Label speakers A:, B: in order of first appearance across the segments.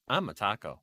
A: I'm a taco.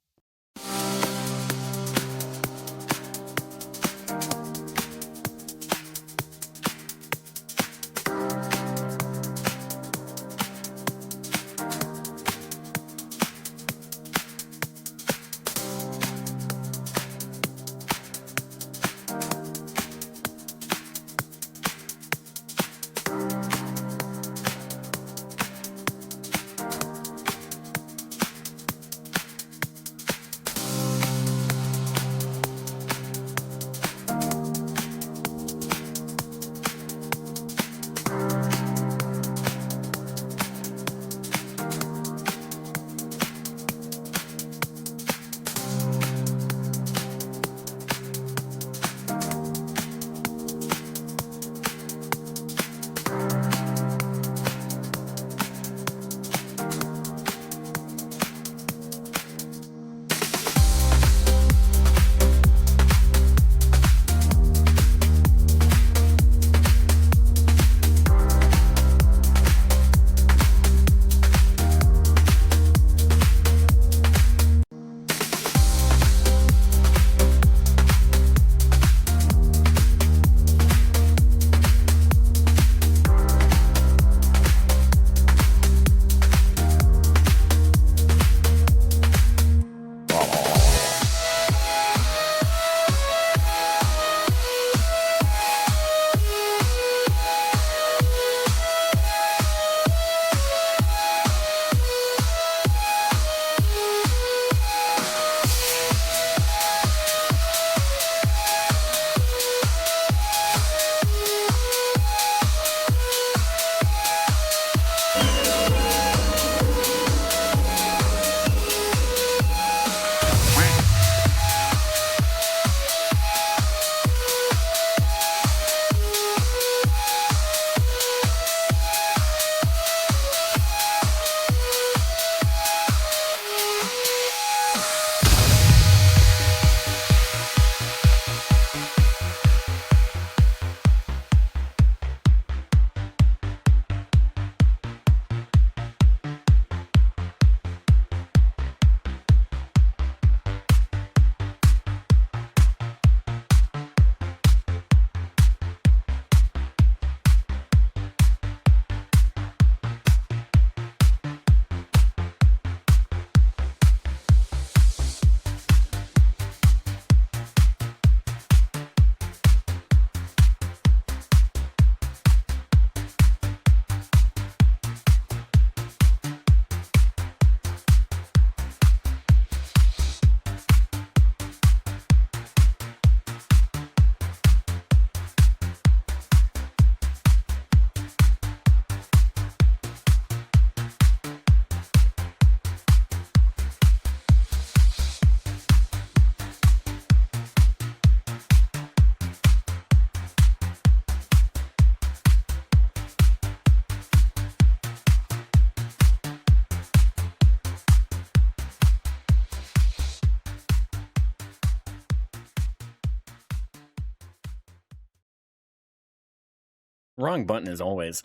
A: Wrong button as always.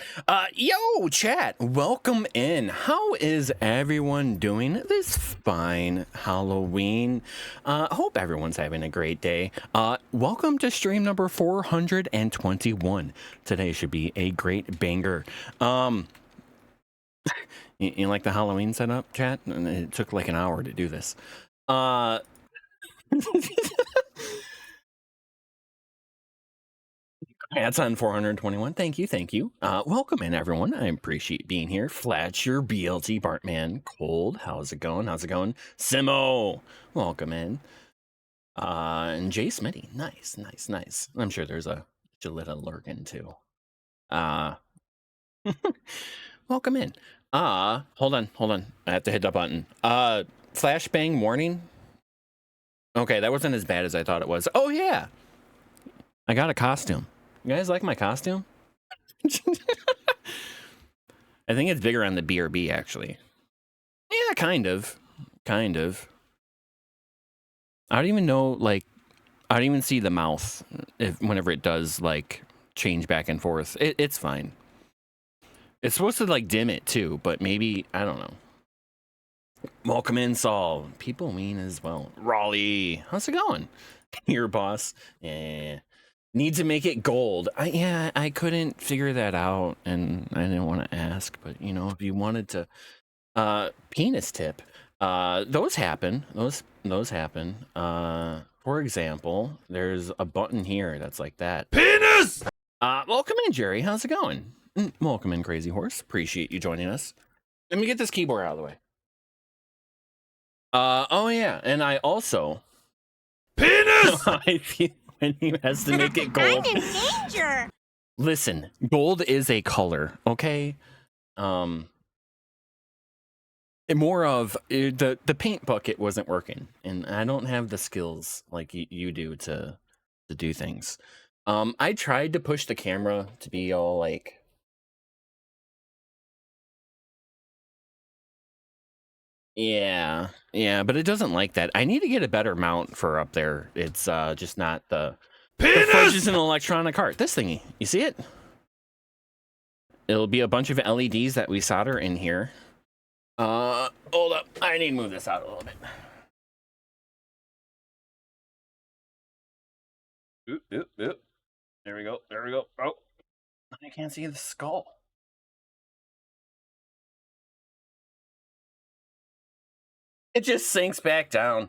A: Yo, chat, welcome in. How is everyone doing this fine Halloween? Hope everyone's having a great day. Welcome to stream number 421. Today should be a great banger. You like the Halloween setup, chat? And it took like an hour to do this. That's on 421. Thank you, thank you. Welcome in, everyone. I appreciate being here. Flatcher, BLT, Bartman, Cold. How's it going? How's it going? Simo, welcome in. And Jay Smitty. Nice, nice, nice. I'm sure there's a Jalita lurking too. Welcome in. Hold on. I have to hit that button. Flashbang warning. Okay, that wasn't as bad as I thought it was. Oh yeah, I got a costume. You guys like my costume? I think it's bigger on the BRB actually. Yeah, kind of. I don't even know, like, I don't even see the mouth whenever it does like change back and forth. It's fine. It's supposed to like dim it too, but maybe I don't know. Welcome in, Saul. People mean as well. Raleigh, how's it going? Your boss. Yeah. Need to make it gold. I couldn't figure that out, and I didn't want to ask, but you know, if you wanted to, penis tip, those happen. Those happen. For example, there's a button here that's like that.
B: Penis!
A: Welcome in, Jerry. How's it going? Welcome in, Crazy Horse. Appreciate you joining us. Let me get this keyboard out of the way. Oh yeah, and I also
B: Penis!
A: I feel when he has to make it gold.
C: I'm in danger.
A: Listen, gold is a color, okay? More of the paint bucket wasn't working, and I don't have the skills like you do to do things. I tried to push the camera to be all like. Yeah, but it doesn't like that. I need to get a better mount for up there. It's just not the fudge is an electronic heart. This thingy, you see it? It'll be a bunch of LEDs that we solder in here. Hold up. I need to move this out a little bit. Oop. There we go. Oh, I can't see the skull. It just sinks back down.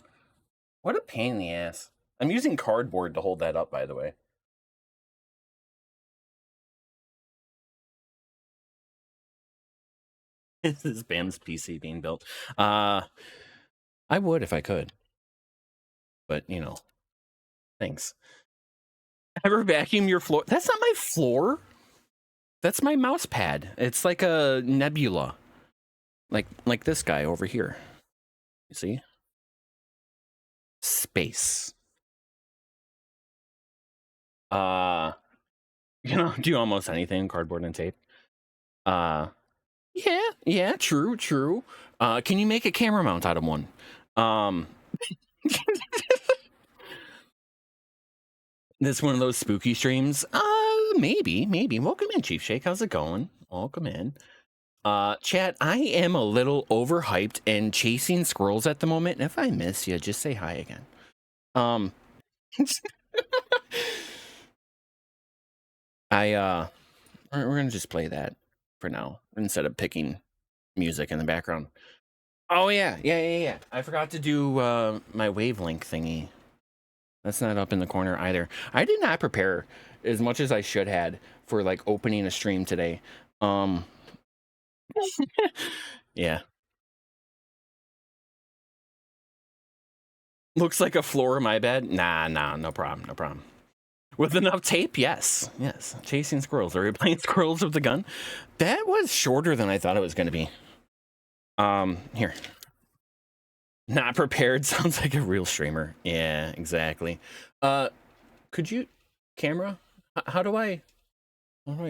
A: What a pain in the ass. I'm using cardboard to hold that up, by the way. This is Bam's PC being built. I would if I could. But, you know, thanks. Ever vacuum your floor? That's not my floor. That's my mouse pad. It's like a nebula. Like this guy over here. You see? Space. You know, do almost anything, cardboard and tape. Yeah, true. Can you make a camera mount out of one? This one of those spooky streams? Maybe. Welcome in, Chief Shake. How's it going? Welcome in. Chat, I am a little overhyped and chasing squirrels at the moment. And if I miss you, just say hi again. We're gonna just play that for now instead of picking music in the background. Oh yeah. I forgot to do my wavelength thingy. That's not up in the corner either. I did not prepare as much as I should had for like opening a stream today. Yeah. Looks like a floor of my bed. Nah, no problem. With enough tape, yes. Chasing squirrels. Are you playing squirrels with the gun? That was shorter than I thought it was going to be. Here. Not prepared sounds like a real streamer. Yeah, exactly. Could you, camera? How do I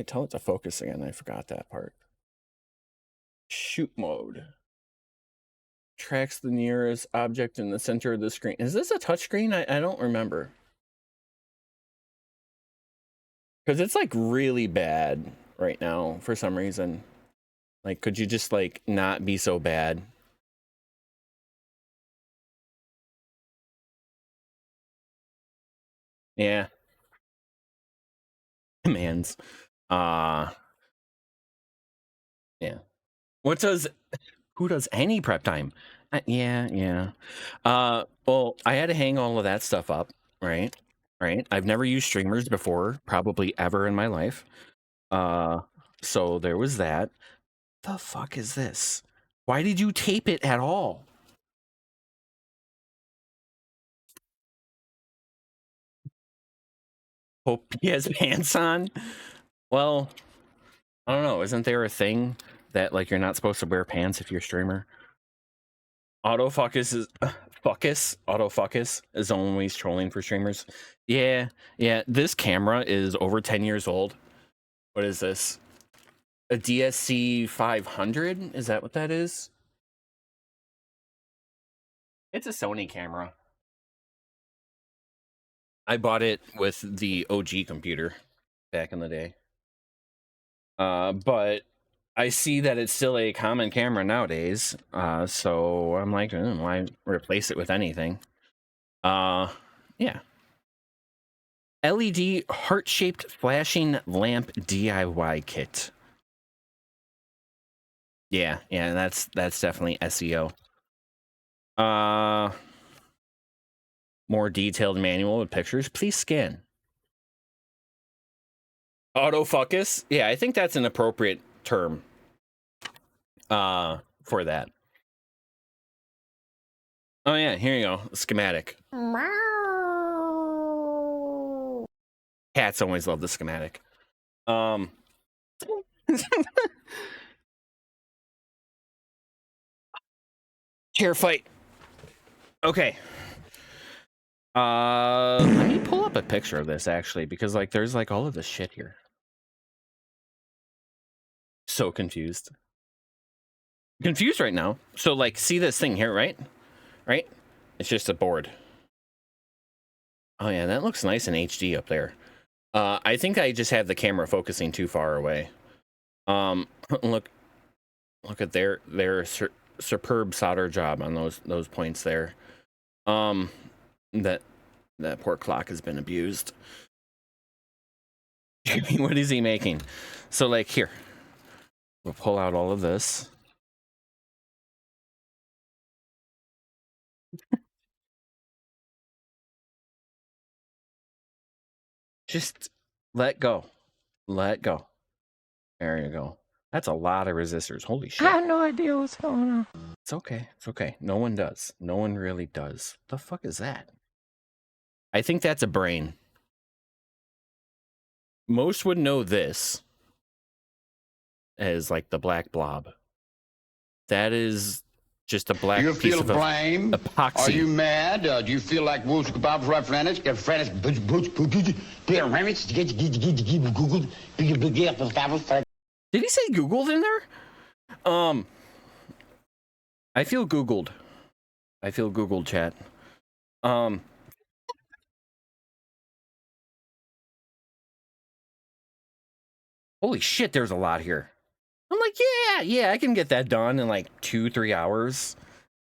A: tell it to focus again? I forgot that part. Shoot mode. Tracks the nearest object in the center of the screen. Is this a touchscreen? I don't remember. Because it's like really bad right now for some reason. Like, could you just like not be so bad? Yeah. Commands. Yeah. Who does any prep time? Yeah. Well, I had to hang all of that stuff up, right? I've never used streamers before, probably ever in my life. So there was that. The fuck is this? Why did you tape it at all? Hope he has pants on. Well, I don't know. Isn't there a thing that like you're not supposed to wear pants if you're a streamer? Autofocus is always trolling for streamers. Yeah. This camera is over 10 years old. What is this? A DSC 500? Is that what that is? It's a Sony camera. I bought it with the OG computer back in the day. But I see that it's still a common camera nowadays. So I'm like, why replace it with anything? Yeah. LED heart-shaped flashing lamp DIY kit. Yeah, that's definitely SEO. More detailed manual with pictures. Please scan. Autofocus? Yeah, I think that's an appropriate term for that. Oh yeah, here you go. Schematic. Cats always love the schematic. Chair fight. Okay. Let me pull up a picture of this actually, because like there's like all of this shit here. So confused. Confused right now. So like see this thing here, right? Right? It's just a board. Oh yeah, that looks nice in HD up there. I think I just have the camera focusing too far away. Look at their superb solder job on those points there. That poor clock has been abused. What is he making? So like here, we'll pull out all of this. Just let go. Let go. There you go. That's a lot of resistors. Holy shit.
C: I have no idea what's going on.
A: It's okay. It's okay. No one does. No one really does. The fuck is that? I think that's a brain. Most would know this as like the black blob. That is just a black
D: Do you
A: piece
D: feel
A: of
D: blame?
A: epoxy.
D: Are you mad? Do you feel like Wolves Kebab's right friends? Get friends.
A: Did he say Googled in there? I feel Googled. I feel Googled, chat. Holy shit, there's a lot here. I'm like, yeah, I can get that done in like 2-3 hours,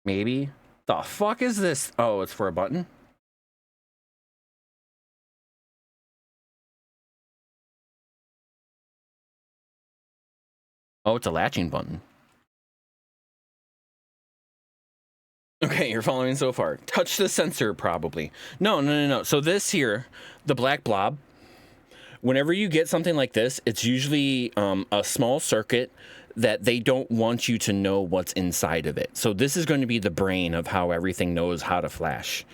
A: maybe. The fuck is this? Oh, it's for a button? Oh, it's a latching button. Okay, you're following so far. Touch the sensor, probably. No. So this here, the black blob, whenever you get something like this, it's usually a small circuit that they don't want you to know what's inside of it. So this is going to be the brain of how everything knows how to flash.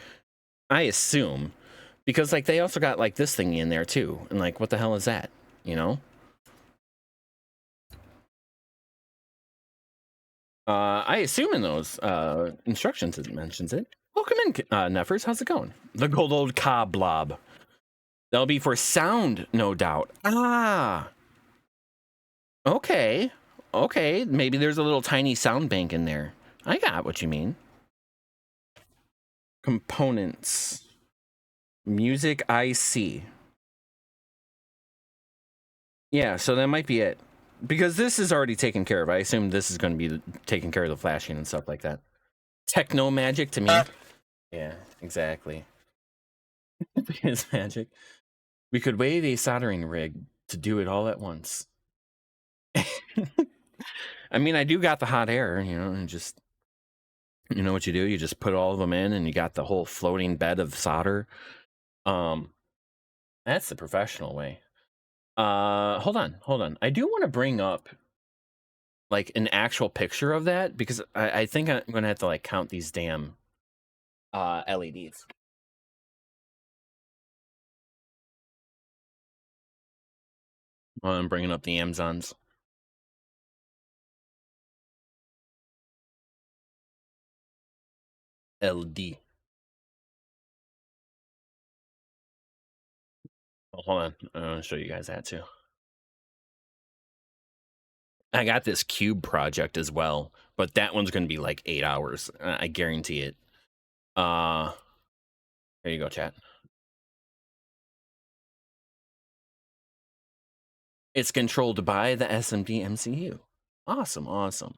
A: I assume. Because like they also got like this thingy in there too. And like, what the hell is that? You know? I assume in those instructions it mentions it. Welcome in, Neffers. How's it going? The gold old cob blob. That'll be for sound, no doubt. Ah. Okay. Maybe there's a little tiny sound bank in there. I got what you mean. Components. Music IC. Yeah, so that might be it. Because this is already taken care of. I assume this is going to be taking care of the flashing and stuff like that. Techno magic to me. Yeah, exactly. It's magic. We could wave a soldering rig to do it all at once. I mean, I do got the hot air, and just, you know what you do? You just put all of them in and you got the whole floating bed of solder. That's the professional way. Hold on. I do want to bring up like an actual picture of that because I think I'm gonna have to like count these damn LEDs. While I'm bringing up the Amazons. LD. Oh, hold on. I'll show you guys that too. I got this cube project as well, but that one's going to be like 8 hours. I guarantee it. There you go, chat. It's controlled by the SMD MCU. Awesome, awesome.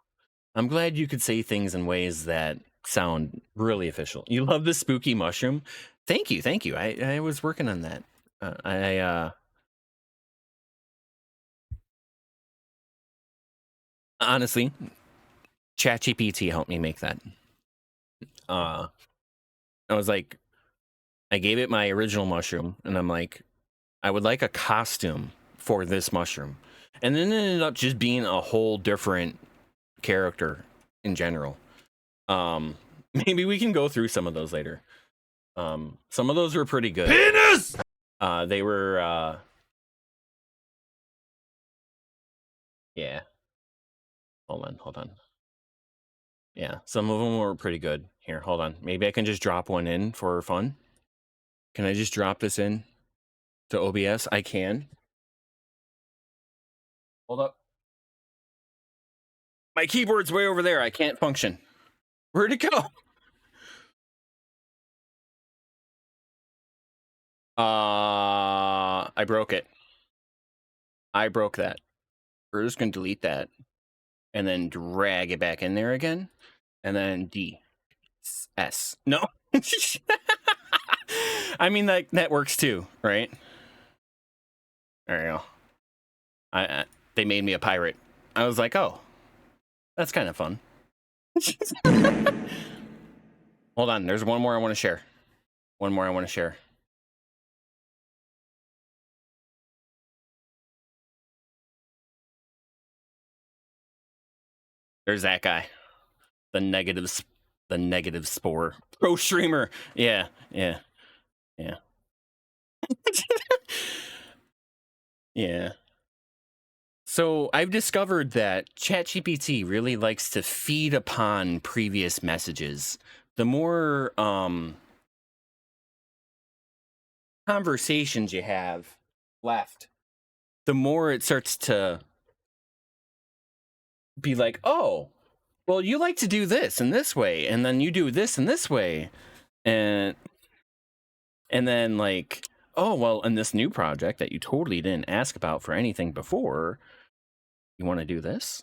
A: I'm glad you could say things in ways that sound really official. You love the spooky mushroom? Thank you, thank you. I was working on that. Honestly, ChatGPT helped me make that. I was like, I gave it my original mushroom, and I'm like, I would like a costume for this mushroom. And then it ended up just being a whole different character in general. Maybe we can go through some of those later. Some of those were pretty good.
B: Penis!
A: They were, yeah. Hold on. Yeah, some of them were pretty good. Here, hold on. Maybe I can just drop one in for fun. Can I just drop this in to OBS? I can. Hold up. My keyboard's way over there. I can't function. Where'd it go? I broke it. I broke that. We're just gonna delete that and then drag it back in there again, and then D S. No. I mean that works too, right? There you go. They made me a pirate. I was like, oh, that's kind of fun. Hold on, there's one more I want to share. One more I want to share. There's that guy. The negative spore. Pro streamer. Yeah. Yeah. So I've discovered that ChatGPT really likes to feed upon previous messages. The more conversations you have left, the more it starts to be like, oh, well, you like to do this in this way, and then you do this in this way, and then like, oh, well, in this new project that you totally didn't ask about for anything before, you want to do this?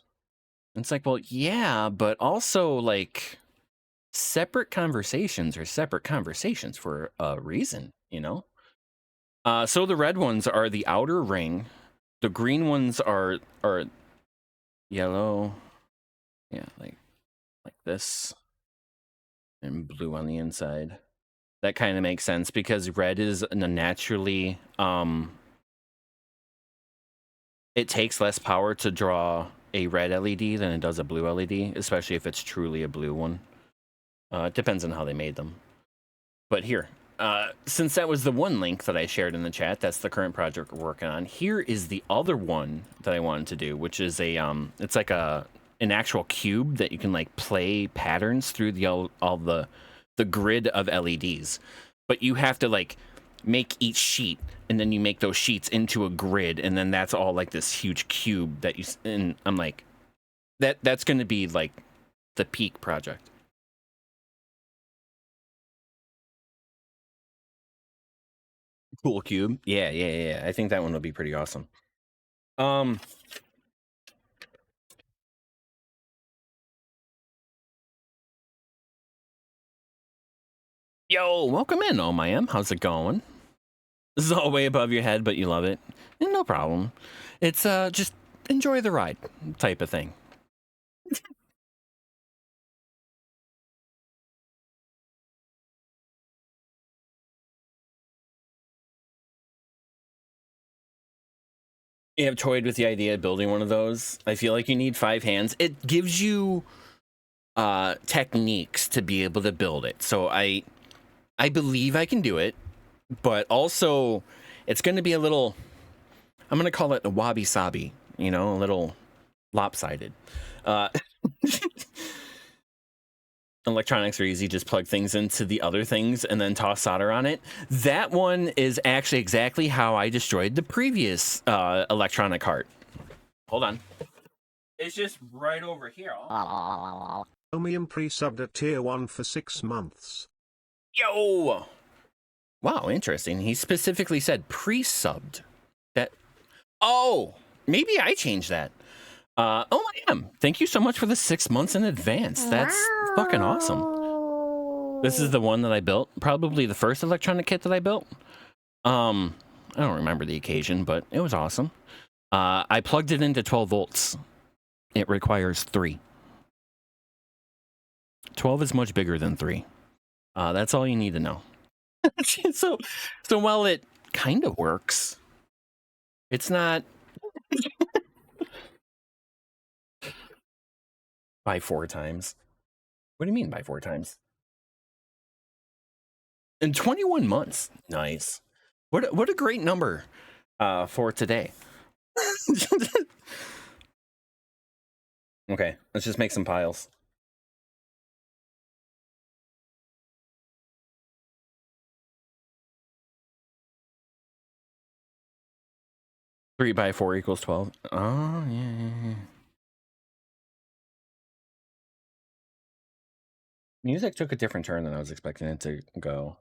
A: And it's like, well, yeah, but also like separate conversations are separate conversations for a reason, you know? So the red ones are the outer ring. The green ones are yellow. Yeah, like this. And blue on the inside. That kind of makes sense because red is a naturally it takes less power to draw a red LED than it does a blue LED, especially if it's truly a blue one. It depends on how they made them. But here, since that was the one link that I shared in the chat, that's the current project we're working on. Here is the other one that I wanted to do, which is a it's like an actual cube that you can like play patterns through all the grid of LEDs. But you have to like make each sheet, and then you make those sheets into a grid, and then that's all like this huge cube that you. And I'm like, that's going to be like the peak project. Cool cube. Yeah. I think that one will be pretty awesome. Yo, welcome in, OMIM. How's it going? This is all way above your head, but you love it. No problem. It's just enjoy the ride type of thing. You have toyed with the idea of building one of those. I feel like you need 5 hands. It gives you techniques to be able to build it. So I believe I can do it, but also it's going to be a little, I'm going to call it a wabi-sabi, a little lopsided. Electronics are easy, just plug things into the other things and then toss solder on it. That one is actually exactly how I destroyed the previous electronic cart. Hold on. It's just right over here.
E: Omium pre-subbed at tier 1 for 6 months.
A: Yo! Wow, interesting. He specifically said pre-subbed. Oh, maybe I changed that. Oh, I am. Thank you so much for the 6 months in advance. That's fucking awesome. This is the one that I built. Probably the first electronic kit that I built. I don't remember the occasion, but it was awesome. I plugged it into 12 volts. It requires 3. 12 is much bigger than 3. That's all you need to know. so, so while it kind of works, it's not by 4 times. What do you mean by 4 times? In 21 months. Nice. What a great number for today. Okay, let's just make some piles. Three by 4 equals 12. Oh, yeah. Music took a different turn than I was expecting it to go.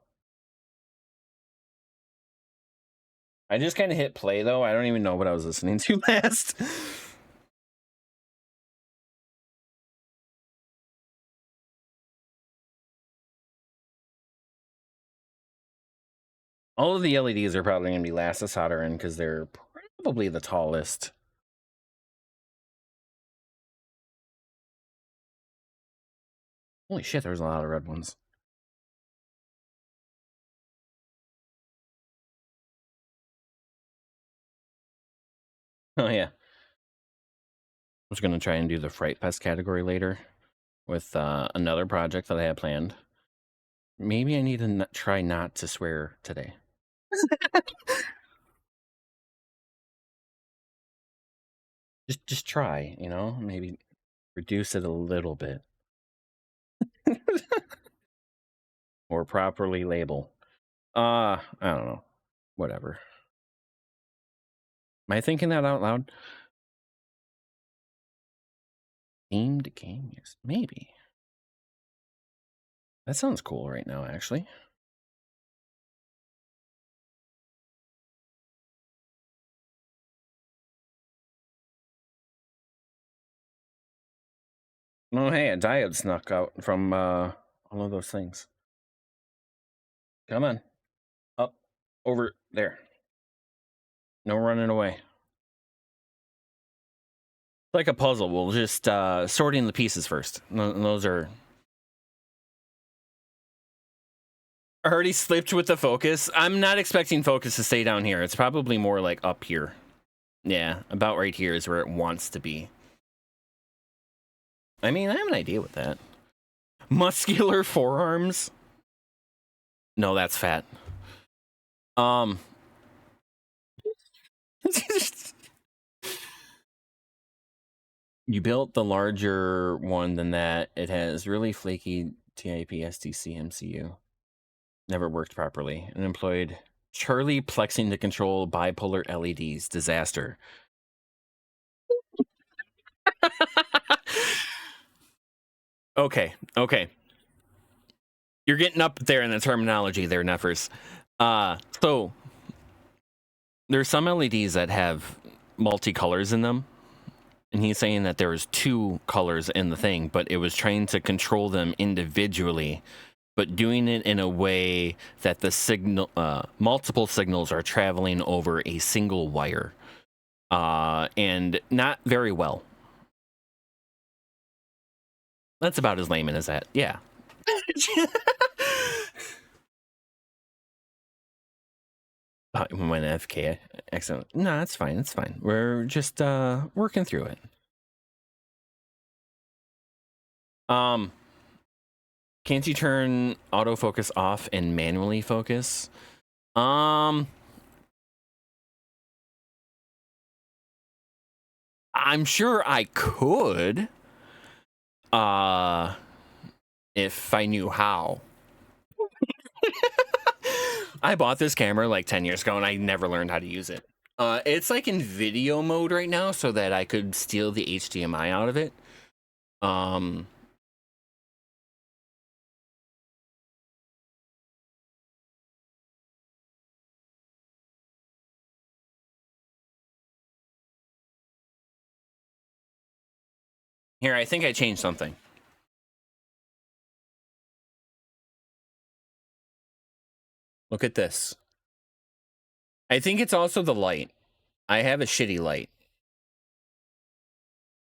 A: I just kind of hit play, though. I don't even know what I was listening to last. All of the LEDs are probably going to be last to solder in because they're probably the tallest. Holy shit, there's a lot of red ones. Oh, yeah. I was going to try and do the Fright Fest category later with another project that I had planned. Maybe I need to try not to swear today. just try, you know, maybe reduce it a little bit. Or properly label. I don't know. Whatever. Am I thinking that out loud? Themed game, yes. Maybe. That sounds cool right now, actually. Oh, hey, a diode snuck out from all of those things. Come on. Up. Over there. No running away. It's like a puzzle. We'll just sorting the pieces first. Those are... already slipped with the focus. I'm not expecting focus to stay down here. It's probably more like up here. Yeah, about right here is where it wants to be. I mean, I have an idea with that. Muscular forearms? No, that's fat. You built the larger one than that. It has really flaky TIP STC MCU. Never worked properly. And employed Charlie plexing to control bipolar LEDs. Disaster. Okay. You're getting up there in the terminology there, Neffers. So there's some LEDs that have multicolors in them. And he's saying that there was 2 colors in the thing, but it was trying to control them individually, but doing it in a way that the signal, multiple signals are traveling over a single wire, and not very well. That's about as layman as that. Yeah. When FK, excellent. No, that's fine. It's fine. We're just working through it. Can't you turn autofocus off and manually focus? I'm sure I could. If I knew how. I bought this camera like 10 years ago and I never learned how to use it. It's like in video mode right now so that I could steal the HDMI out of it. Here, I think I changed something. Look at this. I think it's also the light. I have a shitty light.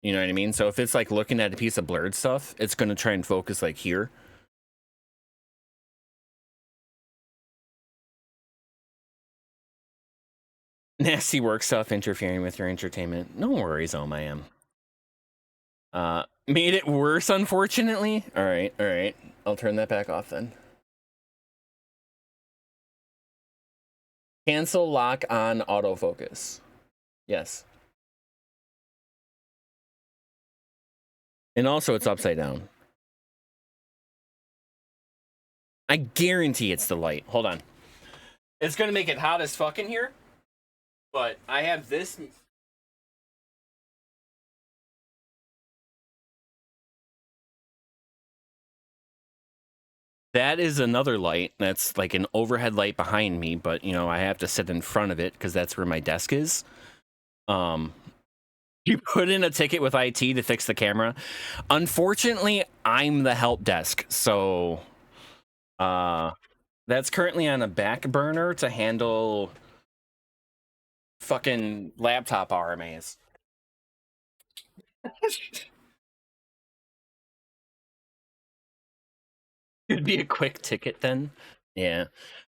A: You know what I mean? So if it's like looking at a piece of blurred stuff, it's going to try and focus like here. Nasty work stuff interfering with your entertainment. No worries, oh my am. Made it worse, unfortunately. All right. I'll turn that back off then. Cancel lock on autofocus. Yes. And also it's upside down. I guarantee it's the light. Hold on. It's gonna make it hot as fuck in here. But I have this. That is another light. That's like an overhead light behind me, but you know, I have to sit in front of it because that's where my desk is. You put in a ticket with IT to fix the camera. Unfortunately, I'm the help desk, so that's currently on a back burner to handle fucking laptop RMAs. It'd be a quick ticket then. Yeah.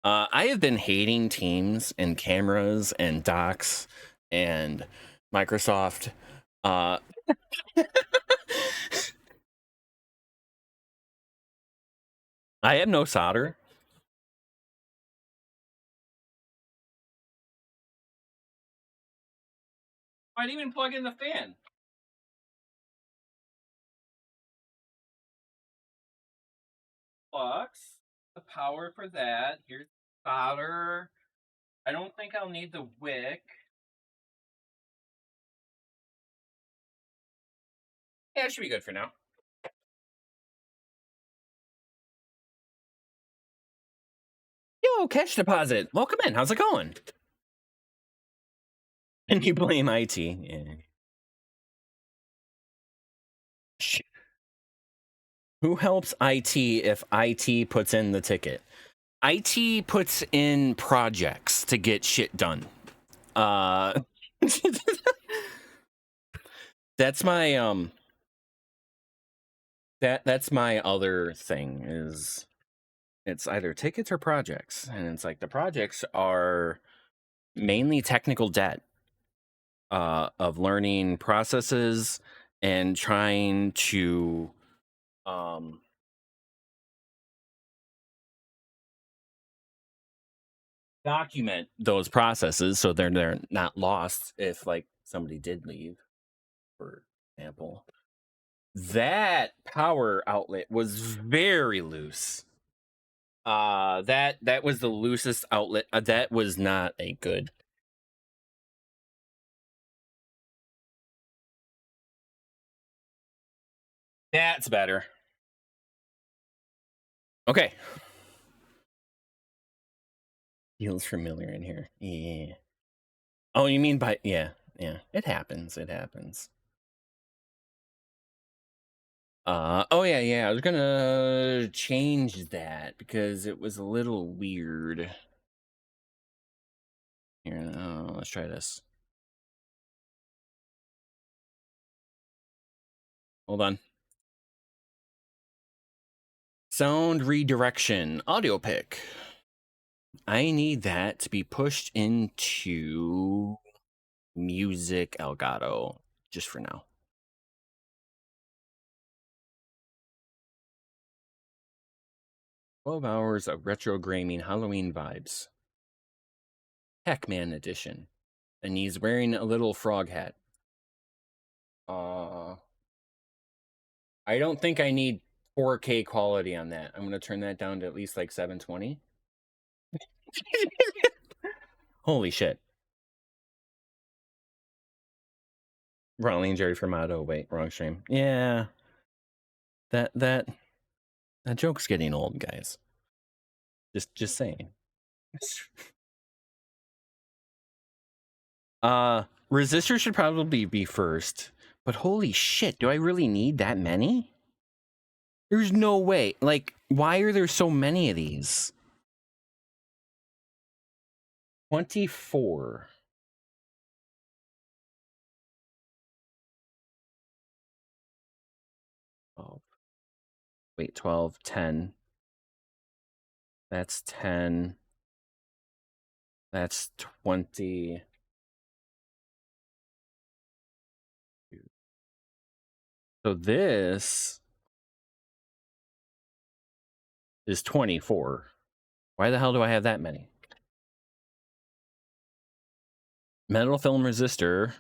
A: I have been hating Teams and cameras and docs and Microsoft. I have no solder. I didn't even plug in the fan. Flux, the power for that. Here's solder. I don't think I'll need the wick. Yeah, it should be good for now. Yo, cash deposit. Welcome in. How's it going? And you blame IT. Yeah. Who helps IT if IT puts in the ticket? IT puts in projects to get shit done. That's my that's my other thing is it's either tickets or projects. And it's like the projects are mainly technical debt of learning processes and trying to document those processes so they're not lost if like somebody did leave, for example. That power outlet was very loose. That was the loosest outlet. That was not a good. That's better. Okay. Feels familiar in here. Yeah. Oh, you mean by yeah. It happens. It happens. Oh yeah. I was gonna change that because it was a little weird. Here, let's try this. Hold on. Sound redirection, audio pick. I need that to be pushed into music Elgato just for now. "12 hours of retro gaming Halloween vibes. Pac-Man edition. And he's wearing a little frog hat. I don't think I need 4K quality on that. I'm going to turn that down to at least like 720. Holy shit. Ronnie and Jerry Formato. Wait, wrong stream. Yeah. That joke's getting old, guys. Just saying. Resistor should probably be first But holy shit, do I really need that many? There's no way. Like, why are there so many of these? 24. Oh, wait, 12, 10. That's 10. That's 20. So this is 24. Why the hell do I have that many? Metal film resistor.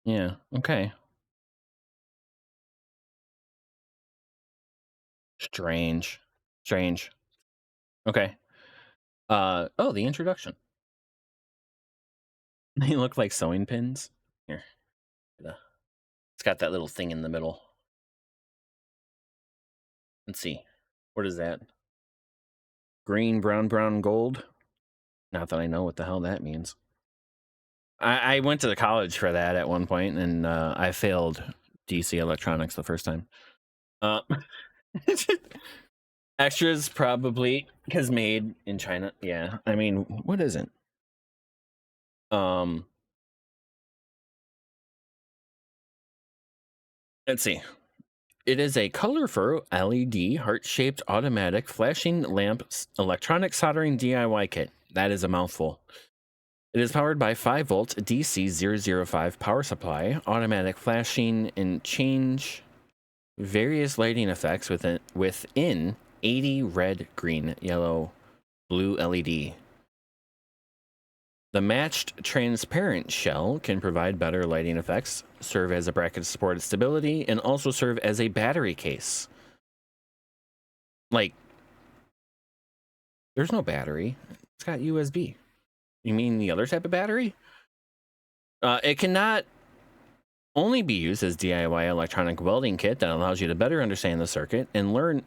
A: Yeah, okay. Strange. Strange. Okay. Oh, the introduction. They look like sewing pins. Here. It's got that little thing in the middle. Let's see. What is that? Green, brown, brown, gold? Not that I know what the hell that means. I went to the college for that at one point, and I failed DC electronics the first time. Extras probably because made in China. Yeah, I mean, what isn't? Let's see. It is a colorful LED heart-shaped automatic flashing lamp electronic soldering DIY kit. That is a mouthful. It is powered by 5-volt DC 005 power supply, automatic flashing, and change various lighting effects within 80 red, green, yellow, blue LED. The matched transparent shell can provide better lighting effects, serve as a bracket to support its stability, and also serve as a battery case. Like, there's no battery. It's got USB. You mean the other type of battery? It cannot only be used as DIY electronic welding kit that allows you to better understand the circuit and learn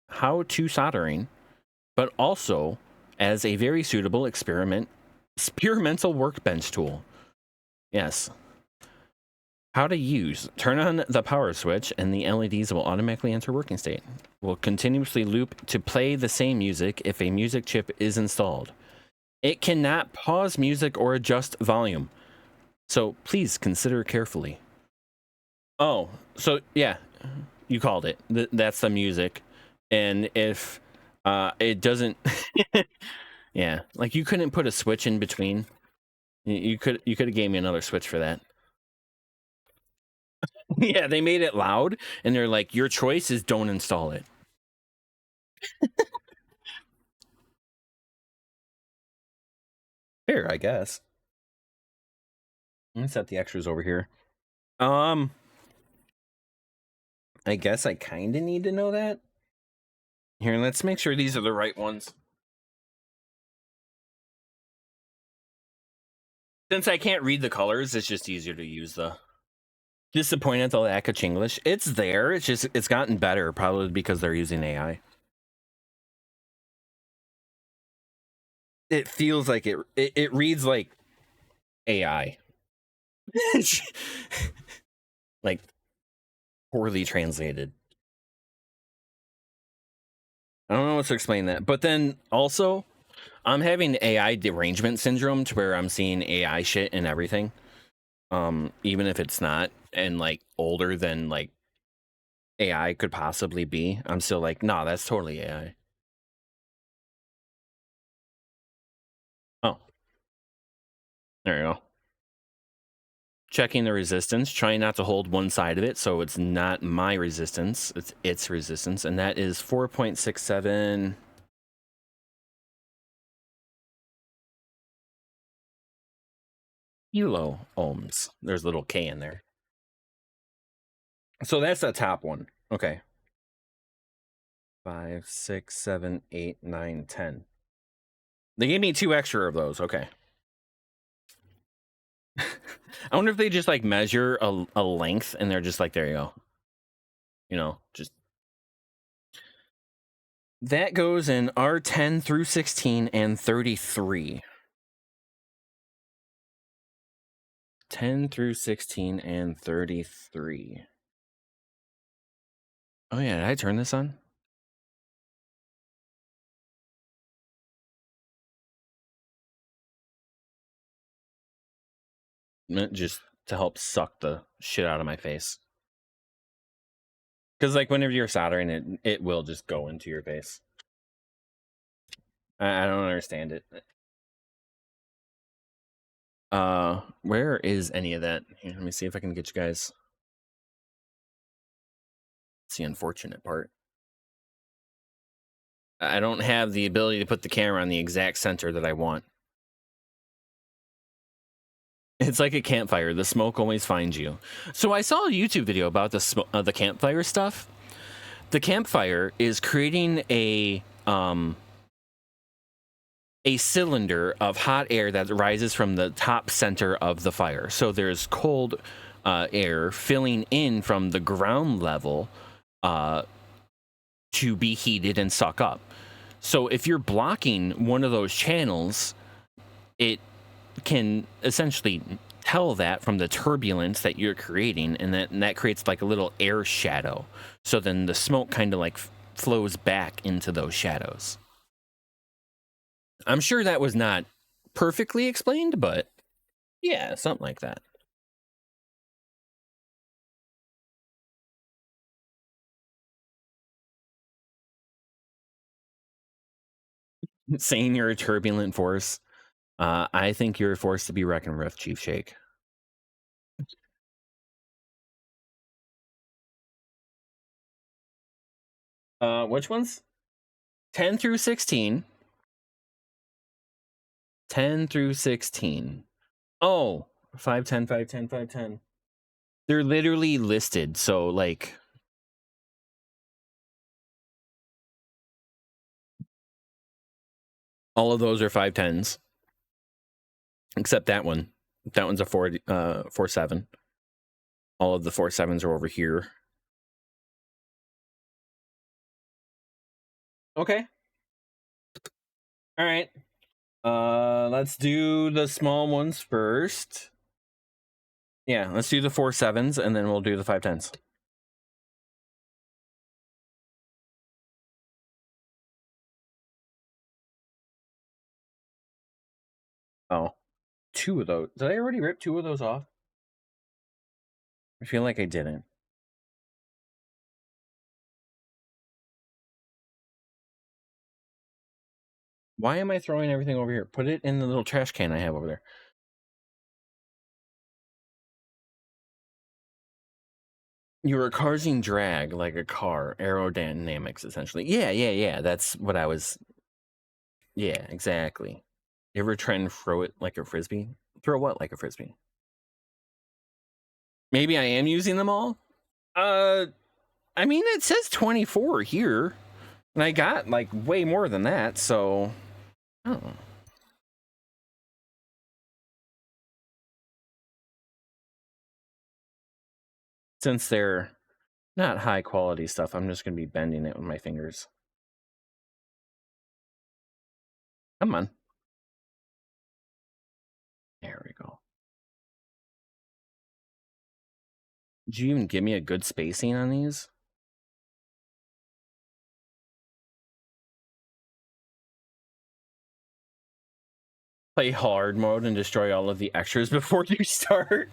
A: how to soldering, but also as a very suitable experimental workbench tool. Yes. How to use. Turn on the power switch and the LEDs will automatically enter working state. Will continuously loop to play the same music if a music chip is installed. It cannot pause music or adjust volume. So please consider carefully. Oh, so yeah, you called it. That's the music. And if it doesn't yeah, like you couldn't put a switch in between. You could have gave me another switch for that. Yeah, they made it loud and they're like, your choice is don't install it. Fair, I guess. Let me set the extras over here. I guess I kind of need to know that. Here, let's make sure these are the right ones. Since I can't read the colors, it's just easier to use the. Disappointed at the lack of Chinglish. It's there. It's just it's gotten better, probably because they're using AI. It feels like it reads like AI. Like poorly translated. I don't know what to explain that. But then also, I'm having AI derangement syndrome to where I'm seeing AI shit and everything. Even if it's not and like older than like AI could possibly be, I'm still like, nah, that's totally AI. Oh, there you go. Checking the resistance, trying not to hold one side of it, so it's not my resistance, it's its resistance, and that is 4.67 kilo ohms. There's a little K in there. So that's the top one. Okay. 5, 6, 7, 8, 9, 10. They gave me 2 extra of those. Okay. I wonder if they just like measure a length and they're just like, there you go. You know, just that goes in R10 through 16 and 33. 10 through 16 and 33. Oh yeah, did I turn this on? Just to help suck the shit out of my face. Because like whenever you're soldering it will just go into your face. I don't understand it. Where is any of that? Here, let me see if I can get you guys. It's the unfortunate part. I don't have the ability to put the camera on the exact center that I want. It's like a campfire. The smoke always finds you. So I saw a YouTube video about the campfire stuff. The campfire is creating a cylinder of hot air that rises from the top center of the fire. So there's cold air filling in from the ground level to be heated and suck up. So if you're blocking one of those channels, it can essentially tell that from the turbulence that you're creating, and that creates like a little air shadow. So then the smoke kind of like flows back into those shadows. I'm sure that was not perfectly explained, but yeah, something like that. Saying you're a turbulent force, I think you're a force to be reckoned with, Chief Shake. Which ones? 10 through 16. 10 through 16. Oh, 510, 510, 510. They're literally listed. So, like, all of those are 510s. Except that one. That one's a 4.7. All of the 4.7s are over here. Okay. All right. Let's do the small ones first. Yeah, let's do the 4.7s and then we'll do the 5.10s. Oh, two of those. Did I already rip two of those off? I feel like I didn't. Why am I throwing everything over here? Put it in the little trash can I have over there. You were causing drag like a car, aerodynamics, essentially. Yeah. That's what I was. Yeah, exactly. You ever try and throw it like a frisbee? Throw what like a frisbee? Maybe I am using them all. I mean, it says 24 here, and I got like way more than that. So, I don't know. Since they're not high quality stuff, I'm just gonna be bending it with my fingers. Come on. There we go. Did you even give me a good spacing on these? Play hard mode and destroy all of the extras before you start.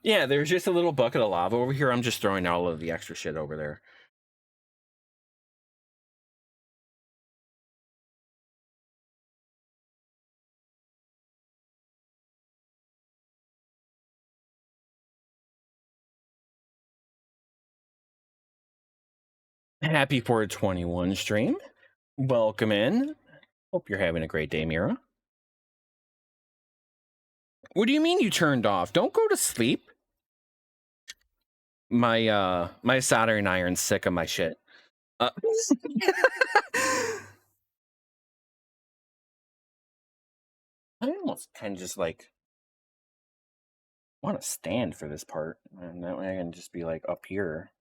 A: Yeah, there's just a little bucket of lava over here. I'm just throwing all of the extra shit over there. Happy 421 stream. Welcome in. Hope you're having a great day, Mira. What do you mean you turned off? Don't go to sleep. My soldering iron's sick of my shit. I almost kind of just like want to stand for this part, and that way I can just be like up here.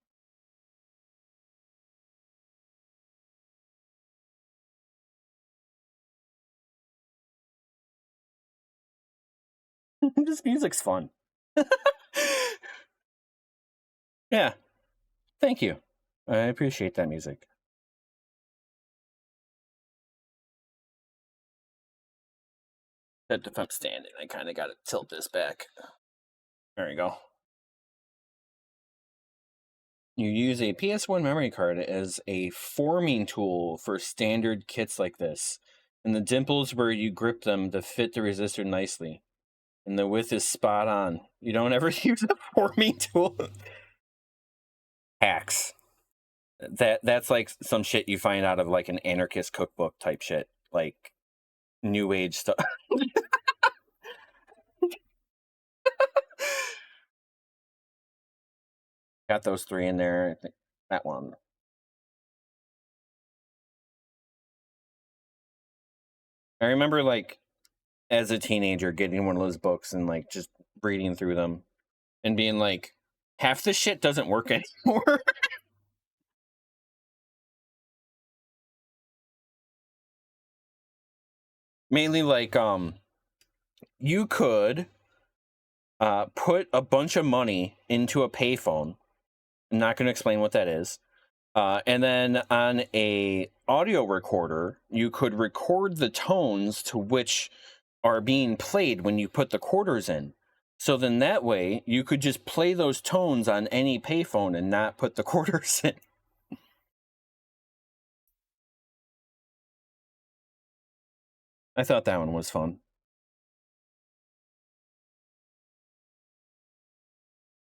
A: This music's fun. Yeah, thank you. I appreciate that music. That if I'm standing, I kind of got to tilt this back. There you go. You use a PS1 memory card as a forming tool for standard kits like this, and the dimples where you grip them to fit the resistor nicely, and the width is spot on. You don't ever use a forming tool. Hacks. That's like some shit you find out of like an anarchist cookbook type shit, like new age stuff. Got those three in there. I think that one. I remember like as a teenager getting one of those books and like just reading through them and being like, half the shit doesn't work anymore. Mainly like you could put a bunch of money into a payphone. I'm not going to explain what that is. And then on a audio recorder, you could record the tones to which are being played when you put the quarters in. So then that way you could just play those tones on any payphone and not put the quarters in. I thought that one was fun.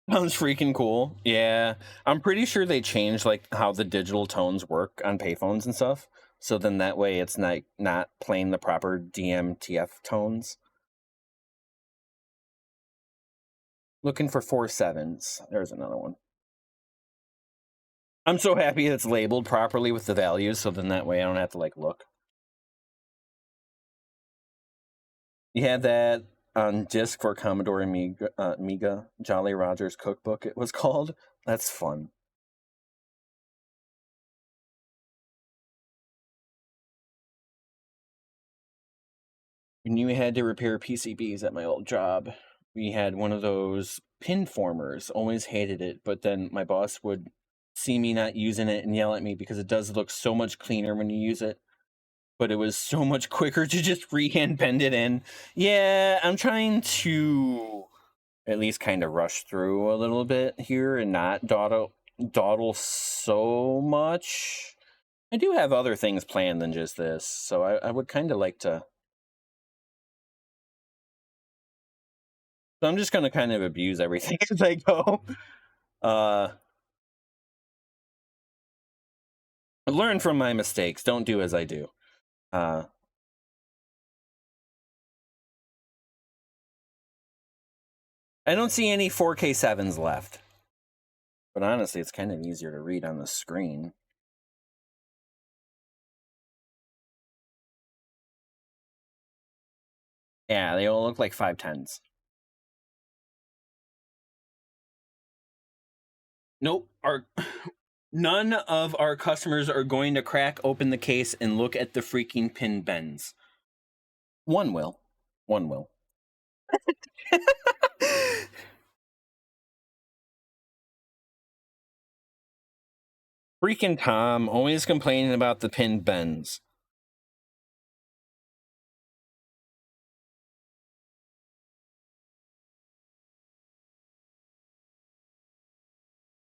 A: Sounds freaking cool. Yeah. I'm pretty sure they changed like how the digital tones work on payphones and stuff. So then that way it's not playing the proper DMTF tones. Looking for 4 sevens. There's another one. I'm so happy it's labeled properly with the values, so then that way I don't have to like look. You had that on disc for Commodore Amiga, Jolly Roger's Cookbook, it was called. That's fun. When you had to repair PCBs at my old job, we had one of those pin formers. Always hated it, but then my boss would see me not using it and yell at me because it does look so much cleaner when you use it. But it was so much quicker to just freehand bend it in. Yeah, I'm trying to at least kind of rush through a little bit here and not dawdle so much. I do have other things planned than just this, so I would kind of like to. So I'm just going to kind of abuse everything as I go. Learn from my mistakes. Don't do as I do. I don't see any 4K 7s left. But honestly, it's kind of easier to read on the screen. Yeah, they all look like 510s. Nope. None of our customers are going to crack open the case and look at the freaking pin bends. One will. One will. Freaking Tom, always complaining about the pin bends.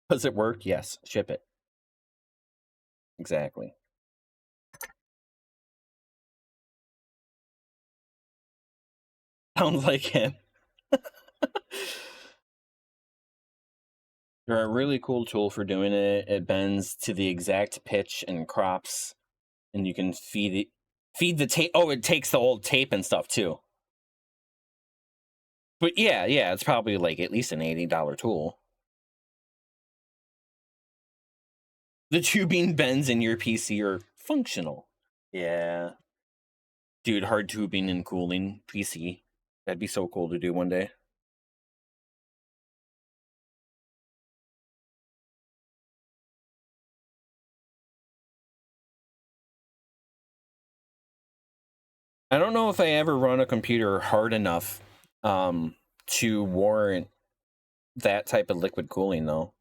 A: Does it work? Yes. Ship it. Exactly. Sounds like him. They're a really cool tool for doing it. It bends to the exact pitch and crops, and you can feed the tape. Oh, it takes the old tape and stuff too. But yeah, it's probably like at least an $80 tool. The tubing bends in your PC are functional. Yeah. Dude, hard tubing and cooling PC. That'd be so cool to do one day. I don't know if I ever run a computer hard enough to warrant that type of liquid cooling, though.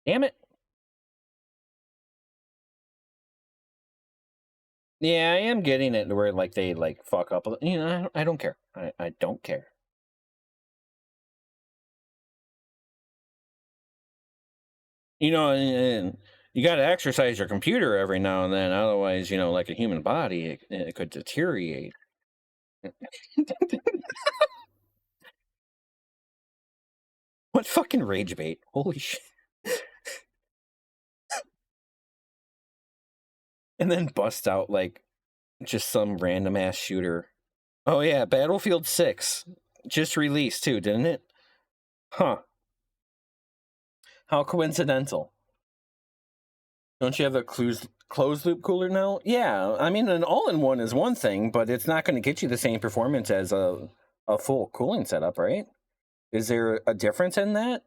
A: Damn it. Yeah, I am getting it where like they like fuck up. You know, I don't care. I don't care. You know, and you got to exercise your computer every now and then. Otherwise, you know, like a human body, it could deteriorate. What fucking rage bait? Holy shit. And then bust out like just some random ass shooter. Oh yeah, Battlefield 6 just released too, didn't it? Huh. How coincidental. Don't you have a closed loop cooler now? Yeah, I mean an all-in-one is one thing, but it's not going to get you the same performance as a full cooling setup, right? Is there a difference in that?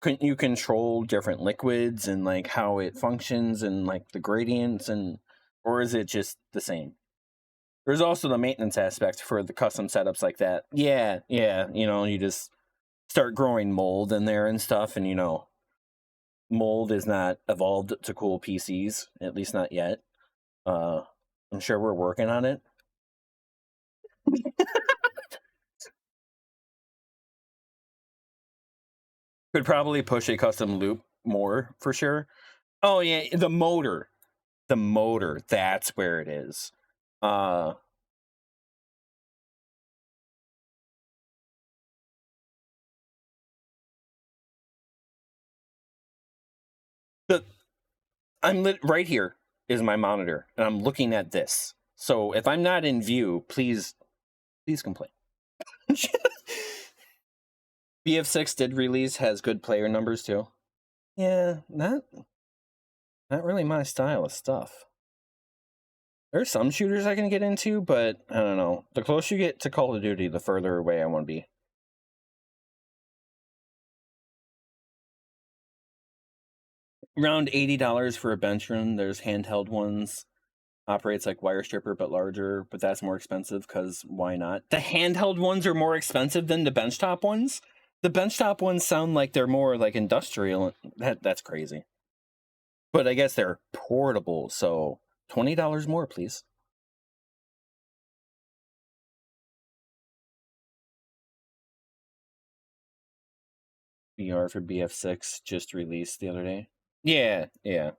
A: Couldn't you control different liquids and like how it functions and like the gradients, and or is it just the same? There's also the maintenance aspect for the custom setups like that. Yeah, yeah, you know, you just start growing mold in there and stuff, and you know, mold is not evolved to cool PCs, at least not yet. I'm sure we're working on it. Could probably push a custom loop more for sure. Oh yeah, the motor. The motor, that's where it is. Uh the right here is my monitor, and I'm looking at this. So if I'm not in view, please complain. BF6 did release, has good player numbers too. Yeah, not really my style of stuff. There's some shooters I can get into, but I don't know. The closer you get to Call of Duty, the further away I want to be. Around $80 for a bench run. There's handheld ones. Operates like wire stripper but larger, but that's more expensive because why not? The handheld ones are more expensive than the benchtop ones. The benchtop ones sound like they're more like industrial. That's crazy. But I guess they're portable, so $20 more, please. VR for BF6 just released the other day. Yeah, yeah.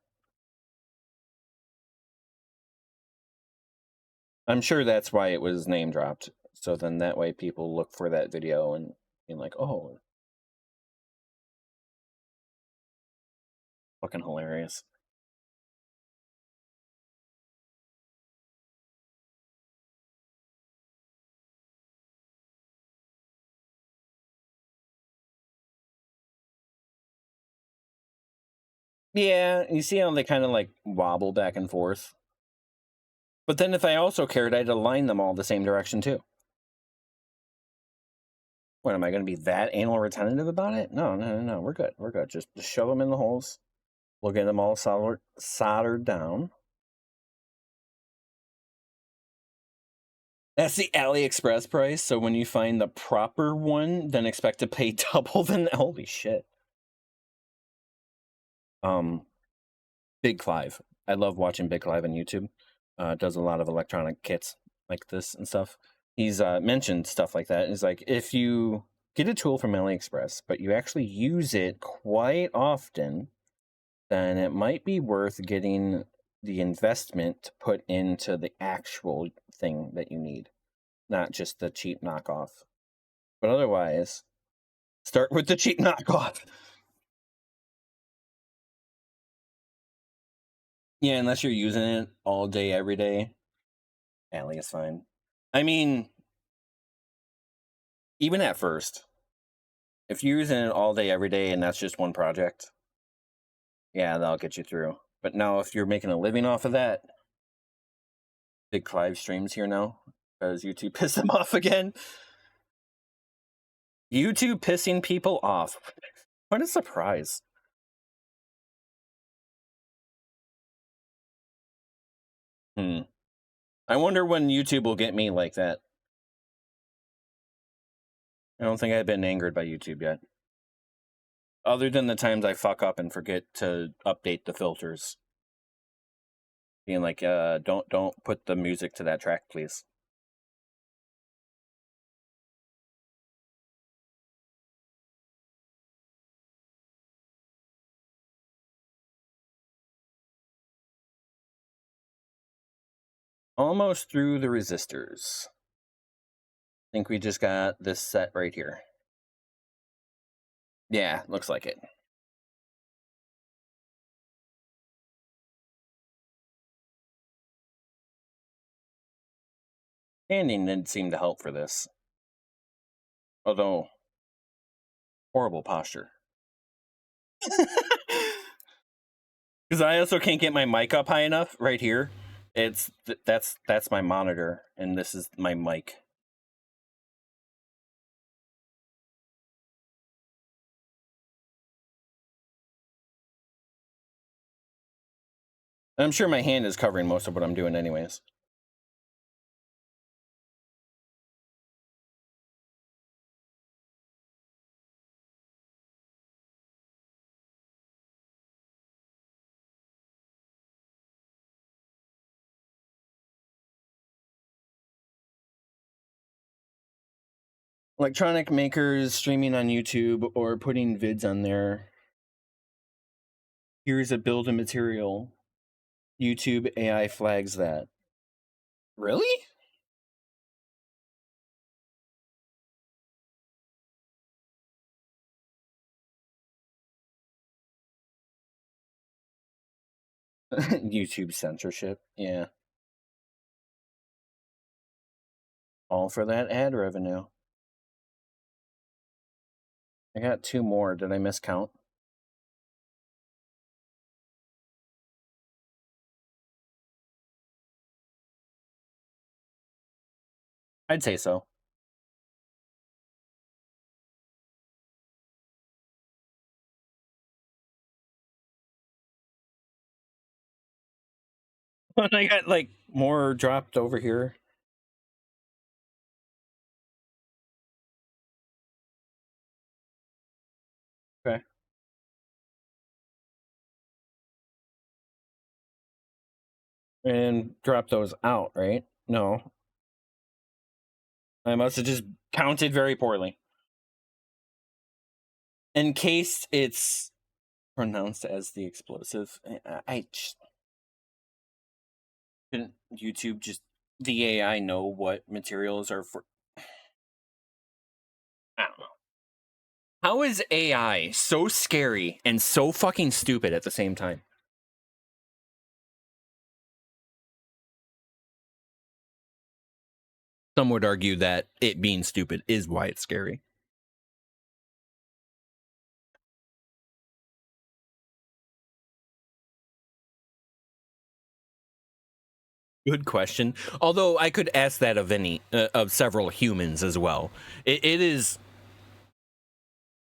A: I'm sure that's why it was name dropped. So then that way people look for that video and being like, oh, fucking hilarious. Yeah, you see how they kind of like wobble back and forth. But then if I also cared, I'd align them all the same direction too. What, am I going to be that anal retentive about it? No. We're good. We're good. Just shove them in the holes. We'll get them all soldered down. That's the AliExpress price. So when you find the proper one, then expect to pay double than holy shit. Big Clive. I love watching Big Clive on YouTube. Does a lot of electronic kits like this and stuff. He's mentioned stuff like that. It's like if you get a tool from AliExpress, but you actually use it quite often, then it might be worth getting the investment to put into the actual thing that you need, not just the cheap knockoff. But otherwise, start with the cheap knockoff. Yeah, unless you're using it all day, every day, Ali is fine. I mean, even at first, if you're using it all day, every day, and that's just one project, yeah, that'll get you through. But now, if you're making a living off of that, Big Clive streams here now because YouTube pissed them off again. YouTube pissing people off. What a surprise. I wonder when YouTube will get me like that. I don't think I've been angered by YouTube yet. Other than the times I fuck up and forget to update the filters. Being like, don't put the music to that track, please. Almost through the resistors. I think we just got this set right here. Yeah, looks like it. Standing didn't seem to help for this. Although, horrible posture. Because I also can't get my mic up high enough right here. That's my monitor, and this is my mic. I'm sure my hand is covering most of what I'm doing anyways. Electronic makers streaming on YouTube or putting vids on there. Here's a build of material. YouTube AI flags that. Really? YouTube censorship. Yeah. All for that ad revenue. I got 2 more. Did I miscount? I'd say so. I got like more dropped over here. Okay. And drop those out, right? No. I must have just counted very poorly. In case it's pronounced as the explosive, I just didn't YouTube just the AI know what materials are for. I don't know. How is AI so scary and so fucking stupid at the same time? Some would argue that it being stupid is why it's scary. Good question. Although I could ask that of of several humans as well. It is.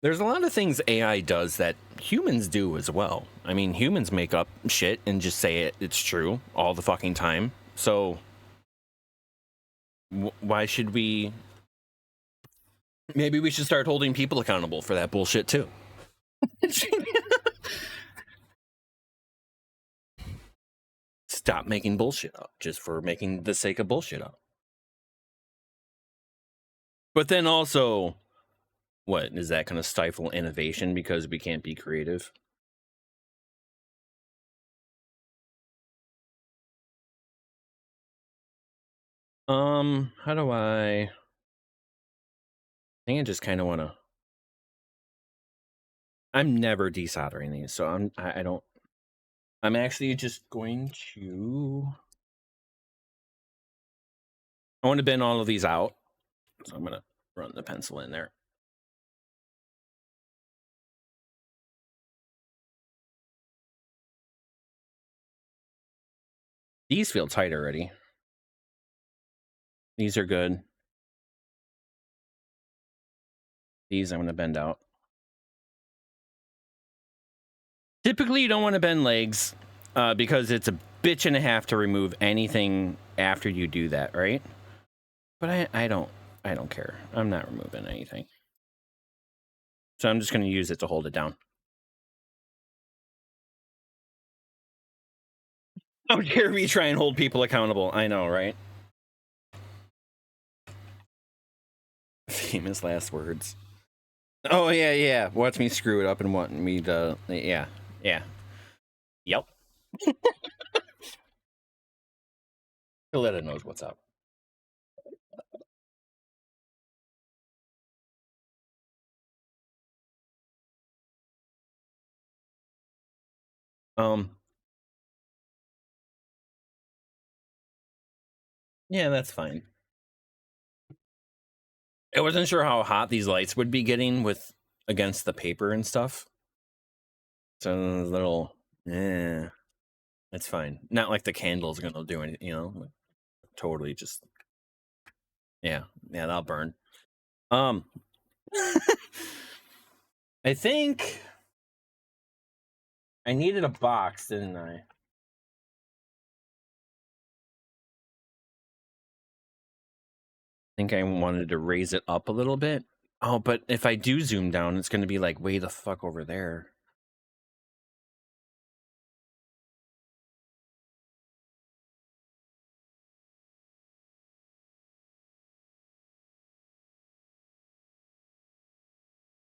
A: There's a lot of things AI does that humans do as well. I mean, humans make up shit and just say it's true all the fucking time. So why should we? Maybe we should start holding people accountable for that bullshit too. Stop making bullshit up just for making the sake of bullshit up. But then also, what is that going to stifle innovation because we can't be creative? How do I think I just kind of want to. I'm never desoldering these, so I don't. I'm actually just going to. I want to bend all of these out, so I'm gonna run the pencil in there. These feel tight already. These are good. These I'm gonna bend out. Typically, you don't want to bend legs because it's a bitch and a half to remove anything after you do that, right? But I don't care. I'm not removing anything. So I'm just going to use it to hold it down. How dare we try and hold people accountable? I know, right? Famous last words. Oh, yeah. Watch me screw it up and want me to... Yeah. Yep. Coletta knows what's up. Yeah, that's fine. I wasn't sure how hot these lights would be getting with against the paper and stuff. So a little, that's fine. Not like the candle's gonna do anything, like, totally just, yeah, that'll burn. I think I needed a box, didn't I? I think I wanted to raise it up a little bit. Oh, but if I do zoom down, it's gonna be like way the fuck over there.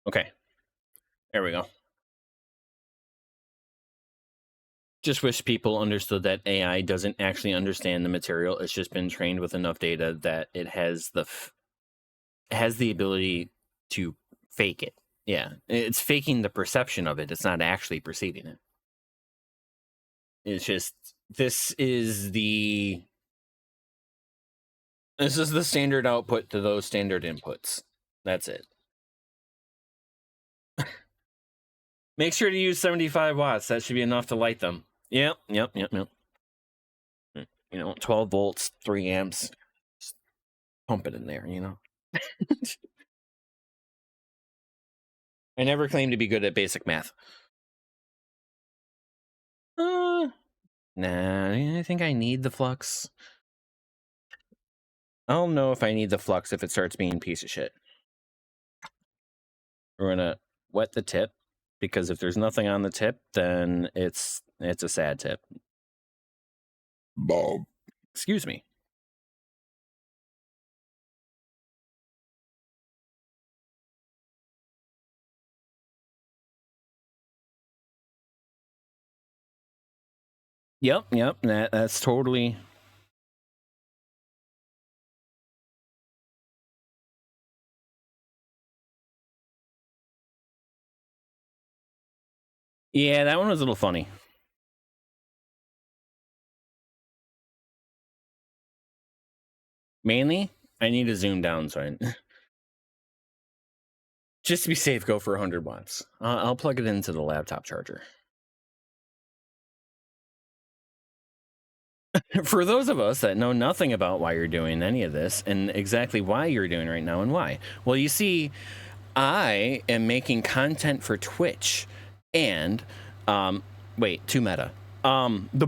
A: Okay. There we go. Just wish people understood that AI doesn't actually understand the material. It's just been trained with enough data that it has the ability to fake it. Yeah, it's faking the perception of it. It's not actually perceiving it. It's just this is the standard output to those standard inputs. That's it. Make sure to use 75 watts. That should be enough to light them. Yep. 12 volts, 3 amps. Just pump it in there, I never claimed to be good at basic math. Nah, I think I need the flux. I'll know if I need the flux if it starts being a piece of shit. We're gonna wet the tip, because if there's nothing on the tip, then it's a sad tip. Bob. Excuse me. Yep. That's totally. Yeah, that one was a little funny. Mainly, I need to zoom down, so just to be safe, go for 100 watts. I'll plug it into the laptop charger. For those of us that know nothing about why you're doing any of this and exactly why you're doing right now and why, well, you see, I am making content for Twitch, and too meta. The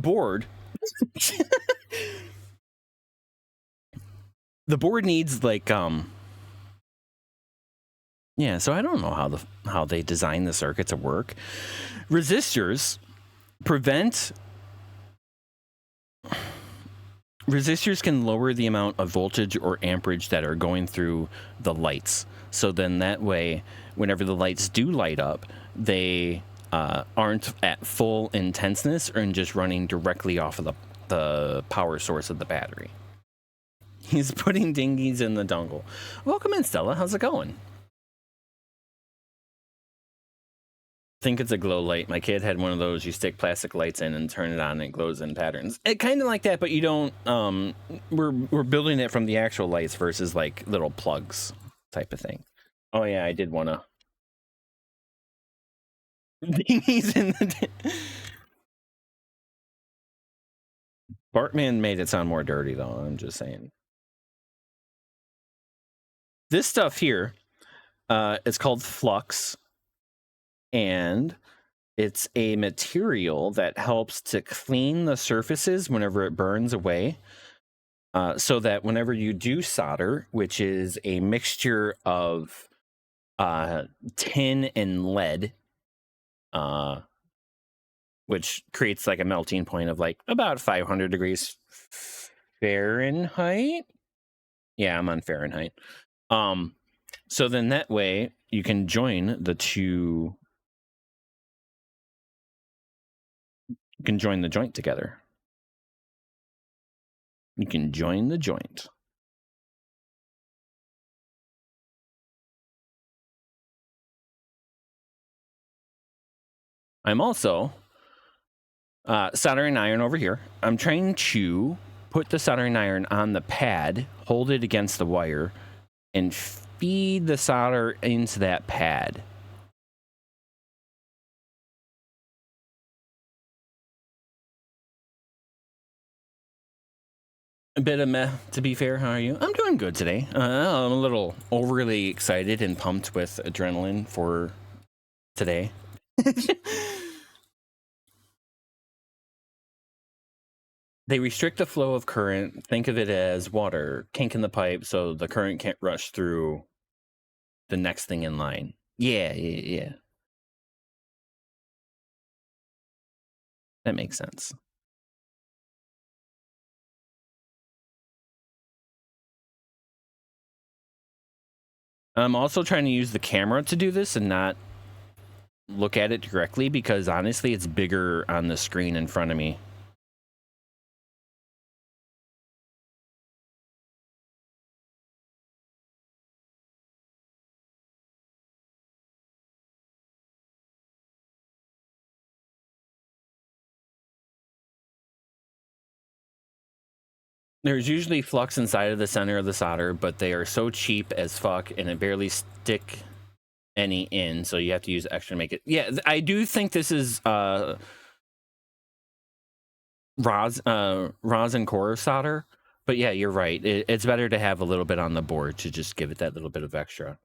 A: board needs like yeah, so I don't know how they design the circuit to work. Resistors can lower the amount of voltage or amperage that are going through the lights. So then that way, whenever the lights do light up, they aren't at full intenseness and just running directly off of the power source of the battery. He's putting dinghies in the dongle. Welcome in, Stella. How's it going? I think it's a glow light. My kid had one of those. You stick plastic lights in and turn it on, and it glows in patterns. It kind of like that, but you don't. We're building it from the actual lights versus like little plugs type of thing. Oh yeah, I did want to. Dinghies in the. Bartman made it sound more dirty, though. I'm just saying. This stuff here, it's called flux, and It's a material that helps to clean the surfaces whenever it burns away. So that whenever you do solder, which is a mixture of tin and lead, which creates like a melting point of like about 500 degrees Fahrenheit. Yeah, I'm on Fahrenheit. So then that way you can join the two. You can join the joint together. You can join the joint. I'm also soldering iron over here. I'm trying to put the soldering iron on the pad, hold it against the wire, and feed the solder into that pad. A bit of meh, to be fair. How are you? I'm doing good today. I'm a little overly excited and pumped with adrenaline for today. They restrict the flow of current. Think of it as water, kink in the pipe, so the current can't rush through the next thing in line. Yeah. That makes sense. I'm also trying to use the camera to do this and not look at it directly because honestly, it's bigger on the screen in front of me. There's usually flux inside of the center of the solder, but they are so cheap as fuck and it barely stick any in, so you have to use extra to make it. Yeah, I do think this is rosin core solder, but yeah, you're right. It's better to have a little bit on the board to just give it that little bit of extra.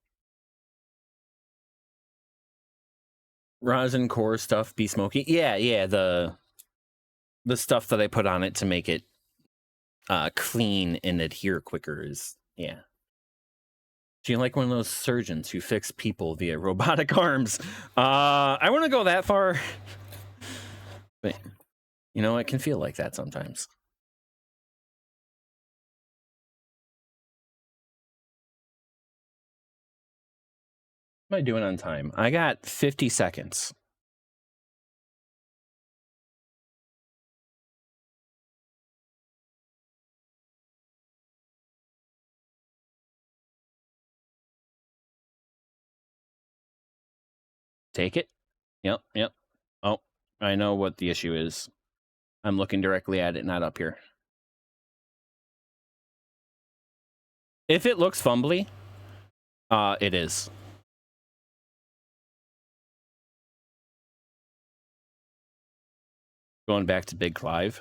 A: Rosin core stuff be smoky. Yeah, the stuff that I put on it to make it clean and adhere quicker is, yeah. Do you like one of those surgeons who fix people via robotic arms? I wouldn't go that far, but you know, it can feel like that sometimes. What am I doing on time? I got 50 seconds. Take it. Yep. Oh, I know what the issue is. I'm looking directly at it, not up here. If it looks fumbly, it is. Going back to Big Clive.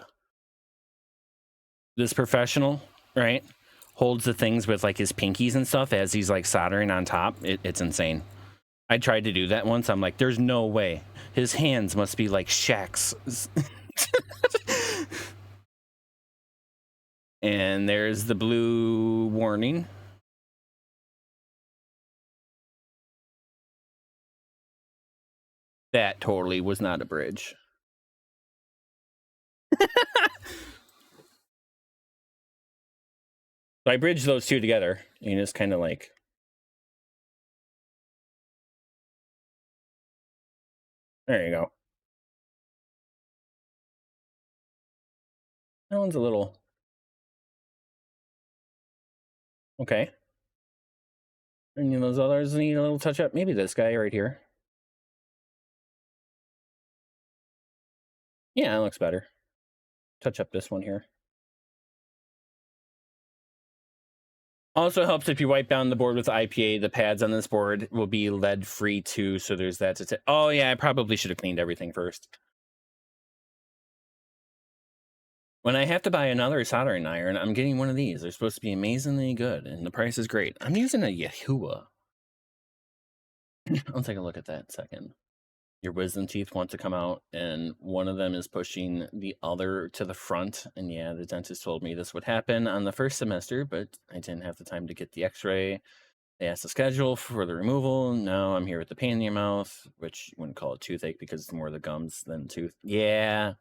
A: This professional, right, holds the things with like his pinkies and stuff as he's like soldering on top. It's insane. I tried to do that once. I'm like, there's no way. His hands must be like Shaq's. And there's the blue warning. That totally was not a bridge. So I bridged those two together. And it's kind of like. There you go. That one's a little. Okay. Any of those others need a little touch up? Maybe this guy right here. Yeah, that looks better. Touch up this one here. Also helps if you wipe down the board with IPA. The pads on this board will be lead free too, so there's that to oh yeah, I probably should have cleaned everything first. When I have to buy another soldering iron, I'm getting one of these. They're supposed to be amazingly good, and the price is great. I'm using a Yahuwah. I'll take a look at that in a second. Your wisdom teeth want to come out, and one of them is pushing the other to the front. And yeah, the dentist told me this would happen on the first semester, but I didn't have the time to get the x-ray. They asked the schedule for the removal. Now I'm here with the pain in your mouth, which you wouldn't call it toothache because it's more the gums than tooth. Yeah.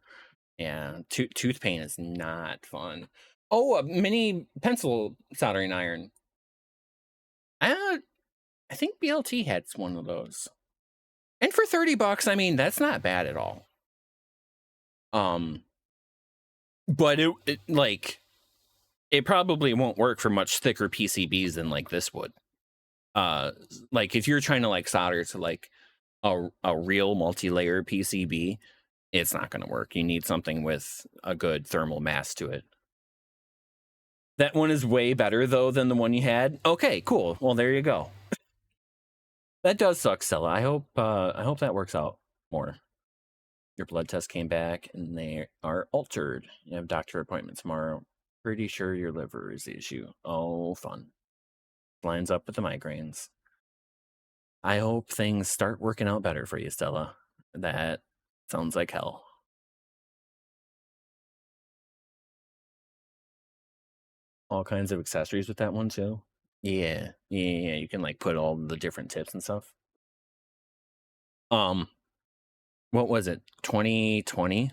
A: Tooth pain is not fun. Oh, a mini pencil soldering iron. I think BLT had one of those. And for $30, I mean, that's not bad at all. But it probably won't work for much thicker PCBs than like this would. Like if you're trying to like solder to like a real multi-layer PCB, it's not going to work. You need something with a good thermal mass to it. That one is way better though than the one you had. Okay, cool. Well, there you go. That does suck, Stella. I hope that works out more. Your blood test came back and they are altered. You have a doctor appointment tomorrow. Pretty sure your liver is the issue. Oh, fun. Lines up with the migraines. I hope things start working out better for you, Stella. That sounds like hell. All kinds of accessories with that one too. Yeah. You can like put all the different tips and stuff. What was it? 2020?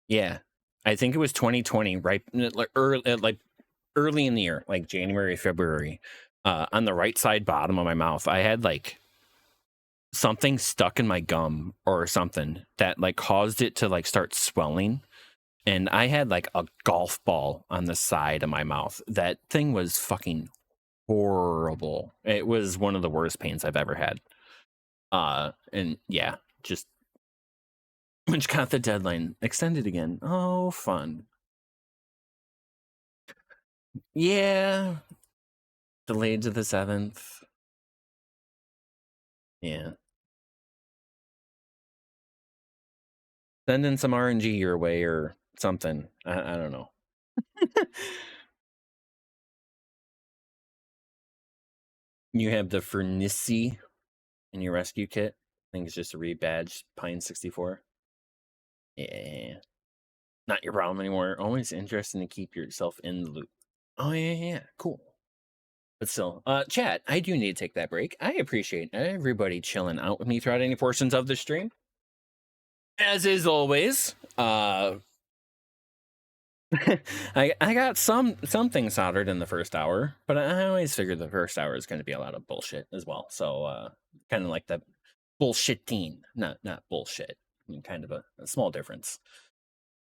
A: Yeah. I think it was 2020, right? Early in the year, like January, February. On the right side bottom of my mouth, I had like something stuck in my gum or something that like caused it to like start swelling. And I had like a golf ball on the side of my mouth. That thing was fucking horrible. It was one of the worst pains I've ever had. And yeah, just which got the deadline extended again. Oh, fun. Yeah. Delayed to the 7th. Yeah. Send in some RNG your way or something. I don't know. You have the Fernici in your rescue kit. I think it's just a rebadged Pine 64. Yeah. Not your problem anymore. Always interesting to keep yourself in the loop. Oh, yeah. Cool. But still, chat, I do need to take that break. I appreciate everybody chilling out with me throughout any portions of the stream. As is always, I got something soldered in the first hour, but I always figured the first hour is going to be a lot of bullshit as well. So kind of like the bullshitting, not bullshit. I mean, kind of a small difference.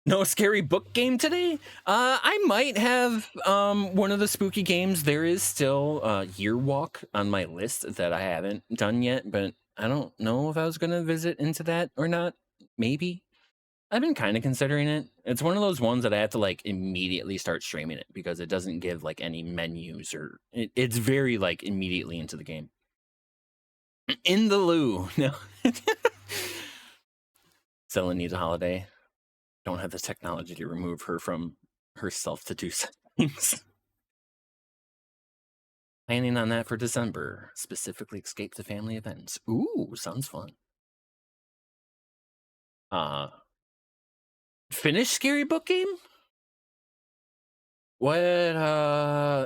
A: No scary book game today? I might have one of the spooky games. There is still Year Walk on my list that I haven't done yet, but I don't know if I was going to visit into that or not. Maybe. I've been kind of considering it. It's one of those ones that I have to like immediately start streaming it because it doesn't give like any menus or it's very like immediately into the game. In the loo. No. Stella needs a holiday. Don't have the technology to remove her from herself to do things. Planning on that for December. Specifically escape to family events. Ooh, sounds fun. Finish scary book game? What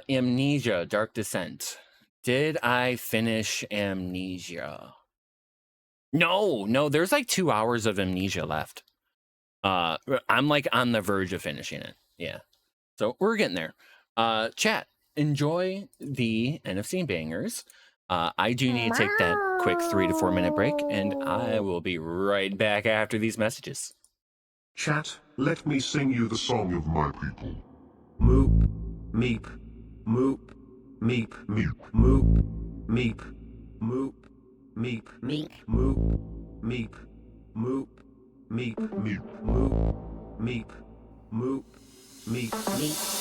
A: Amnesia, Dark Descent. Did I finish Amnesia? No, there's like 2 hours of Amnesia left. I'm like on the verge of finishing it. Yeah. So we're getting there. Chat, enjoy the NFC bangers. I do need to take that quick 3 to 4 minute break, and I will be right back after these messages.
E: Chat, let me sing you the song of my people. Moop, meep, moop, meep, meep, moop, meep, moop, meep, meep, moop, meep, moop, meep, meep, moop, meep, moop, meep, meep.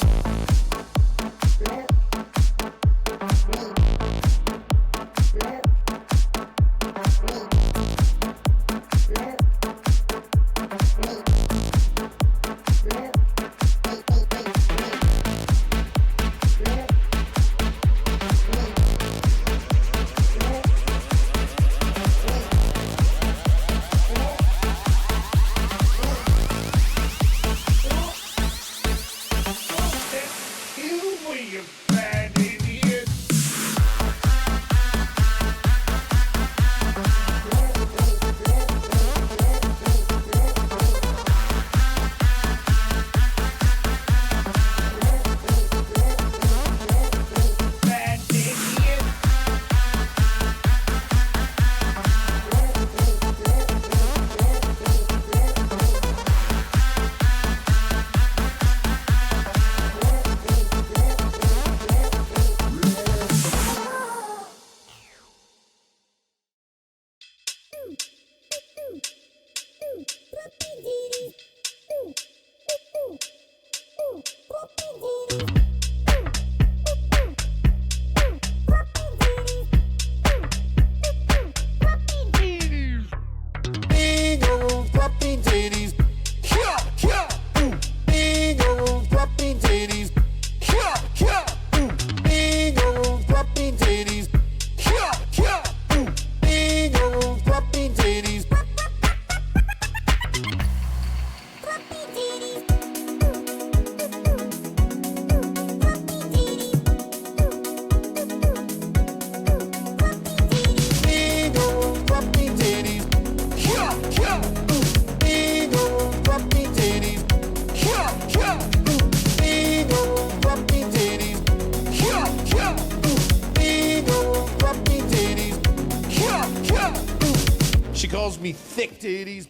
B: She calls me thick titties.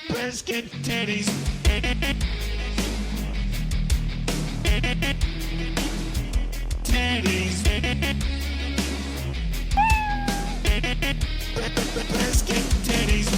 B: Biscuit titties. Titties. Biscuit titties.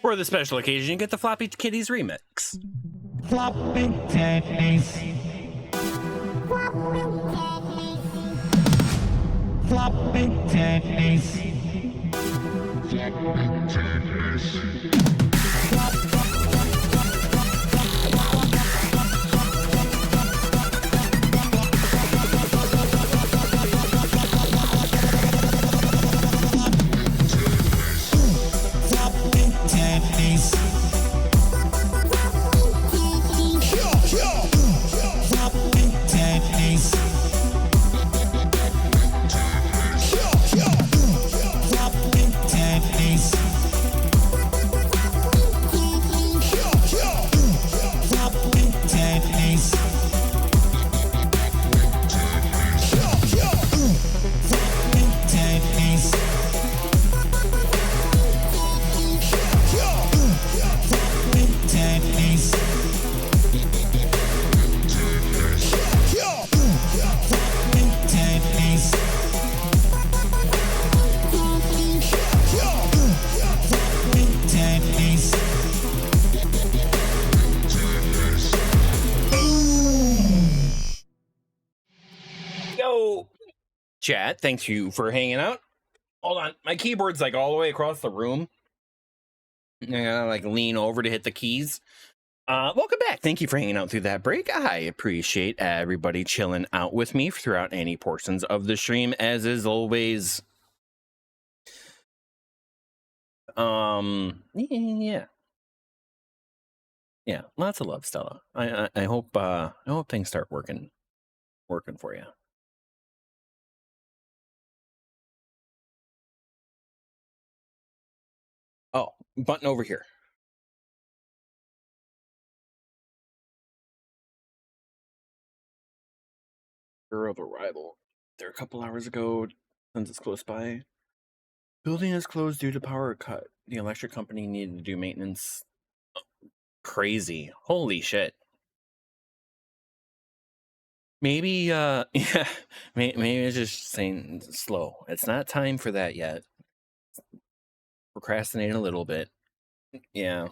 A: For the special occasion, you get the Floppy Kitties remix.
C: Floppy titties. Floppy titties.
A: Chat, thanks you for hanging out. Hold on, my keyboard's like all the way across the room. I gotta like lean over to hit the keys. Welcome back. Thank you for hanging out through that break. I appreciate everybody chilling out with me throughout any portions of the stream, as is always. Yeah, lots of love, Stella. I hope things start working for you. Oh, button over here. Of arrival. There a couple hours ago, since it's close by. Building is closed due to power cut. The electric company needed to do maintenance. Crazy. Holy shit. Maybe, yeah, maybe it's just saying slow. It's not time for that yet. Procrastinate a little bit. Yeah.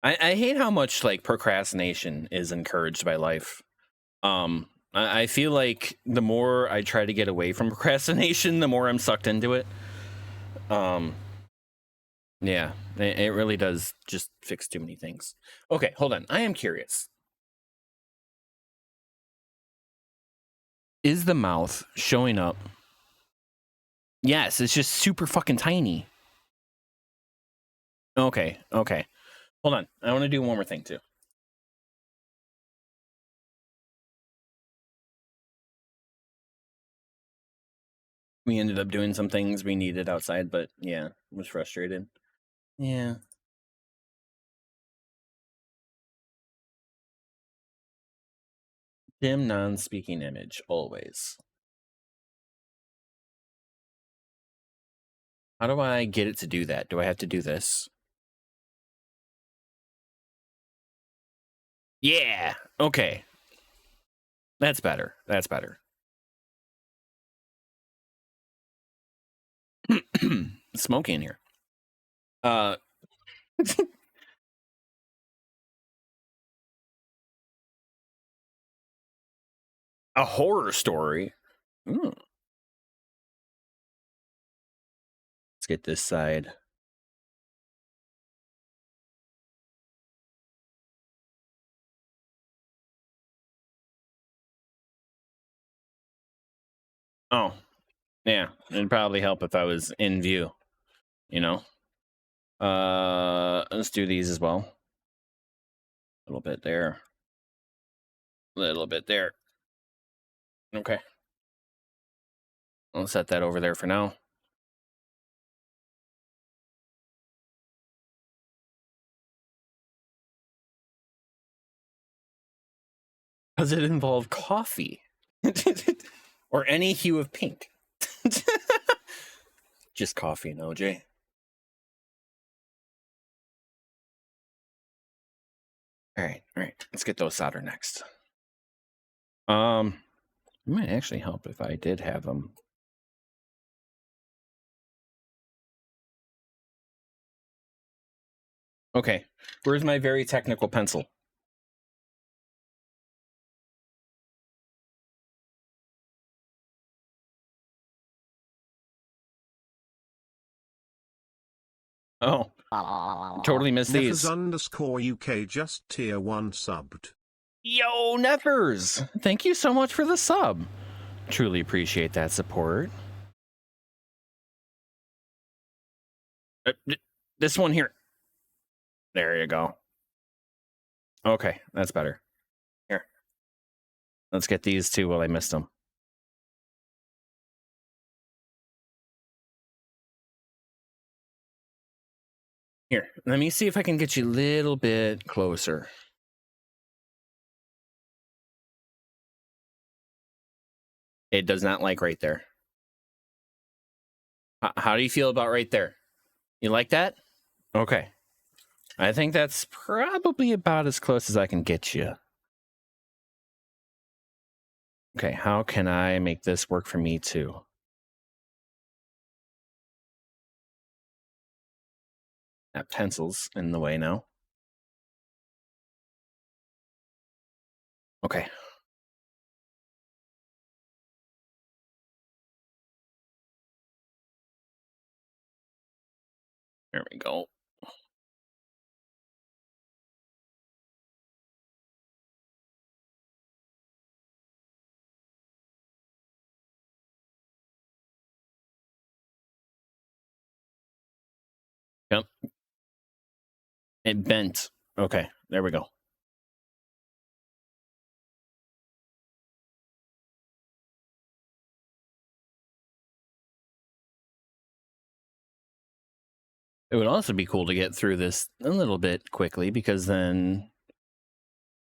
A: I hate how much like procrastination is encouraged by life. I feel like the more I try to get away from procrastination, the more I'm sucked into it. Yeah, it really does just fix too many things. Okay, hold on. I am curious. Is the mouth showing up? Yes, it's just super fucking tiny. Okay. Hold on. I want to do one more thing too. We ended up doing some things we needed outside, but yeah, was frustrated. Yeah. Dim non-speaking image, always. How do I get it to do that? Do I have to do this? Yeah. Okay. That's better. That's better. Smoky in here. A horror story. Ooh. Let's get this side. Oh, yeah. It'd probably help if I was in view, you know? Let's do these as well. A little bit there. A little bit there. Okay. I'll set that over there for now. Does it involve coffee? Or any hue of pink? Just coffee and OJ. All right. Let's get those solder next. It might actually help if I did have them. Okay. Where's my very technical pencil? Oh, totally missed these.
E: Neffers_UK just tier 1 subbed.
A: Yo, Neffers! Thank you so much for the sub. Truly appreciate that support. This one here. There you go. Okay, that's better. Here. Let's get these two while I missed them. Here, let me see if I can get you a little bit closer. It does not like right there. How do you feel about right there? You like that? Okay. I think that's probably about as close as I can get you. Okay, how can I make this work for me too? That pencil's in the way now. Okay. There we go. Yep. It bent. Okay, there we go. It would also be cool to get through this a little bit quickly because then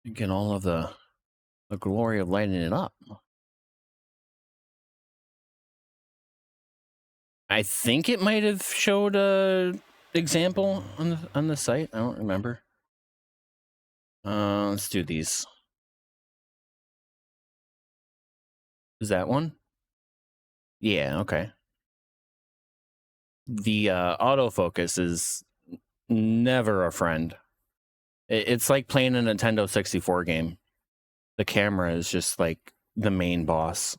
A: you get all of the glory of lighting it up. I think it might have showed a example on the site. I don't remember. Let's do these. Is that one? Yeah, okay. The autofocus is never a friend. It's like playing a Nintendo 64 game. The camera is just like the main boss.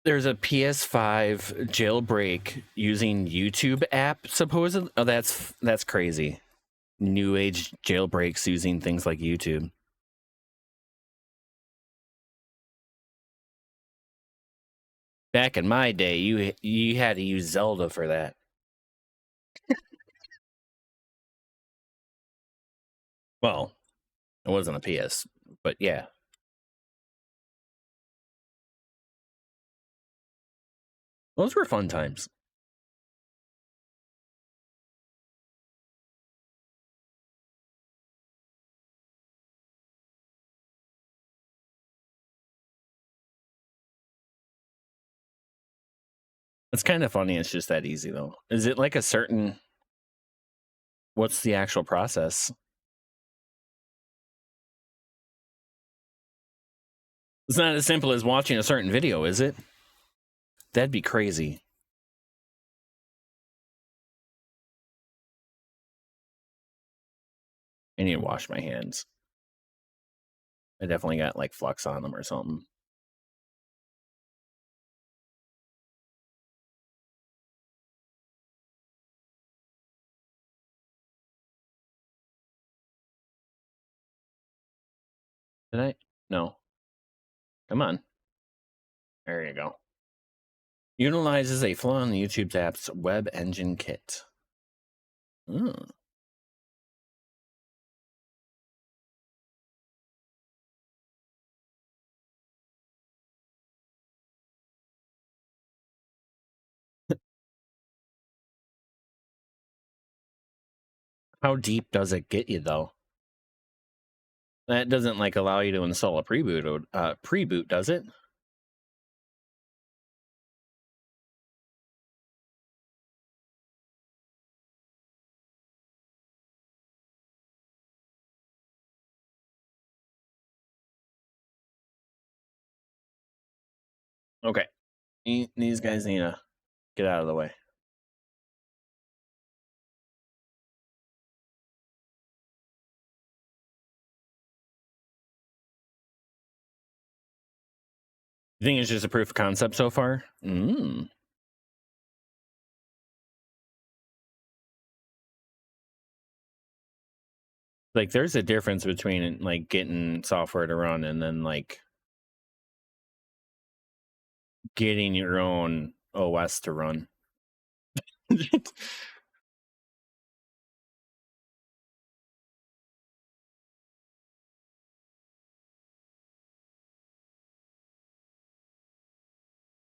A: There's a PS5 jailbreak using YouTube app, supposedly. Oh, that's crazy. New age jailbreaks using things like YouTube. Back in my day, you had to use Zelda for that. Well, it wasn't a PS, but yeah. Those were fun times. It's kind of funny. It's just that easy, though. Is it like a certain? What's the actual process? It's not as simple as watching a certain video, is it? That'd be crazy. I need to wash my hands. I definitely got like flux on them or something. Did I? No. Come on. There you go. Utilizes a flaw in the YouTube app's web engine kit. Mm. How deep does it get you, though? That doesn't like allow you to install a preboot, does it? Okay. These guys need to get out of the way. You think it's just a proof of concept so far? Like, there's a difference between like getting software to run and then like getting your own OS to run.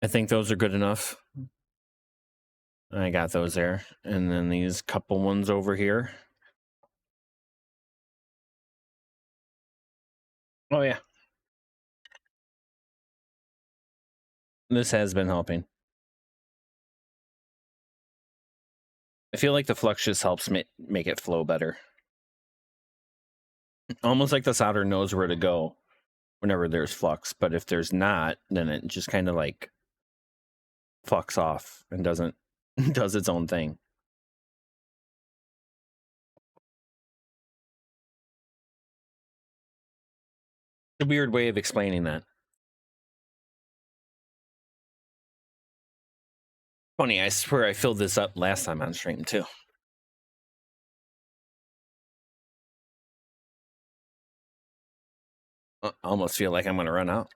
A: I think those are good enough. I got those there. And then these couple ones over here. Oh, yeah. This has been helping. I feel like the flux just helps make it flow better. Almost like the solder knows where to go whenever there's flux. But if there's not, then it just kind of like fucks off and does its own thing. A weird way of explaining that. Funny, I swear I filled this up last time on stream too. I almost feel like I'm gonna run out.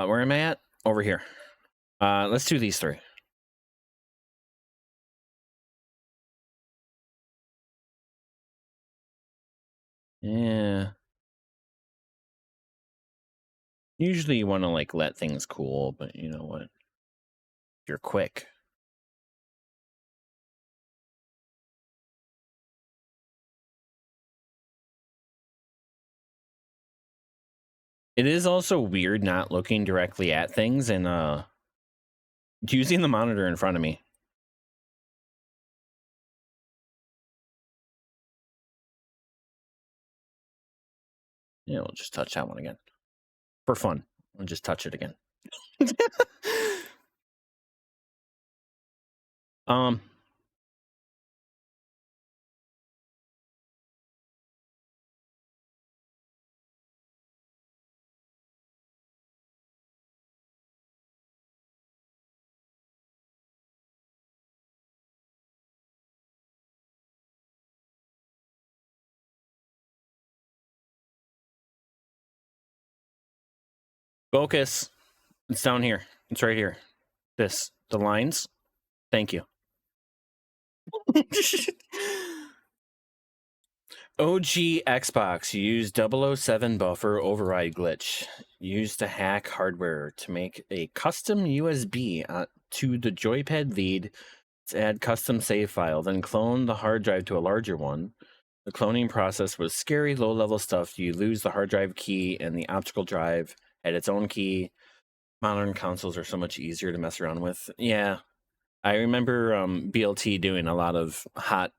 A: Where am I at? Over here. Let's do these three. Yeah. Usually you want to like let things cool, but you know what? You're quick. It is also weird not looking directly at things and using the monitor in front of me. Yeah, we'll just touch that one again. For fun. We'll just touch it again. um Focus. It's down here. It's right here. The lines. Thank you. OG Xbox used 007 buffer override glitch used to hack hardware to make a custom USB to the joypad lead to add custom save file, then clone the hard drive to a larger one. The cloning process was scary, low-level stuff. You lose the hard drive key, and the optical drive had its own key. Modern consoles are so much easier to mess around with. Yeah, I remember BLT doing a lot of hot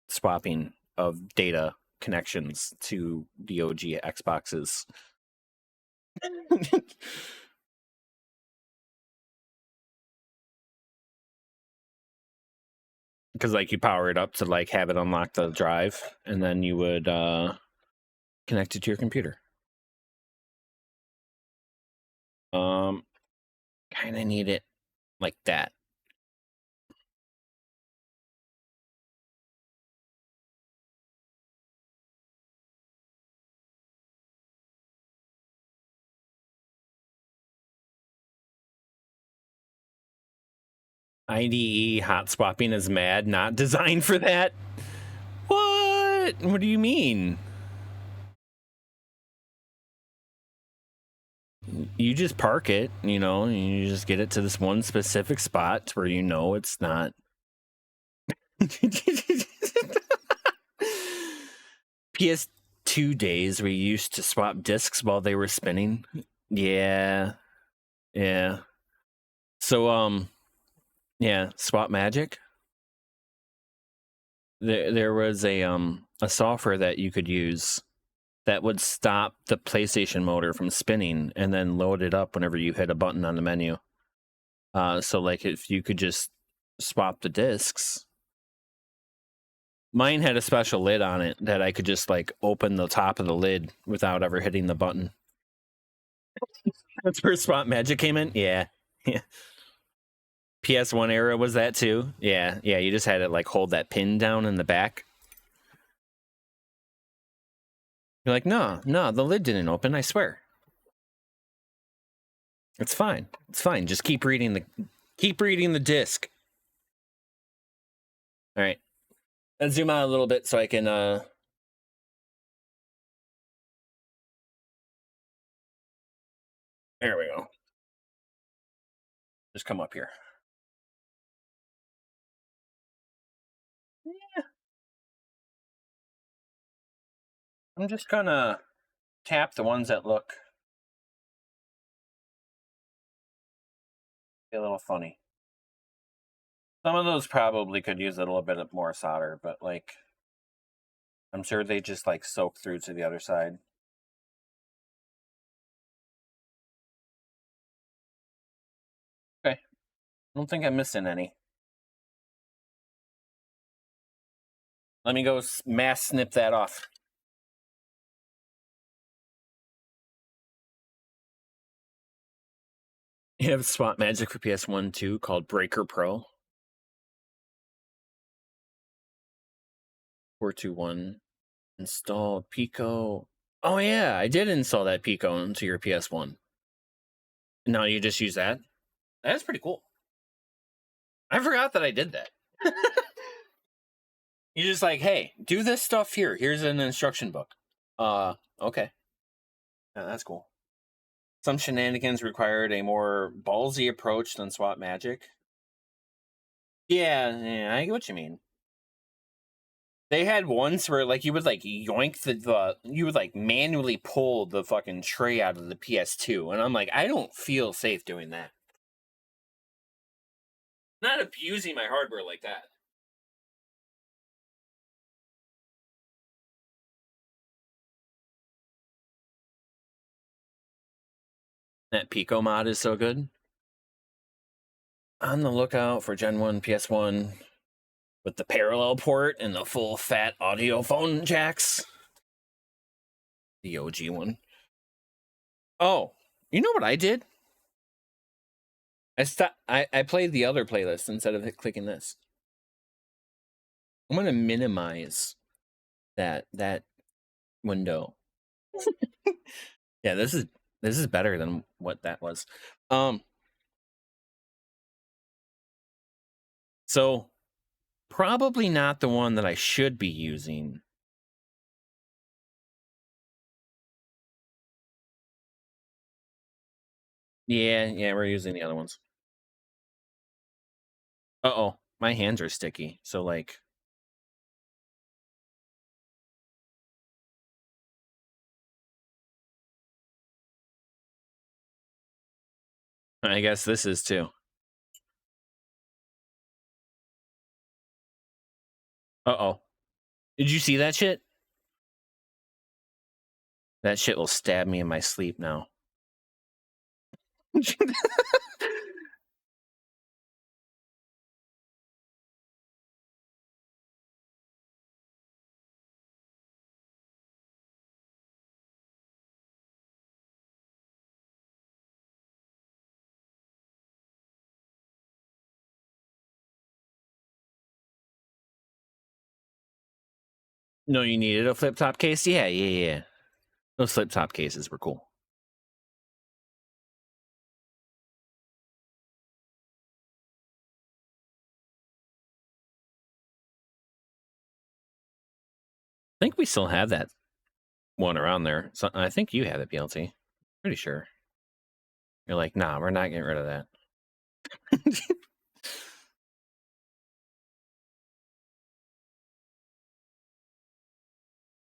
A: swapping of data connections to the OG Xboxes. Because like you power it up to like have it unlock the drive, and then you would connect it to your computer. Kind of need it like that. IDE hot swapping is mad, not designed for that. What? What do you mean? You just park it, you know, and you just get it to this one specific spot where you know it's not. PS2 days we used to swap discs while they were spinning. Yeah. Yeah. So yeah, Swap Magic. There was a software that you could use that would stop the PlayStation motor from spinning and then load it up whenever you hit a button on the menu. So like if you could just swap the discs. Mine had a special lid on it that I could just like open the top of the lid without ever hitting the button. That's where Swap Magic came in. Yeah. Yeah. PS1 era was that too. Yeah. Yeah. You just had to like hold that pin down in the back. You're like, no, the lid didn't open, I swear. It's fine. It's fine. Just keep reading the disc. All right. Let's zoom out a little bit so I can there we go. Just come up here. Yeah. I'm just gonna tap the ones that look a little funny. Some of those probably could use a little bit of more solder, but like I'm sure they just like soak through to the other side. Okay. I don't think I'm missing any. Let me go mass snip that off. You have Swap Magic for PS1 too called Breaker Pro. 421. Install Pico. Oh yeah, I did install that Pico into your PS1. Now you just use that? That's pretty cool. I forgot that I did that. You're just like, hey, do this stuff here. Here's an instruction book. Okay. Yeah, that's cool. Some shenanigans required a more ballsy approach than Swap Magic. Yeah, I get what you mean. They had ones where like you would like yoink the you would like manually pull the fucking tray out of the PS2, and I'm like, I don't feel safe doing that. Not abusing my hardware like that. That Pico mod is so good. On the lookout for Gen 1 PS1 with the parallel port and the full fat audio phone jacks. The OG one. Oh, you know what I did? I played the other playlist instead of clicking this. I'm gonna minimize that window. Yeah, this This is better than what that was. So probably not the one that I should be using. Yeah, we're using the other ones. Uh-oh, my hands are sticky. So like, I guess this is too. Uh-oh. Did you see that shit? That shit will stab me in my sleep now. No, you needed a flip top case? Yeah. Those flip top cases were cool. I think we still have that one around there. So I think you have it, BLT. Pretty sure. You're like, nah, we're not getting rid of that.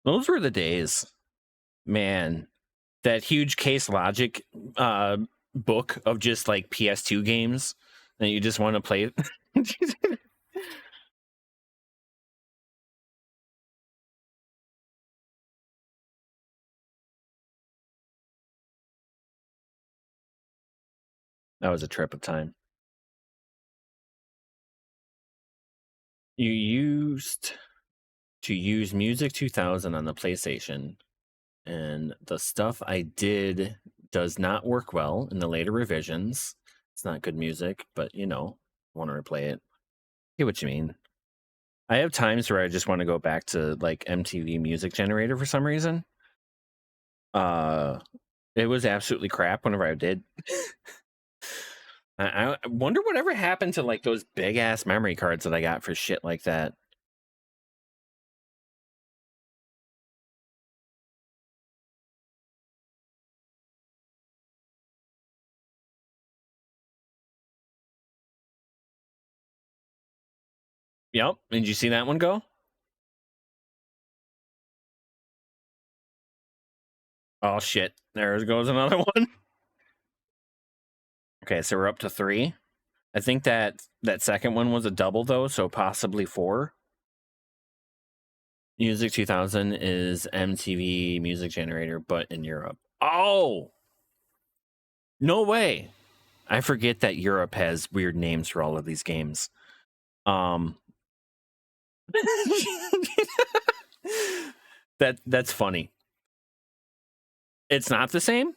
A: Those were the days, man. That huge Case Logic book of just like PS2 games that you just want to play. That was a trip of time. You used to use Music 2000 on the PlayStation, and the stuff I did does not work well in the later revisions. It's not good music, but you know, want to replay it. Get what you mean. I have times where I just want to go back to like MTV Music Generator for some reason. It was absolutely crap whenever I did. I wonder whatever happened to like those big ass memory cards that I got for shit like that. Yep. Did you see that one go? Oh shit. There goes another one. Okay, so we're up to 3. I think that second one was a double though, so possibly 4. Music 2000 is MTV Music Generator, but in Europe. Oh, no way! I forget that Europe has weird names for all of these games. That's funny. It's not the same.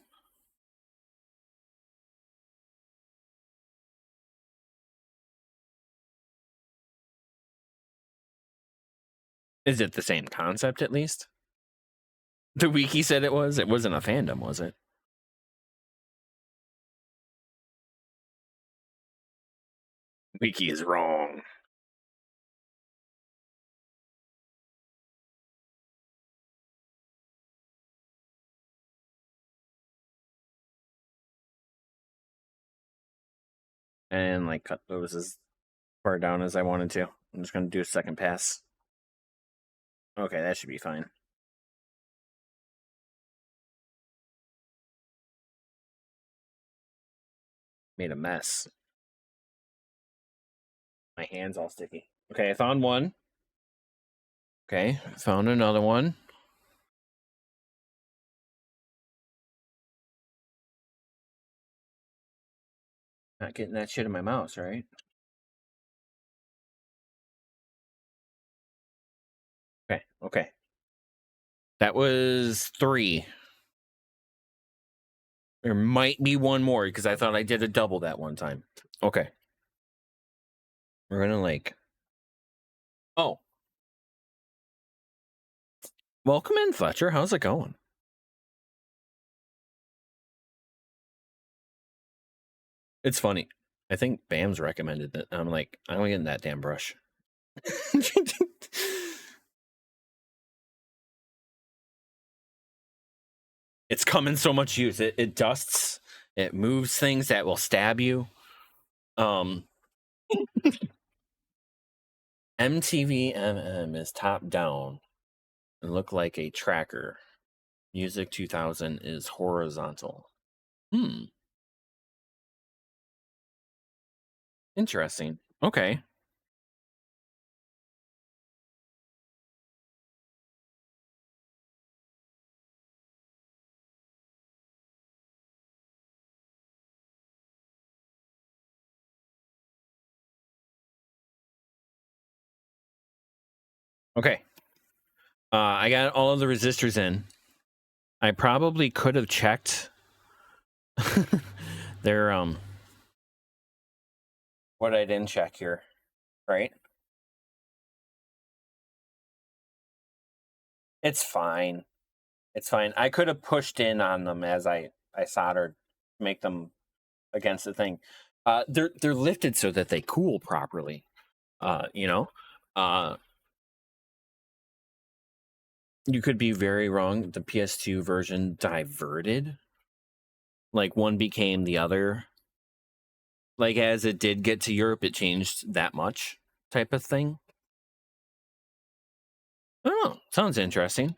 A: Is it the same concept at least? The wiki said it was. It wasn't a fandom, was it? Wiki is wrong. And like cut those as far down as I wanted to. I'm just gonna do a second pass. Okay, that should be fine. Made a mess. My hand's all sticky. Okay, I found one. Okay, found another one. Not getting that shit in my mouse, right? Okay. That was 3. There might be one more because I thought I did a double that one time. Okay. We're gonna like. Oh. Welcome in, Fletcher. How's it going? It's funny. I think Bam's recommended it. I'm like, I'm gonna get in that damn brush. It's come in so much use. It dusts. It moves things that will stab you. MTV is top down and look like a tracker. Music 2000 is horizontal. Interesting. Okay. Okay. I got all of the resistors in. I probably could have checked their what I didn't check here, right? It's fine. It's fine. I could have pushed in on them as I soldered, make them against the thing. They're lifted so that they cool properly. You know, you could be very wrong. The PS2 version diverted, like one became the other. Like as it did get to Europe, it changed that much, type of thing. Oh, sounds interesting.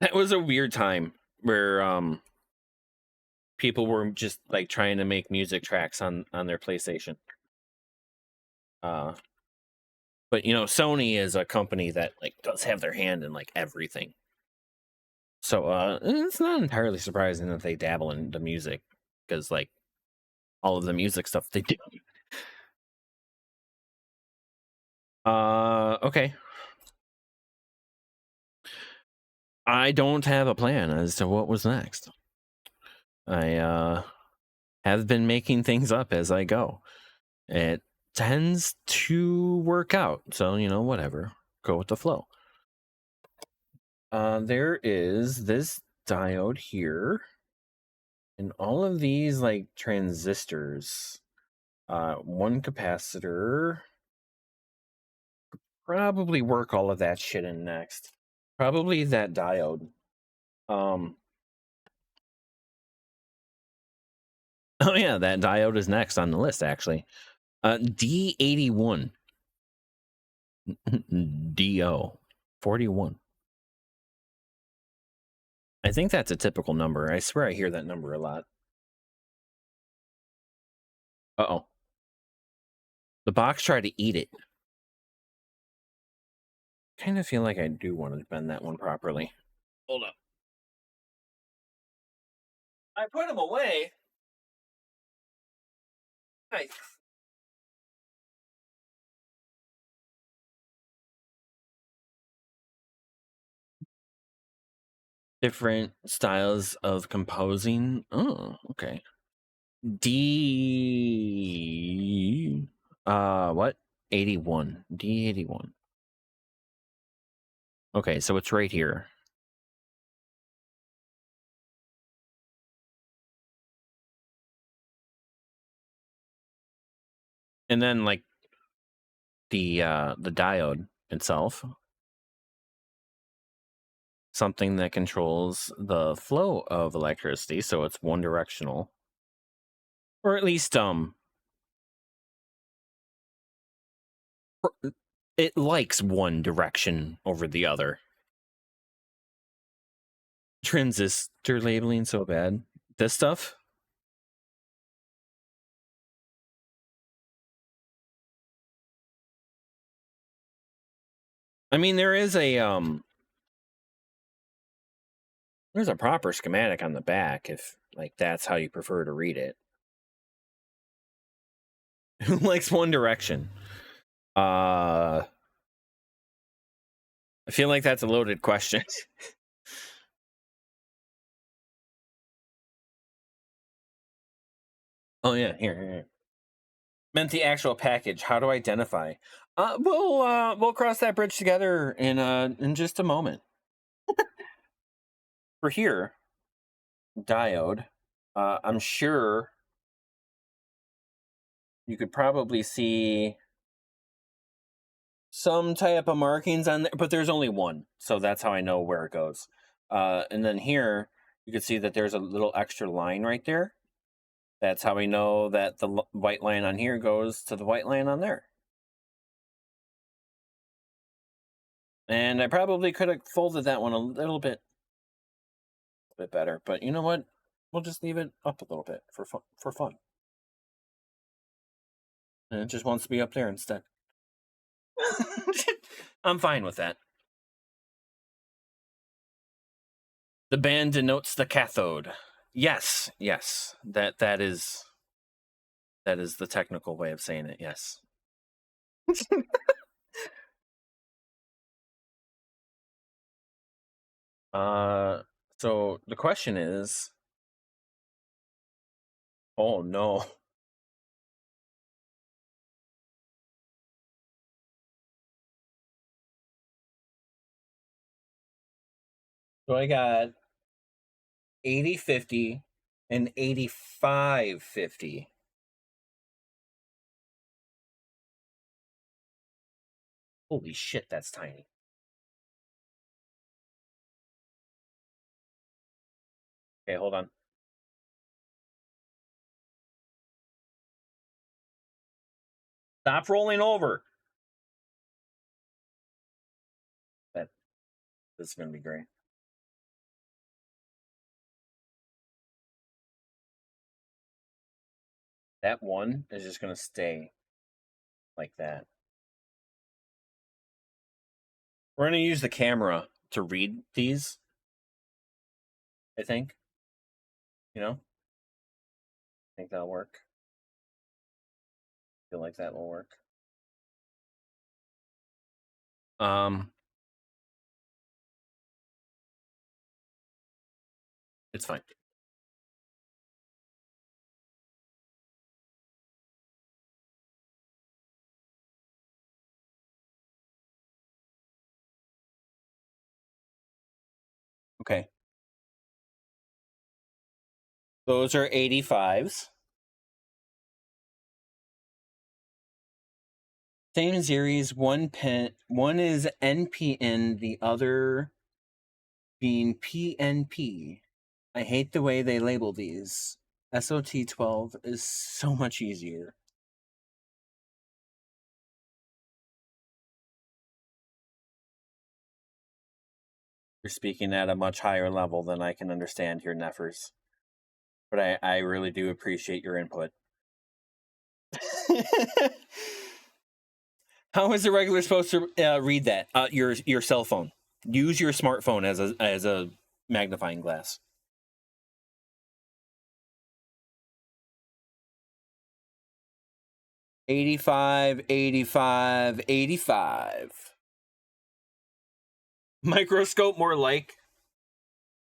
A: That was a weird time where people were just like trying to make music tracks on their PlayStation. But you know, Sony is a company that like does have their hand in like everything. So it's not entirely surprising that they dabble in the music because like all of the music stuff they do. Okay. I don't have a plan as to what was next. I have been making things up as I go. It tends to work out. So, you know, whatever. Go with the flow. There is this diode here. And all of these like transistors. One capacitor. Probably work all of that shit in next. Probably that diode. Oh yeah, that diode is next on the list actually. D81. DO 41. I think that's a typical number. I swear I hear that number a lot. Uh-oh. The box tried to eat it. Kind of feel like I do want to bend that one properly. Hold up. I put them away. Nice. Different styles of composing. Oh, okay. D what? 81. D81. Okay, so it's right here. And then like the diode itself, something that controls the flow of electricity, so it's one directional. Or at least it likes one direction over the other. Transistor labeling so bad. This stuff? I mean, there's a proper schematic on the back if like that's how you prefer to read it. Who likes one direction? I feel like that's a loaded question. Oh yeah, here. Meant the actual package. How to identify? We'll cross that bridge together in just a moment. For here, diode I'm sure you could probably see some type of markings on there, but there's only one, so that's how I know where it goes. And then here you can see that there's a little extra line right there. That's how we know that the white line on here goes to the white line on there. And I probably could have folded that one a little bit better, but you know what? We'll just leave it up a little bit for fun. For fun. And it just wants to be up there instead. I'm fine with that. The band denotes the cathode. Yes, yes. That is the technical way of saying it. Yes. So the question is, oh no. So I got 80-50 and 85-50. Holy shit, that's tiny. Okay, hold on. Stop rolling over. That this is gonna be great. That one is just gonna stay like that. We're gonna use the camera to read these. I think. You know? I think that'll work. Feel like that will work. It's fine. Okay. Those are 85s. Same series, one is NPN, the other being PNP. I hate the way they label these. SOT12 is so much easier. You're speaking at a much higher level than I can understand here, Neffers. But I really do appreciate your input. How is a regular supposed to read that? Your cell phone. Use your smartphone as a magnifying glass. $85. Microscope more like.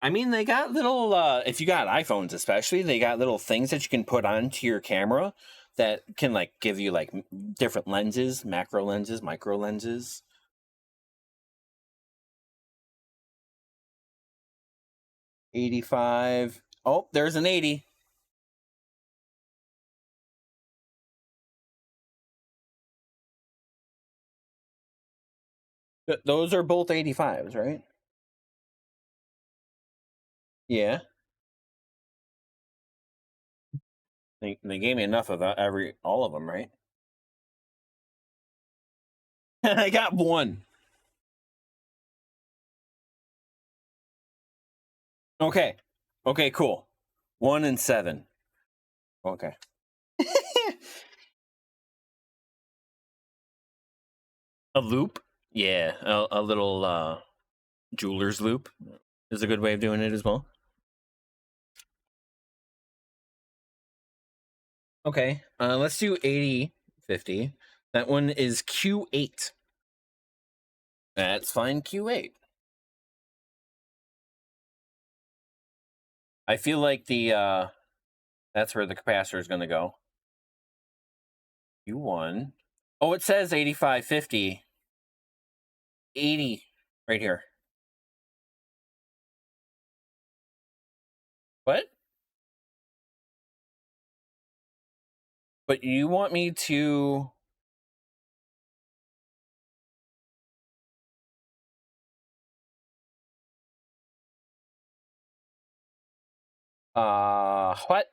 A: I mean, they got little, if you got iPhones especially, they got little things that you can put onto your camera that can, like, give you, like, different lenses, macro lenses, micro lenses. $85. Oh, there's an 80. Those are both 85s, right? Yeah. They gave me enough of all of them, right? I got one. Okay. Okay, cool. 1 and 7. Okay. A loop? Yeah, a little jeweler's loop is a good way of doing it as well. Okay, let's do 80-50. That one is Q8. That's fine, Q8. I feel like that's where the capacitor is going to go. Q1. Oh, it says 85-50. 80 right here. What? But you want me to what?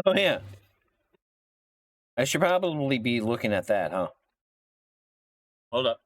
A: Oh yeah. I should probably be looking at that, huh? Hold up.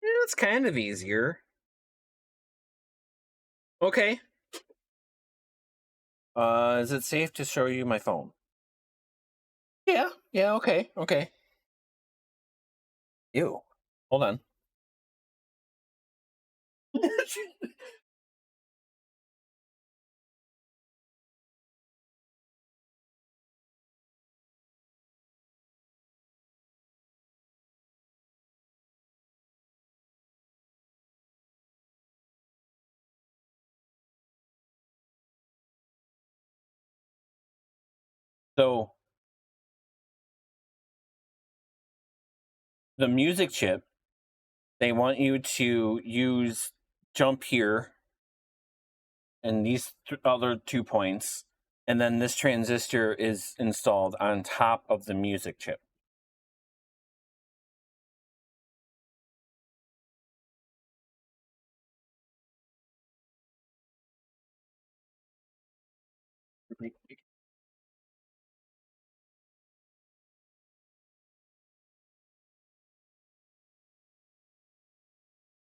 A: Yeah, it's kind of easier. Okay. Is it safe to show you my phone? Yeah. Yeah. Okay. Okay. Ew. Hold on. So the music chip, they want you to use jump here and these other 2 points, and then this transistor is installed on top of the music chip.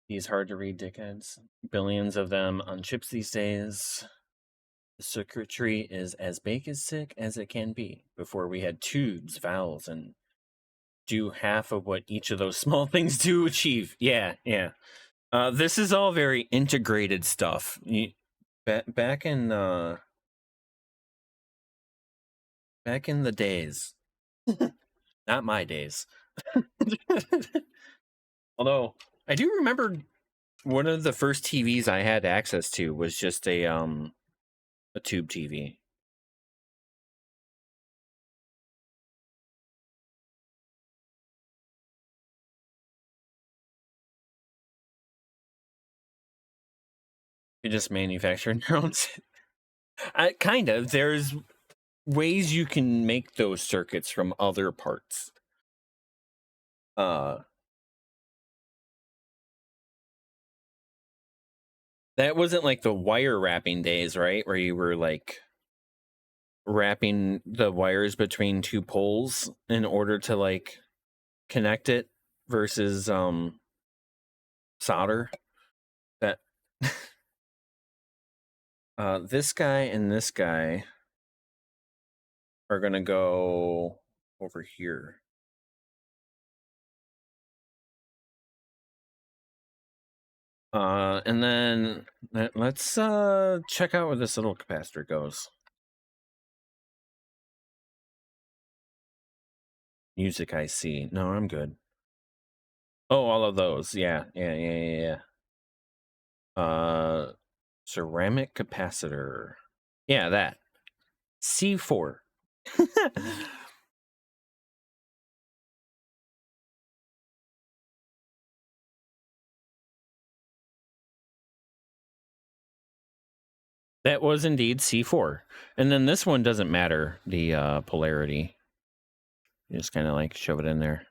A: These hard to read dickheads. Billions of them on chips these days. The circuitry is as basic as it can be. Before we had tubes, valves, and do half of what each of those small things do achieve. Yeah, yeah. This is all very integrated stuff. Back in the days, not my days. Although I do remember one of the first TVs I had access to was just a tube TV. You just manufacture your own. Kind of. There's ways you can make those circuits from other parts. That wasn't like the wire wrapping days, right? Where you were like wrapping the wires between two poles in order to like connect it versus solder. That this guy and this guy are gonna go over here. And then let's check out where this little capacitor goes. Music IC. No, I'm good. Oh, all of those. Yeah, yeah. Ceramic capacitor. Yeah, that. C4. That was indeed C4. And then this one doesn't matter, the polarity. You just kind of like shove it in there.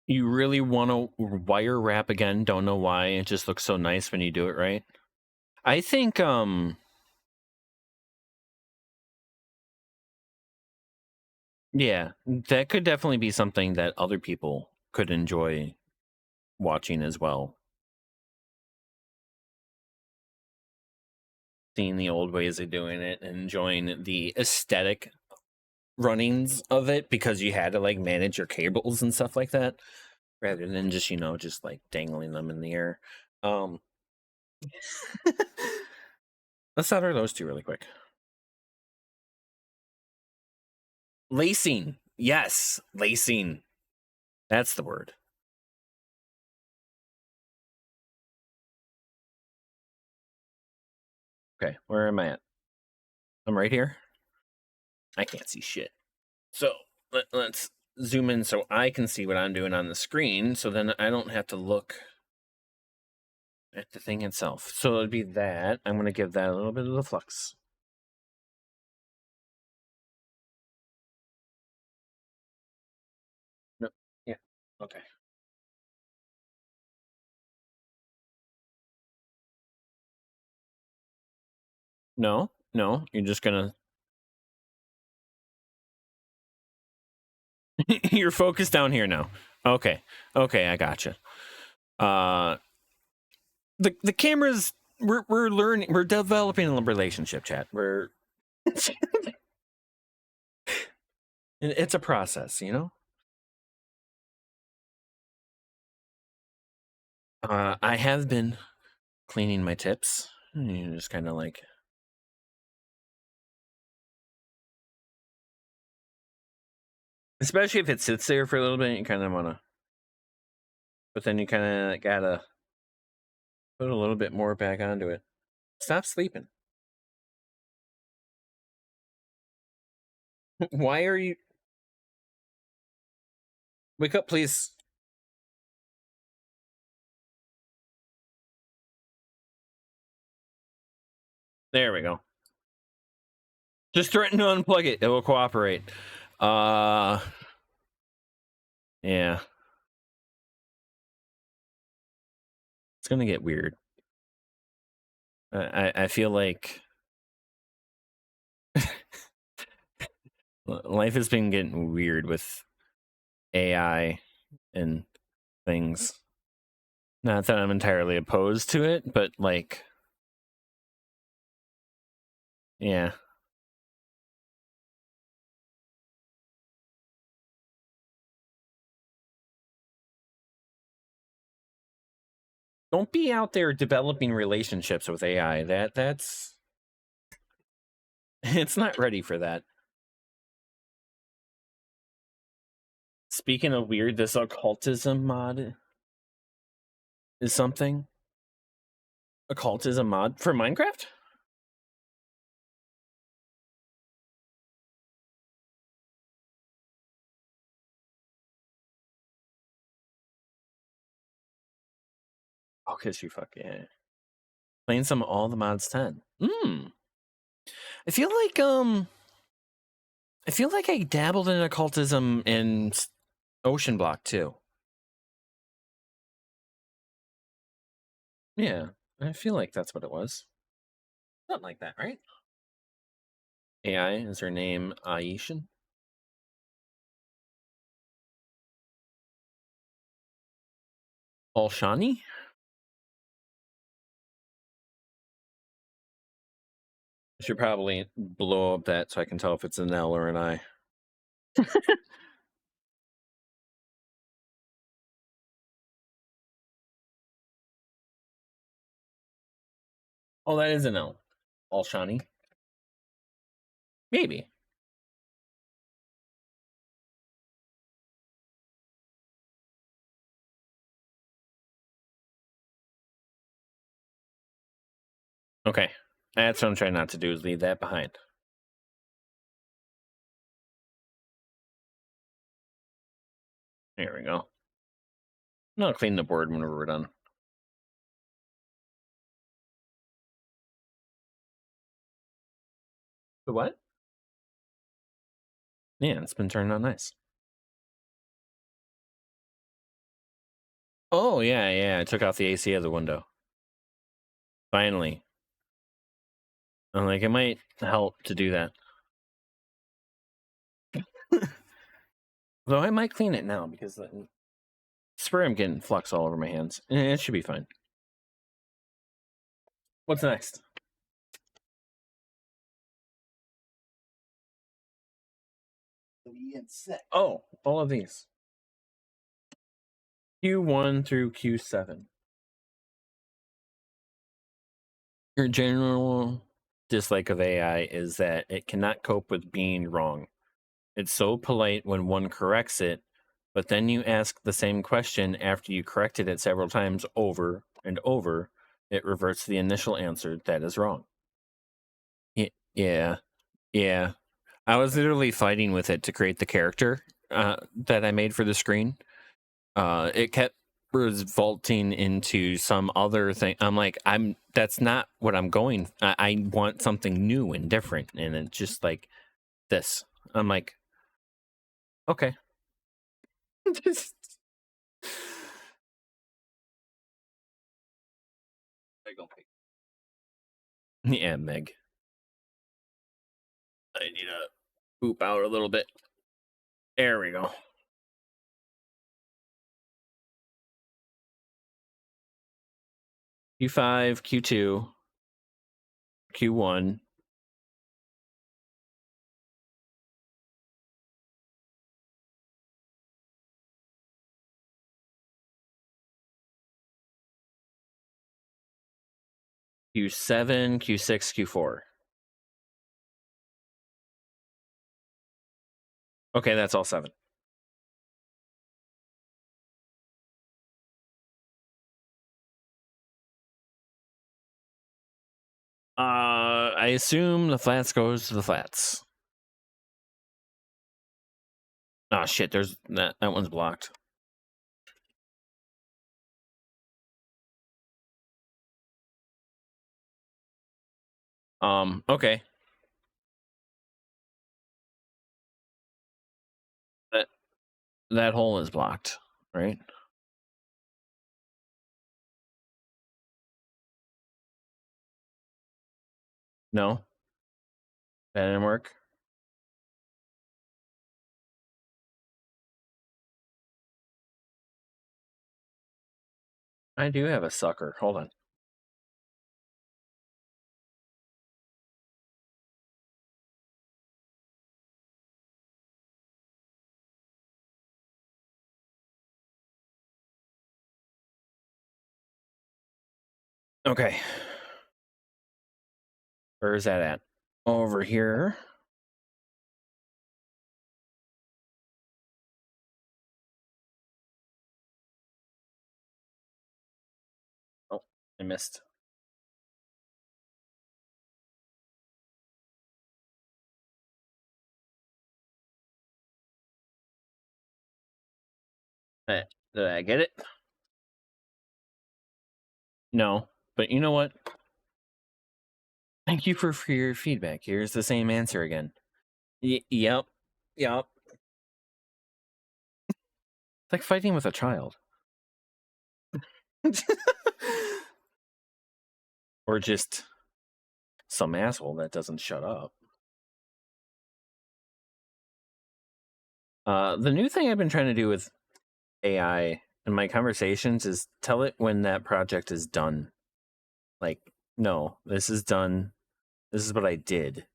A: You really want to wire wrap again? Don't know why. It just looks so nice when you do it right. I think yeah, that could definitely be something that other people could enjoy watching as well. seeing the old ways of doing it and enjoying the aesthetic runnings of it because you had to like manage your cables and stuff like that rather than just just like dangling them in the air. Let's solder those two really quick. Lacing. Yes, lacing. That's the word. Okay, where am I at? I'm right here. I can't see shit. So let's zoom in so I can see what I'm doing on the screen so then I don't have to look at the thing itself. So it'd be that. I'm going to give that a little bit of the flux. No. Yeah. Okay. No, you're just going to... You're focused down here now. Okay. I gotcha. The cameras... We're learning... We're developing a relationship, chat. We're... It's a process, I have been cleaning my tips. You just kind of like... Especially if it sits there for a little bit, you kind of want to... But then you kind of gotta put a little bit more back onto it. Stop sleeping. Why are you... Wake up, please. There we go. Just threaten to unplug it. It will cooperate. Yeah. It's gonna get weird. I feel like life has been getting weird with AI and things. Not that I'm entirely opposed to it, but like, yeah. Don't be out there developing relationships with AI. That's it's not ready for that. Speaking of weird, this occultism mod is something. Occultism mod for Minecraft? Oh, cause you fuck yeah. Playing some all the mods 10. I feel like I dabbled in occultism in Ocean Block too. Yeah, I feel like that's what it was. Something like that, right? AI is her name Aishan? Alshani? I should probably blow up that so I can tell if it's an L or an I. Oh, that is an L. Alshani? Maybe. Okay. That's what I'm trying not to do, is leave that behind. There we go. I'll clean the board whenever we're done. The what? Yeah, it's been turned on nice. Oh, yeah. I took out the AC of the window. Finally. I'm like, it might help to do that. Though I might clean it now because I swear I'm getting flux all over my hands. It should be fine. What's next? Oh, all of these. Q1 through Q7. Your general dislike of AI is that it cannot cope with being wrong. It's so polite when one corrects it, but then you ask the same question after you corrected it several times over and over. It reverts to the initial answer that is wrong. Yeah, yeah. I was literally fighting with it to create the character that I made for the screen. It kept vaulting into some other thing. I'm like, that's not what I'm going. I want something new and different, and it's just like this. I'm like, okay. Yeah, Meg. I need to poop out a little bit. There we go. Q5, Q2, Q1. Q7, Q6, Q4. Okay, that's all 7. I assume the flats goes to the flats. Oh shit, there's that one's blocked. Okay. That hole is blocked, right? No? That didn't work? I do have a sucker. Hold on. Okay. Where is that at? Over here. Oh, I missed. Did I get it? No. But you know what? Thank you for your feedback. Here's the same answer again. Yep. Yep. It's like fighting with a child. Or just some asshole that doesn't shut up. The new thing I've been trying to do with AI in my conversations is tell it when that project is done. Like, no, this is done. This is what I did.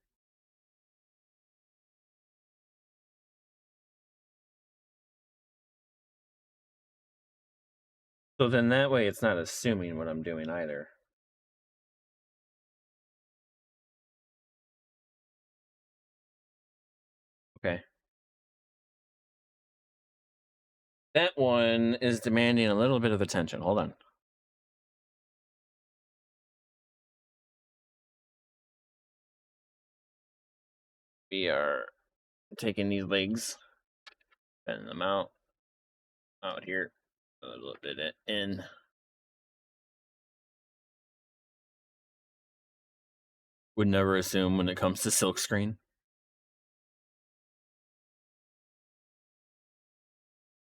A: So then that way it's not assuming what I'm doing either. Okay. That one is demanding a little bit of attention. Hold on. We are taking these legs, bending them out here, a little bit in. Would never assume when it comes to silkscreen.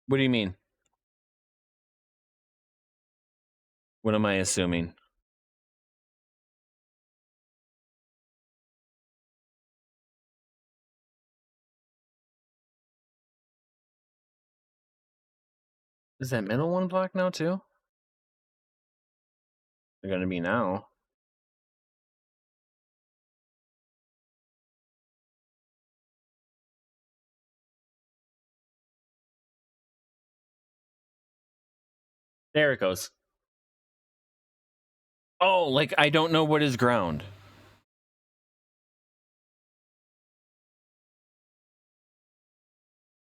A: What do you mean? What am I assuming? Is that middle one blocked now too? They're gonna be now. There it goes. Oh, like I don't know what is ground.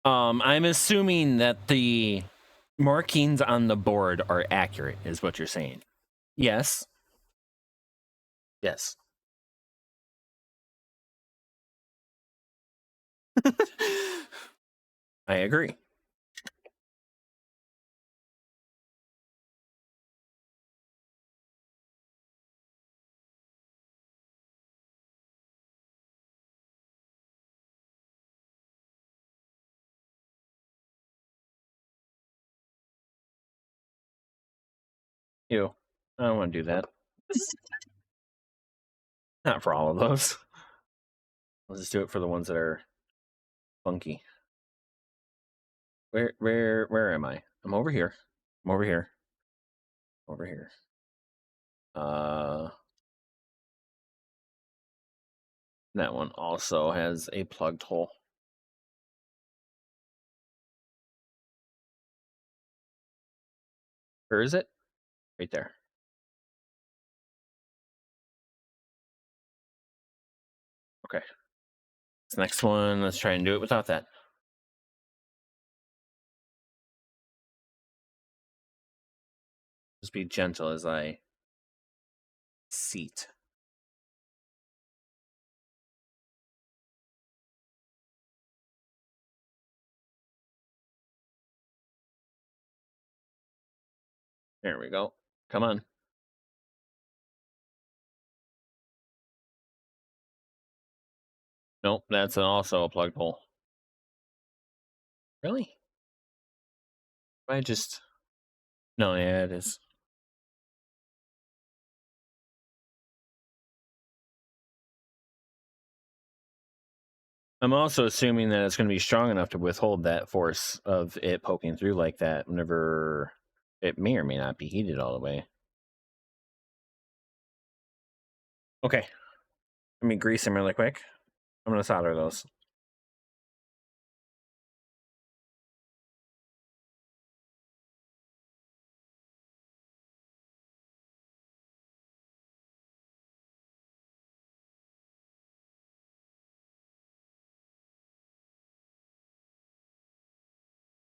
A: I'm assuming that the markings on the board are accurate, is what you're saying. Yes. Yes. I agree. Ew. I don't want to do that. Not for all of those. I'll just do it for the ones that are funky. Where am I? I'm over here. I'm over here. Over here. That one also has a plugged hole. Where is it? Right there. Okay. This next one, let's try and do it without that. Just be gentle as I seat. There we go. Come on. Nope, that's also a plugged hole. Really? I just... No, yeah, it is. I'm also assuming that it's going to be strong enough to withhold that force of it poking through like that whenever it may or may not be heated all the way. Okay. Let me grease them really quick. I'm going to solder those.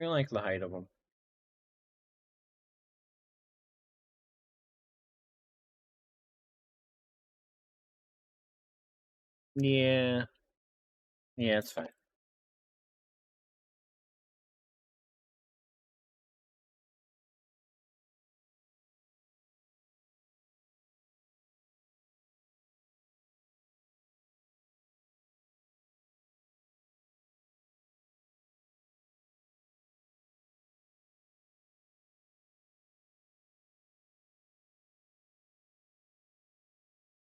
A: I like the height of them. Yeah. Yeah, it's fine.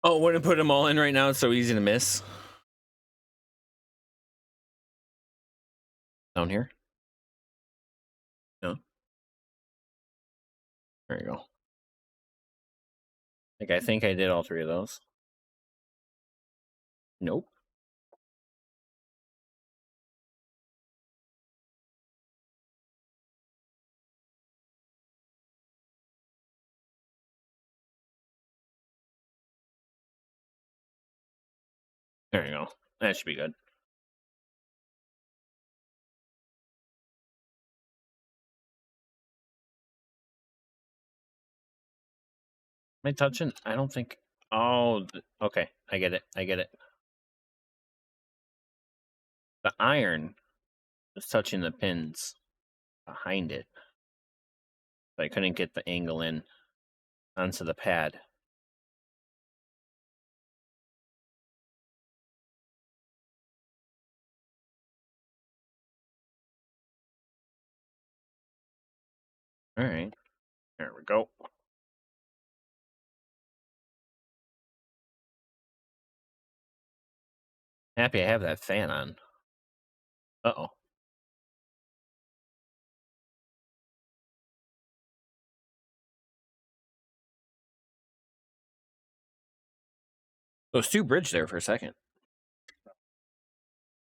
A: Oh, wouldn't put them all in right now. It's so easy to miss. Down here? No. There you go. Like, I think I did all three of those. Nope. There you go. That should be good. Am I touching? I don't think. Oh, okay. I get it. I get it. The iron is touching the pins behind it. But I couldn't get the angle in onto the pad. All right. There we go. Happy I have that fan on. Uh-oh. Those two bridge there for a second.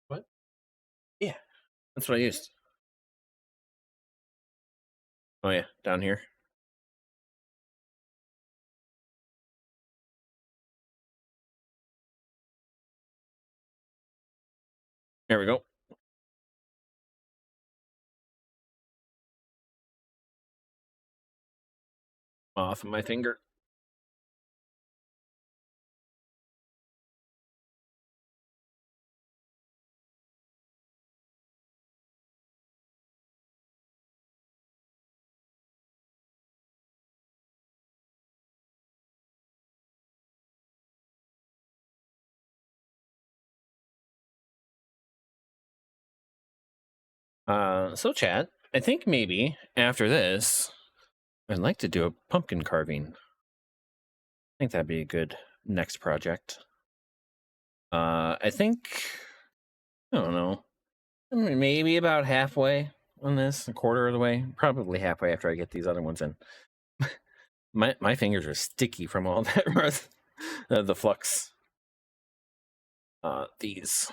A: What? Yeah. That's what I used. Oh, yeah. Down here. Here we go. Off my finger. So chat, I think maybe after this, I'd like to do a pumpkin carving. I think that'd be a good next project. I think, I don't know, maybe about halfway on this, a quarter of the way, probably halfway after I get these other ones in. My fingers are sticky from all that the flux. These.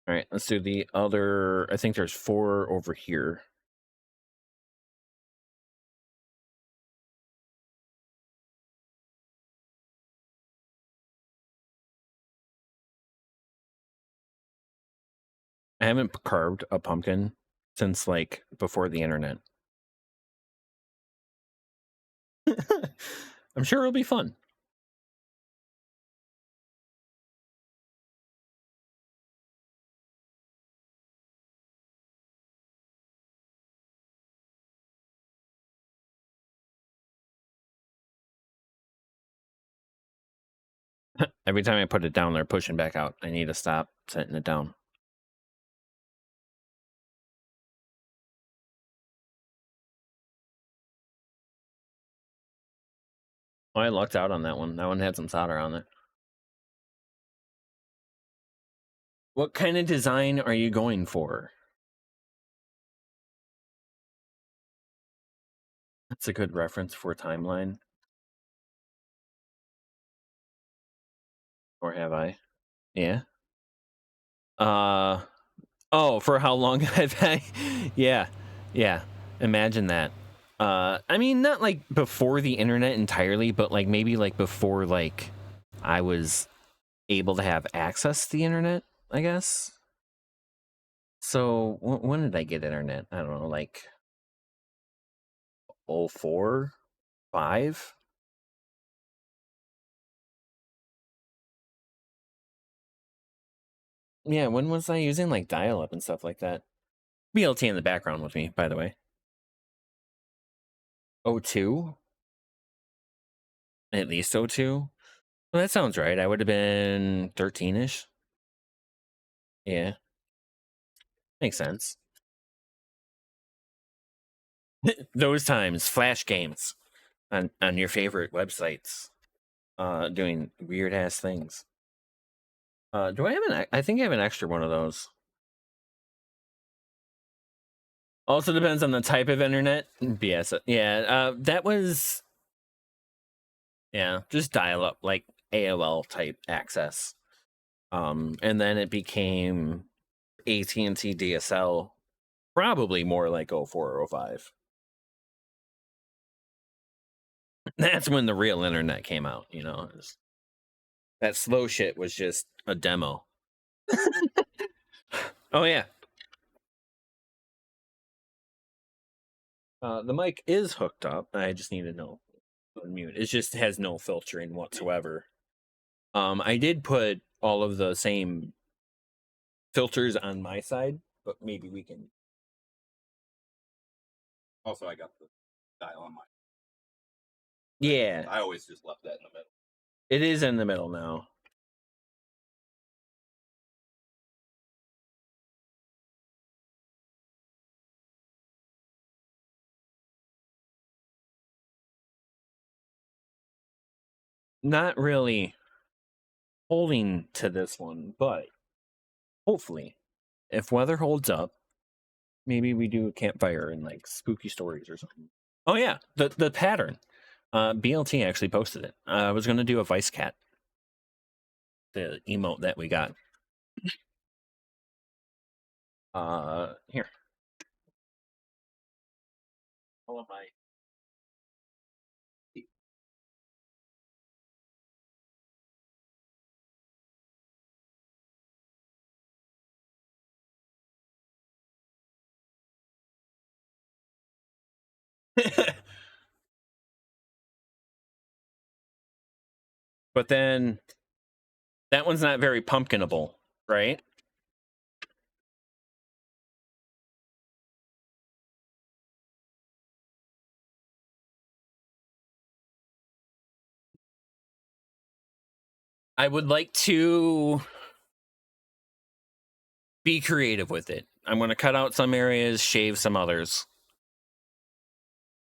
A: All right, let's do the other. I think there's 4 over here. I haven't carved a pumpkin since like before the internet. I'm sure it'll be fun. Every time I put it down, they're pushing back out. I need to stop setting it down. Oh, I lucked out on that one. That one had some solder on it. What kind of design are you going for? That's a good reference for timeline. Or have I? Yeah. Oh, for how long I've had. Yeah. Yeah. Imagine that. I mean, not like before the internet entirely, but like maybe like before like I was able to have access to the internet, I guess. So when did I get internet? I don't know, like 04, 5. Yeah, when was I using like dial up and stuff like that? BLT in the background with me, by the way. 02? At least 02? Well, that sounds right. I would have been 13-ish. Yeah, makes sense. Those times, flash games on your favorite websites, doing weird ass things. Do I have I think I have an extra one of those. Also depends on the type of internet. BS. Yeah, that was, yeah, just dial up, like AOL type access. And then it became AT&T DSL, probably more like 04 or 05. That's when the real internet came out, you know. That slow shit was just a demo. Oh yeah. The mic is hooked up. I just need to know unmute. It just has no filtering whatsoever. I did put all of the same filters on my side, but maybe we can.
F: Also, I got the dial on mine.
A: Yeah,
F: I always just left that in the middle.
A: it is in the middle now. Not really holding to this one, but hopefully, if weather holds up, maybe we do a campfire and like spooky stories or something. Oh yeah, the pattern. BLT actually posted it. I was gonna do a Vice Cat, the emote that we got. Here. All of my. But then that one's not very pumpkinable, right? I would like to be creative with it. I'm going to cut out some areas, shave some others.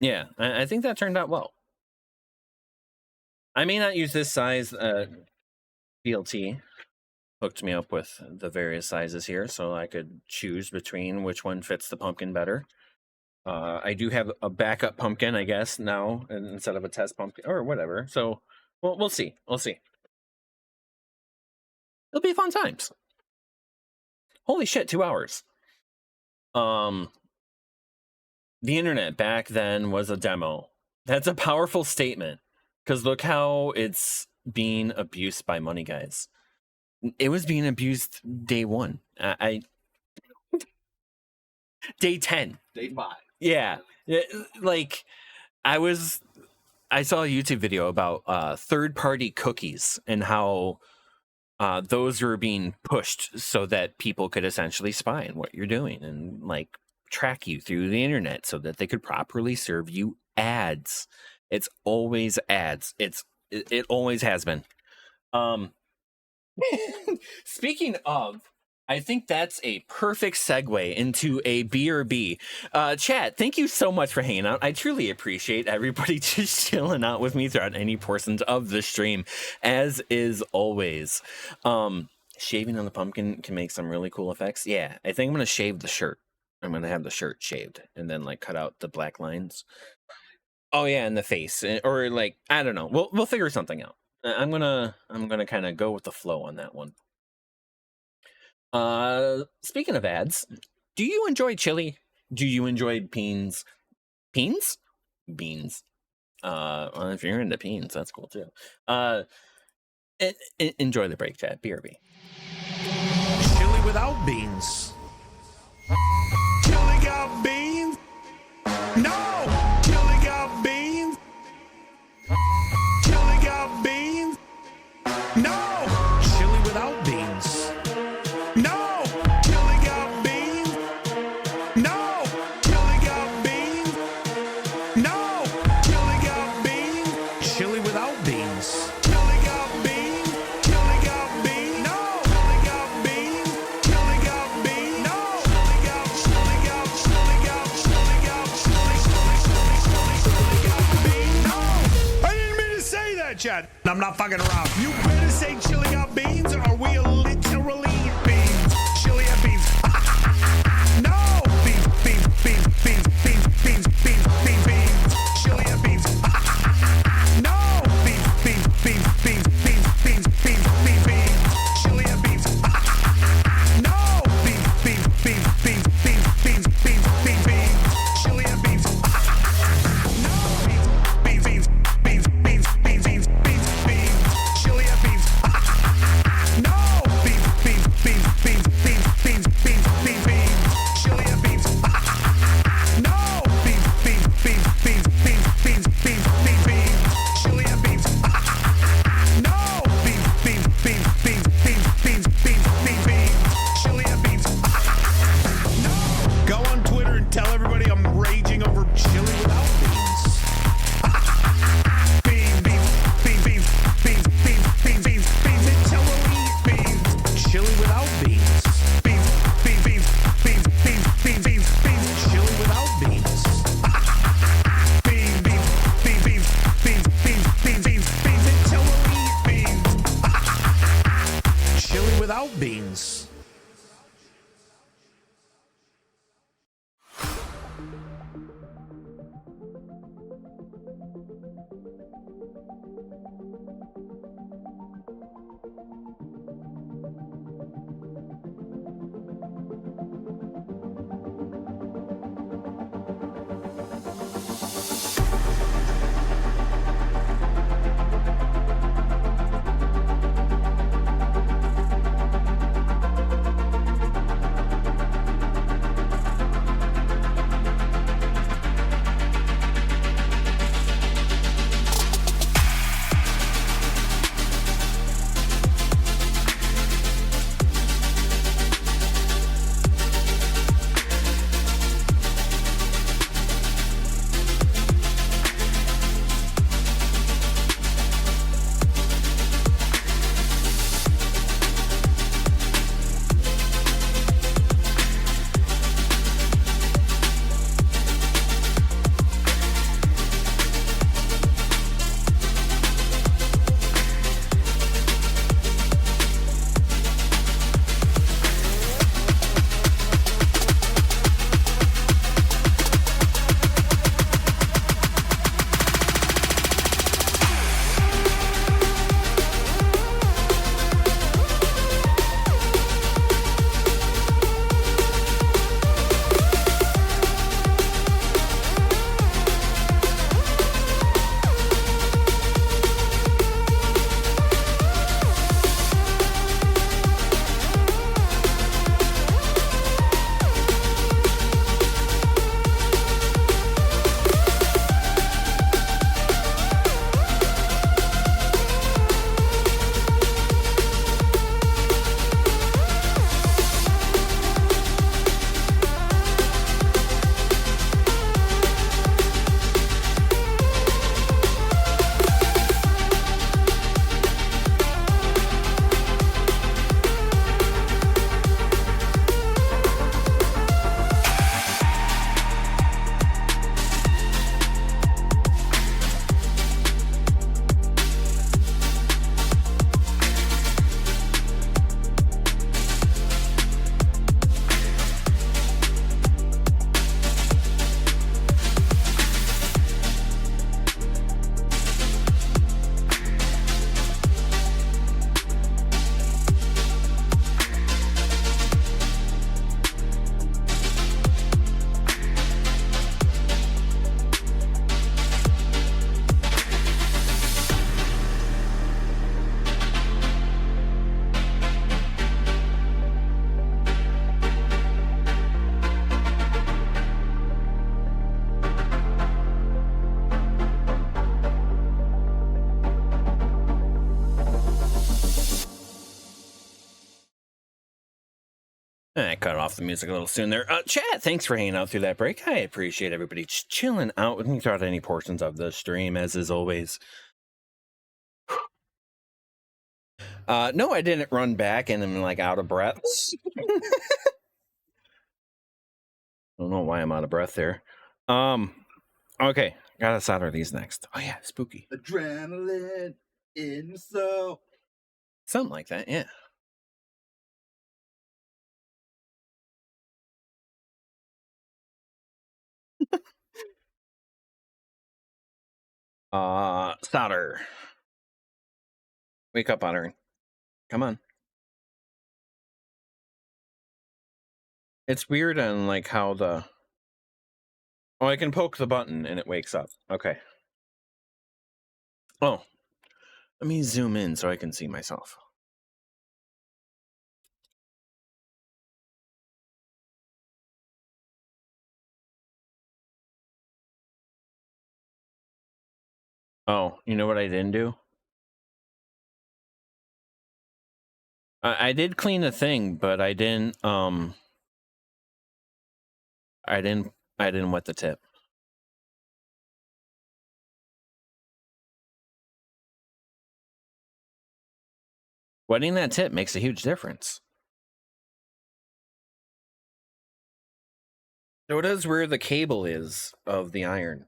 A: Yeah, I think that turned out well. I may not use this size. BLT hooked me up with the various sizes here, so I could choose between which one fits the pumpkin better. I do have a backup pumpkin, I guess, now instead of a test pumpkin or whatever. So we'll see. We'll see. It'll be fun times. Holy shit, 2 hours. The internet back then was a demo. That's a powerful statement, because look how it's being abused by money guys. It was being abused day one. Day 10.
F: Day 5.
A: Yeah. Like, I saw a YouTube video about third-party cookies and how those were being pushed so that people could essentially spy on what you're doing and like track you through the internet so that they could properly serve you ads. It's always ads. It always has been. Speaking of, I think that's a perfect segue into a BRB. Chat, thank you so much for hanging out. I truly appreciate everybody just chilling out with me throughout any portions of the stream, as is always. Shaving on the pumpkin can make some really cool effects. Yeah, I think I'm going to shave the shirt. I'm going to have the shirt shaved and then like cut out the black lines. Oh yeah, and the face, or like, I don't know. We'll figure something out. I'm gonna kind of go with the flow on that one. Speaking of ads, do you enjoy chili? Do you enjoy beans? Beans? Beans. Well, if you're into beans, that's cool too. Enjoy the break, chat. BRB.
B: Chili without beans. Chili got beans? No! Chili got beans? Chili got beans? No! Chili without beans. No! Chili got beans? No! Chili got beans? No! Chili got beans? Chili without beans. Chili got beans? Chili got beans? No! Chili got beans? Chili got beans? No! Chili got beans? No! I didn't mean to say that, Chad. I'm not fucking around. You better say chili got beans, or we literally eat beans. Chili and beans. No! Beans, beans, beans, beans, beans, beans, beans, beans, beans. Chili and beans. No! Beans, beans, beans, beans, beans, beans, beans, beans, beans. Chili and beans. No! Beans, beans, beans, beans, beans, beans, beans, beans, beans. Chili and beans. No! Beans, beans, beans, beans, beans, beans, beans, beans. Chili and beans. No! Beans,
A: off the music a little soon there. Chat, thanks for hanging out through that break. I appreciate everybody chilling out with me throughout any portions of the stream, as is always. No, I didn't run back and I'm like out of breath. I don't know why I'm out of breath there. Okay, gotta solder these next. Oh yeah, spooky.
F: Adrenaline in the soul.
A: Something like that, yeah. Solder. Wake up, Otter. Come on. It's weird on like how the. Oh, I can poke the button and it wakes up. Okay. Oh, let me zoom in so I can see myself. Oh, you know what I didn't do? I did clean the thing, but I didn't. I didn't wet the tip. Wetting that tip makes a huge difference. So it is where the cable is of the iron.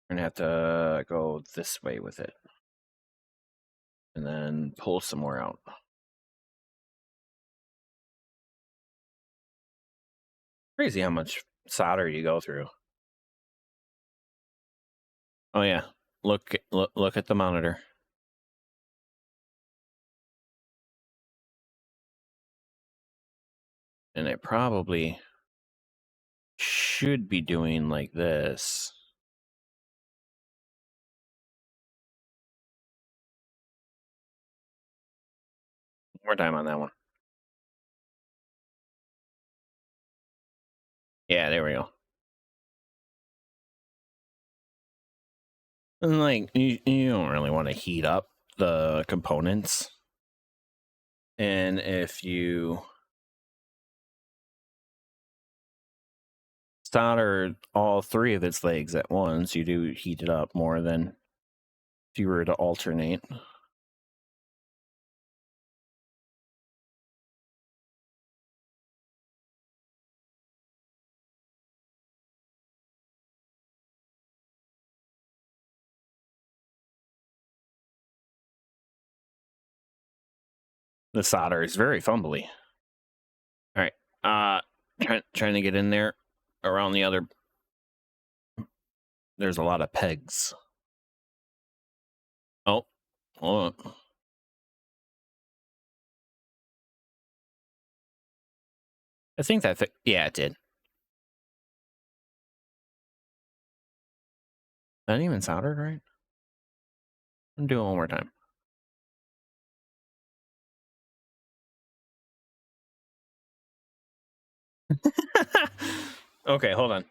A: I'm gonna have to go this way with it. And then pull some more out. Crazy how much solder you go through. Oh yeah. Look at the monitor. And I probably should be doing like this. More time on that one. Yeah, there we go. And like you don't really want to heat up the components. And if you solder all three of its legs at once, you do heat it up more than if you were to alternate. The solder is very fumbly. All right. Trying to get in there around the other. There's a lot of pegs. Oh, hold on. I think that yeah, it did. That even soldered right? I'm doing it one more time. Okay, hold on.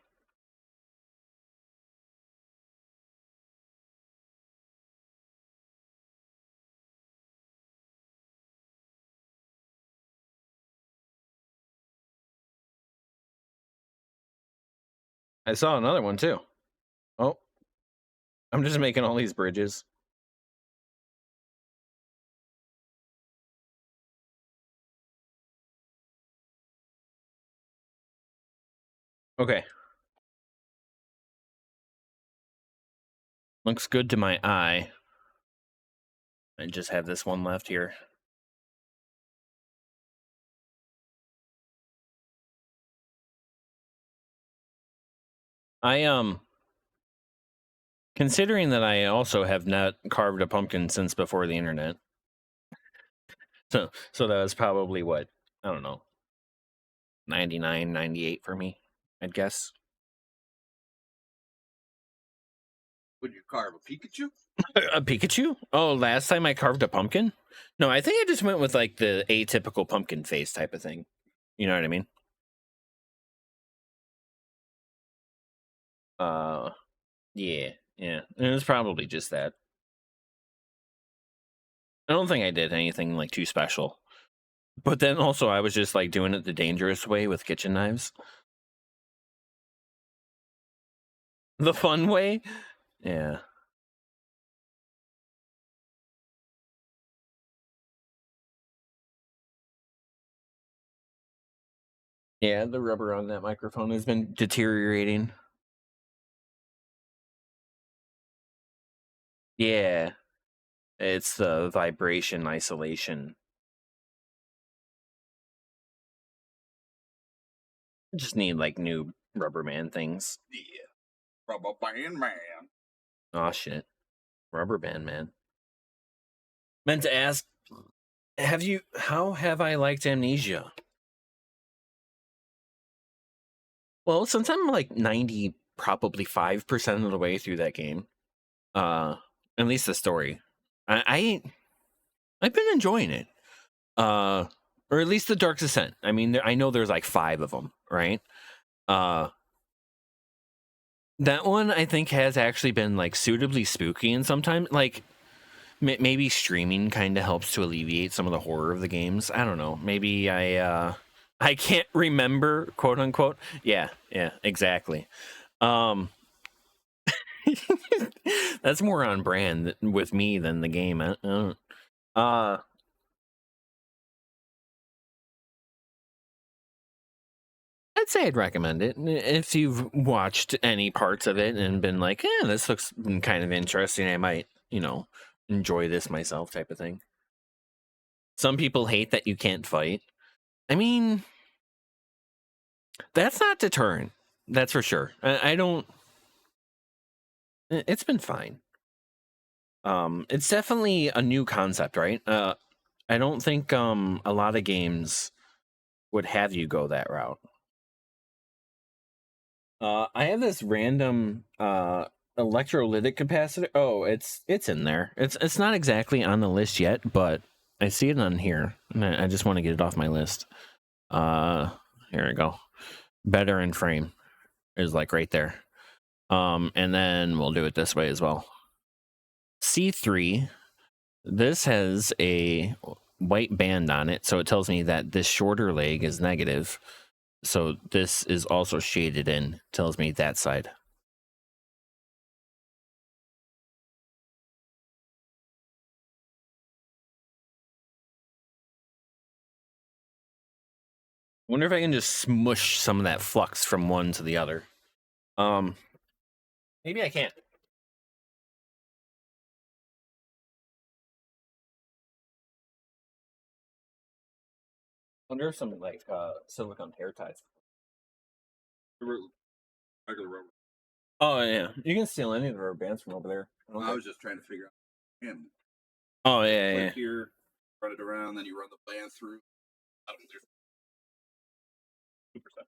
A: I saw another one too. Oh, I'm just making all these bridges. Okay. Looks good to my eye. I just have this one left here. Considering that I also have not carved a pumpkin since before the internet. So that was probably what, I don't know, 99, 98 for me, I'd guess.
F: Would you carve a Pikachu?
A: A Pikachu? Oh, last time I carved a pumpkin? No, I think I just went with like the atypical pumpkin face type of thing. You know what I mean? Yeah. It was probably just that. I don't think I did anything like too special. But then also I was just like doing it the dangerous way with kitchen knives. The fun way? Yeah. Yeah, the rubber on that microphone has been deteriorating. Yeah. It's the vibration isolation. Just need like new rubber band things.
F: Yeah. Rubber band man.
A: Oh shit. Rubber band man. Meant to ask, how have I liked Amnesia? Well, since I'm like 90, probably 5% of the way through that game, uh, at least the story, I've been enjoying it. Or at least the Dark Descent. I mean, I know there's like 5 of them, right? Uh, that one I think has actually been like suitably spooky, and sometimes like maybe streaming kind of helps to alleviate some of the horror of the games. I don't know. Maybe I can't remember, quote unquote. Yeah, exactly. Um, that's more on brand with me than the game. I don't- I'd say I'd recommend it if you've watched any parts of it and been like, "Yeah, this looks kind of interesting. I might, enjoy this myself," type of thing. Some people hate that you can't fight. I mean, that's not deterrent. That's for sure. I don't. It's been fine. It's definitely a new concept, right? I don't think a lot of games would have you go that route. I have this random electrolytic capacitor. Oh, it's in there. It's not exactly on the list yet, but I see it on here, and I just want to get it off my list. Here we go. Better in frame is like right there. And then we'll do it this way as well. C3. This has a white band on it, so it tells me that this shorter leg is negative. So this is also shaded in, tells me that side. Wonder if I can just smush some of that flux from one to the other. Maybe I can't. Wonder if some like silicone hair ties.
F: Regular rubber.
A: Oh yeah, you can steal any of the rubber bands from over there.
F: I was just trying to figure out. And
A: Oh yeah.
F: here, run it around, then you run the band through. Super stuff.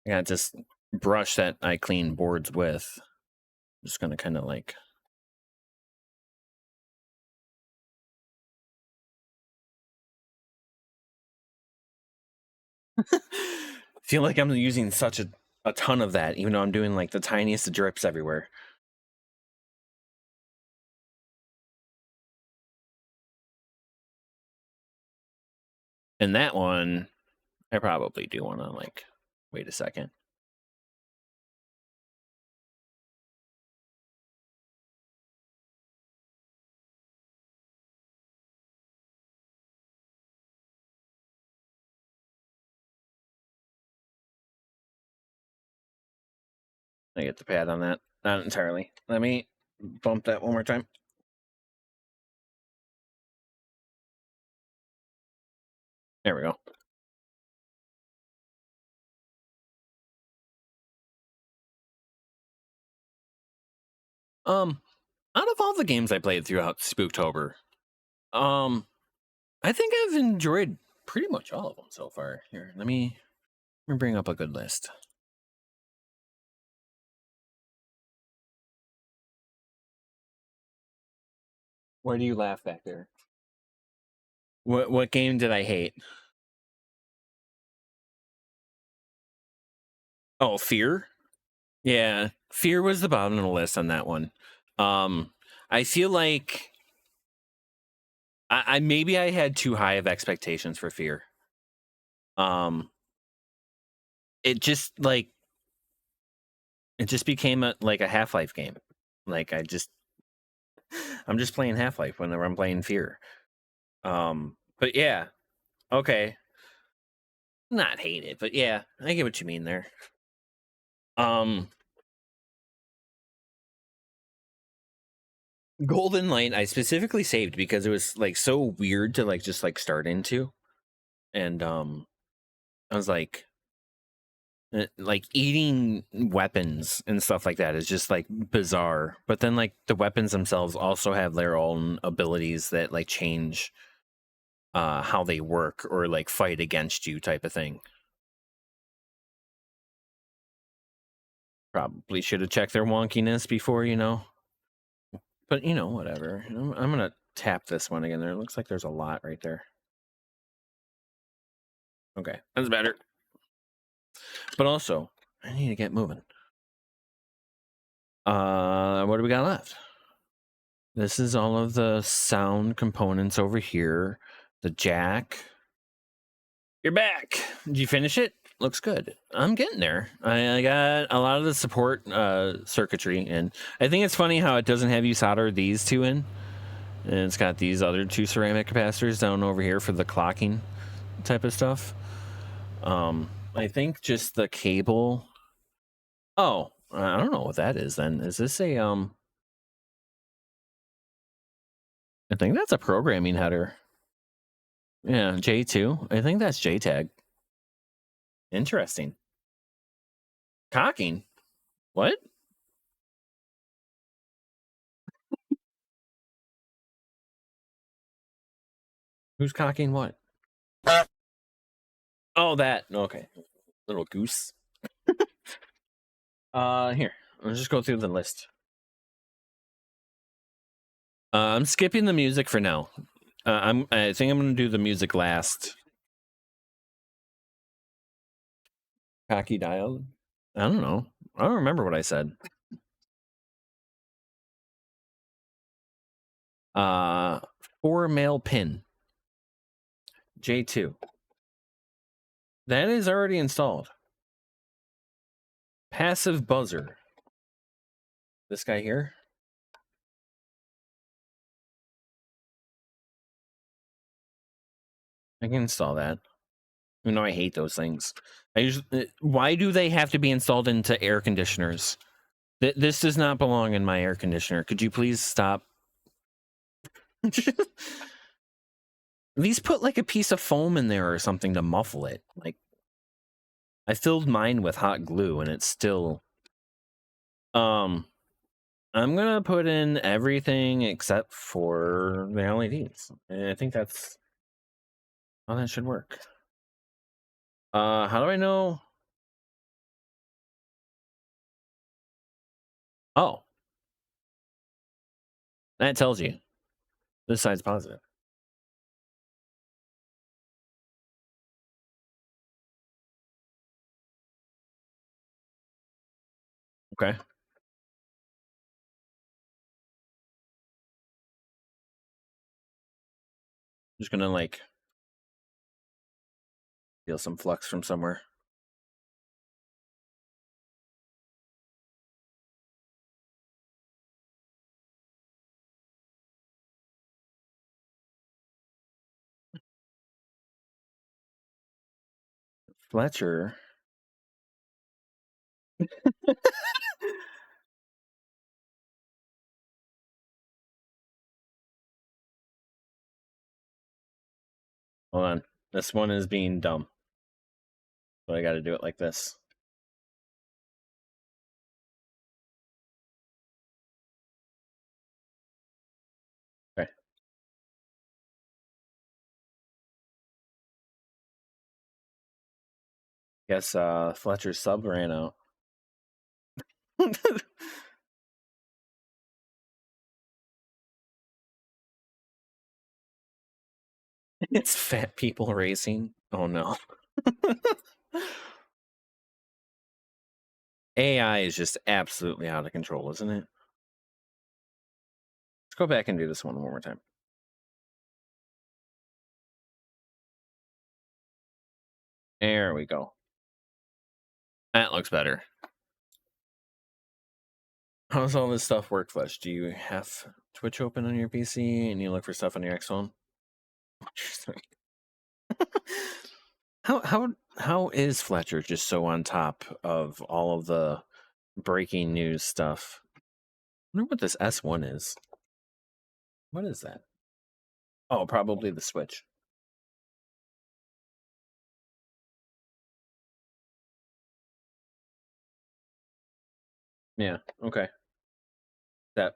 A: Yeah, just brush that I clean boards with. I'm just gonna kind of like. Feel like I'm using such a ton of that, even though I'm doing like the tiniest of drips everywhere. And that one, I probably do want to like wait a second. I get the pad on that. Not entirely. Let me bump that one more time. There we go. Out of all the games I played throughout Spooktober, I think I've enjoyed pretty much all of them so far. Here, let me bring up a good list. Why do you laugh back there? What game did I hate? Oh, Fear? Yeah, Fear was the bottom of the list on that one. I feel like I maybe I had too high of expectations for Fear. Um, it just like it just became like a Half-Life game. Like I'm just playing Half-Life whenever I'm playing Fear. But yeah, okay. Not hate it, but yeah, I get what you mean there. Um, Golden Light I specifically saved because it was like so weird to like just like start into, and I was like eating weapons and stuff like that is just like bizarre. But then like the weapons themselves also have their own abilities that like change how they work or like fight against you type of thing. Probably should have checked their wonkiness before, but whatever. I'm gonna tap this one again. There, it looks like there's a lot right there. Okay, that's better. But also, I need to get moving. What do we got left? This is all of the sound components over here. The jack. You're back. Did you finish it? Looks good. I'm getting there. I got a lot of the support circuitry, and I think it's funny how it doesn't have you solder these two in. And it's got these other two ceramic capacitors down over here for the clocking type of stuff. I think just the cable. Oh, I don't know what that is then. Is this a I think that's a programming header. Yeah, J2. I think that's JTAG. Interesting. Cocking. What? Who's cocking what? Oh, that. Okay. Little goose. Here. Let's just go through the list. I'm skipping the music for now. I think I'm gonna do the music last. Cocky dial. I don't know. I don't remember what I said. 4 male pin. J2. That is already installed. Passive buzzer. This guy here. I can install that. You know, I hate those things. Why do they have to be installed into air conditioners? This does not belong in my air conditioner. Could you please stop? At least put like a piece of foam in there or something to muffle it. Like, I filled mine with hot glue and it's still. I'm gonna put in everything except for the LEDs. And I think that's how that should work. How do I know? Oh, that tells you this side's positive. Okay. Just gonna like feel some flux from somewhere. Fletcher. Hold on. This one is being dumb. So I got to do it like this. Okay. Guess Fletcher's sub ran out. It's fat people racing. Oh no. AI is just absolutely out of control, isn't it? Let's go back and do this one more time. There we go. That looks better. How's all this stuff work, Fletch? Do you have Twitch open on your PC and you look for stuff on your X phone? How is Fletcher just so on top of all of the breaking news stuff? I wonder what this S1 is. What is that? Oh, probably the Switch. Yeah, okay. That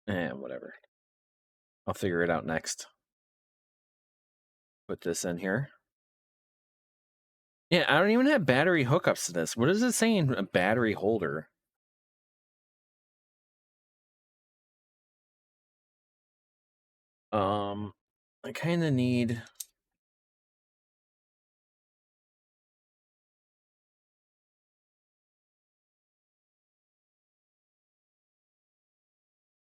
A: whatever. I'll figure it out next. Put this in here. Yeah, I don't even have battery hookups to this. What is it saying? A battery holder. I kind of need.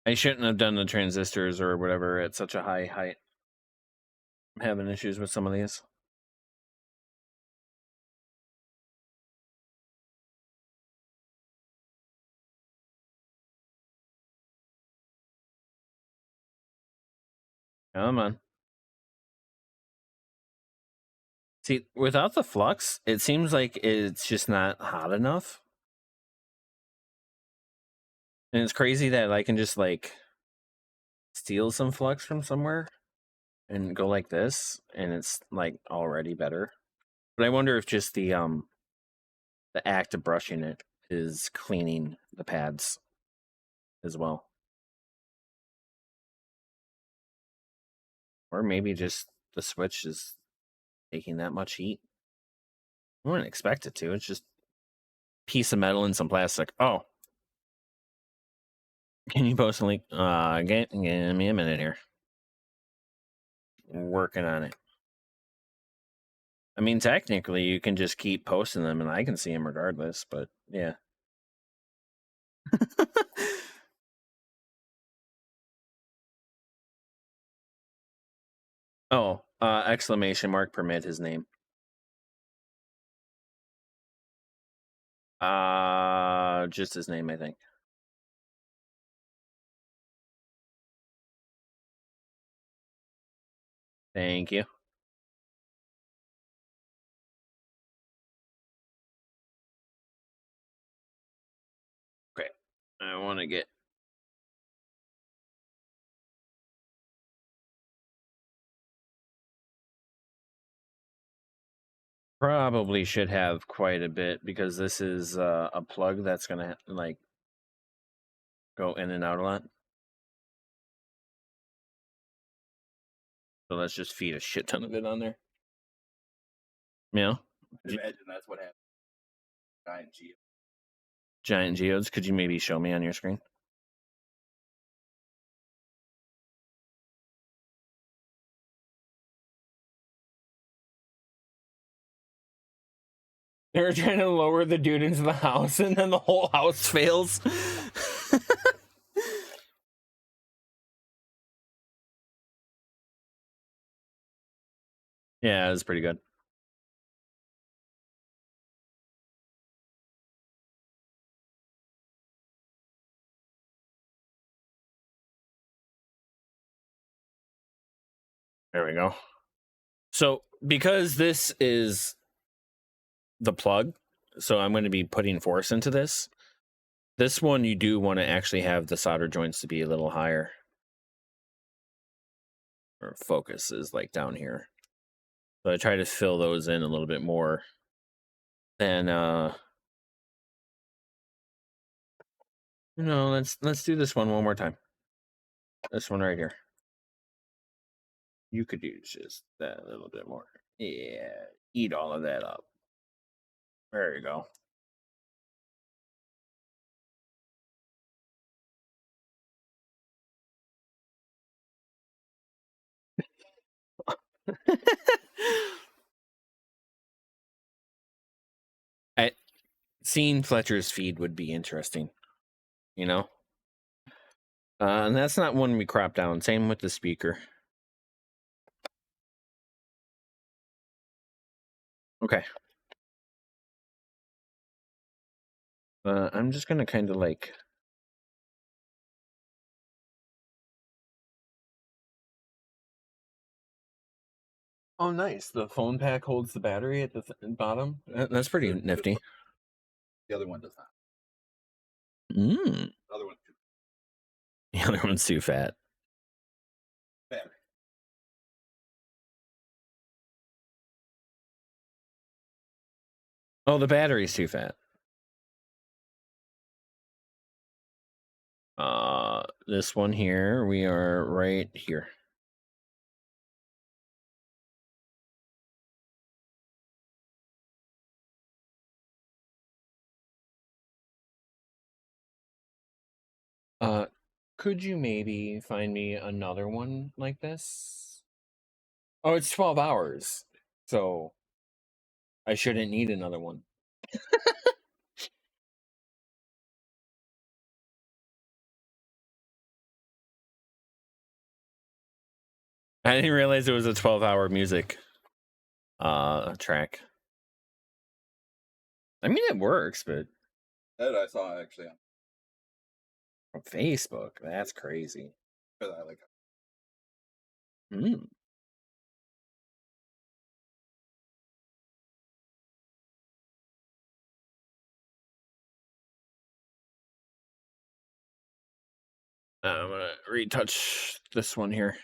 A: I shouldn't have done the transistors or whatever at such a high height. I'm having issues with some of these. Come on. See, without the flux, it seems like it's just not hot enough. And it's crazy that I can just like steal some flux from somewhere and go like this, and it's like already better. But I wonder if just the act of brushing it is cleaning the pads as well. Or maybe just the switch is taking that much heat. I wouldn't expect it to. It's just a piece of metal and some plastic. Oh. Can you post a link? Give me a minute here. Working on it. I mean, technically, you can just keep posting them and I can see them regardless, but yeah. Oh, exclamation mark permit his name. Just his name, I think. Thank you. Okay. I want to get probably should have quite a bit because this is a plug that's going to like go in and out a lot. So let's just feed a shit ton of it on there. Yeah.
F: I imagine that's what happened. Giant Geo.
A: Giant geodes. Could you maybe show me on your screen? They're trying to lower the dude into the house and then the whole house fails. Yeah, it was pretty good. There we go. So because this is the plug, so I'm going to be putting force into this. This one, you do want to actually have the solder joints to be a little higher. Or focus is like down here. So I try to fill those in a little bit more than let's do this one more time. This one right here. You could use just that a little bit more. Yeah, eat all of that up. There you go. Seeing Fletcher's feed would be interesting, you know? And that's not one we crop down. Same with the speaker. Okay. I'm just gonna kind of like. Oh, nice. The phone pack holds the battery at the bottom. That's pretty nifty.
F: The other one does not.
A: Mm.
F: The other one too
A: The other one's too fat.
F: battery.
A: Oh, the battery's too fat. This one here, we are right here. Could you maybe find me another one like this? Oh, it's 12 hours. So I shouldn't need another one. I didn't realize it was a 12-hour music track. I mean, it works, but
F: That I saw actually
A: on Facebook, that's crazy.
F: because I like it.
A: Mm. I'm gonna retouch this one here.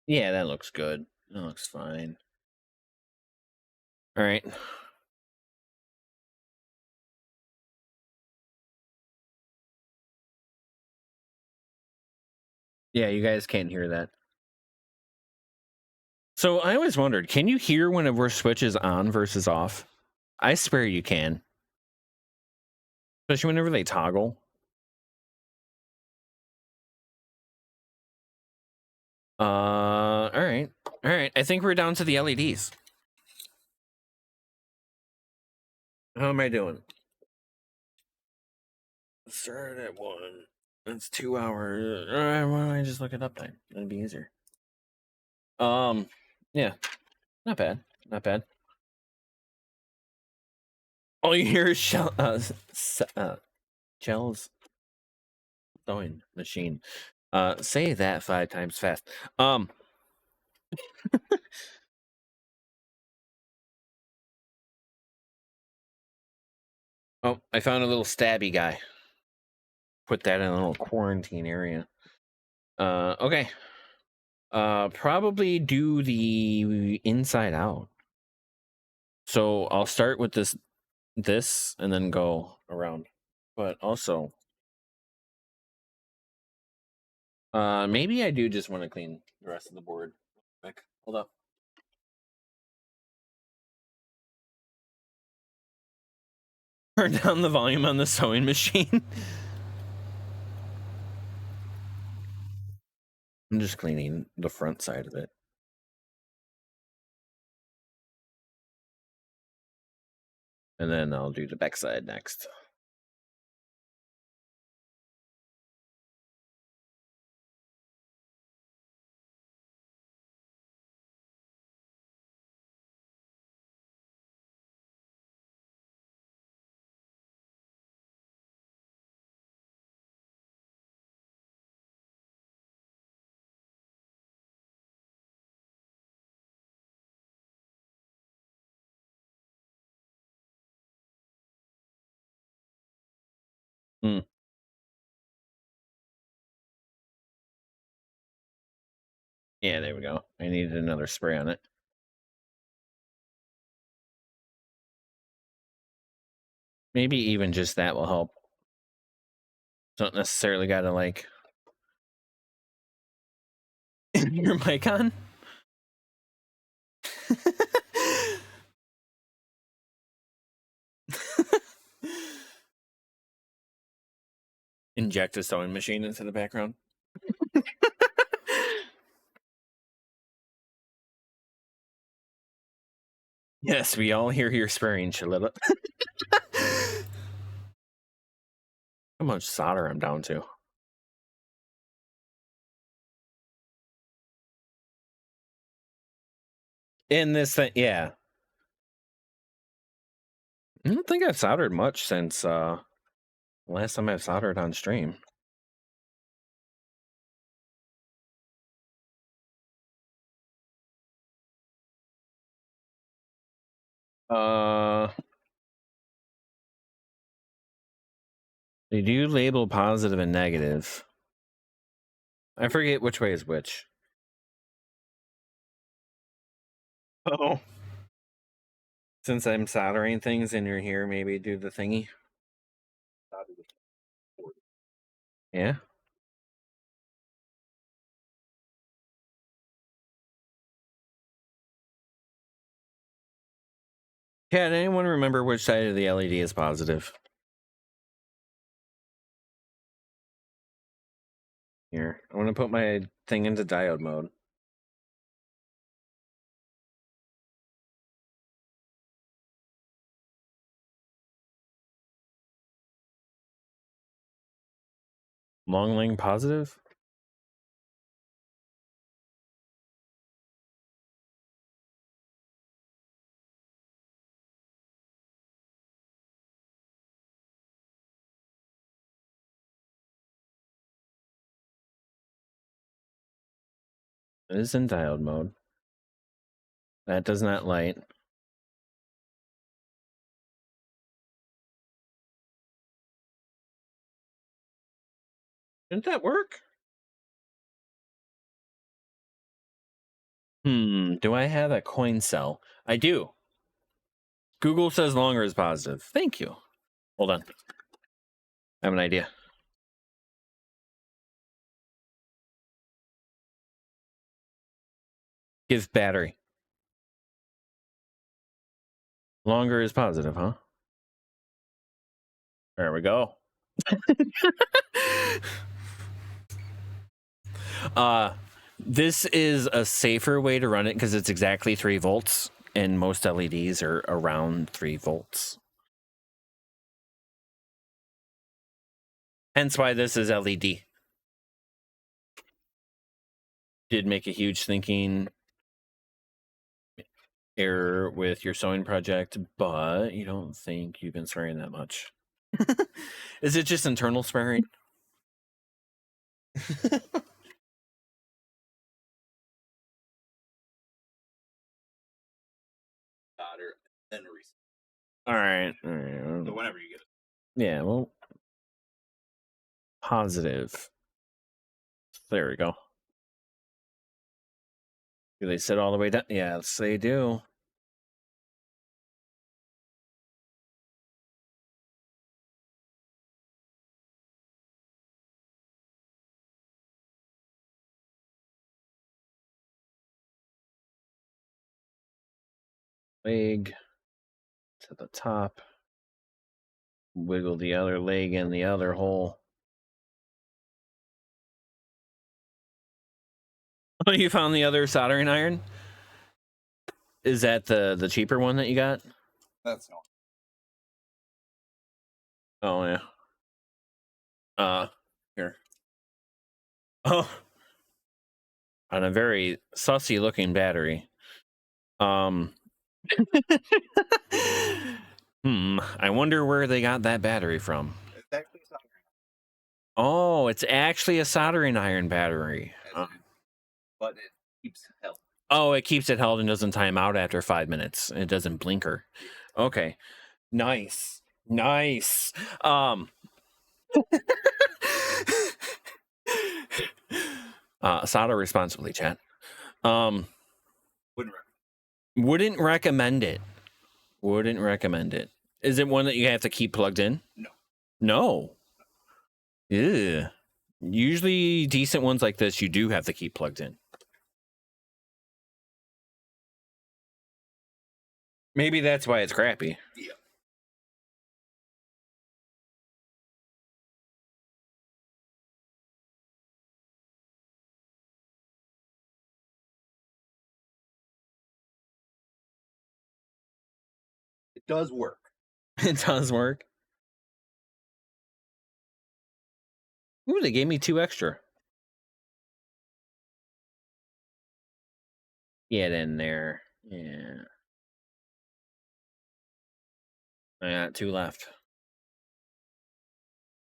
A: Yeah, that looks good. That looks fine. All right. Yeah, you guys can't hear that. So I always wondered, can you hear whenever switch is on versus off? I swear you can. Especially whenever they toggle. All right. All right. I think we're down to the LEDs. How am I doing? Start at 1. That's 2 hours. Why don't I just look it up then? That'd be easier. Yeah. Not bad. Not bad. All you hear is Shell's sewing machine. Say that 5 times fast. Oh, I found a little stabby guy. Put that in a little quarantine area. Okay. Probably do the inside out. So I'll start with this, and then go around. But also, maybe I do just want to clean the rest of the board. Quick, hold up. Turn down the volume on the sewing machine. I'm just cleaning the front side of it. And then I'll do the back side next. Hmm. Yeah, there we go. I needed another spray on it. Maybe even just that will help. Don't necessarily gotta like your mic on. Inject a sewing machine into the background. Yes, we all hear your swearing, Shalila. How much solder I'm down to? In this thing, yeah. I don't think I've soldered much since last time I've soldered on stream. They do label positive and negative. I forget which way is which. Oh. Since I'm soldering things and you're here, maybe do the thingy. Yeah. Can anyone remember which side of the LED is positive? Here, I want to put my thing into diode mode. Long lane positive? It is in diode mode. That does not light. Didn't that work? Do I have a coin cell? I do. Google says longer is positive. Thank you. Hold on. I have an idea. Give battery. Longer is positive, huh? There we go. This is a safer way to run it because it's exactly 3 volts, and most LEDs are around 3 volts. Hence why this is LED. Did make a huge thinking error with your sewing project, but you don't think you've been swearing that much. Is it just internal swearing?
F: Solder, then reset.
A: All right.
F: So whenever you get it.
A: Yeah, well, positive. There we go. Do they sit all the way down? Yes, they do. Leg to the top. Wiggle the other leg in the other hole. Oh, you found the other soldering iron? Is that the cheaper one that you got?
F: That's no.
A: Oh yeah. Here. Oh. On a very sussy looking battery. I wonder where they got that battery from.
F: It's actually a soldering
A: Oh, it's actually a soldering iron battery.
F: iron, but it keeps held.
A: Oh, it keeps it held and doesn't time out after 5 minutes. It doesn't blinker. Okay. Nice. Nice. Solder responsibly, chat.
F: Wouldn't recommend.
A: Wouldn't recommend it. Wouldn't recommend it. Is it one that you have to keep plugged in?
F: No.
A: No. Yeah. Usually decent ones like this, you do have to keep plugged in. Maybe that's why it's crappy.
F: Yeah. does work.
A: It does work. Ooh, they gave me 2 extra. Get in there. Yeah. I got 2 left.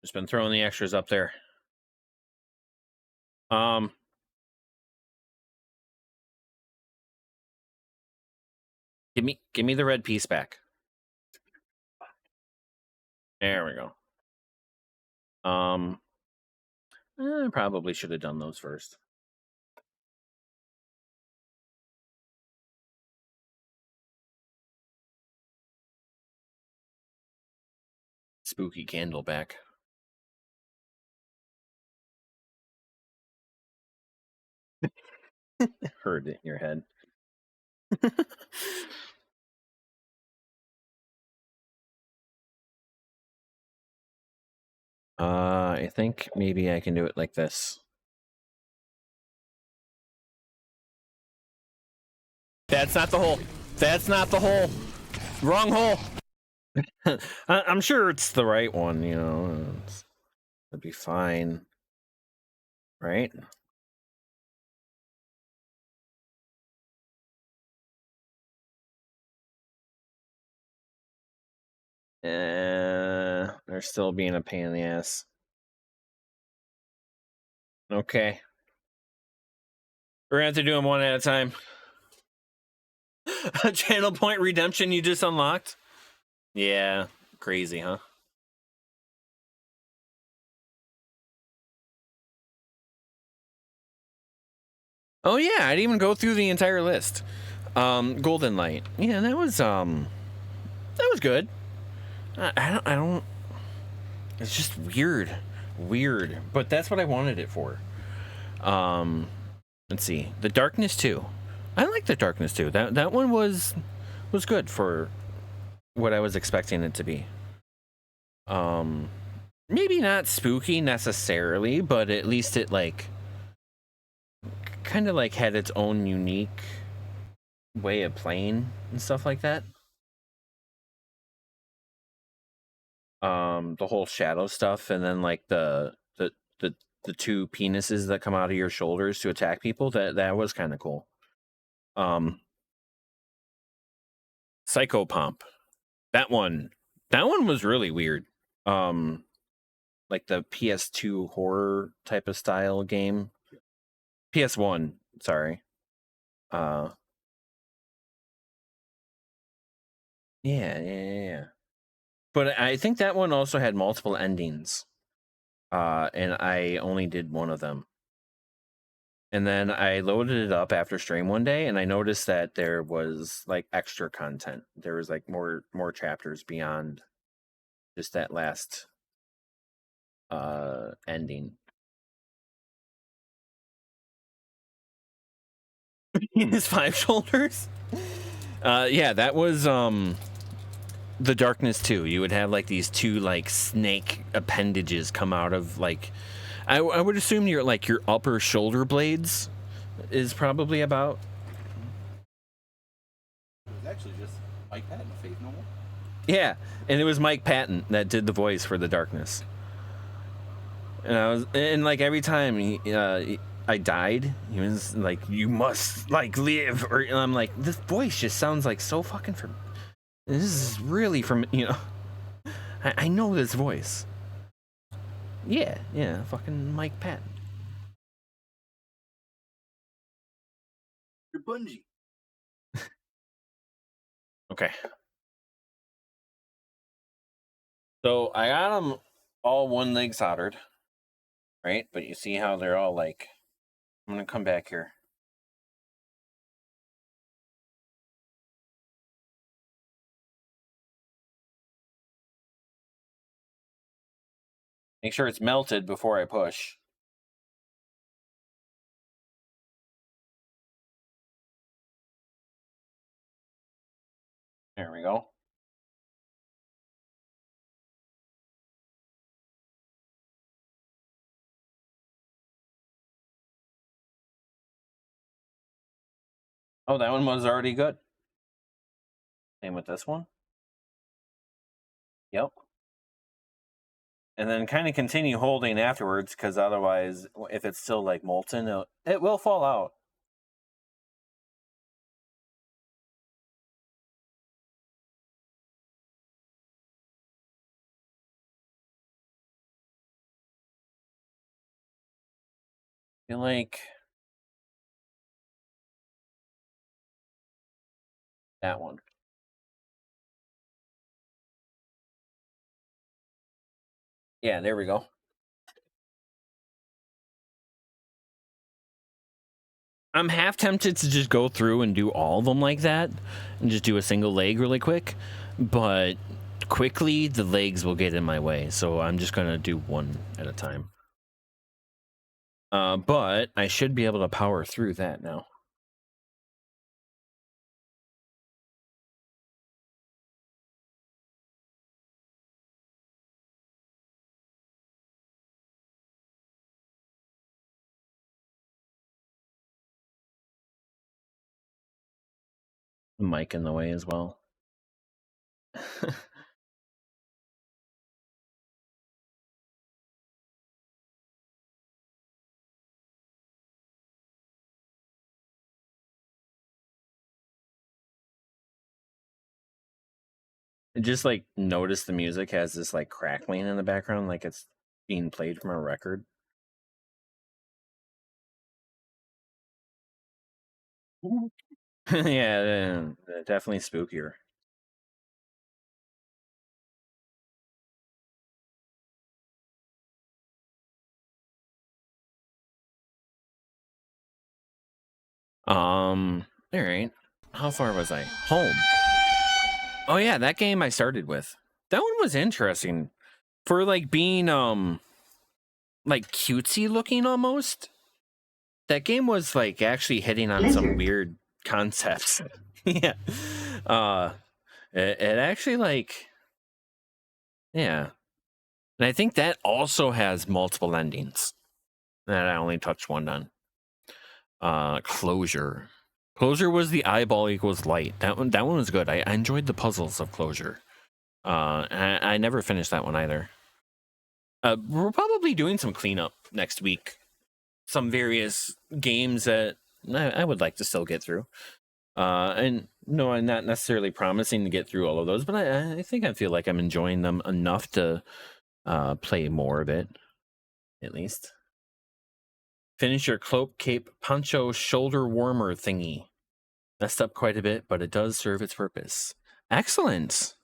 A: Just been throwing the extras up there. Give me the red piece back. There we go. I probably should have done those first. Spooky candle back. Heard it in your head. I think maybe I can do it like this. That's not the hole. That's not the hole. Wrong hole. I'm sure it's the right one, you know. It'd be fine. Right? They're still being a pain in the ass. Okay. We're gonna have to do them one at a time. Channel point redemption you just unlocked? Yeah. Crazy, huh? Oh yeah, I'd even go through the entire list. Golden Light. Yeah, that was good. I don't it's just weird. Weird. But that's what I wanted it for. Let's see. The Darkness 2. I like the Darkness 2. That one was good for what I was expecting it to be. Maybe not spooky necessarily, but at least it like kind of like had its own unique way of playing and stuff like that. The whole shadow stuff, and then like the 2 penises that come out of your shoulders to attack people, that was kind of cool. Psychopomp. That one was really weird. Like the PS2 horror type of style game. PS1, sorry. Yeah. But I think that one also had multiple endings. And I only did one of them. And then I loaded it up after stream one day, and I noticed that there was like extra content. There was like more chapters beyond just that last ending. In his 5 shoulders? Yeah, that was the Darkness 2. You would have like these 2 like snake appendages come out of like I would assume your upper shoulder blades is probably about.
F: It was actually just Mike Patton, Faith No More.
A: Yeah, and it was Mike Patton that did the voice for the Darkness. And like every time I died, he was like, "You must like live," and I'm like, this voice just sounds like so fucking this is really from I know this voice. Yeah, fucking Mike Patton.
F: You're Bungie.
A: Okay. So I got them all one leg soldered, right? But you see how they're all like. I'm gonna come back here. Make sure it's melted before I push. There we go. Oh, that one was already good. Same with this one. Yep. And then kind of continue holding afterwards, because otherwise, if it's still like molten, it will fall out. And like that one. Yeah, there we go. I'm half tempted to just go through and do all of them like that and just do a single leg really quick, but quickly the legs will get in my way, so I'm just gonna do one at a time. But I should be able to power through that now. The mic in the way as well. Just like notice the music has this like crackling in the background, like it's being played from a record. Yeah, definitely spookier. All right. How far was I? Home. Oh yeah, that game I started with. That one was interesting for like being like cutesy looking almost. That game was like actually hitting on some weird concepts. Yeah. Uh it actually like yeah. And I think that also has multiple endings that I only touched one on. Closure. Closure was the eyeball equals light. That one was good. I enjoyed the puzzles of Closure. I never finished that one either. We're probably doing some cleanup next week. Some various games that I would like to still get through. And no, I'm not necessarily promising to get through all of those, but I think I feel like I'm enjoying them enough to play more of it, at least. Finish your cloak, cape, poncho, shoulder warmer thingy. Messed up quite a bit, but it does serve its purpose. Excellent.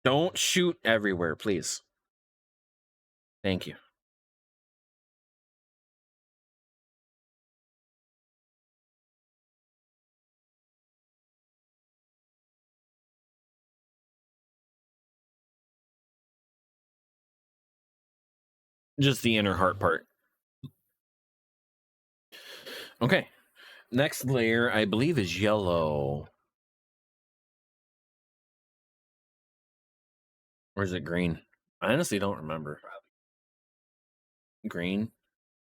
A: Don't shoot everywhere, please. Thank you. Just the inner heart part. Okay. Next layer, I believe, is yellow. Or is it green? I honestly don't remember. Green?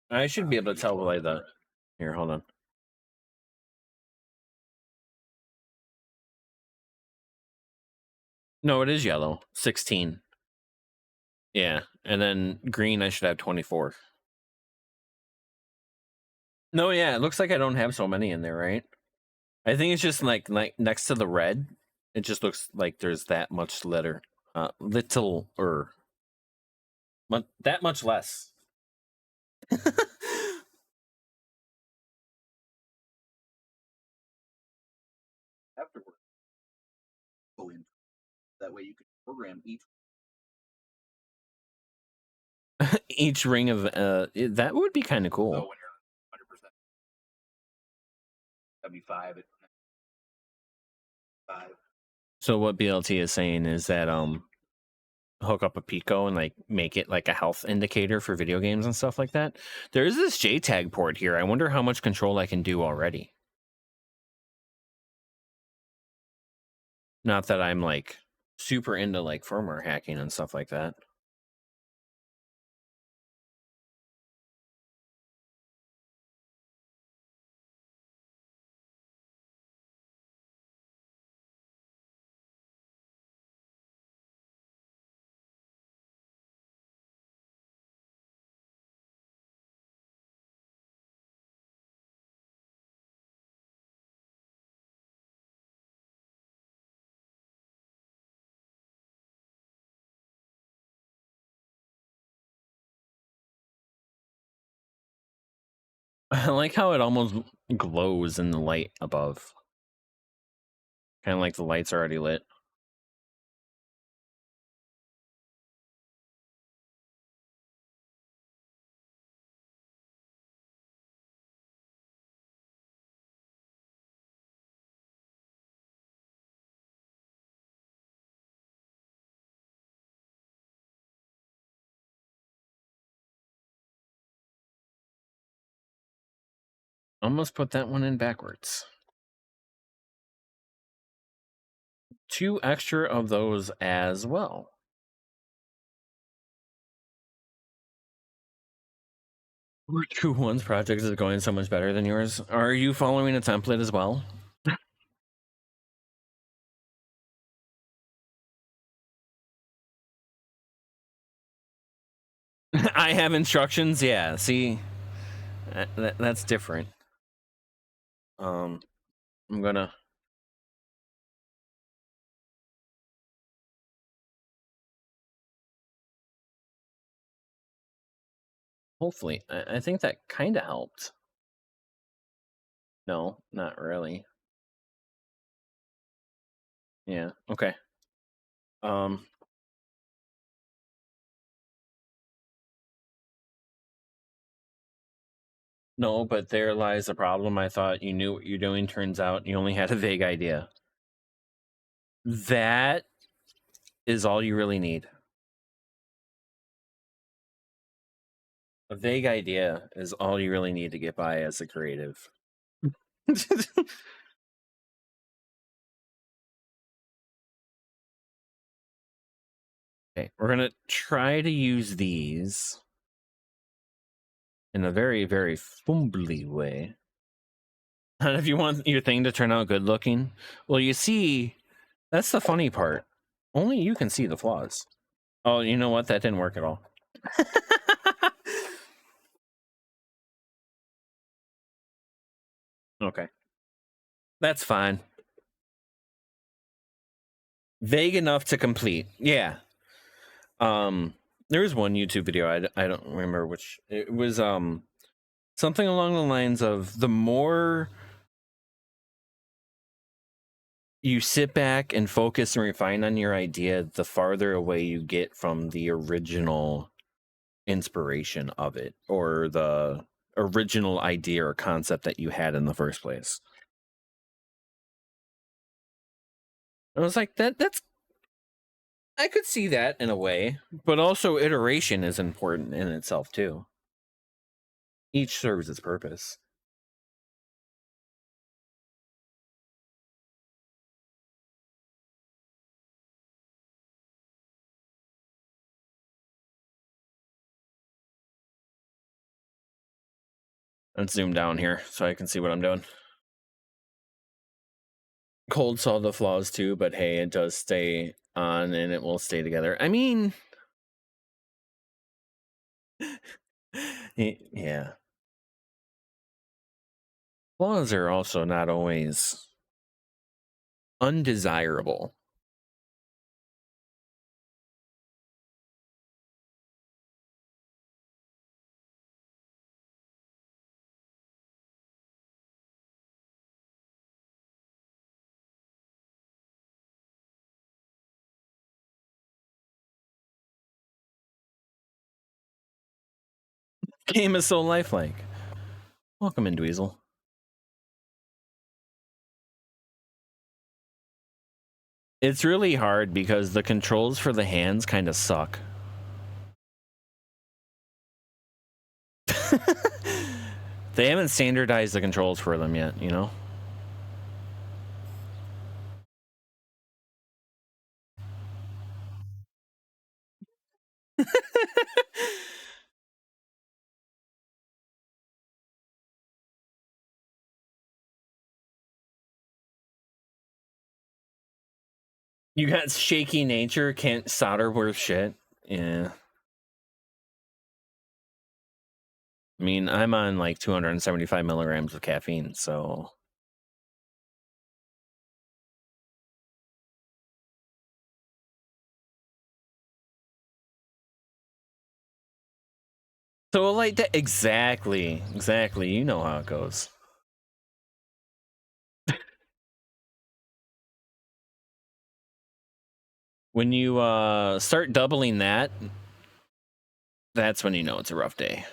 A: I should be able to tell by the... Here, hold on. No, it is yellow. 16. Yeah. And then green, I should have 24. No, yeah, it looks like I don't have so many in there, right? I think it's just like next to the red, it just looks like there's that much letter. Little or that much less.
F: Afterward, go in. That way you can program each.
A: Each ring of that would be kind of cool.
F: So when you're 100%, 75 at 5.
A: So what BLT is saying is that hook up a Pico and like make it like a health indicator for video games and stuff like that. There is this JTAG port here. I wonder how much control I can do already. Not that I'm like super into like firmware hacking and stuff like that. I like how it almost glows in the light above. Kind of like the lights are already lit. Almost put that one in backwards. 2 extra of those as well. True One's project is going so much better than yours. Are you following a template as well? I have instructions. Yeah, see, that's different. I'm gonna. Hopefully, I think that kind of helped. No, not really. Yeah. Okay. Um. No, but there lies the problem. I thought you knew what you're doing. Turns out you only had a vague idea. That is all you really need. A vague idea is all you really need to get by as a creative. Okay, we're gonna try to use these in a very, very fumbly way. And if you want your thing to turn out good looking, well, you see, that's the funny part. Only you can see the flaws. Oh, you know what? That didn't work at all. Okay. That's fine. Vague enough to complete. Yeah. There was one YouTube video, I don't remember which. It was something along the lines of the more you sit back and focus and refine on your idea, the farther away you get from the original inspiration of it, or the original idea or concept that you had in the first place. I was like, that's I could see that in a way, but also iteration is important in itself too. Each serves its purpose. Let's zoom down here so I can see what I'm doing. Cold saw the flaws too, but hey, it does stay on and it will stay together. I mean, yeah. Flaws are also not always undesirable. Game is so lifelike. Welcome in, Dweezil. It's really hard because the controls for the hands kind of suck. They haven't standardized the controls for them yet, you know? You got shaky nature, can't solder worth shit. Yeah. I mean, I'm on like 275 milligrams of caffeine, so. So, like that. Exactly. You know how it goes. When you start doubling that, that's when you know it's a rough day.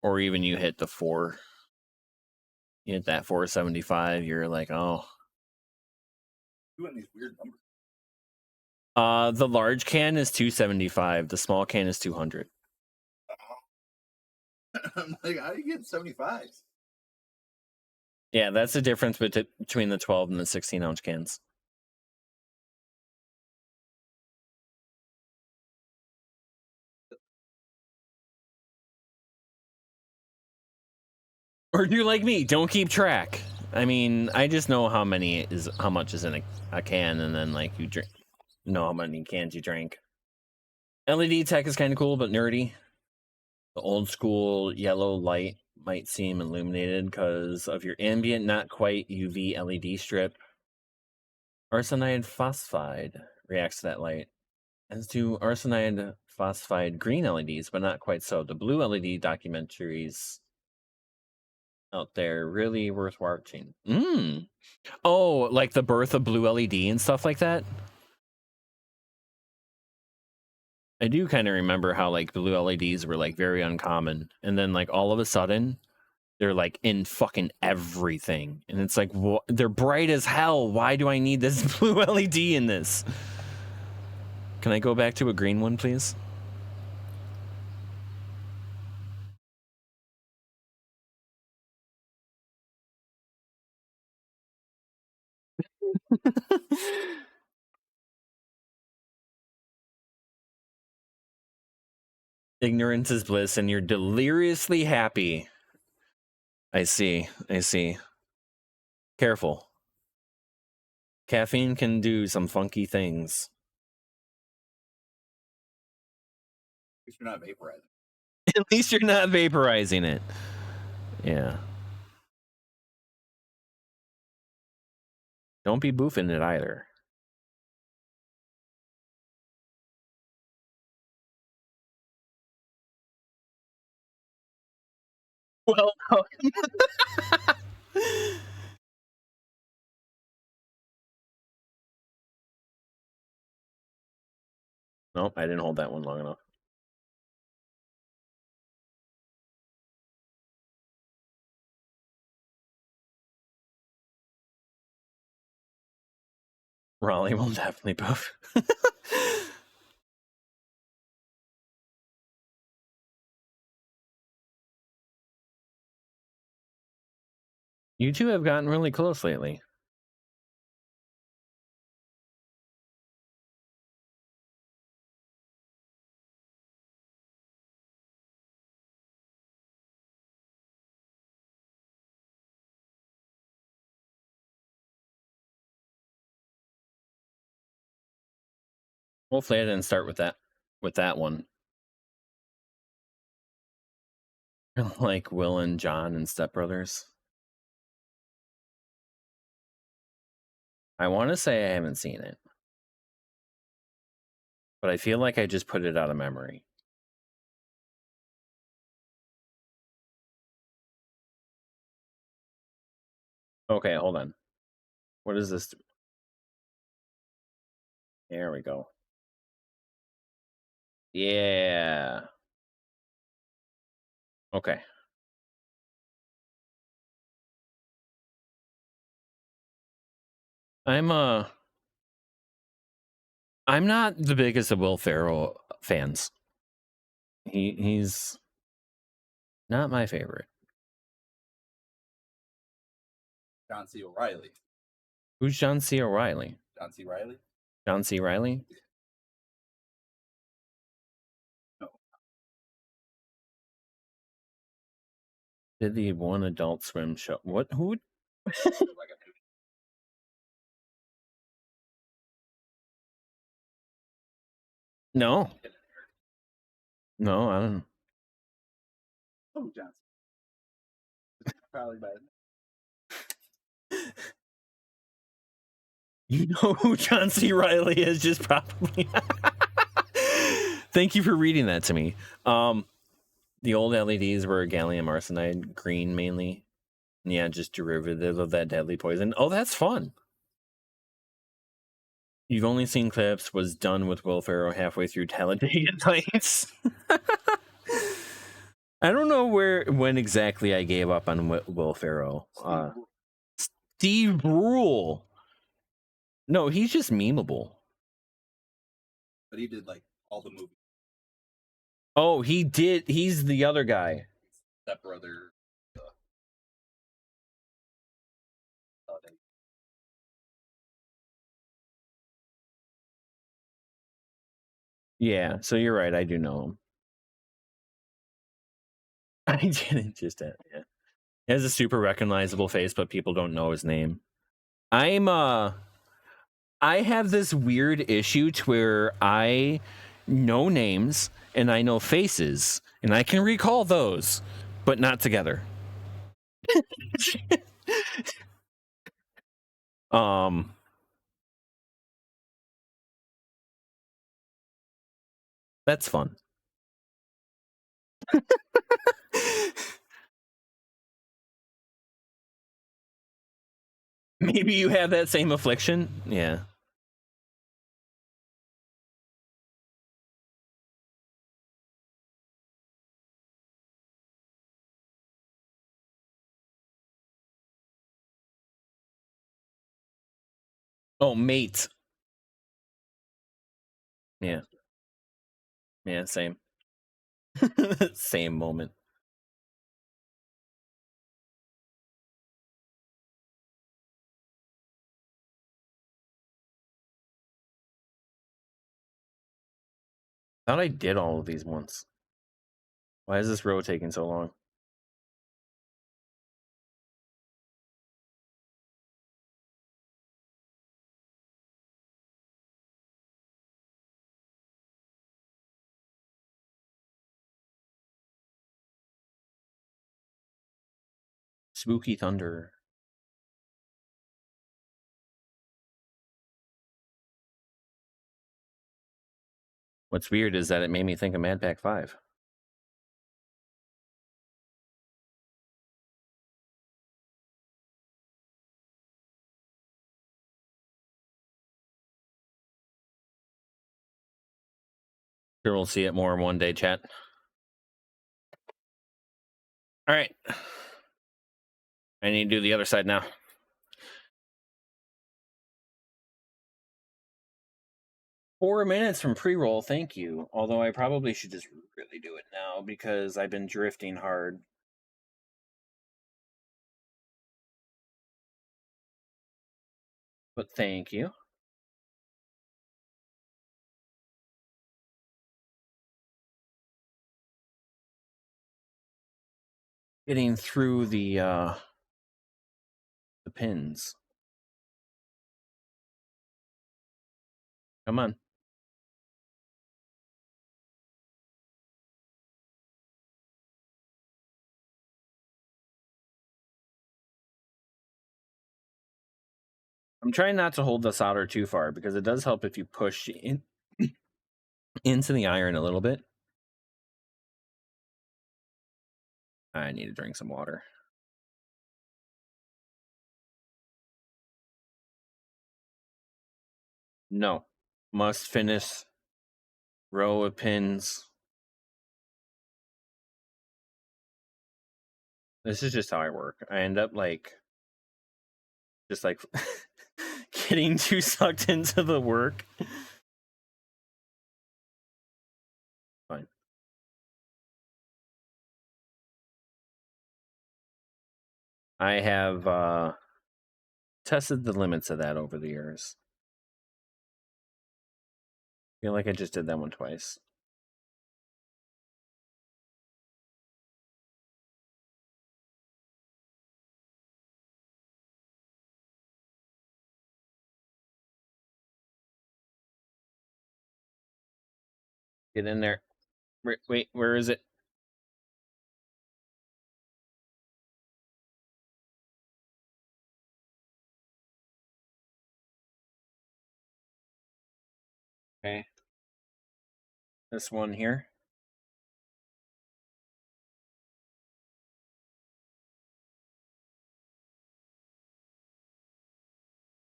A: Or even you hit the 4. You hit that 475, you're like, oh.
F: Doing these weird numbers.
A: The large can is 275. The small can is 200.
F: I'm like, how do you get 75s?
A: Yeah, that's the difference between the 12 and the 16-ounce cans. Or do like me, don't keep track. I mean, I just know how much is in a can, and then like you know how many cans you drank. LED tech is kind of cool, but nerdy. The old school yellow light might seem illuminated because of your ambient, not quite UV LED strip. Arsenide phosphide reacts to that light, as do arsenide phosphide green LEDs, but not quite so. The blue LED documentaries out there really worth watching. Oh, like the birth of blue LED and stuff like that. I do kind of remember how like blue LEDs were like very uncommon, and then like all of a sudden they're like in fucking everything, and it's like they're bright as hell. Why do I need this blue LED in this? Can I go back to a green one, please? Ignorance is bliss, and you're deliriously happy. I see. Careful. Caffeine can do some funky things.
F: At least you're not vaporizing.
A: At least you're not vaporizing it. Yeah. Don't be boofing it either. Well, nope, I didn't hold that one long enough. Raleigh will definitely poof. You two have gotten really close lately. Hopefully I didn't start with that one. Like Will and John and Step Brothers. I want to say I haven't seen it, but I feel like I just put it out of memory. Okay, hold on. What is this? There we go. Yeah. Okay. I'm I'm not the biggest of Will Ferrell fans. He's not my favorite.
F: John C. O'Reilly.
A: Who's John C. O'Reilly?
F: John C. Riley?
A: John C. Riley?
F: No.
A: Did the one Adult Swim show? What? Who? No. No, I don't.
F: Oh, John C. Probably by
A: You know who John C. Riley is, just probably. Thank you for reading that to me. The old LEDs were gallium arsenide, green mainly. Yeah, just derivative of that deadly poison. Oh, that's fun. You've only seen clips. Was done with Will Ferrell halfway through Talladega Nights. I don't know when exactly I gave up on Will Ferrell. Steve Brule. No, he's just memeable.
F: But he did like all the movies.
A: Oh, he did. He's the other guy.
F: That brother.
A: Yeah, so you're right. I do know him. I didn't just yeah. He has a super recognizable face, but people don't know his name. I have this weird issue to where I know names and I know faces and I can recall those, but not together. That's fun. Maybe you have that same affliction. Yeah. Oh, mate. Yeah. Yeah, same. Same moment. Thought I did all of these once. Why is this row taking so long? Spooky Thunder. What's weird is that it made me think of Mad Pack 5. Sure, we'll see it more one day, chat. All right. I need to do the other side now. Four minutes from pre-roll, thank you. Although I probably should just really do it now because I've been drifting hard. But thank you. Getting through the pins. Come on. I'm trying not to hold the solder too far because it does help if you push in into the iron a little bit. I need to drink some water. No. Must finish row of pins. This is just how I work. I end up just getting too sucked into the work I have tested the limits of that over the years. I feel like I just did that one twice. Get in there. Wait, where is it? Okay. This one here.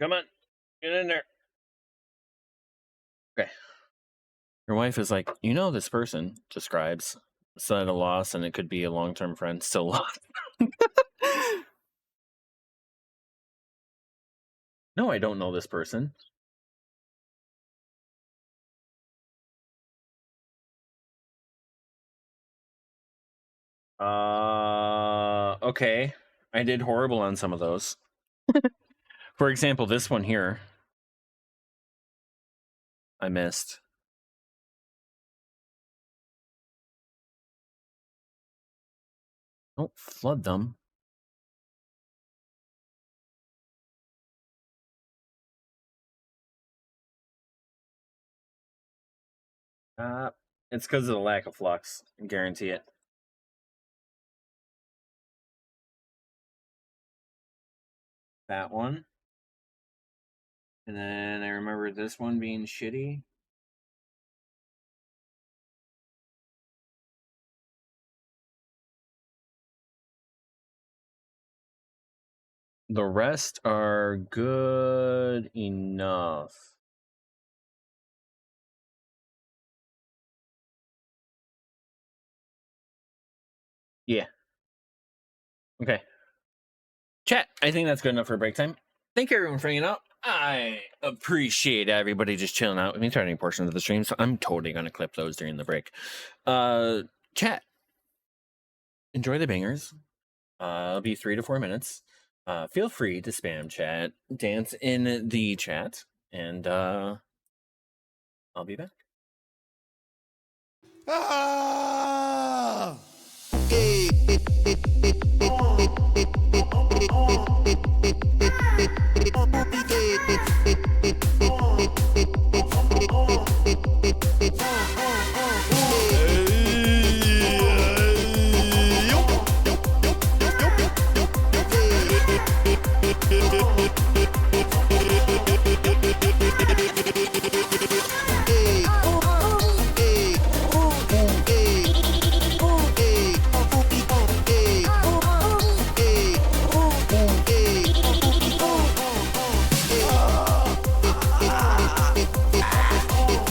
A: Come on. Get in there. Okay. Your wife is like, this person describes at a loss, and it could be a long-term friend, still lost. No, I don't know this person. Okay. I did horrible on some of those. For example, this one here, I missed. Don't flood them. It's because of the lack of flux. I guarantee it. That one. And then I remember this one being shitty. The rest are good enough. Yeah. Okay. Chat, I think that's good enough for break time. Thank you everyone for hanging out. I appreciate everybody just chilling out with me throughout any portions of the stream, so I'm totally going to clip those during the break. Chat, enjoy the bangers. It'll be 3 to 4 minutes. Feel free to spam chat, dance in the chat, and I'll be back.
B: Ah!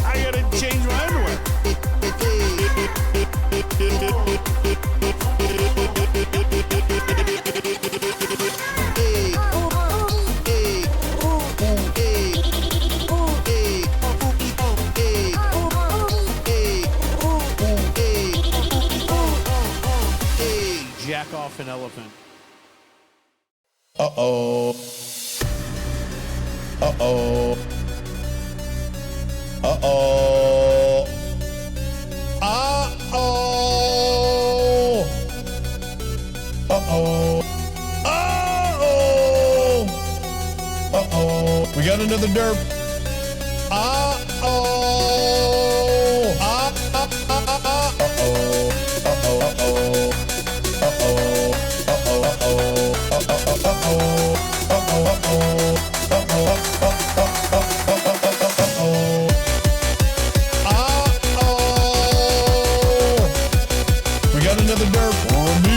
B: I gotta change my underwear. Jack off an elephant.
G: Uh-oh. Uh-oh. Uh-oh. Uh-oh. Uh-oh. Uh-oh. Uh-oh. We got another derp. Uh-oh. We got another derp on me.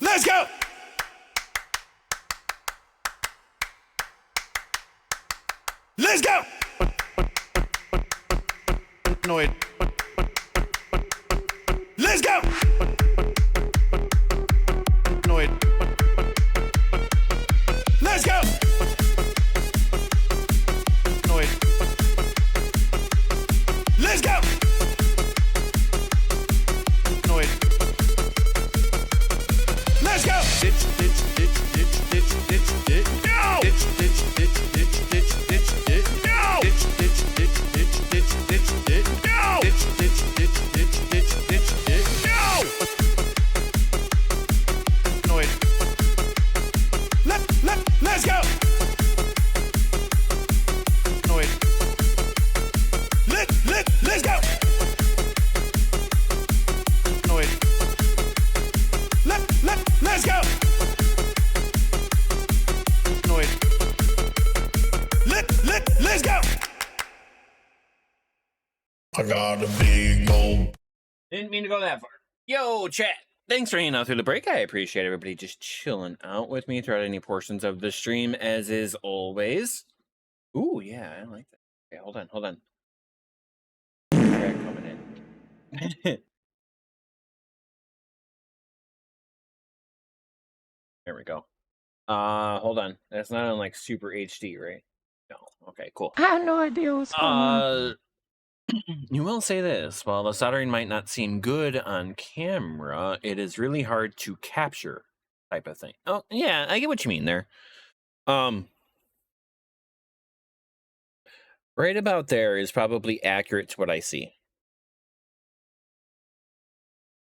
B: Let's go. Let's go.
G: Annoyed.
B: Let's go.
G: Annoyed.
B: Let's go.
G: Annoyed.
B: Let's go.
G: Annoyed.
B: Let's go.
G: Ditch, ditch, ditch, ditch, ditch, ditch, ditch.
B: No.
G: Ditch, ditch, ditch, ditch, ditch, ditch, ditch.
B: No.
G: Ditch, ditch, ditch, ditch, ditch, ditch, ditch.
B: No.
G: Ditch, ditch, ditch, ditch, ditch, ditch, ditch.
B: No.
G: Annoyed.
B: Let's go.
G: Annoyed.
B: Let's go.
G: Annoyed.
B: Let's go.
G: Annoyed.
B: Let's go.
G: I got a big goal.
A: Didn't mean to go that far. Yo, chat. Thanks for hanging out through the break. I appreciate everybody just chilling out with me throughout any portions of the stream, as is always. Ooh, yeah, I like that. Okay, hold on. Track coming in. There we go. Hold on. That's not on like super HD, right? No. Okay, cool.
C: I have no idea what's going on.
A: You will say this, while the soldering might not seem good on camera, it is really hard to capture type of thing. Oh, yeah, I get what you mean there. Right about there is probably accurate to what I see.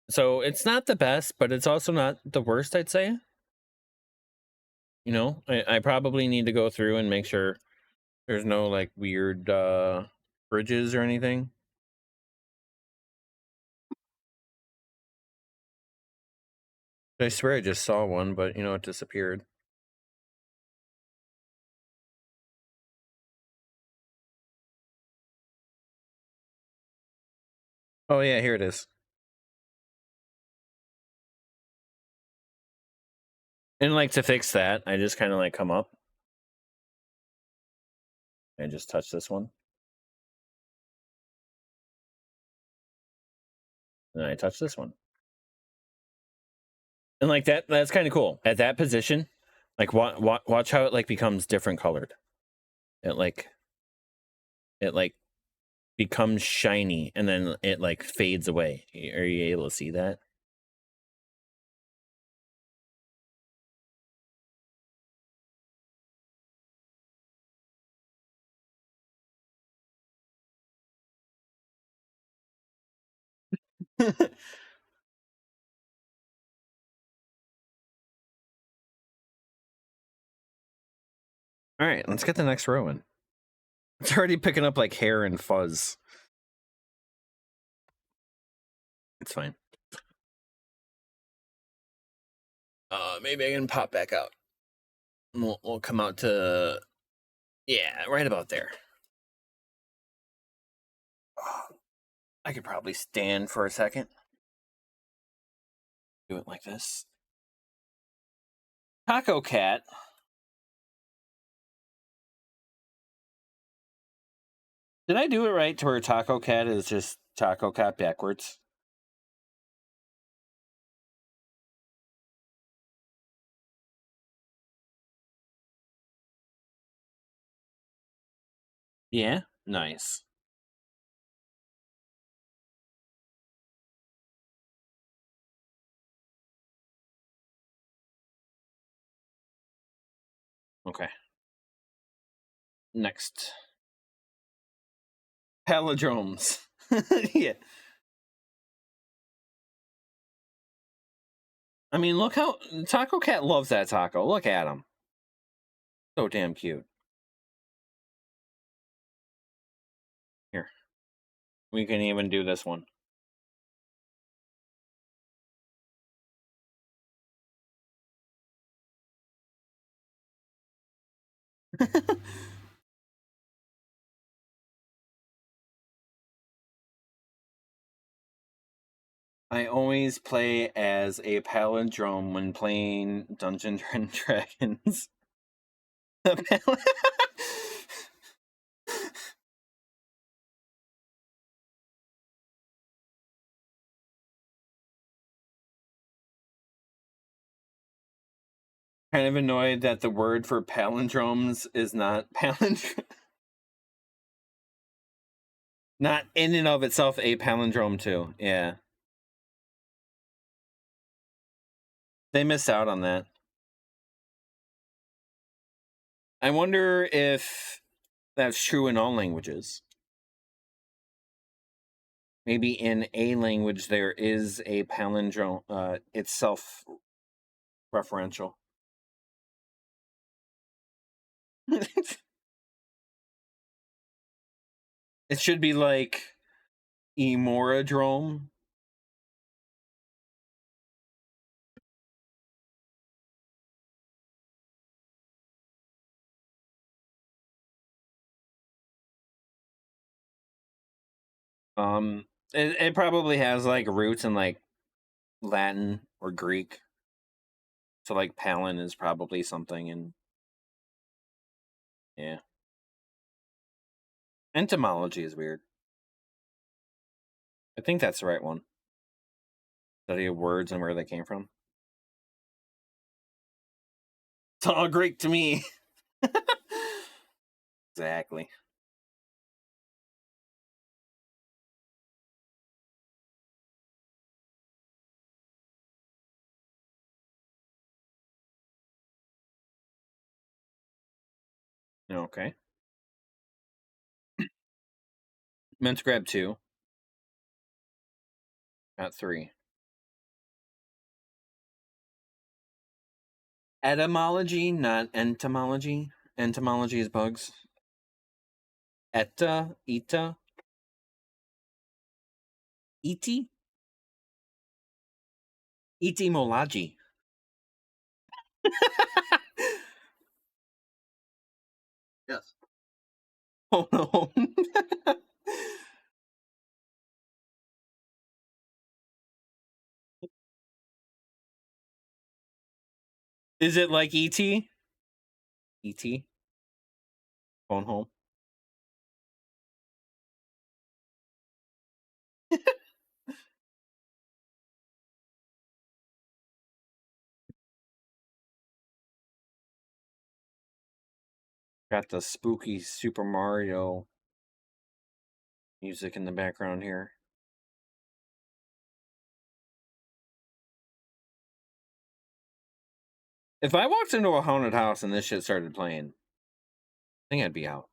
A: So it's not the best, but it's also not the worst, I'd say. You know, I probably need to go through and make sure there's no like weird bridges or anything. I swear I just saw one, but you know, it disappeared. Oh yeah, here it is. And like to fix that, I just kind of like come up and just touch this one. And I touch this one. And like that's kind of cool. At that position, like watch how it like becomes different colored. It like becomes shiny and then it like fades away. Are you able to see that? All right, let's get the next row in. It's already picking up like hair and fuzz. It's fine. Maybe I can pop back out. We'll come out to, yeah, right about there. I could probably stand for a second. Do it like this. Taco Cat. Did I do it right to where Taco Cat is just Taco Cat backwards? Yeah? Nice. Okay. Next. Palindromes. Yeah. I mean, look how Taco Cat loves that taco. Look at him. So damn cute. Here. We can even do this one. I always play as a palindrome when playing Dungeons and Dragons. Kind of annoyed that the word for palindromes is not palindrome. Not in and of itself a palindrome, too. Yeah. They missed out on that. I wonder if that's true in all languages. Maybe in a language there is a palindrome, it's self-referential. It should be like Emoradrome. It probably has like roots in like Latin or Greek. So like palin is probably something, and yeah. Entomology is weird. I think that's the right one. Study of words and where they came from. It's all Greek to me. Exactly. Okay. Meant to grab 2, not 3. Etymology, not entomology. Entomology is bugs. Eta. Eti? Etymology.
F: Yes.
A: Oh no. Is it like E.T.? E.T.? Phone home? Got the spooky Super Mario music in the background here. If I walked into a haunted house and this shit started playing, I think I'd be out.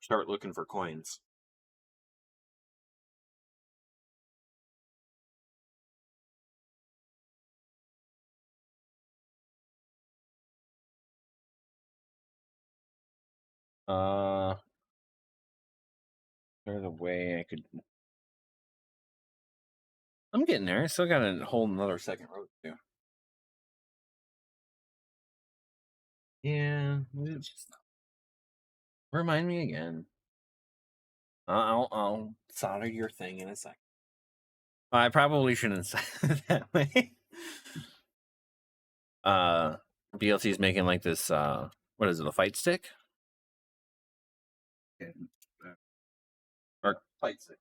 A: Start looking for coins. There's a way I could. I'm getting there. I still got a whole another second road to do. Yeah. Just remind me again. I'll solder your thing in a second. I probably shouldn't say it that way. BLT is making like this. What is it? A fight stick? Or
F: Fight stick.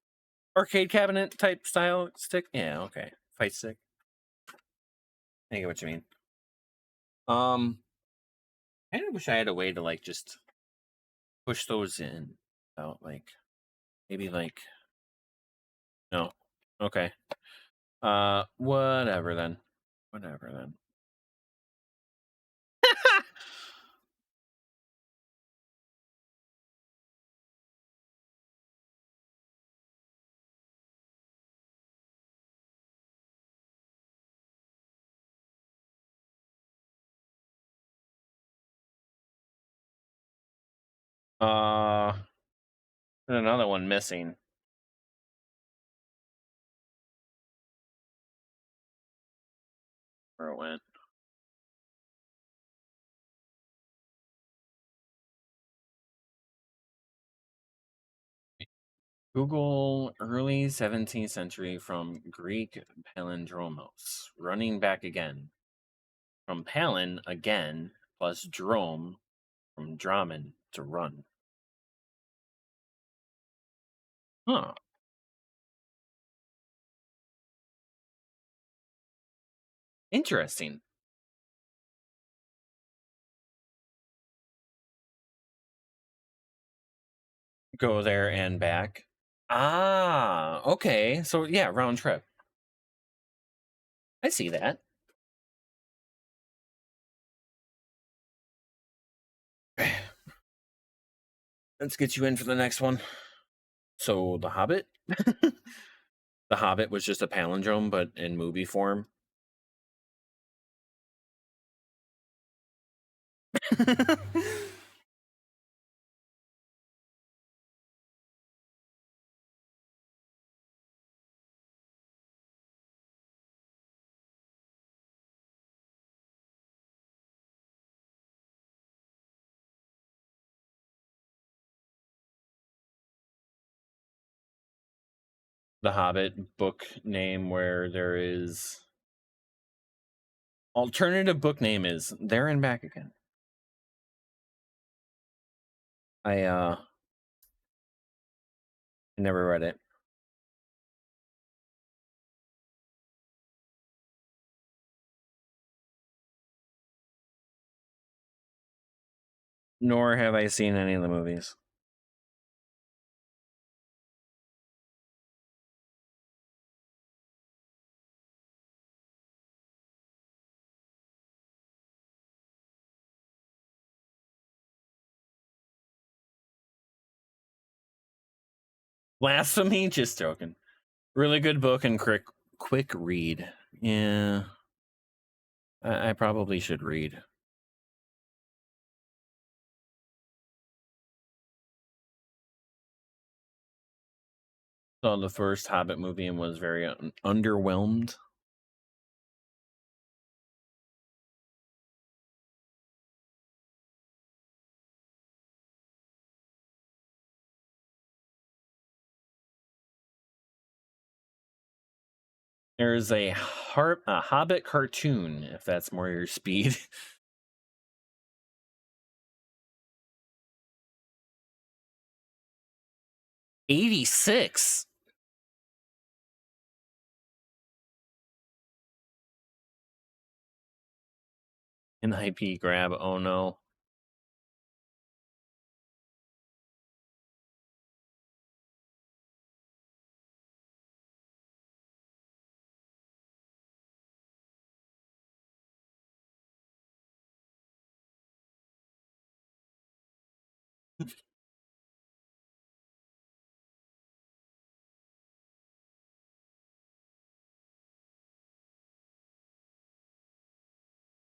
A: arcade cabinet type style stick? Yeah. Okay. Fight stick. I get what you mean. I kind of wish I had a way to like just push those in. Out like maybe like no. Okay. Whatever then. Whatever then. There's another one missing. Where it went. Google early 17th century from Greek palindromos. Running back again. From palin again plus drome from dramen to run. Huh. Interesting. Go there and back. Ah, okay. So yeah, round trip. I see that. Let's get you in for the next one. So The Hobbit? The Hobbit was just a palindrome, but in movie form. The Hobbit book name where there is alternative book name is There and Back Again. I never read it. Nor have I seen any of the movies. Blasphemy? Just joking. Really good book and quick read. Yeah. I probably should read. Saw the first Hobbit movie and was very underwhelmed. There's a Hobbit cartoon, if that's more your speed. 86. An IP grab. Oh no.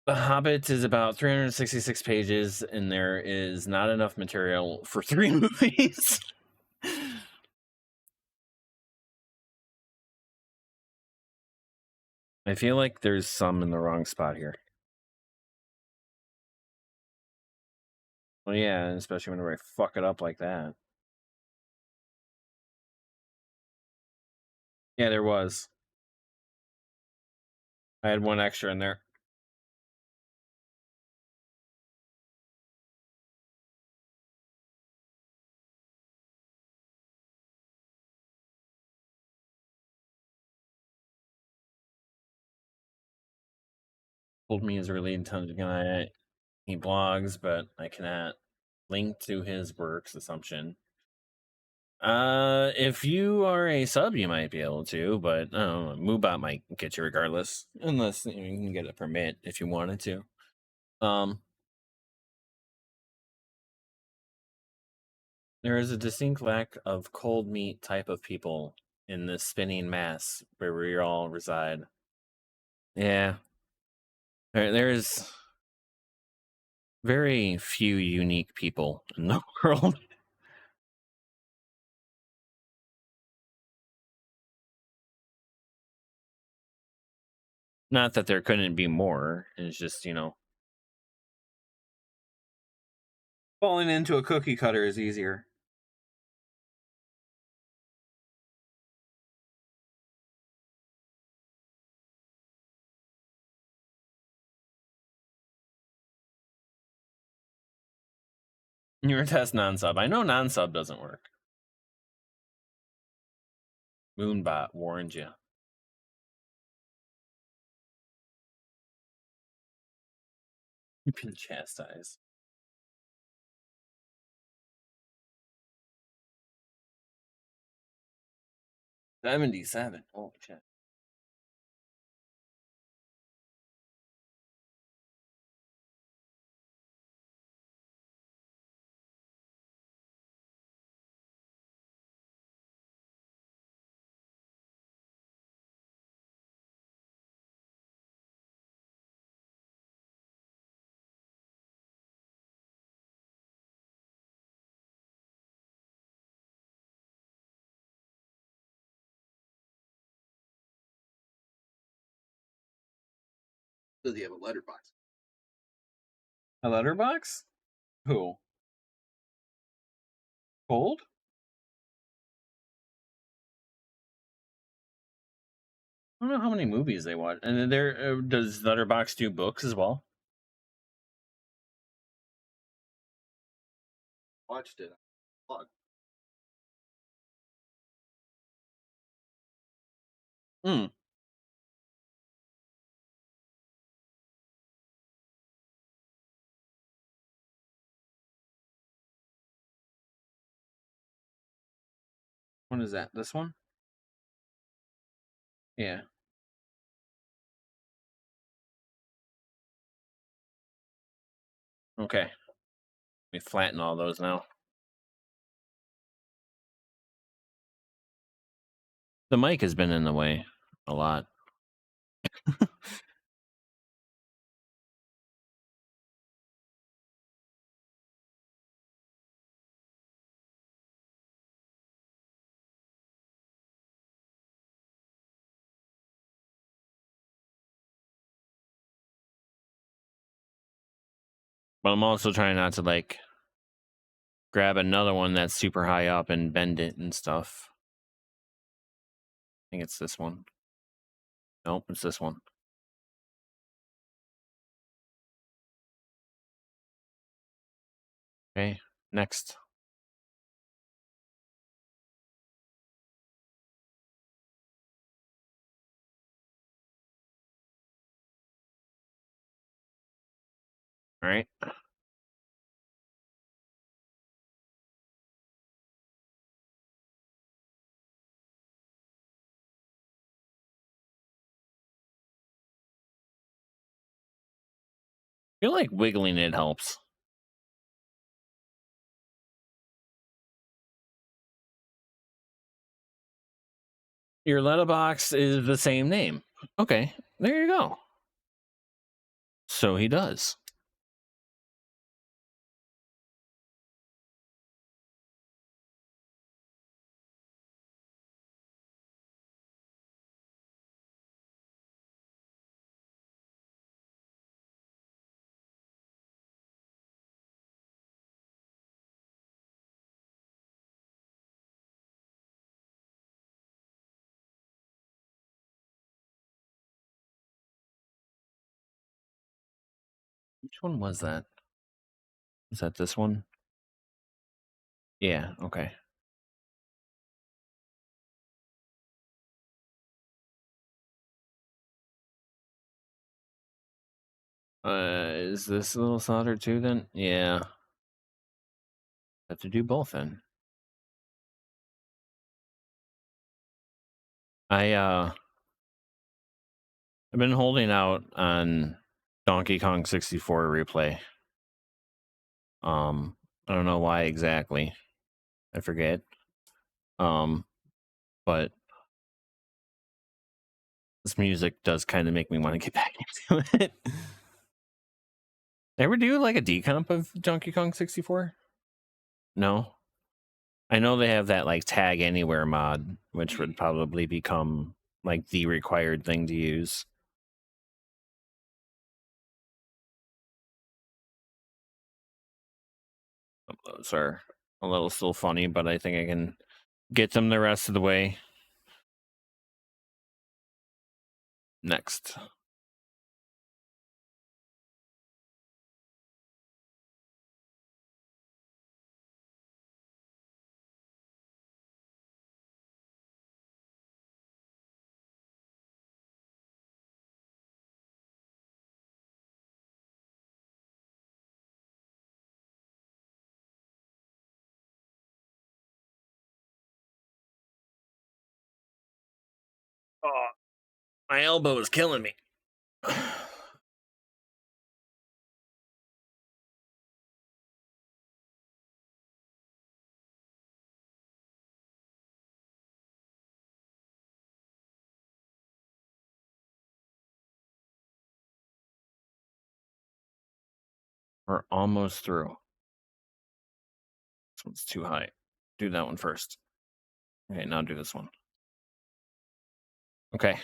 A: The Hobbit is about 366 pages, and there is not enough material for 3 movies. I feel like there's some in the wrong spot here. Well, yeah, especially whenever I fuck it up like that. Yeah, there was. I had one extra in there. Told me his really intelligent. He blogs, but I cannot link to his works assumption. If you are a sub, you might be able to, but Moobot might get you regardless, unless you can get a permit if you wanted to. There is a distinct lack of cold meat type of people in this spinning mass where we all reside. Yeah, there's very few unique people in the world. Not that there couldn't be more. It's just, falling into a cookie cutter is easier. Your test non-sub. I know non-sub doesn't work. Moonbot warned you. You've been chastised. $77. Holy shit.
F: Does he have a letterbox?
A: A letterbox? Who? Cold? I don't know how many movies they watch. And then there does Letterbox do books as well?
F: Watched it. Plug.
A: Hmm. What is that? This one? Yeah. Okay. Let me flatten all those now. The mic has been in the way a lot. But I'm also trying not to like grab another one that's super high up and bend it and stuff. I think it's this one. Nope, it's this one. Okay, next. All right. I feel like wiggling it helps. Your letterbox is the same name. Okay, there you go. So he does. Which one was that? Is that this one? Yeah, okay. Is this a little solder too then? Yeah. Have to do both then. I've been holding out on Donkey Kong 64 replay. I don't know why exactly. I forget. But this music does kind of make me want to get back into it. Ever do like a decomp of Donkey Kong 64? No. I know they have that like tag anywhere mod, which would probably become like the required thing to use. Those are a little still funny, but I think I can get them the rest of the way. Next. Oh, my elbow is killing me. We're almost through. This one's too high. Do that one first. Okay, now do this one. Okay.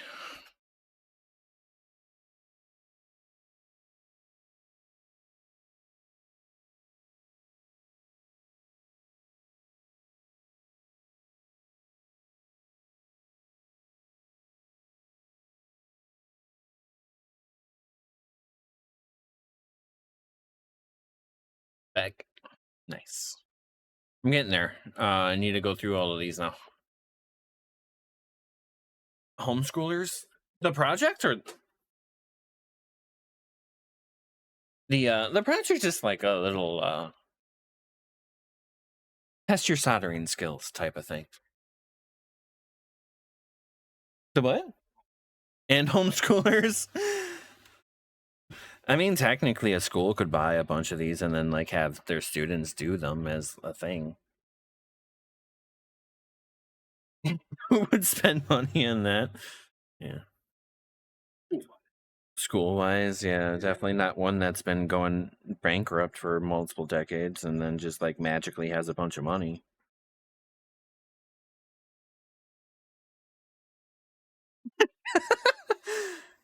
A: Back. Nice. I'm getting there. I need to go through all of these now. Homeschoolers? The project or the project's just like a little test your soldering skills type of thing. The what? And homeschoolers? I mean, technically, a school could buy a bunch of these and then like have their students do them as a thing. Who would spend money on that? Yeah. School wise, yeah, definitely not one that's been going bankrupt for multiple decades and then just like magically has a bunch of money.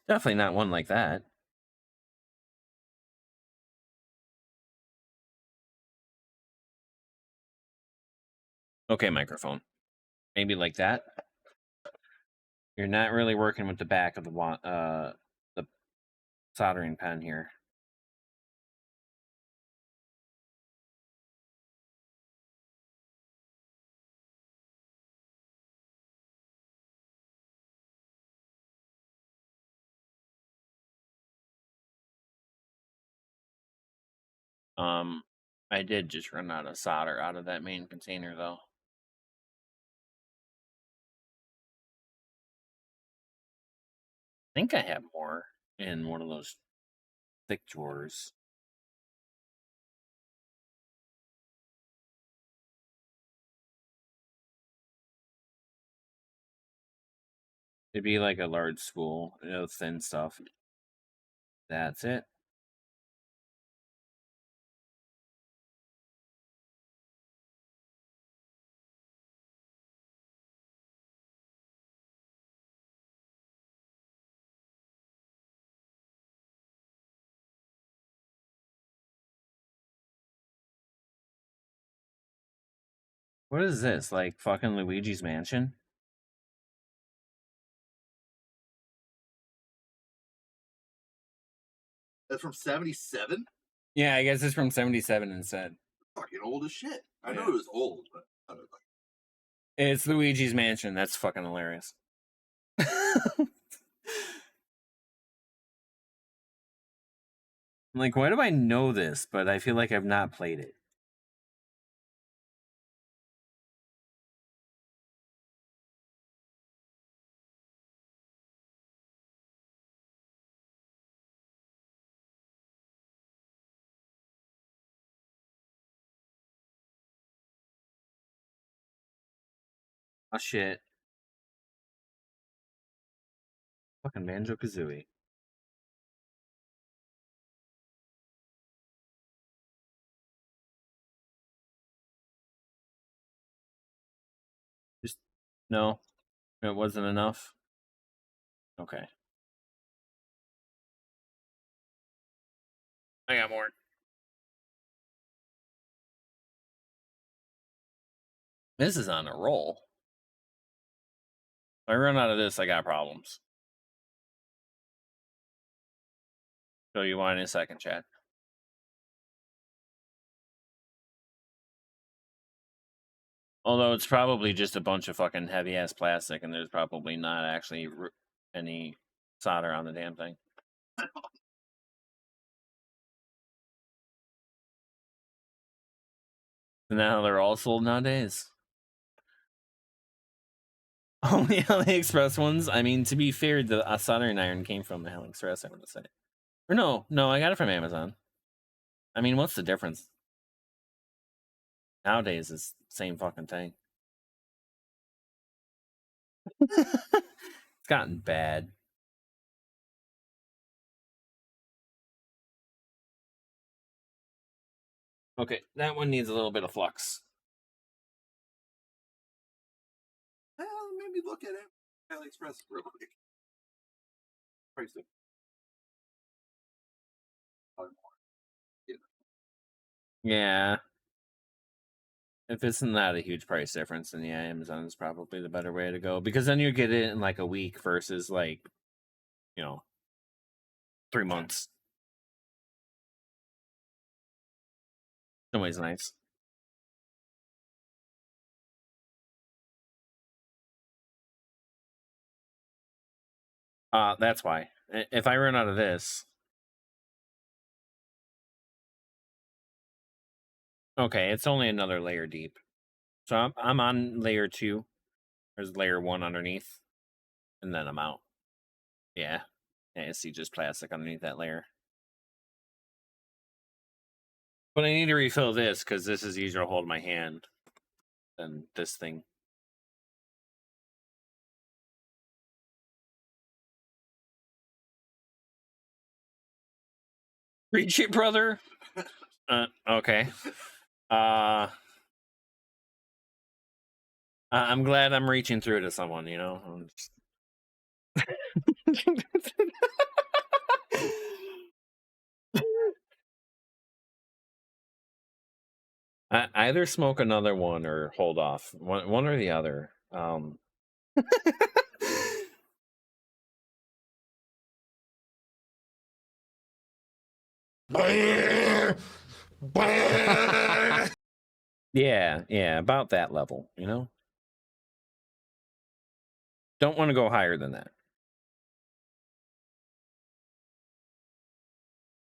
A: Definitely not one like that. Okay, microphone. Maybe like that. You're not really working with the back of the soldering pen here. I did just run out of solder out of that main container though. I think I have more in one of those thick drawers. It'd be like a large spool, thin stuff. That's it. What is this? Like fucking Luigi's Mansion?
F: That's from 77?
A: Yeah, I guess it's from 77 instead.
F: Fucking old as shit. I
A: Yeah.
F: know it was old, but I don't know.
A: It's Luigi's Mansion. That's fucking hilarious. Like, why do I know this, but I feel like I've not played it? Oh shit. Fucking Banjo Kazooie. Just no, it wasn't enough. Okay. I got more. This is on a roll. If I run out of this, I got problems. Show you why in a second, chat. Although it's probably just a bunch of fucking heavy ass plastic, and there's probably not actually any solder on the damn thing. And now they're all sold nowadays.
H: Only AliExpress ones. I mean, to be fair, the soldering iron came from AliExpress, I want to say. Or no, I got it from Amazon. I mean, what's the difference? Nowadays, it's the same fucking thing. It's gotten bad. Okay, that one needs a little bit of flux.
F: Maybe look at it. AliExpress real quick. Price it.
H: Yeah. If it's not a huge price difference, then yeah, Amazon is probably the better way to go, because then you get it in like a week versus like, 3 months. Always nice. That's why. If I run out of this, okay, it's only another layer deep. So I'm on layer 2. There's layer 1 underneath, and then I'm out. Yeah. You see just plastic underneath that layer. But I need to refill this because this is easier to hold in my hand than this thing. Reach it, brother. Okay. I'm glad I'm reaching through to someone, I either smoke another one or hold off. One or the other. Yeah, about that level, Don't want to go higher than that.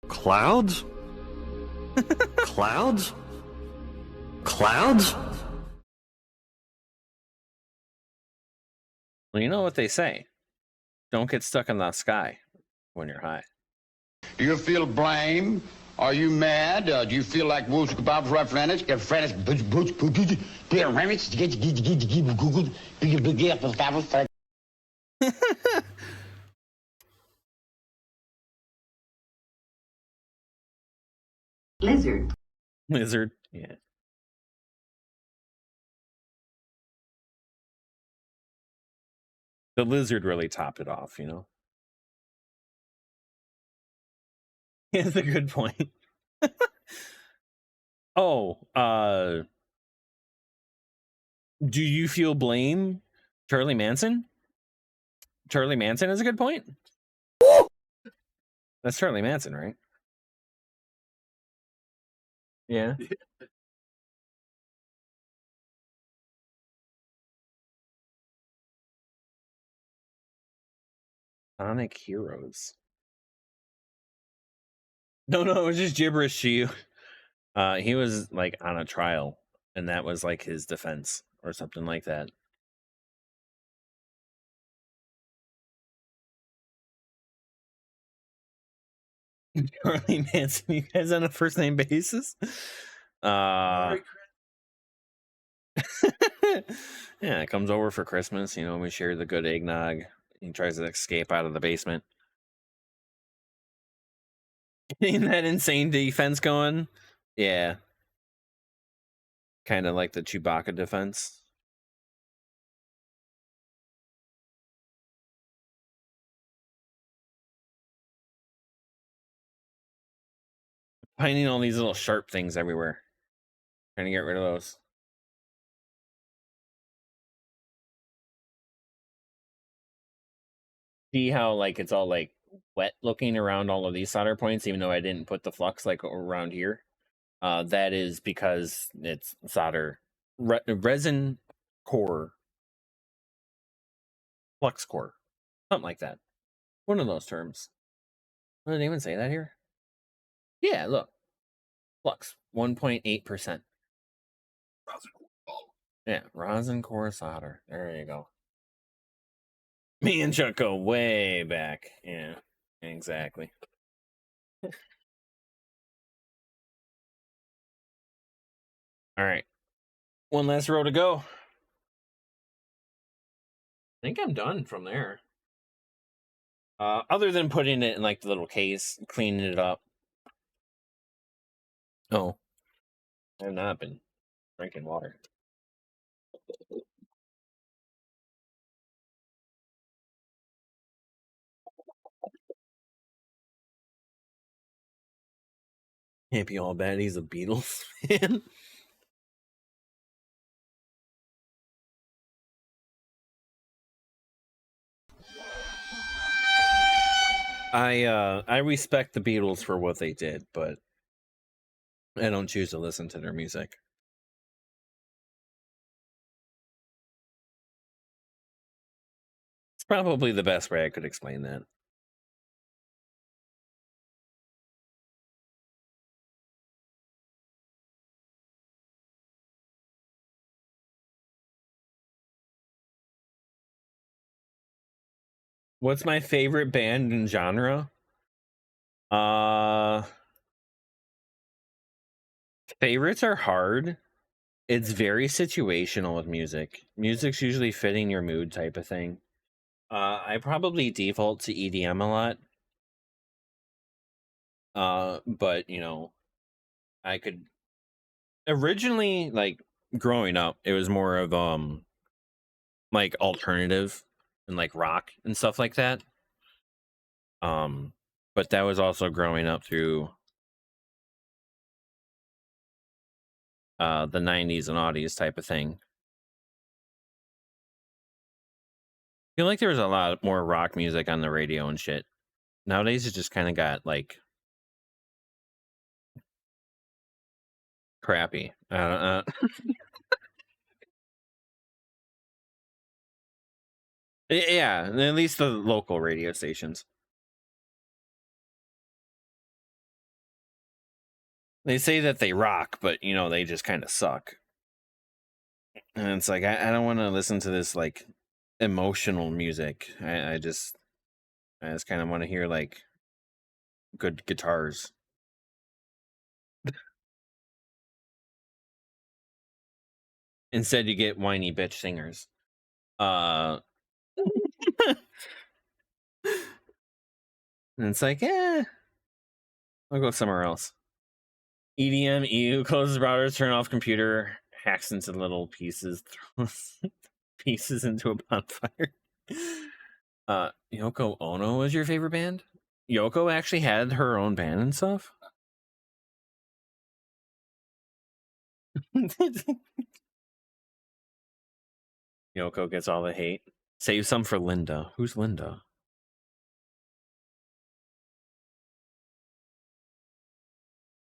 I: Clouds? Clouds? Clouds?
H: Well, you know what they say. Don't get stuck in the sky when you're high.
D: Do you feel blame? Are you mad? Do you feel like Wolves Kebab's referendum? Get friends,
H: Lizard, yeah. The lizard really topped it off, That's a good point. Oh, do you feel blame, Charlie Manson? Charlie Manson is a good point. That's Charlie Manson, right? Yeah. Sonic Heroes. No, it was just gibberish to you. He was like on a trial, and that was like his defense or something like that. Charlie Manson, you guys on a first name basis? Yeah, it comes over for Christmas. We share the good eggnog. He tries to escape out of the basement. Getting that insane defense going. Yeah. Kind of like the Chewbacca defense. Finding all these little sharp things everywhere. Trying to get rid of those. See how like it's all like wet looking around all of these solder points, even though I didn't put the flux like around here. That is because it's solder resin core, flux core, something like that. One of those terms. Did it even say that here? Yeah, look, flux 1.8%. Yeah, rosin core solder. There you go. Me and Chuck go way back. Yeah, exactly. All right. One last row to go. I think I'm done from there. Other than putting it in like the little case, cleaning it up. Oh, I've not been drinking water. Can't be all bad. He's a Beatles fan. I respect the Beatles for what they did, but I don't choose to listen to their music. It's probably the best way I could explain that. What's my favorite band and genre? Favorites are hard. It's very situational with music. Music's usually fitting your mood type of thing. I probably default to EDM a lot. But you know, I could originally, like, growing up, it was more of like alternative and like rock and stuff like that. But that was also growing up through the 90s and aughties type of thing. I feel like there was a lot more rock music on the radio and shit. Nowadays, it just kind of got like crappy. Yeah, at least the local radio stations. They say that they rock, but you know, they just kind of suck. And it's like I don't want to listen to this like emotional music. I just kind of want to hear like good guitars. Instead, you get whiny bitch singers. And it's like, I'll go somewhere else. EDM, EU, closes routers, turn off computer, hacks into little pieces, throws pieces into a bonfire. Yoko Ono was your favorite band? Yoko actually had her own band and stuff? Yoko gets all the hate. Save some for Linda. Who's Linda?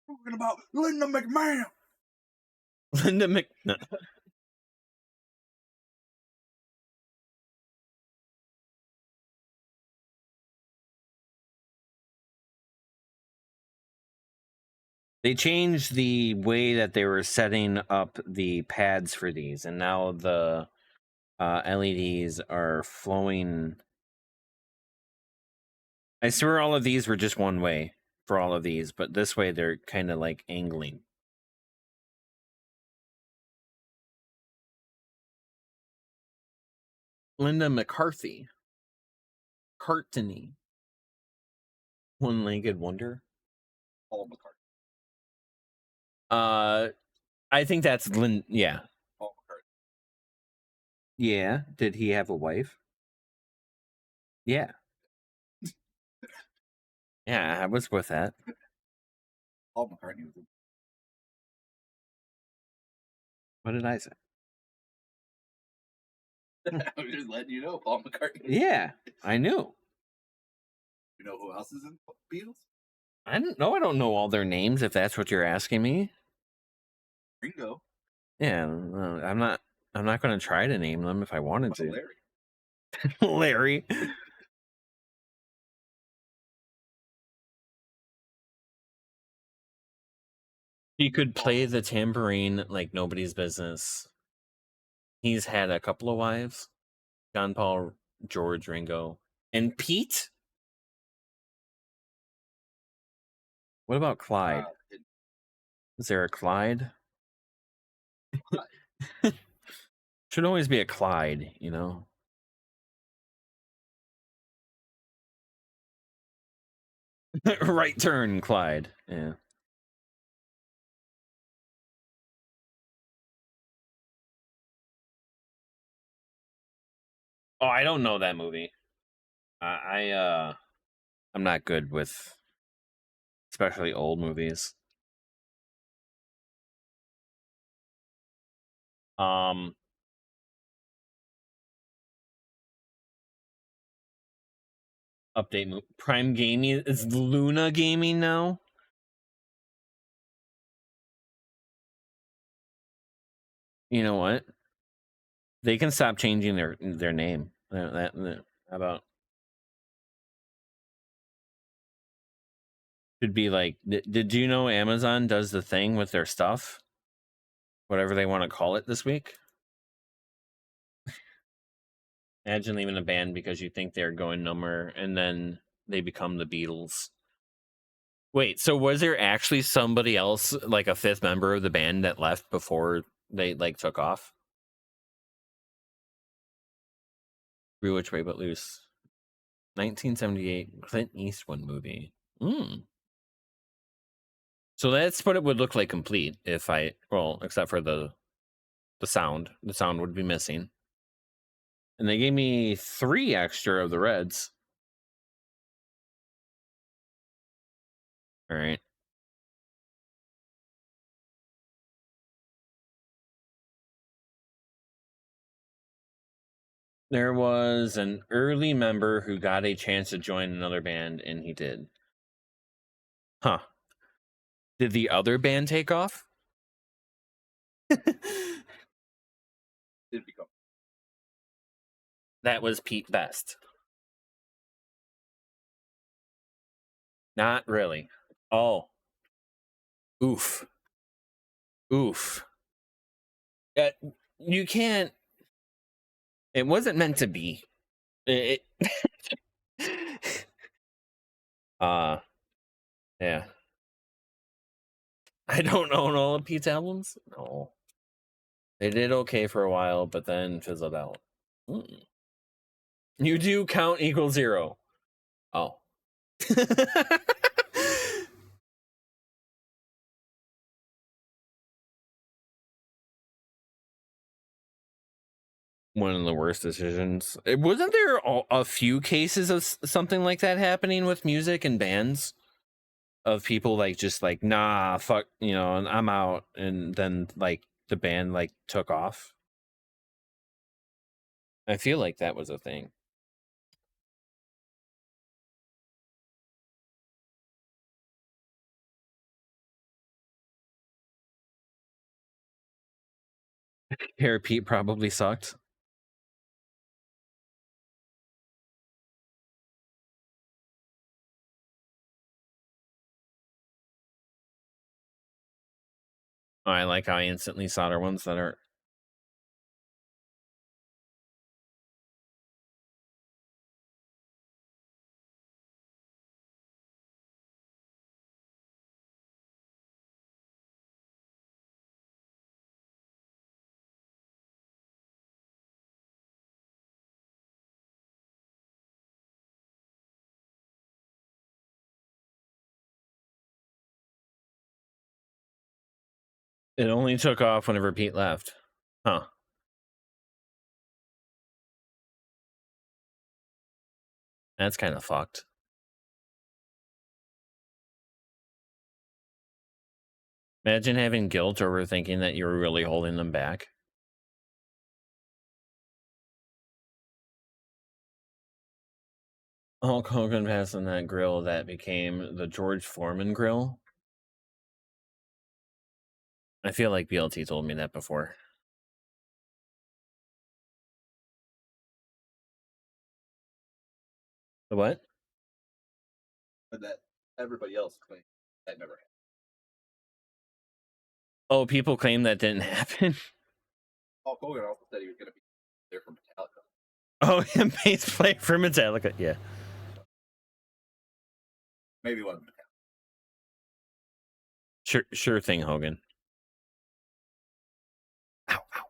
F: Talking about Linda McMahon.
H: Linda Mc... No. They changed the way that they were setting up the pads for these, and now the LEDs are flowing. I swear all of these were just one way for all of these, but this way they're kind of like angling. Linda McCarthy. Cartony. One-legged wonder.
F: Paul McCartney.
H: I think that's yeah.
F: Paul McCartney.
H: Yeah. Did he have a wife? Yeah. Yeah, I was with that.
F: Paul McCartney was.
H: What did I say?
F: I'm just letting you know, Paul McCartney.
H: Yeah, I knew.
F: You know who else is in Beatles?
H: I don't know. I don't know all their names. If that's what you're asking me.
F: Ringo.
H: Yeah, I'm not. I'm not going to try to name them if I wanted to.
F: Larry.
H: Larry. He could play the tambourine like nobody's business. He's had a couple of wives. John Paul George, Ringo, and Pete. What about Clyde? Is there a Clyde? Should always be a Clyde, you know. Right turn, Clyde. Yeah. Oh, I don't know that movie. I'm not good with especially old movies. Um update Prime Gaming is Luna Gaming now. You know what? They can stop changing their name. How about should be like did you know Amazon does the thing with their stuff? Whatever they want to call it this week. Imagine leaving a band because you think they're going number and then they become the Beatles. Wait, so was there actually somebody else, like a fifth member of the band, that left before they like took off? Through Which Way But Loose. 1978 Clint Eastwood movie. So that's what it would look like complete if except for the sound. The sound would be missing. And they gave me 3 extra of the Reds. All right. There was an early member who got a chance to join another band, and he did. Huh. Did the other band take off? That was Pete Best. Not really. Oh. Oof. You can't. It wasn't meant to be. It yeah. I don't own all of Pete's albums. No. They did okay for a while, but then fizzled out. You do count equals 0. Oh. One of the worst decisions. Wasn't there a few cases of something like that happening with music and bands? Of people like just like, nah, fuck, you know, and I'm out, and then like the band like took off. I feel like that was a thing. Here, Pete probably sucked. I like how I instantly solder ones that are. It only took off whenever Pete left. Huh. That's kind of fucked. Imagine having guilt over thinking that you were really holding them back. Hulk Hogan passing that grill that became the George Foreman grill. I feel like BLT told me that before. The what?
F: But that everybody else claimed that never happened.
H: Oh, people claim that didn't happen.
F: Hulk Hogan also said he was going to be there for Metallica.
H: Oh, yeah, bass player for Metallica. Yeah.
F: Maybe one.
H: Sure thing, Hogan. Ow, ow.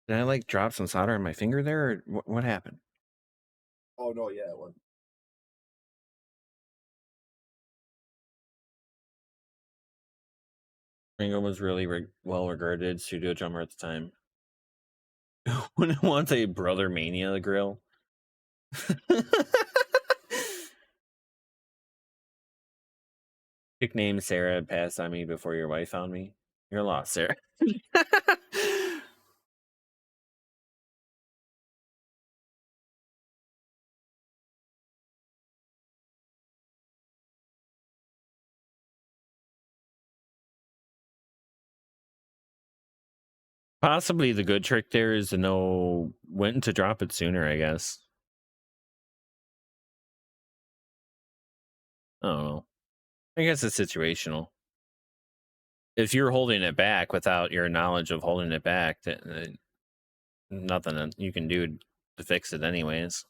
H: Did I like drop some solder on my finger there, or what happened?
F: Oh no, yeah, one.
H: Ringo was really well regarded studio drummer at the time. When it wants a Brother Mania grill. Chick named Sarah passed on me before your wife found me. You're lost, Sarah. Possibly the good trick there is to know when to drop it sooner, I guess. I don't know. I guess it's situational. If you're holding it back without your knowledge of holding it back, nothing that you can do to fix it anyways.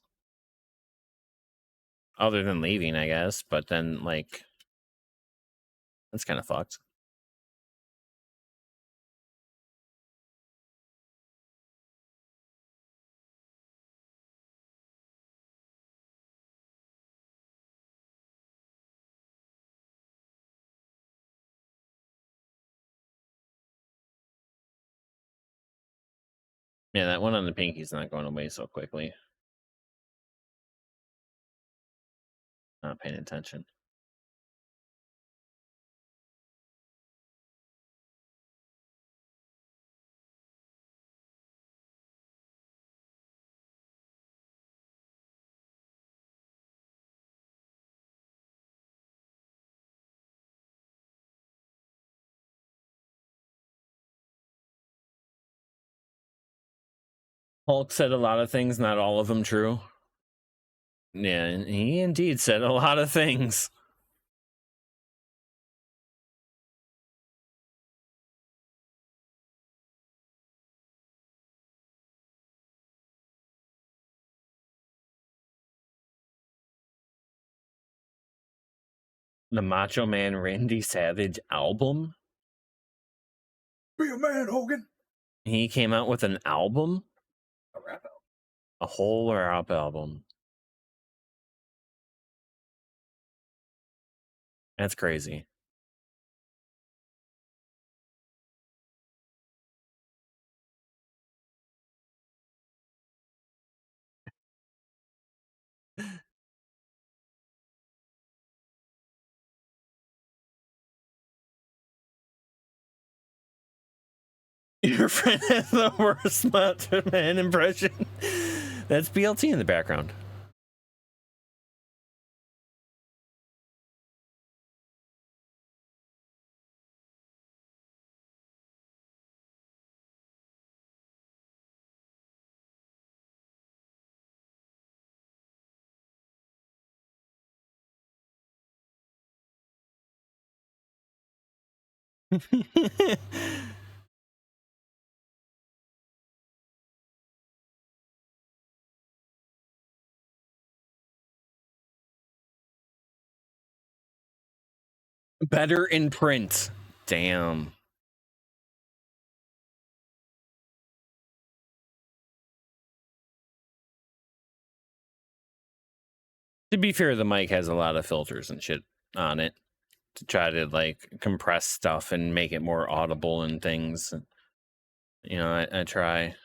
H: Other than leaving, I guess. But then, like, that's kind of fucked. Yeah, that one on the pinky's not going away so quickly. Not paying attention. Hulk said a lot of things, not all of them true. Yeah, he indeed said a lot of things. The Macho Man Randy Savage album?
F: Be a man, Hogan.
H: He came out with an album?
F: A rap album.
H: A whole rap album. That's crazy. Your friend has the worst Macho Man impression. That's BLT in the background. Better in print. Damn. To be fair, the mic has a lot of filters and shit on it to try to like compress stuff and make it more audible and things. You know, I try,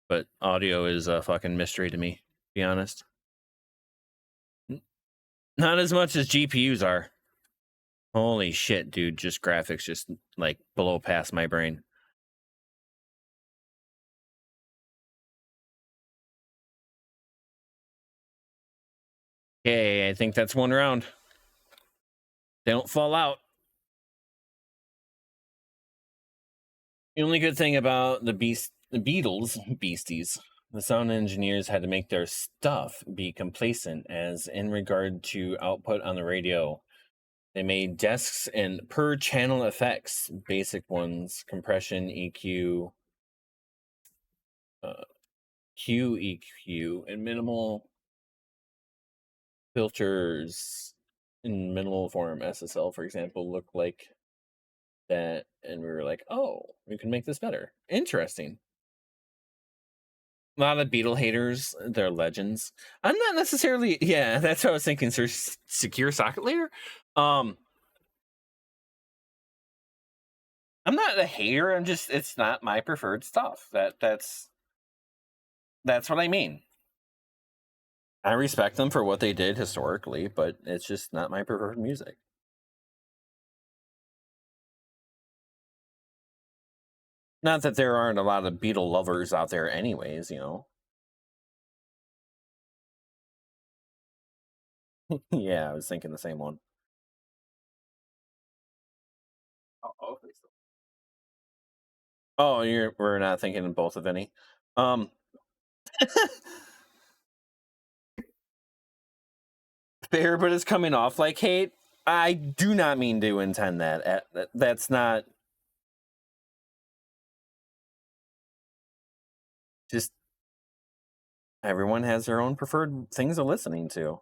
H: but audio is a fucking mystery to me, to be honest. Not as much as GPUs are. Holy shit, dude. Just graphics just like blow past my brain. Okay, I think that's one round. They don't fall out. The only good thing about the Beatles, Beasties, the sound engineers had to make their stuff be complacent as in regard to output on the radio. They made desks and per channel effects, basic ones, compression, EQ, QEQ and minimal filters in minimal form SSL, for example, look like that, and we were like, oh, we can make this better. Interesting. A lot of Beetle haters, they're legends. I'm not necessarily, yeah, that's what I was thinking. Secure socket layer. I'm not a hater. I'm just, it's not my preferred stuff. That's what I mean. I respect them for what they did historically, but it's just not my preferred music. Not that there aren't a lot of Beatle lovers out there, anyways. Yeah, I was thinking the same one. Oh, we're not thinking of both of any. Fair, but it's coming off like hate. I do not mean to intend that. That's not. Just everyone has their own preferred things of listening to.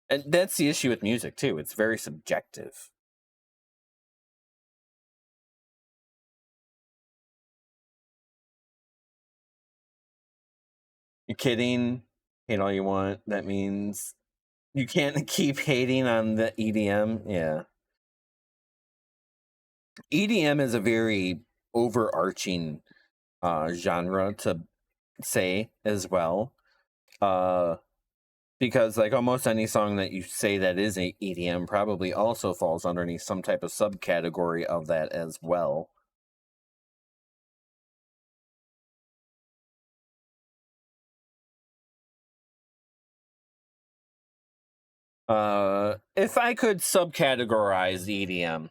H: And that's the issue with music too. It's very subjective. You're kidding? Hate all you want. That means you can't keep hating on the EDM. Yeah. EDM is a very overarching genre to say as well. Because like almost any song that you say that is a EDM probably also falls underneath some type of subcategory of that as well. If I could subcategorize EDM,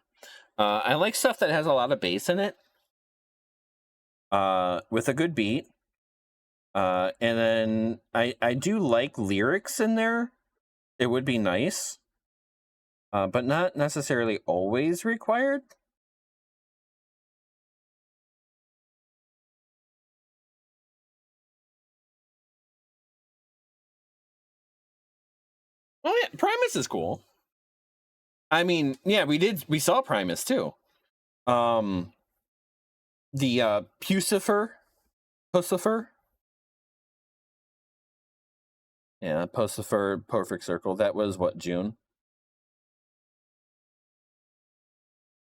H: I like stuff that has a lot of bass in it, with a good beat. And then I do like lyrics in there. It would be nice, but not necessarily always required. Oh yeah, Primus is cool. I mean, yeah, we saw Primus too. The Pucifer. Yeah, Pucifer Perfect Circle. That was what, June?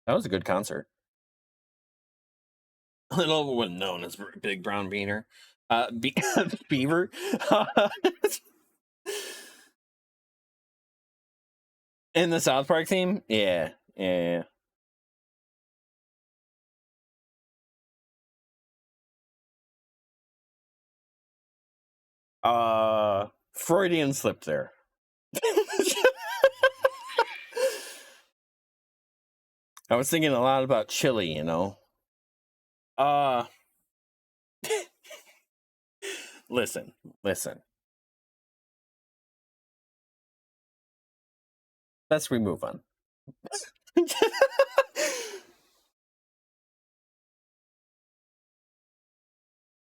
H: That was a good concert. Little one known as Big Brown Beaner. Beaver. In the South Park theme? Yeah. Yeah. Freudian slip there. I was thinking a lot about chili, Listen. Let's move on.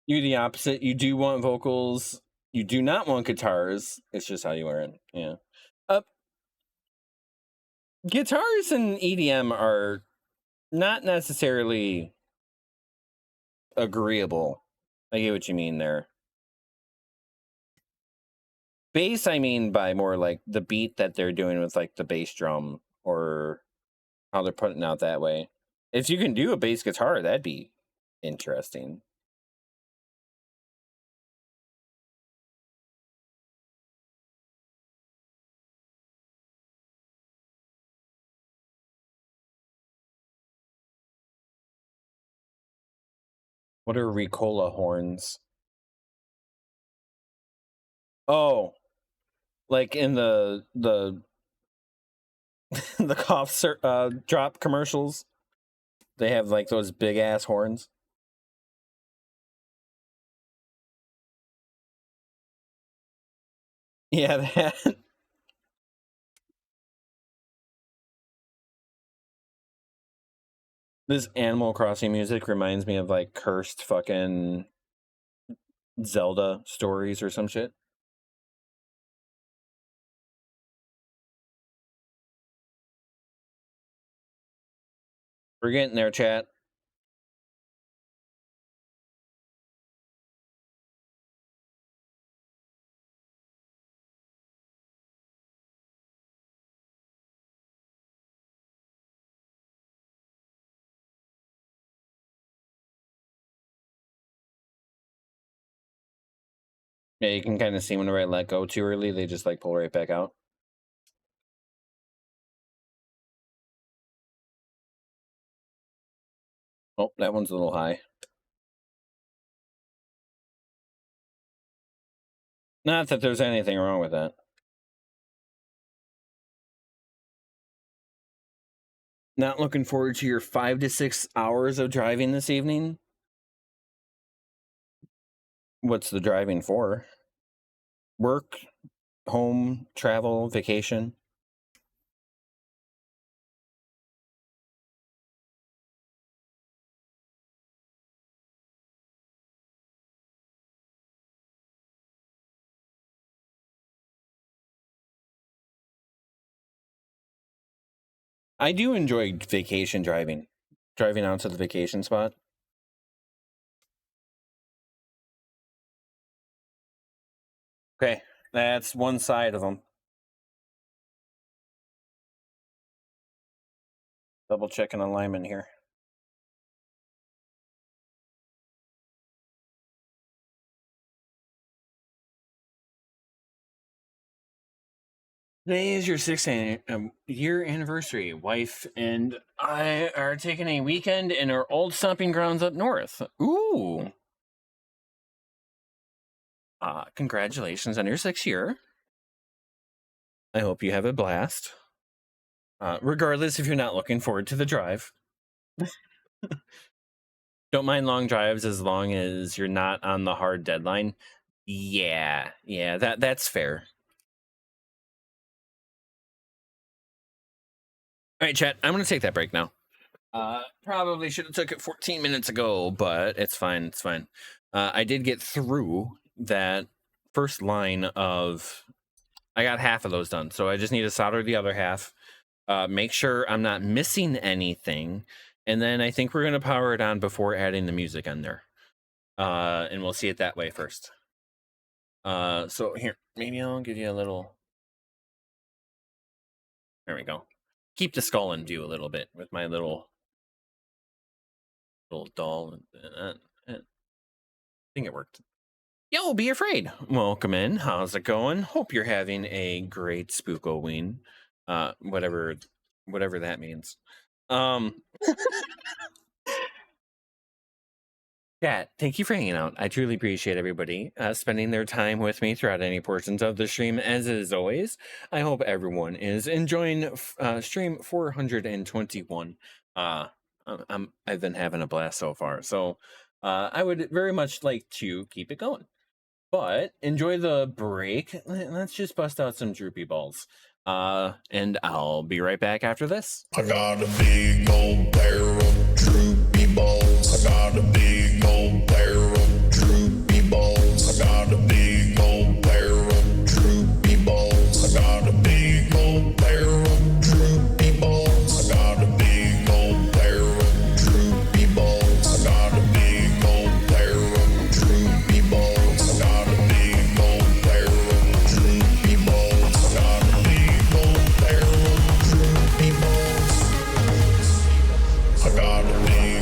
H: You the opposite. You do want vocals. You do not want guitars. It's just how you are it. Yeah. Guitars and EDM are not necessarily agreeable. I get what you mean there. Bass, I mean by more like the beat that they're doing with like the bass drum or how they're putting out that way. If you can do a bass guitar, that'd be interesting. What are Ricola horns? Oh, like in the the drop commercials, they have like those big ass horns. Yeah, that. This Animal Crossing music reminds me of like cursed fucking Zelda stories or some shit. We're getting there, chat. Yeah, you can kind of see whenever I let go too early, they just like pull right back out. Oh, that one's a little high. Not that there's anything wrong with that. Not looking forward to your 5 to 6 hours of driving this evening? What's the driving for? Work, home, travel, vacation? I do enjoy vacation driving out to the vacation spot. Okay, that's one side of them. Double checking alignment here. Today is your 6th year anniversary. Wife and I are taking a weekend in our old stomping grounds up north. Ooh. Congratulations on your 6th year. I hope you have a blast. Regardless if you're not looking forward to the drive. Don't mind long drives as long as you're not on the hard deadline. Yeah, that's fair. All right, chat, I'm going to take that break now. Probably should have took it 14 minutes ago, but it's fine. I did get through that first line of... I got half of those done, so I just need to solder the other half. Make sure I'm not missing anything, and then I think we're going to power it on before adding the music on there. And we'll see it that way first. So here, maybe I'll give you a little... There we go. Keep the skull in view a little bit with my little doll. I think it worked. Yo, be afraid. Welcome in. How's it going? Hope you're having a great Spookoween. Whatever that means. Chat, thank you for hanging out. I truly appreciate everybody spending their time with me throughout any portions of the stream. As is always, I hope everyone is enjoying stream 421. I've been having a blast so far, so I would very much like to keep it going. But enjoy the break. Let's just bust out some droopy balls. And I'll be right back after this.
G: I got a big old pair of droopy balls. I got a big old pair of droopy balls. I got a big old pair of droopy balls. I got a big old pair of droopy balls. I got a big old pair of droopy balls. I got a big old pair of droopy balls. I got a big old pair of droopy balls. I got a big old pair of droopy balls. I got a big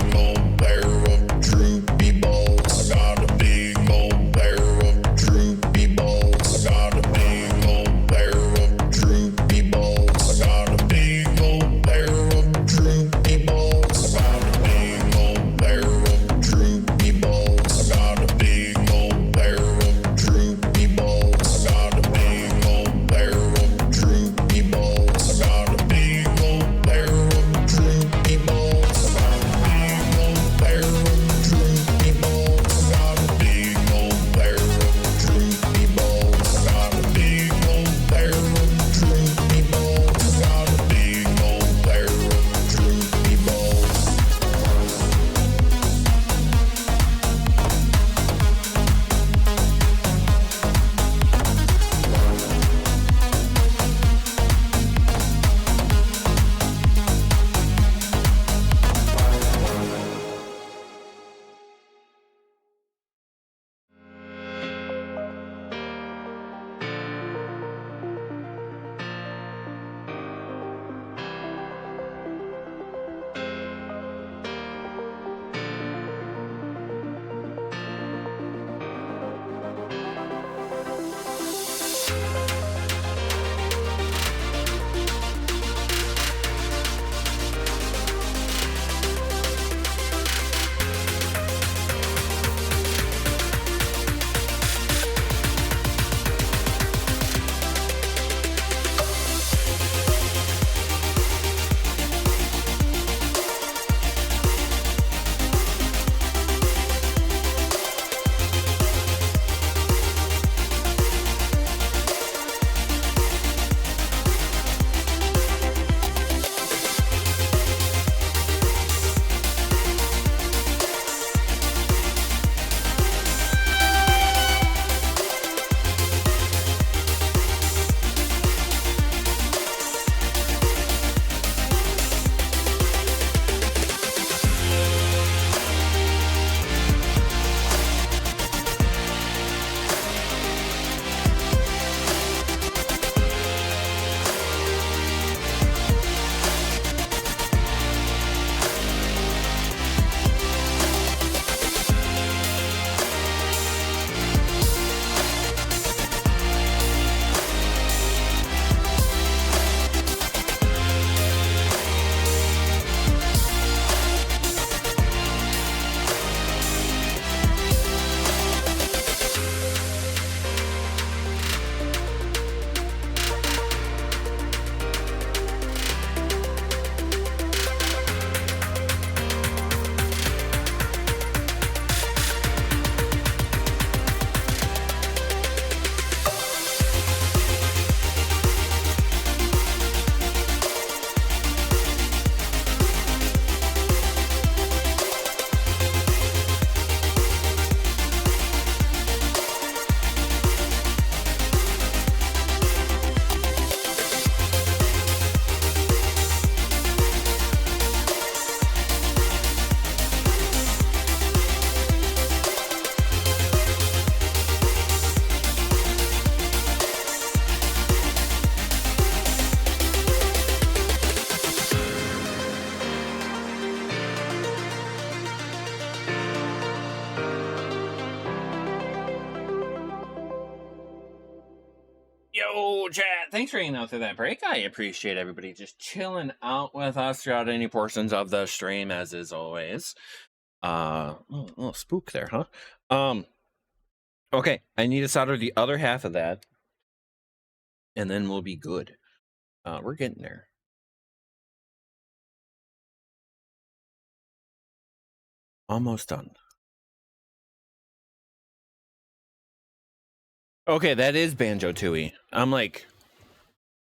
H: Yo, chat. Thanks for hanging out through that break. I appreciate everybody just chilling out with us throughout any portions of the stream, as is always. Little spook there, huh? Okay, I need to solder the other half of that, and then we'll be good. We're getting there. Almost done. Okay, that is Banjo-Tooie. I'm like,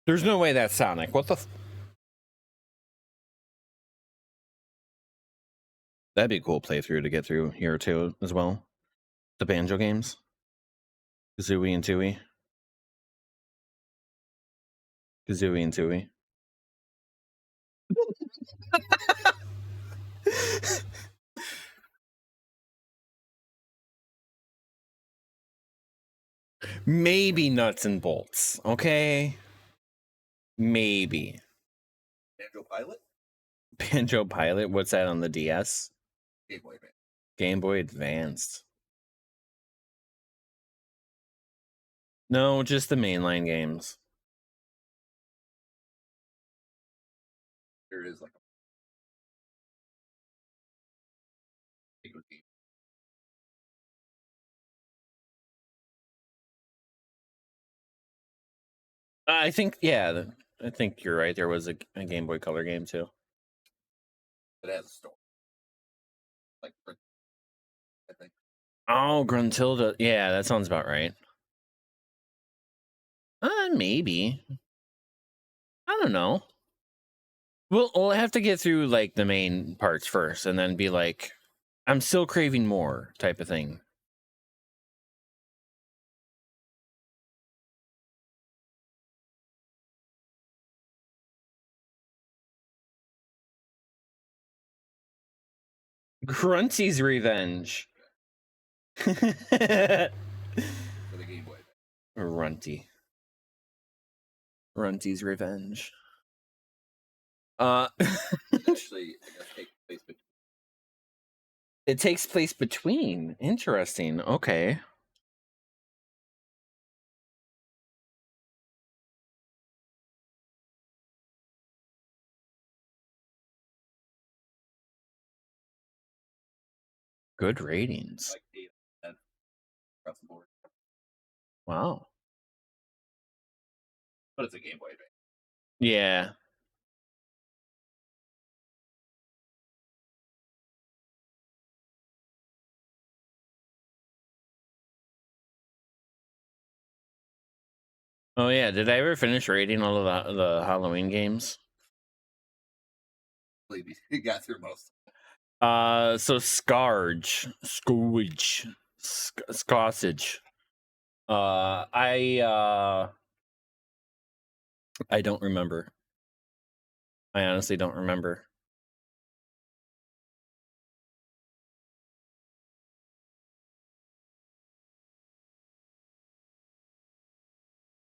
H: there's no way that's Sonic. What the That'd be a cool playthrough to get through here too, as well. The Banjo games. Kazooie and Tooie. Kazooie and Tooie. Maybe Nuts and Bolts, okay? Maybe.
F: Banjo Pilot?
H: Banjo Pilot, what's that on the DS?
F: Game Boy Advance.
H: Game Boy Advanced. No, just the mainline games.
F: There is like a
H: I think, yeah, I think you're right. There was a Game Boy Color game too.
F: It has a story. Like, I think.
H: Oh, Gruntilda. Yeah, that sounds about right. Maybe. I don't know. We'll have to get through like the main parts first, and then be like, I'm still craving more type of thing. Grunty's Revenge.
F: For the Game Boy.
H: Runty. Runty's Revenge.
F: Actually, I guess take place between.
H: It takes place between. Interesting. Okay. Good ratings.
F: Like 8 out of 10 across the board.
H: Wow.
F: But it's a Game Boy Advance.
H: Yeah. Oh yeah, did I ever finish rating all of the Halloween games?
F: You got through most.
H: So Scourge. Scossage. I don't remember. I honestly don't remember.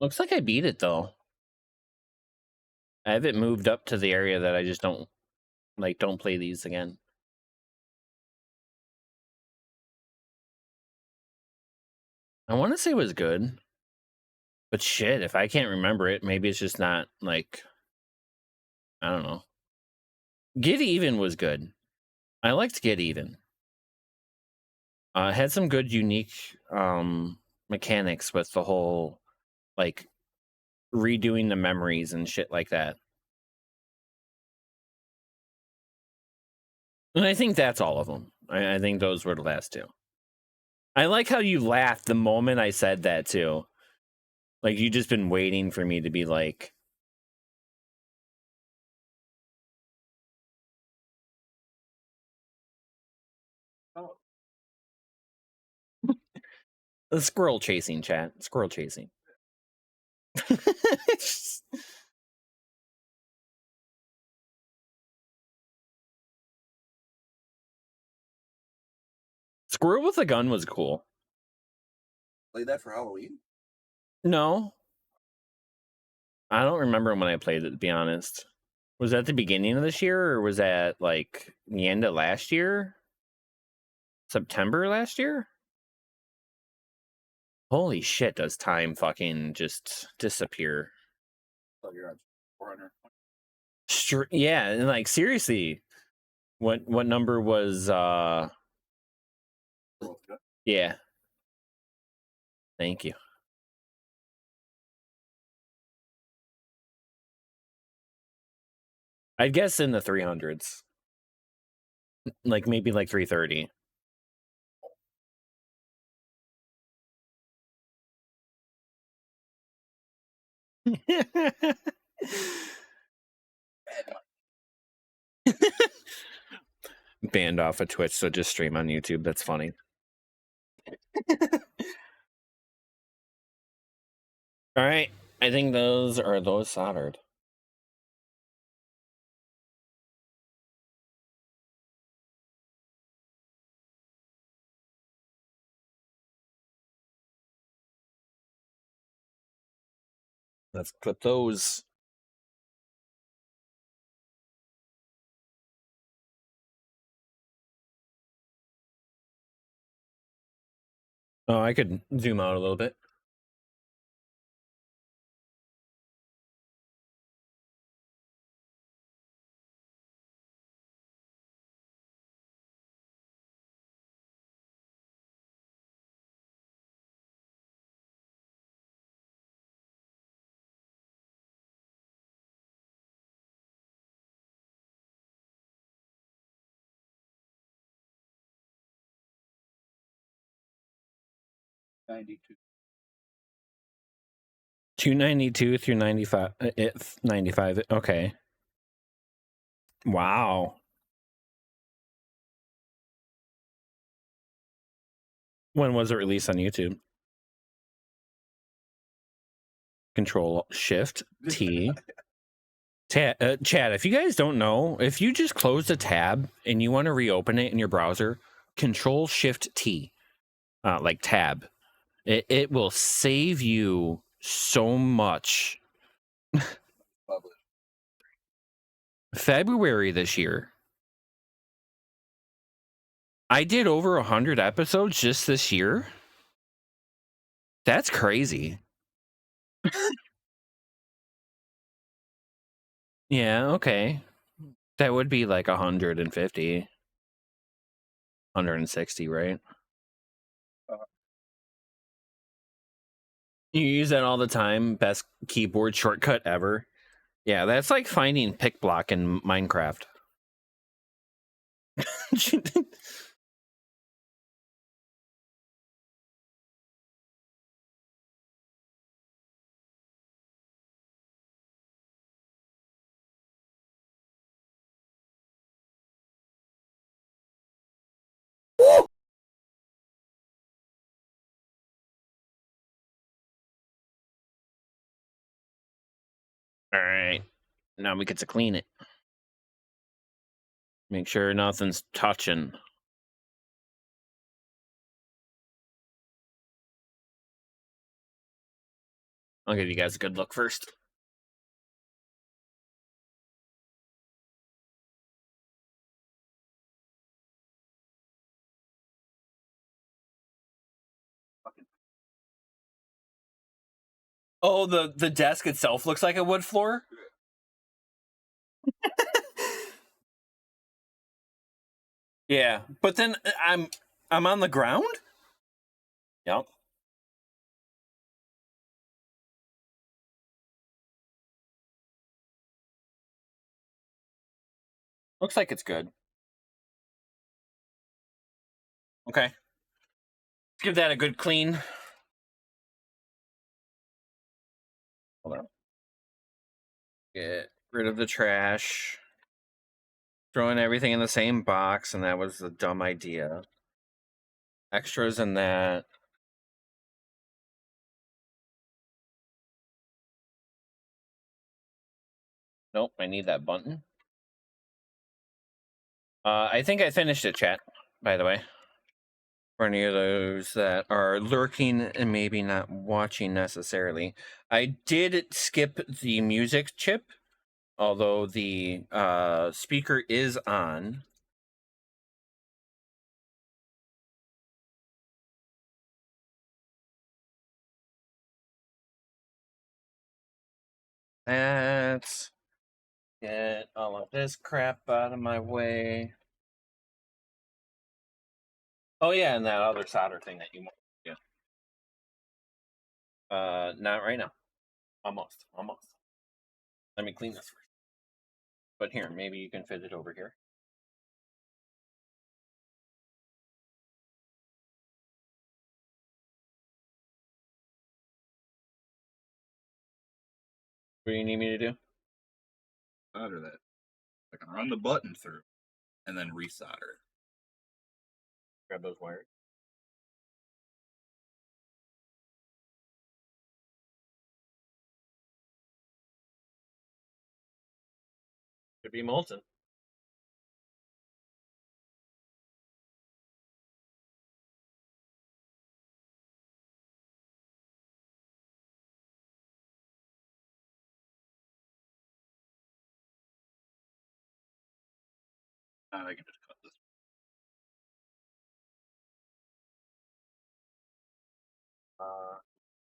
H: Looks like I beat it though. I haven't moved up to the area that I just don't play these again. I want to say it was good. But shit, if I can't remember it, maybe it's just not like, I don't know. Get Even was good. I liked Get Even. It had some good unique mechanics with the whole like redoing the memories and shit like that. And I think that's all of them. I think those were the last two. I like how you laughed the moment I said that too. Like you just been waiting for me to be like,
F: Oh.
H: the squirrel chasing, chat. Squirrel chasing. Squirrel with a gun was cool.
F: Play that for Halloween?
H: No. I don't remember when I played it, to be honest. Was that the beginning of this year, or was that like the end of last year? September last year? Holy shit, does time fucking just disappear?
F: So you're at 400.
H: Yeah, and like seriously, what number was yeah. Thank you. I'd guess in the 300s. Like maybe like 330. Banned off of Twitch, so just stream on YouTube. That's funny. All right, I think those soldered. Let's clip those. Oh, I could zoom out a little bit.
F: $92.
H: 292 through 95. 95. Okay. Wow. When was it released on YouTube? Control Shift T. Chad, if you guys don't know, if you just closed a tab and you want to reopen it in your browser, Control Shift T, like tab, it will save you so much. February this year. I did over 100 episodes just this year. That's crazy. Yeah, okay. That would be like 150, 160, right? You use that all the time. Best keyboard shortcut ever. Yeah, that's like finding pick block in Minecraft. All right. Now we get to clean it. Make sure nothing's touching. I'll give you guys a good look first. Oh, the desk itself looks like a wood floor? Yeah, but then I'm on the ground? Yep. Looks like it's good. Okay. Let's give that a good clean. Hold on. Get rid of the trash. Throwing everything in the same box, and that was a dumb idea. Extras in that. Nope, I need that button. I think I finished it, chat, by the way. For any of those that are lurking and maybe not watching necessarily. I did skip the music chip, although the speaker is on. Let's get all of this crap out of my way. Oh yeah, and that other solder thing that you want. Yeah. Not right now. Almost. Let me clean this first. But here, maybe you can fit it over here. What do you need me to do?
F: Solder that. I can run the button through and then resolder.
H: Grab those wires. Should be molten.
F: I can just cut this.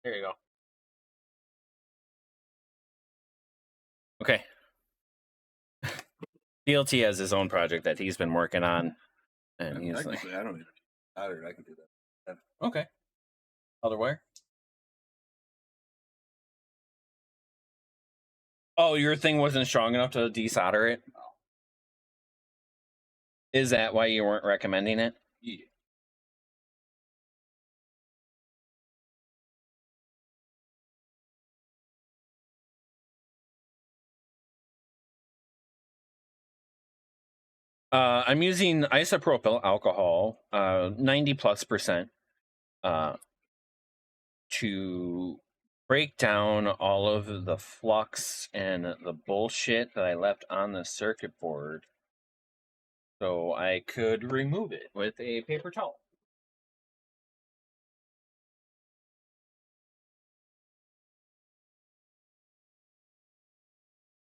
H: There you go. Okay. DLT has his own project that he's been working on, and he's like,
F: I don't need solder. I can do that.
H: okay. Other wire? Oh, your thing wasn't strong enough to desolder it?
F: No.
H: Is that why you weren't recommending it?
F: Yeah.
H: I'm using isopropyl alcohol, 90+%, to break down all of the flux and the bullshit that I left on the circuit board so I could remove it with a paper towel.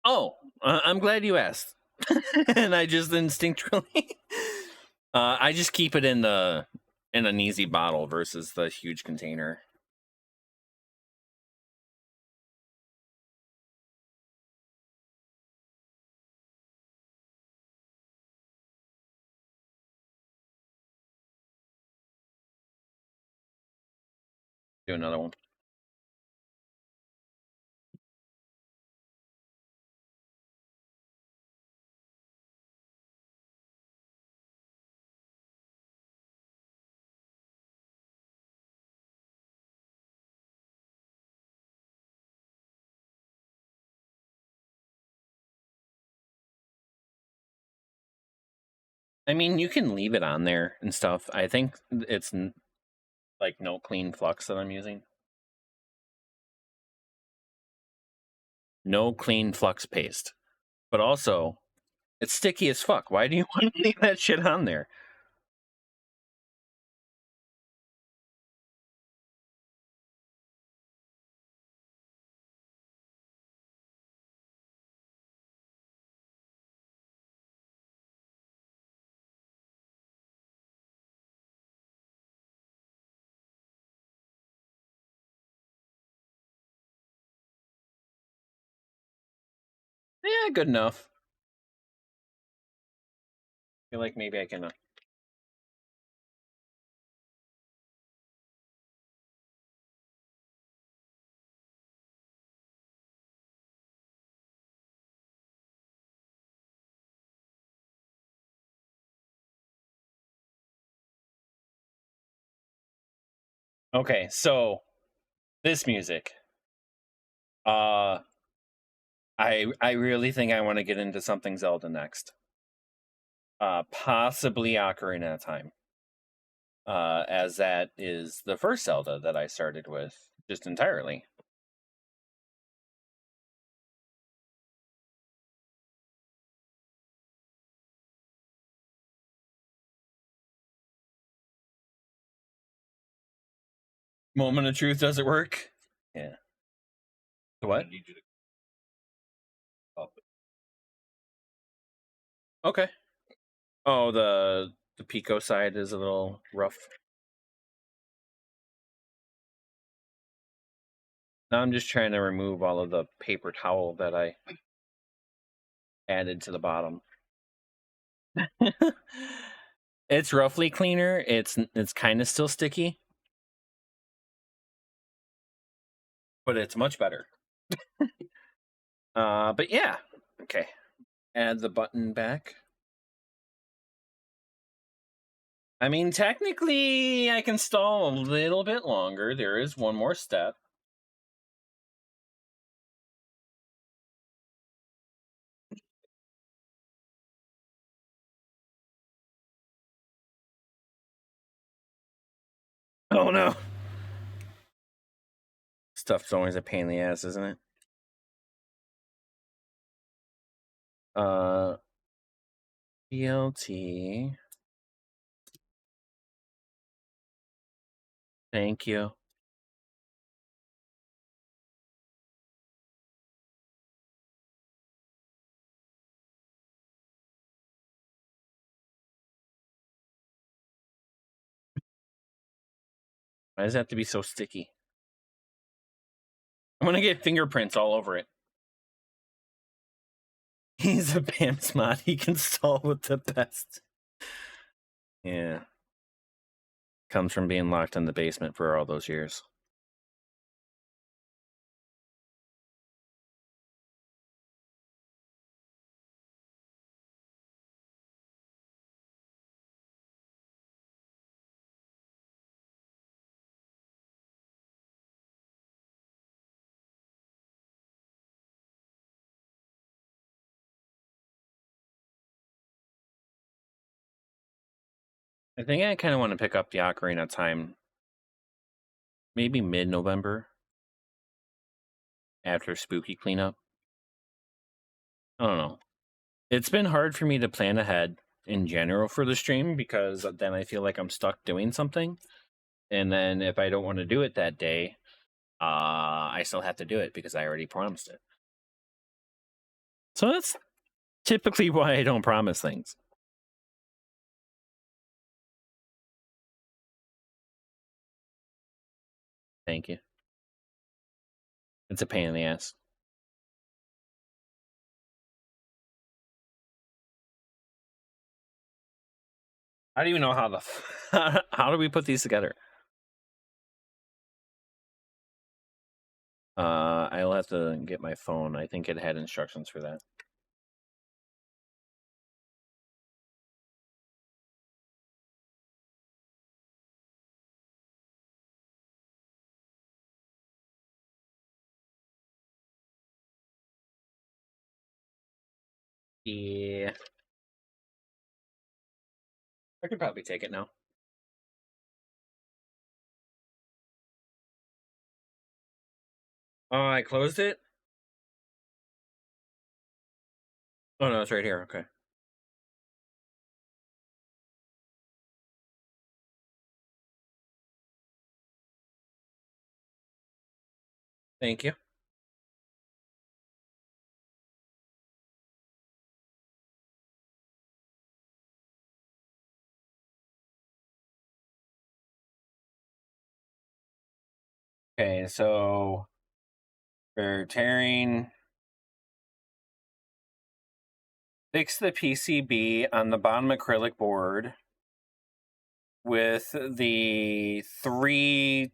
H: Oh, I'm glad you asked. And I just instinctually, I just keep it in an easy bottle versus the huge container. Do another one. I mean, you can leave it on there and stuff. I think it's like no clean flux that I'm using. No clean flux paste. But also, it's sticky as fuck. Why do you want to leave that shit on there? Yeah, good enough. I feel like maybe I can. Okay, so this music. I really think I want to get into something Zelda next. Possibly Ocarina of Time. As that is the first Zelda that I started with just entirely. Moment of truth, does it work? Yeah. The what?
F: I need you to up it.
H: Okay. Oh, the Pico side is a little rough. Now I'm just trying to remove all of the paper towel that I added to the bottom. It's roughly cleaner. It's kind of still sticky, but it's much better. But yeah, okay. Add the button back. I mean, technically, I can stall a little bit longer. There is one more step. Oh no. Stuff's always a pain in the ass, isn't it? BLT. Thank you. Why does it have to be so sticky? I'm gonna get fingerprints all over it. He's a BAMS mod. He can stall with the best. Yeah. Comes from being locked in the basement for all those years. I think I kind of want to pick up the Ocarina of Time maybe mid-November after spooky cleanup. I don't know. It's been hard for me to plan ahead in general for the stream because then I feel like I'm stuck doing something. And then if I don't want to do it that day, I still have to do it because I already promised it. So that's typically why I don't promise things. Thank you. It's a pain in the ass. I don't even know how how do we put these together? I'll have to get my phone. I think it had instructions for that. Yeah. I could probably take it now. Oh, I closed it? Oh, no, it's right here. Okay. Thank you. Okay, so for tearing, fix the PCB on the bottom acrylic board with the three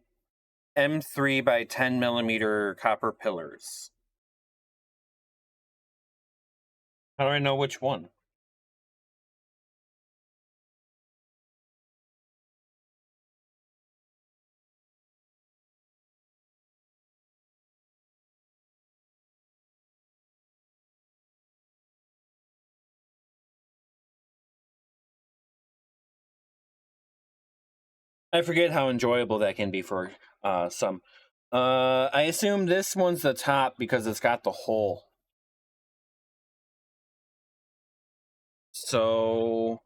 H: M3 by 10 millimeter copper pillars. How do I know which one? I forget how enjoyable that can be for some. I assume this one's the top because it's got the hole. So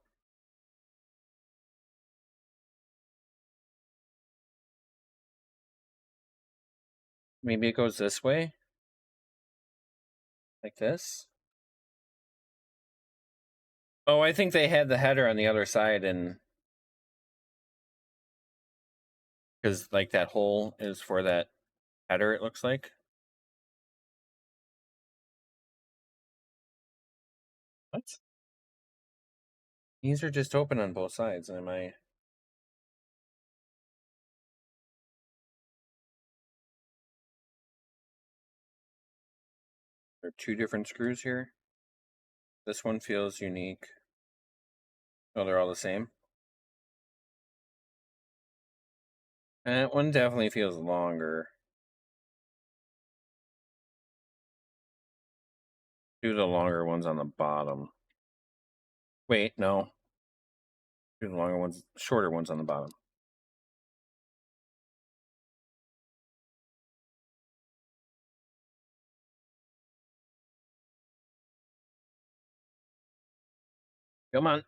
H: maybe it goes this way, like this. Oh, I think they had the header on the other side, and because like that hole is for that header, it looks like. What? These are just open on both sides. Am I? There are two different screws here. This one feels unique. Oh, they're all the same. That one definitely feels longer. Do the longer ones on the bottom. Wait, no. Do the longer ones, shorter ones on the bottom. Come on.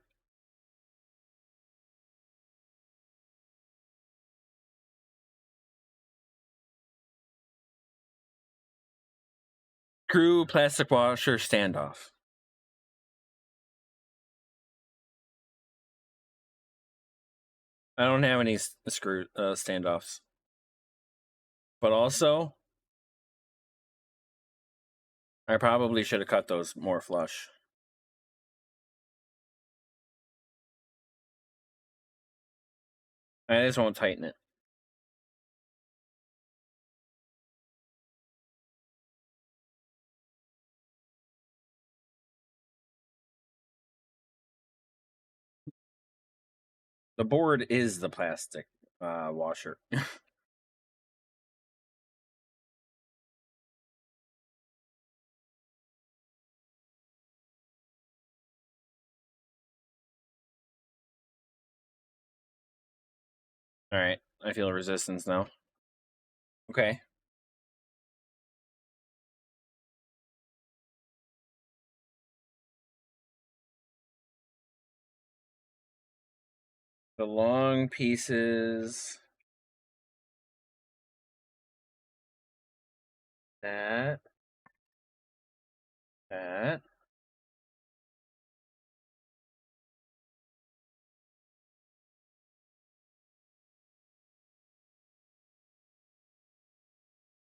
H: Screw plastic washer standoff. I don't have any screw standoffs. But also, I probably should have cut those more flush. I just won't tighten it. The board is the plastic washer. All right, I feel resistance now. Okay. The long pieces. That. That.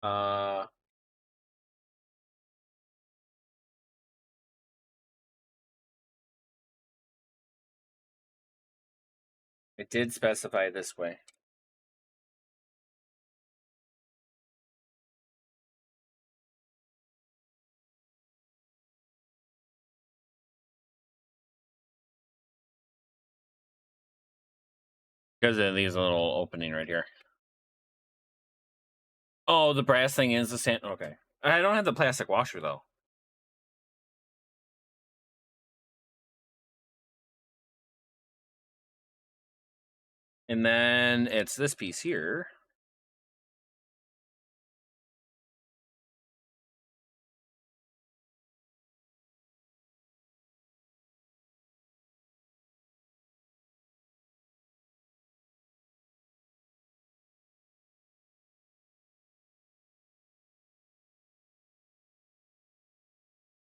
H: Uh, it did specify this way. Because it leaves a little opening right here. Oh, the brass thing is the sand. Okay. I don't have the plastic washer, though. And then it's this piece here.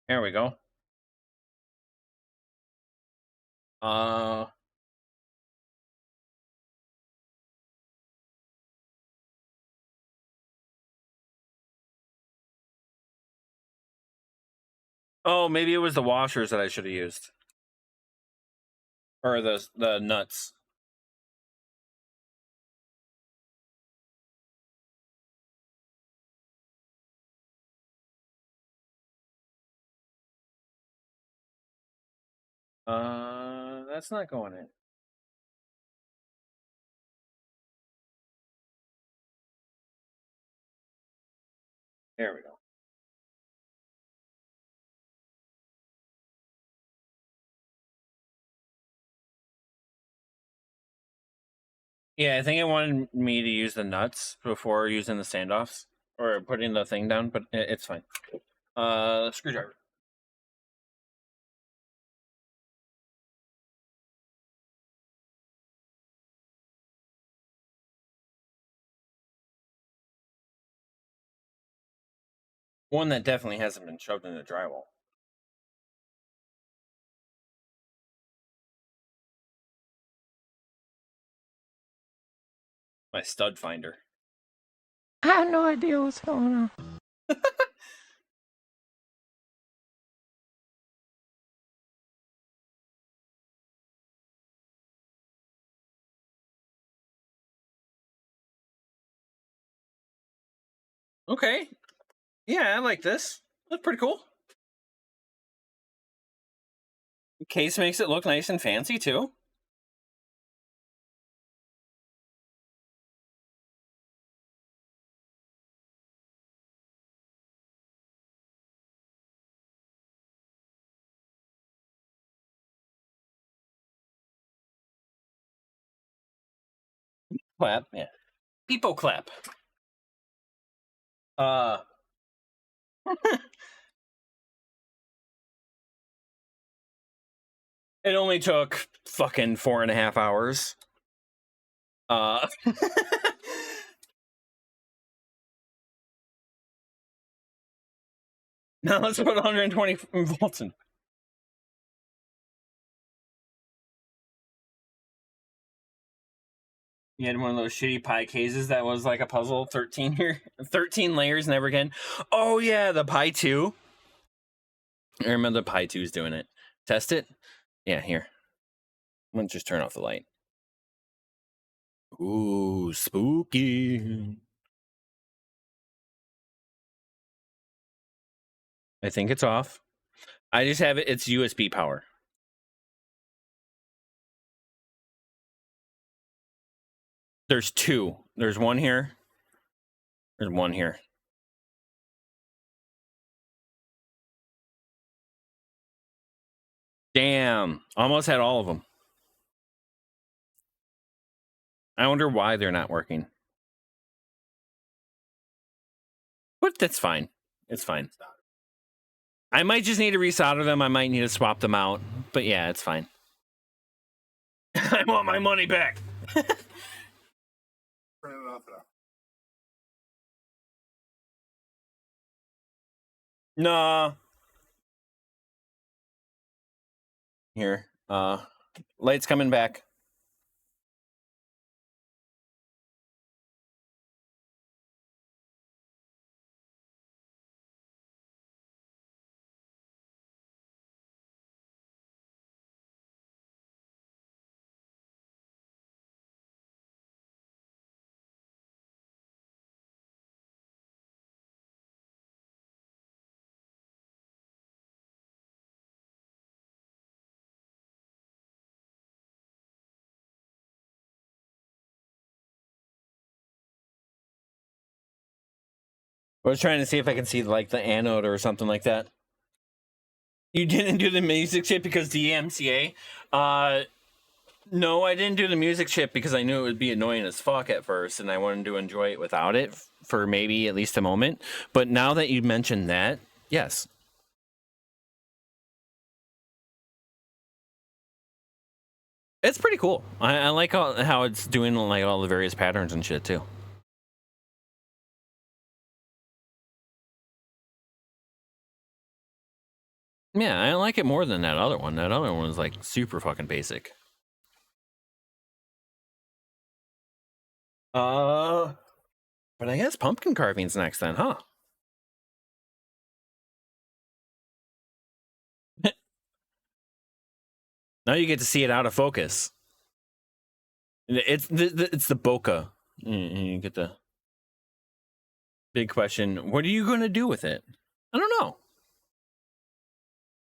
H: There we go. Uh, oh, maybe it was the washers that I should have used. Or the nuts. That's not going in. There we go. Yeah, I think it wanted me to use the nuts before using the standoffs or putting the thing down, but it's fine. Screwdriver. One that definitely hasn't been shoved into drywall. My stud finder.
C: I have no idea what's going on.
H: Okay. Yeah, I like this. That's pretty cool. The case makes it look nice and fancy too. Clap, yeah. People clap. It only took fucking 4.5 hours. Now let's put 120 volts in. You had one of those shitty pie cases that was like a puzzle, 13 here, 13 layers, never again. Oh yeah, the Pi 2. I remember the Pi 2's doing it. Test it? Yeah, here. I'm gonna just turn off the light. Ooh, spooky. I think it's off. I just have it's USB power. There's two. There's one here. There's one here. Damn. Almost had all of them. I wonder why they're not working. But that's fine. It's fine. I might just need to resolder them. I might need to swap them out. But yeah, it's fine. I want my money back.
F: Print it off now.
H: Nah. Here. Light's coming back. I was trying to see if I can see like the anode or something like that. You didn't do the music chip because DMCA? No, I didn't do the music chip because I knew it would be annoying as fuck at first, and I wanted to enjoy it without it for maybe at least a moment. But now that you mentioned that, yes. It's pretty cool. I like how it's doing like all the various patterns and shit too. Yeah, I like it more than that other one. That other one was like super fucking basic. But I guess pumpkin carving's next then, huh? Now you get to see it out of focus. It's the bokeh. You get the big question. What are you going to do with it? I don't know.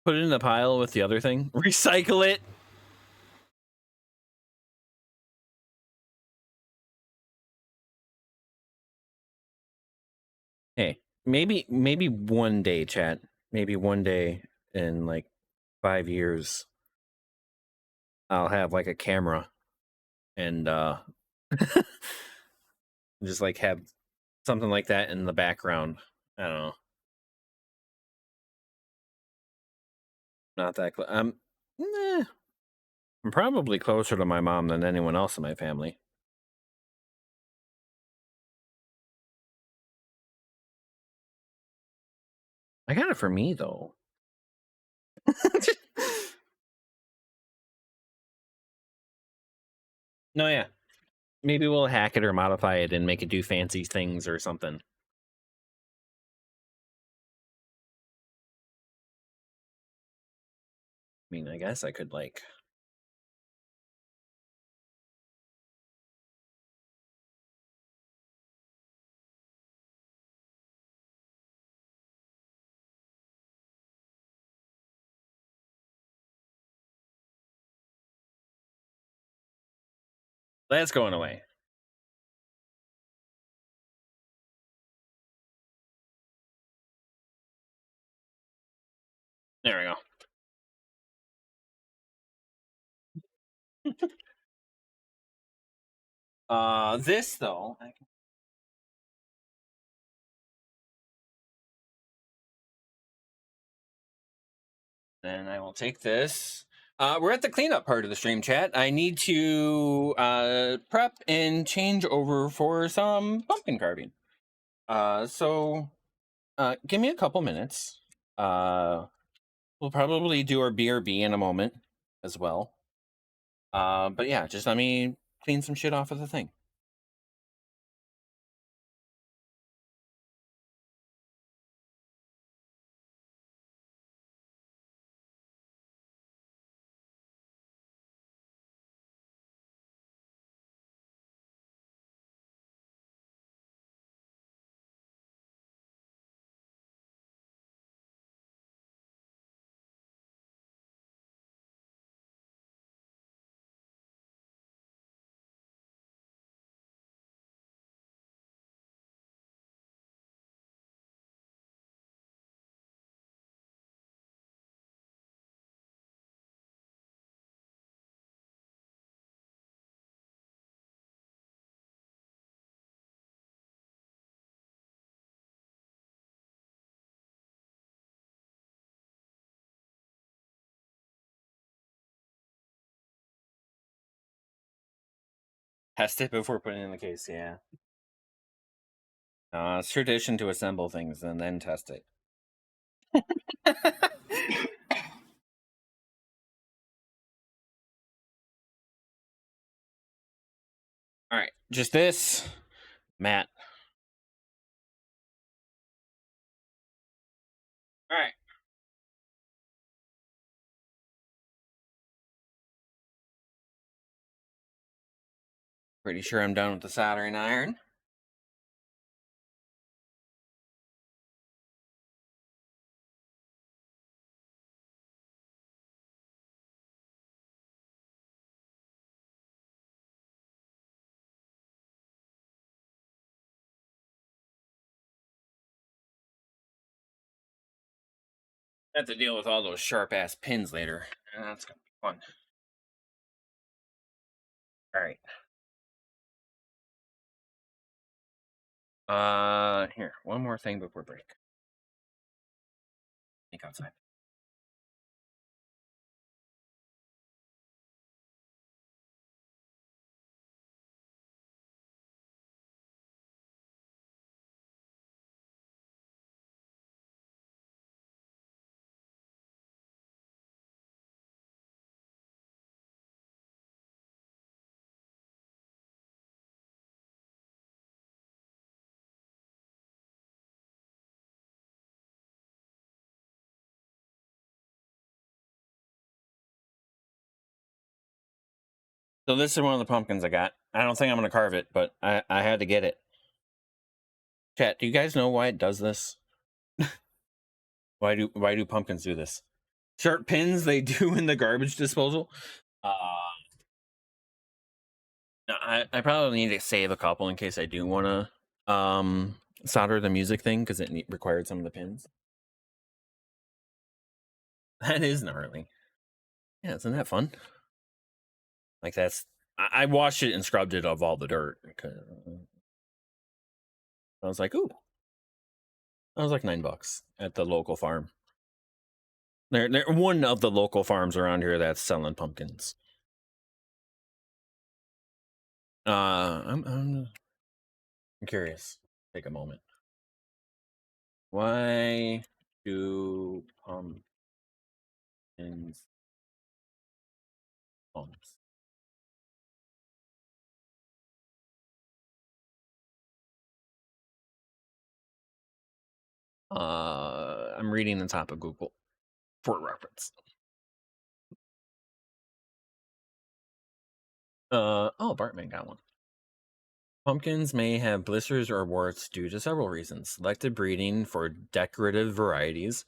H: Put it in the pile with the other thing. Recycle it. Hey, maybe one day, chat. Maybe one day in like 5 years, I'll have like a camera and just like have something like that in the background. I don't know. Not that close. I'm probably closer to my mom than anyone else in my family. I got it for me though. No, yeah. Maybe we'll hack it or modify it and make it do fancy things or something. I mean, I guess I could like. That's going away. There we go. This though, then I will take this. We're at the cleanup part of the stream, chat. I need to prep and change over for some pumpkin carving. So give me a couple minutes. We'll probably do our BRB in a moment as well. But yeah, just let me clean some shit off of the thing. Test it before putting it in the case, yeah. It's tradition to assemble things and then test it. All right, just this, Matt. All right. Pretty sure I'm done with the soldering iron. I have to deal with all those sharp ass pins later. That's gonna be fun. All right. Here, one more thing before break. Think outside. So this is one of the pumpkins I got. I don't think I'm gonna carve it, but I had to get it. Chat, do you guys know why it does this? Why do pumpkins do this? Sharp pins they do in the garbage disposal. I probably need to save a couple in case I do want to solder the music thing because it required some of the pins. That is gnarly. Yeah, isn't that fun? Like that's I washed it and scrubbed it of all the dirt. I was like, ooh. That was like $9 at the local farm. They're one of the local farms around here that's selling pumpkins. I'm curious. Take a moment. Why do pumpkins pumps?
A: I'm reading the top of Google for reference. Oh, Bartman got one. Pumpkins may have blisters or warts due to several reasons. Selective breeding for decorative varieties.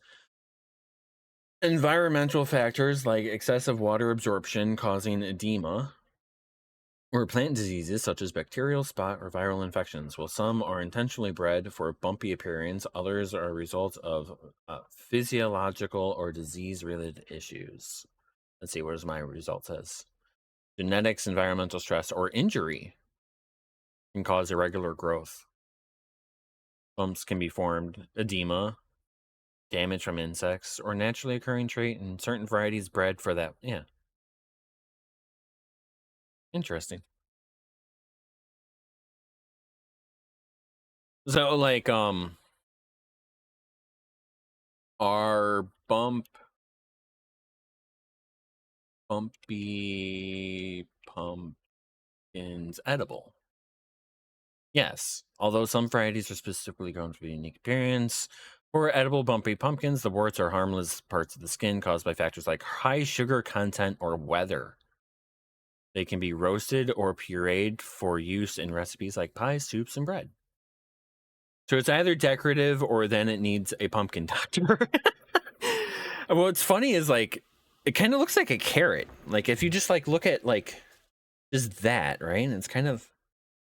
A: Environmental factors like excessive water absorption causing edema. Or plant diseases such as bacterial spot or viral infections. While some are intentionally bred for bumpy appearance, others are a result of physiological or disease-related issues. Let's see, what does my result says? Genetics, environmental stress, or injury can cause irregular growth. Bumps can be formed, edema, damage from insects, or naturally occurring trait in certain varieties bred for that. Yeah. Interesting. So, like, are bumpy pumpkins edible? Yes, although some varieties are specifically grown for unique appearance. For edible bumpy pumpkins, the warts are harmless parts of the skin caused by factors like high sugar content or weather. They can be roasted or pureed for use in recipes like pies, soups, and bread. So it's either decorative or then it needs a pumpkin doctor. What's funny is like it kind of looks like a carrot. Like if you just like look at like just that, right? And it's kind of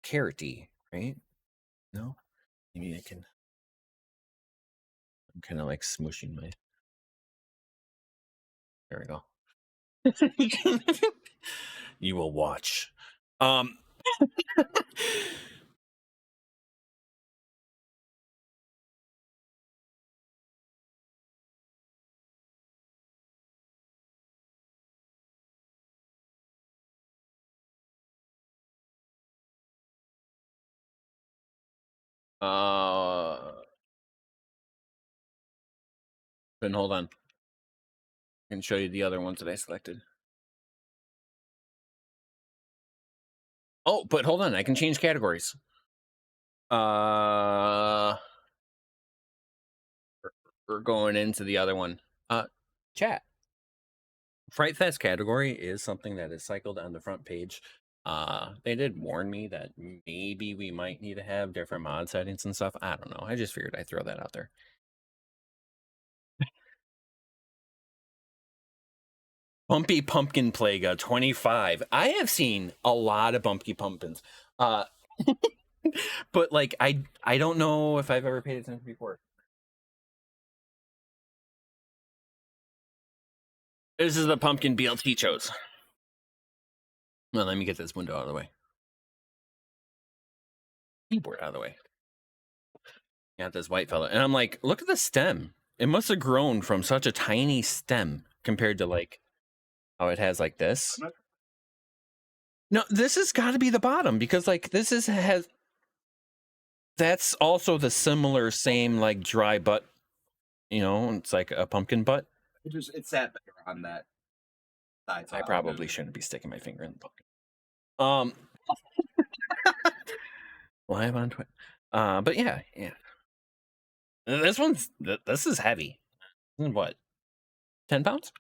A: carroty, right? No? Maybe I can. I'm kind of like smooshing my. There we go. You will watch. Um. But hold on. I can show you the other ones that I selected. Oh, but hold on. I can change categories. We're going into the other one. Chat. Fright Fest category is something that is cycled on the front page. They did warn me that maybe we might need to have different mod settings and stuff. I don't know. I just figured I'd throw that out there. Bumpy Pumpkin Plague 25. I have seen a lot of bumpy pumpkins. But like I don't know if I've ever paid attention before. This is the pumpkin BLT chose. Well, let me get this window out of the way. Keyboard out of the way. Got this white fella. And I'm like, look at the stem. It must have grown from such a tiny stem compared to like how it has like this. No, this has got to be the bottom because like this has that's also the similar same like dry butt, you know, it's like a pumpkin butt.
F: It sat better on that side.
A: I probably shouldn't be sticking my finger in the pumpkin. Live on Twitch. But yeah. This is heavy. What? 10 pounds?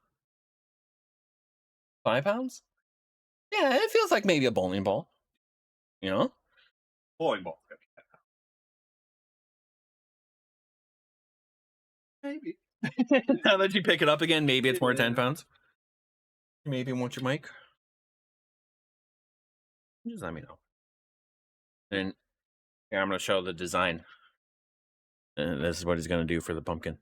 A: 5 pounds? Yeah, it feels like maybe a bowling ball. You know?
F: Bowling ball. Maybe.
A: Now that you pick it up again, maybe it's more 10 pounds. Maybe want your mic. Just let me know. And here, I'm going to show the design. And this is what he's going to do for the pumpkin.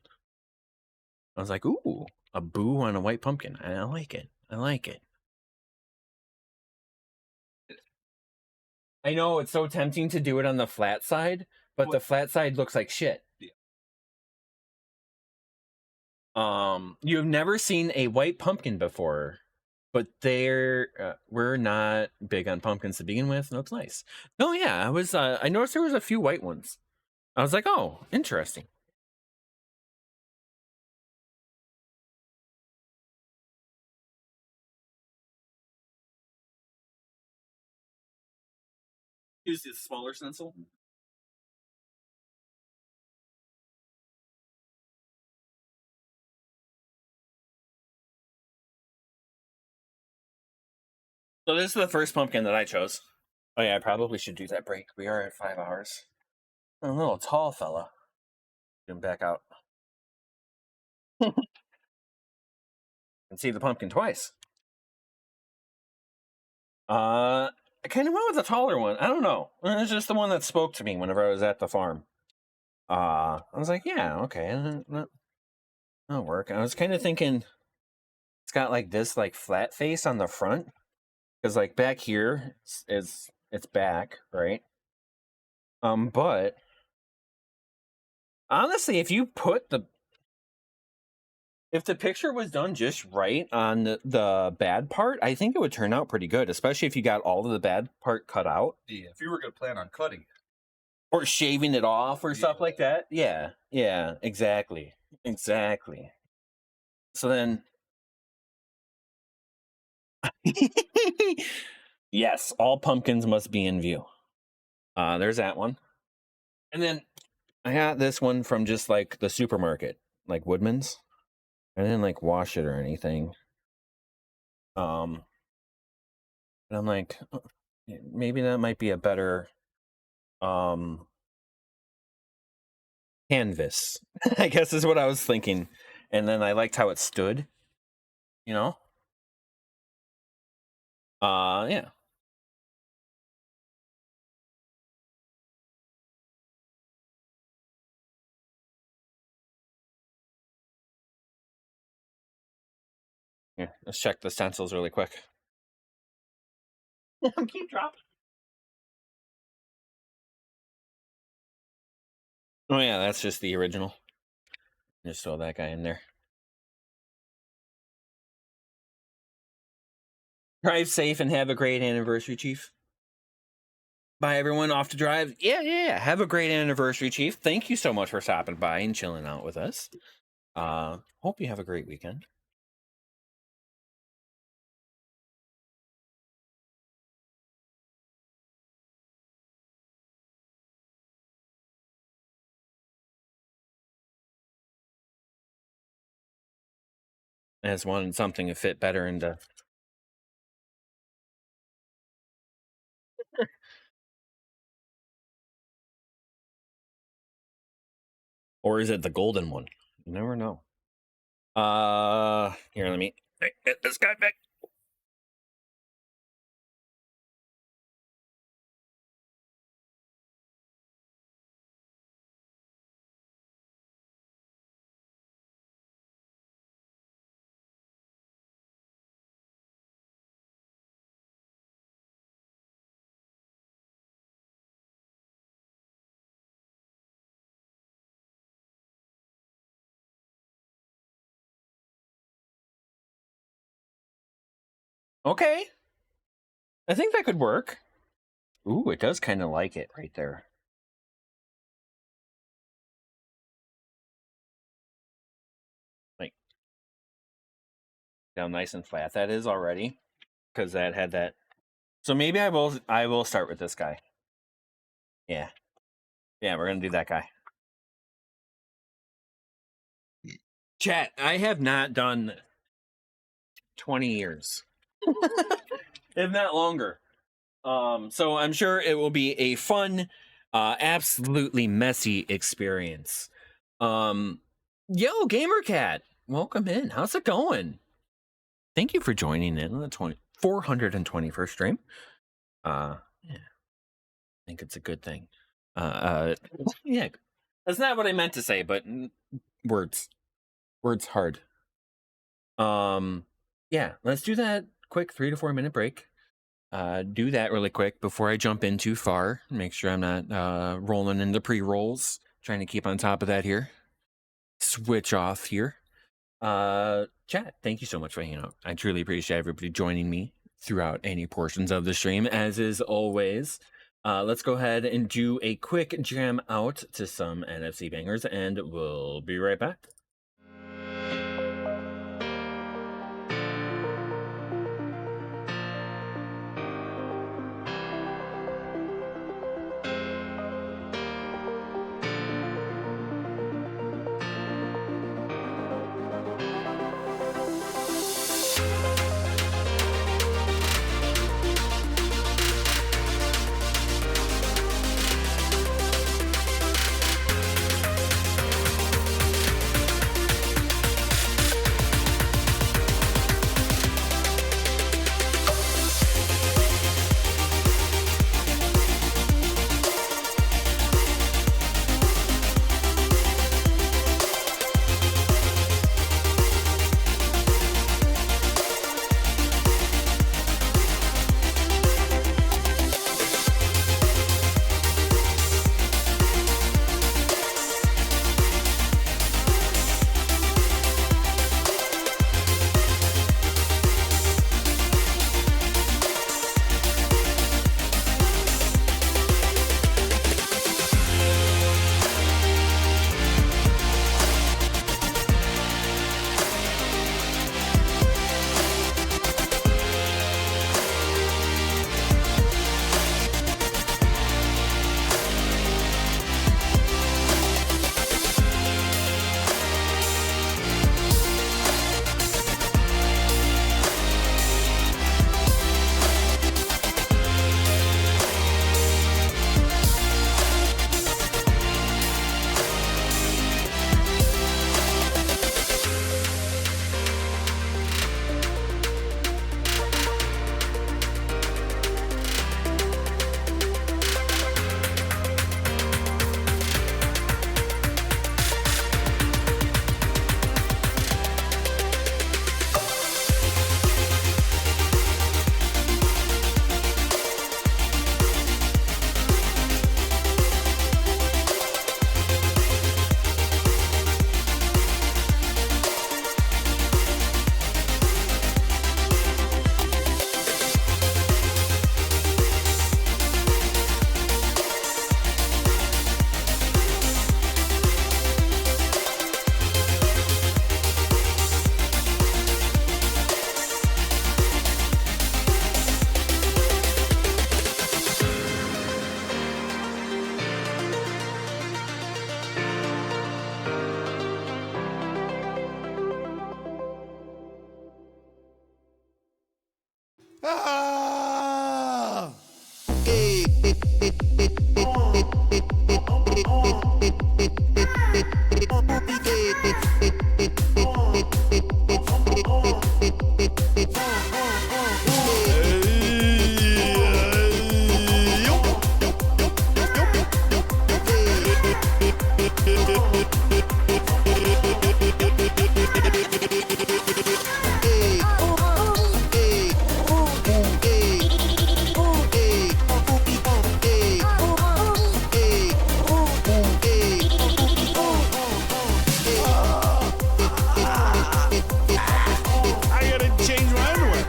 A: I was like, ooh, a boo on a white pumpkin. I like it. I like it. I know it's so tempting to do it on the flat side, but the flat side looks like shit. You've never seen a white pumpkin before, but we're not big on pumpkins to begin with. Looks nice. No, yeah, I noticed there was a few white ones. I was like, oh, interesting.
F: Use the smaller stencil.
H: So this is the first pumpkin that I chose. Oh yeah, I probably should do that break. We are at 5 hours. A little tall fella. Get him back out. And see the pumpkin twice. I kind of went with the taller one. I don't know. It's just the one that spoke to me whenever I was at the farm. I was like, yeah, okay, that'll work. I was kind of thinking it's got like this like flat face on the front, because like back here is it's back, right? But honestly, if the picture was done just right on the bad part, I think it would turn out pretty good, especially if you got all of the bad part cut out.
F: Yeah, if you were going to plan on cutting it.
H: Or shaving it off or stuff like that. Yeah, exactly. So then... Yes, all pumpkins must be in view. There's that one. And then I got this one from just like the supermarket, like Woodman's. I didn't like wash it or anything. And I'm like, maybe that might be a better canvas, I guess is what I was thinking. And then I liked how it stood, you know? Yeah. Yeah, let's check the stencils really quick. Keep dropping. Oh yeah, that's just the original. Just throw that guy in there. Drive safe and have a great anniversary, Chief. Bye, everyone. Off to drive. Yeah. Have a great anniversary, Chief. Thank you so much for stopping by and chilling out with us. Hope you have a great weekend. I just wanted something to fit better into... Or is it the golden one? You never know. Here, let me get this guy back. Okay. I think that could work. Ooh, it does kind of like it right there. Like, how nice and flat that is already. Because that had that. So maybe I will start with this guy. Yeah, we're gonna do that guy. Chat, I have not done 20 years. If not longer. So I'm sure it will be a fun, absolutely messy experience. Yo, GamerCat, welcome in. How's it going? Thank you for joining in on the 421st stream. Yeah, I think it's a good thing. Yeah, that's not what I meant to say, but words hard. Yeah, let's do that quick 3 to 4 minute break. Do that really quick before I jump in too far. Make sure I'm not rolling into pre-rolls. Trying to keep on top of that here. Switch off here. Chat, thank you so much for hanging out. I truly appreciate everybody joining me throughout any portions of the stream, as is always. Let's go ahead and do a quick jam out to some NFC bangers, and we'll be right back.
B: Ah! I gotta change my underwear.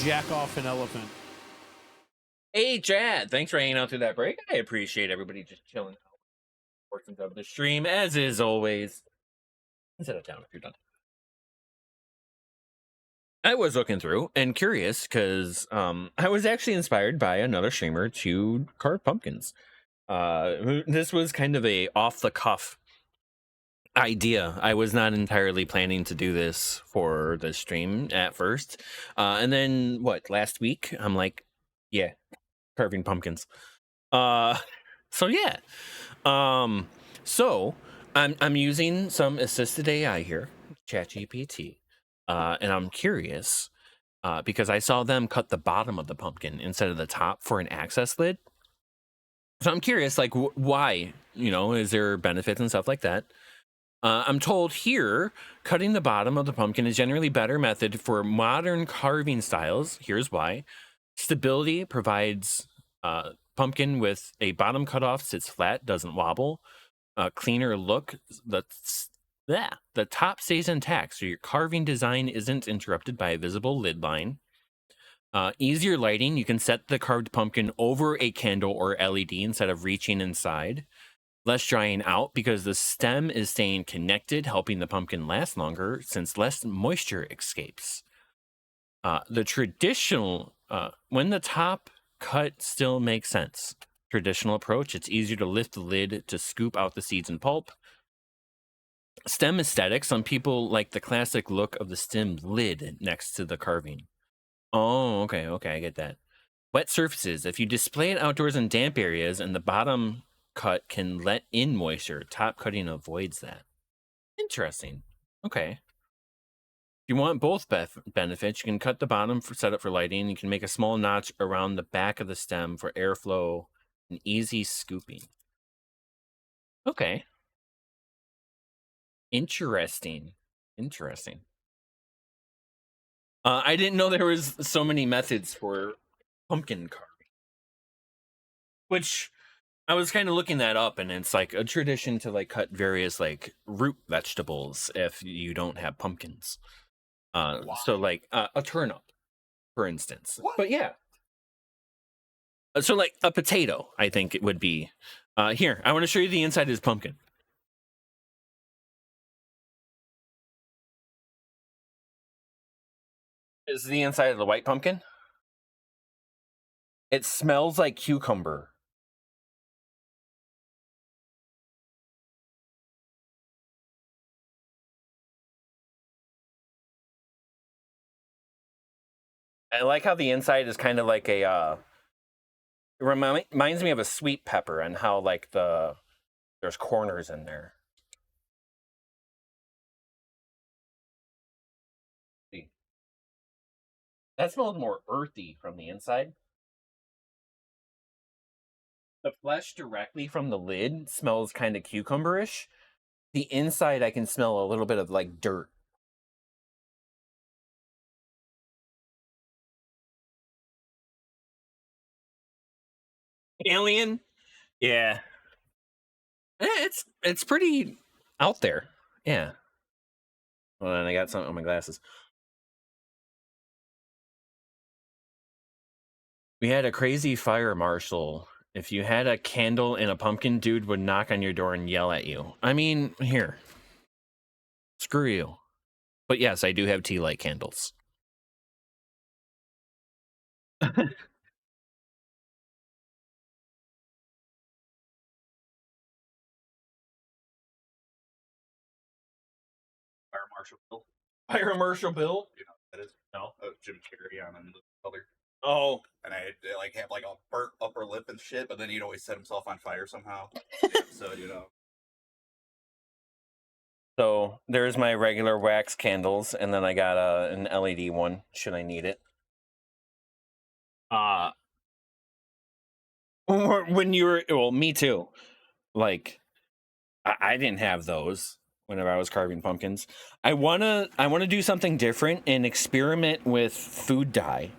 B: Jack off an elephant.
H: Hey, Chad, thanks for hanging out through that break. I appreciate everybody just chilling out, portions of the stream, as is always. Set it down if you're done. I was looking through and curious because I was actually inspired by another streamer to carve pumpkins. This was kind of a off the cuff idea. I was not entirely planning to do this for the stream at first, and then last week I'm like, yeah, carving pumpkins. So yeah, so I'm using some assisted AI here, ChatGPT. And I'm curious because I saw them cut the bottom of the pumpkin instead of the top for an access lid. So I'm curious, like, why? You know, is there benefits and stuff like that? I'm told here, cutting the bottom of the pumpkin is generally better method for modern carving styles. Here's why. Stability provides pumpkin with a bottom cutoff, sits flat, doesn't wobble. Cleaner look. The top stays intact, so your carving design isn't interrupted by a visible lid line. Easier lighting, you can set the carved pumpkin over a candle or LED instead of reaching inside. Less drying out because the stem is staying connected, helping the pumpkin last longer since less moisture escapes. The traditional, when the top cut still makes sense. Traditional approach, it's easier to lift the lid to scoop out the seeds and pulp. Stem aesthetic, some people like the classic look of the stem lid next to the carving. Oh, okay, I get that. Wet surfaces, if you display it outdoors in damp areas and the bottom cut can let in moisture, top cutting avoids that. Interesting. Okay. If you want both benefits, you can cut the bottom for setup for lighting. You can make a small notch around the back of the stem for airflow and easy scooping. Okay. Interesting. I didn't know there was so many methods for pumpkin carving. Which I was kind of looking that up, and it's like a tradition to like cut various like root vegetables if you don't have pumpkins. So like a turnip, for instance.
B: What?
H: But yeah. So like a potato, I think it would be. Here, I want to show you the inside of this pumpkin. This is the inside of the white pumpkin. It smells like cucumber. I like how the inside is kind of like a it reminds me of a sweet pepper and how like there's corners in there. See. That smells more earthy from the inside. The flesh directly from the lid smells kind of cucumberish. The inside I can smell a little bit of like dirt. Alien? Yeah. It's pretty out there. Yeah. Well, then I got something on my glasses. We had a crazy fire marshal. If you had a candle and a pumpkin, dude would knock on your door and yell at you. I mean, here. Screw you.
A: But yes, I do have tea light candles.
F: Fire Marshal Bill.
H: Fire Marshal Bill?
F: You know what that is?
H: No.
F: Jim Carrey on Unlisted color.
H: Oh.
F: And I like have like a burnt upper lip and shit, but then he'd always set himself on fire somehow. So you know.
A: So there's my regular wax candles, and then I got an LED one. Should I need it? When you were, well, me too. Like, I didn't have those whenever I was carving pumpkins. I wanna do something different and experiment with food dye.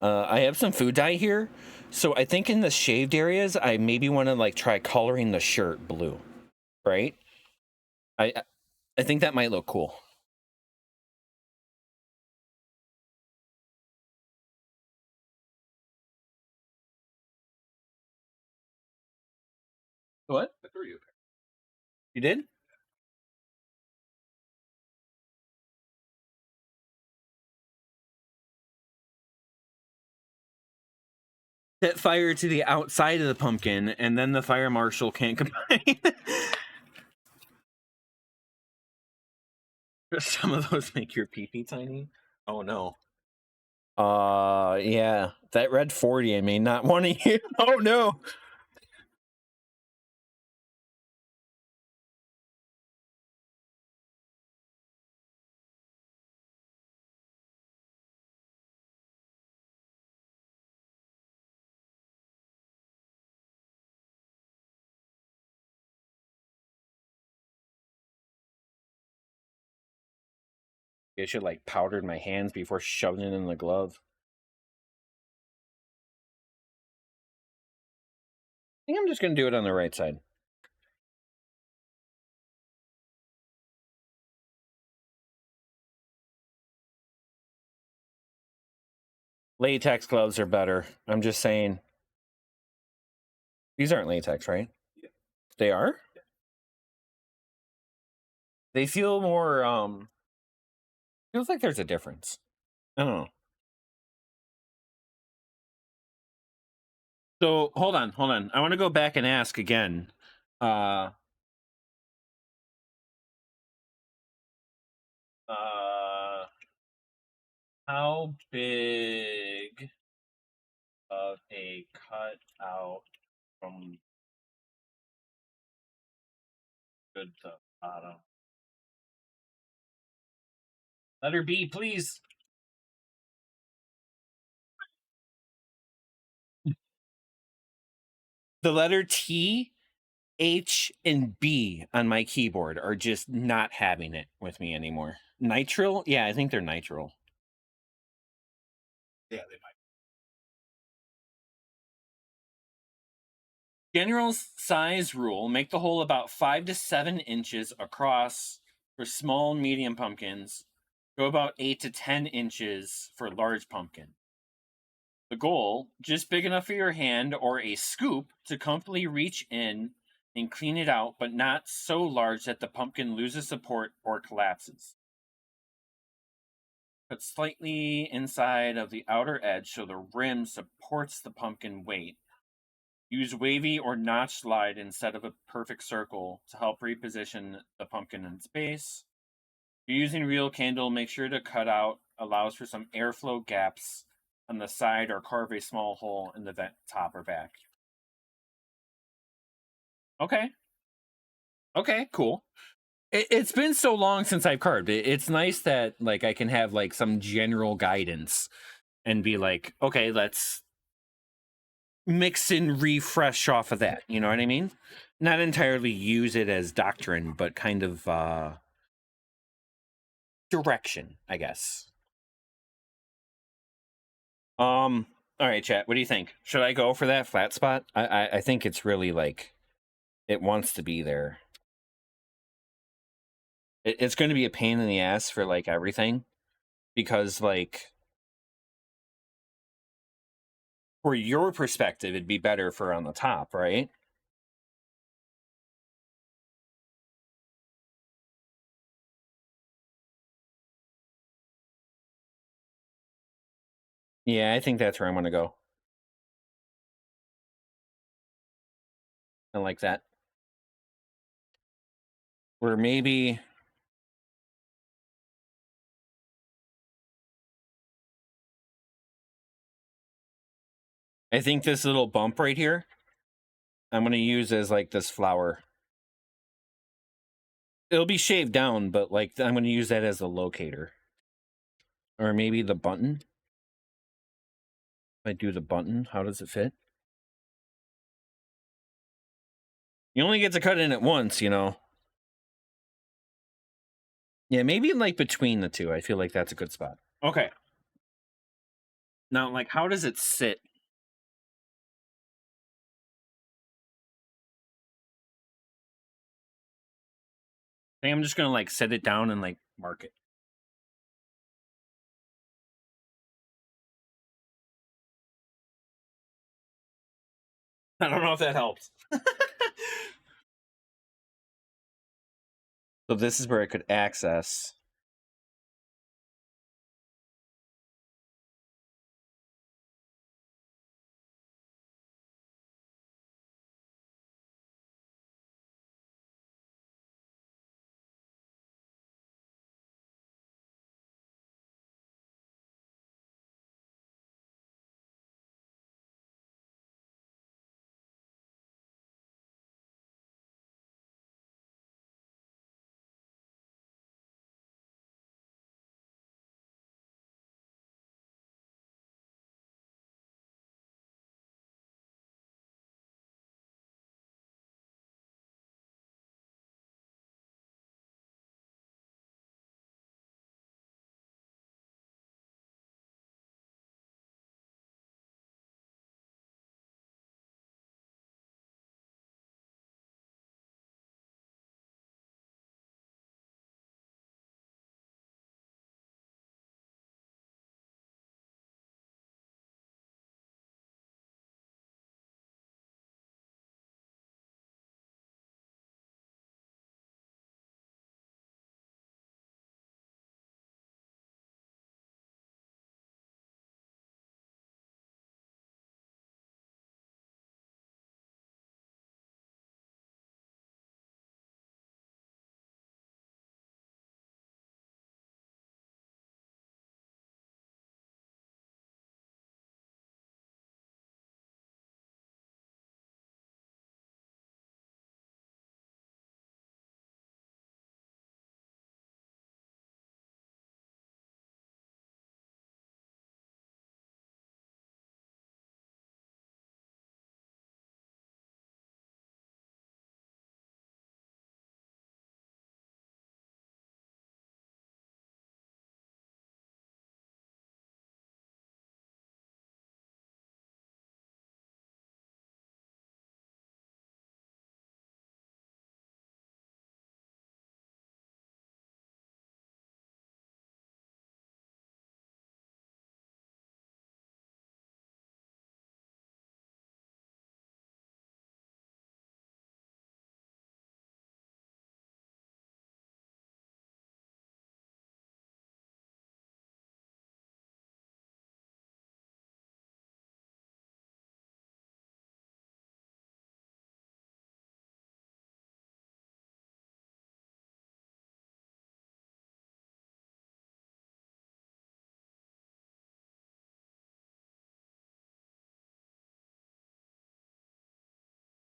A: I have some food dye here, so I think in the shaved areas, I maybe want to like try coloring the shirt blue, right? I I think that might look cool. What?
F: I threw you.
A: You did? Set fire to the outside of the pumpkin, and then the fire marshal can't combine. Some of those make your pee-pee tiny. Oh no. Yeah, that red 40 I may not want to use. Oh no. I should like powdered my hands before shoving it in the glove. I think I'm just gonna do it on the right side. Latex gloves are better. I'm just saying. These aren't latex, right?
F: Yeah.
A: They are? Yeah. They feel more feels like there's a difference. I don't know. So hold on. I want to go back and ask again. Uh how big of a cutout from good to bottom? Letter B, please. The letter T, H, and B on my keyboard are just not having it with me anymore. Nitrile? Yeah, I think they're nitrile.
F: Yeah, they might.
A: General size rule, make the hole about 5 to 7 inches across for small, medium pumpkins. Go about 8 to 10 inches for large pumpkin. The goal, just big enough for your hand or a scoop to comfortably reach in and clean it out, but not so large that the pumpkin loses support or collapses. Put slightly inside of the outer edge so the rim supports the pumpkin weight. Use wavy or notched slide instead of a perfect circle to help reposition the pumpkin in space. If you're using real candle, make sure to cut out allows for some airflow gaps on the side or carve a small hole in the top or back. Okay, cool. It's been so long since I've carved. It's nice that like I can have like some general guidance and be like, okay, let's mix and refresh off of that. You know what I mean? Not entirely use it as doctrine, but kind of direction, I guess. All right, chat. What do you think? Should I go for that flat spot? I think it's really like it wants to be there. It's going to be a pain in the ass for like everything because like for your perspective, it'd be better for on the top, right?
H: Yeah, I think that's where I'm going to go. I like that. Or maybe... I think this little bump right here, I'm going to use as like this flower. It'll be shaved down, but like I'm going to use that as a locator. Or maybe the button. If I do the button, how does it fit? You only get to cut in at once, you know. Yeah, maybe like between the two. I feel like that's a good spot. Okay. Now, like, how does it sit? I think I'm just going to like set it down and like mark it. I don't know if that helps. So this is where I could access.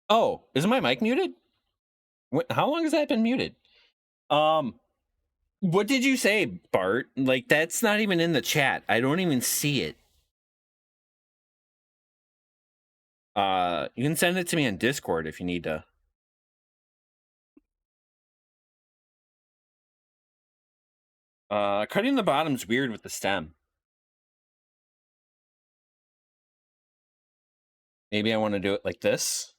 H: Oh, is my mic muted? How long has that been muted? What did you say, Bart? Like, that's not even in the chat. I don't even see it. You can send it to me on Discord if you need to. Cutting the bottom's weird with the stem. Maybe I want to do it like this.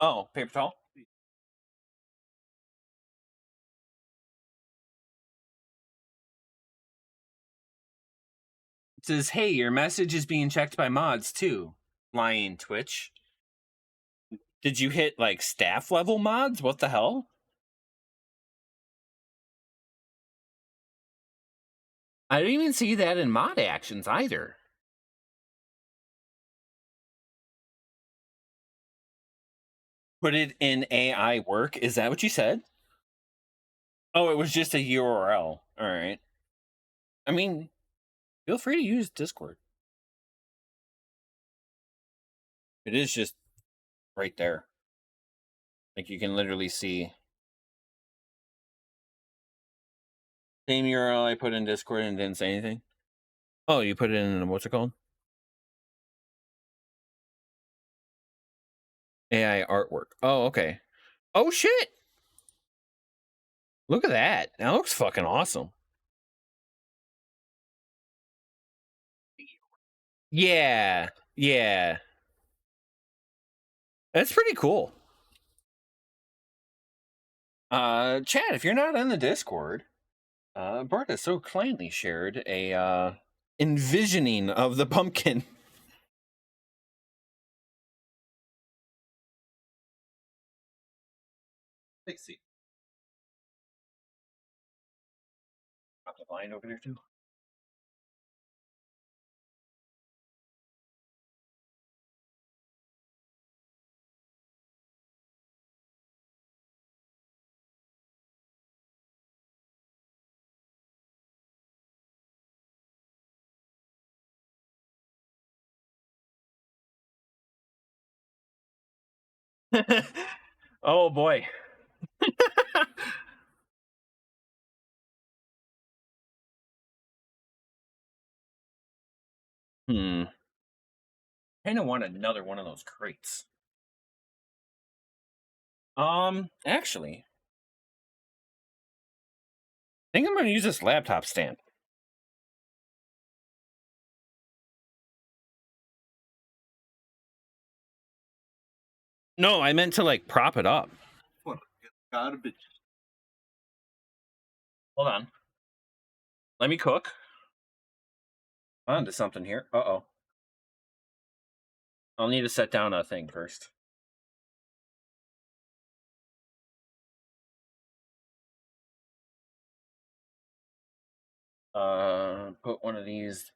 H: Oh, paper towel? It says, hey, your message is being checked by mods too. Lying Twitch. Did you hit like staff level mods? What the hell? I didn't even see that in mod actions either. Put it in AI work. Is that what you said? Oh, it was just a URL. All right. I mean, feel free to use Discord. It is just right there. Like you can literally see. Same URL I put in Discord and didn't say anything. Oh, you put it in what's it called? AI artwork. Oh, okay. Oh shit! Look at that. That looks fucking awesome. Yeah, yeah. That's pretty cool. Chad, if you're not on the Discord, Berta so kindly shared a envisioning of the pumpkin. Take a seat. Drop the blind over there too. Oh boy. Kind of want another one of those crates. Actually, I think I'm going to use this laptop stand. No, I meant to like prop it up.
F: What? Gotta be.
H: Hold on. Let me cook. On to something here. Uh-oh. I'll need to set down a thing first. Put one of these.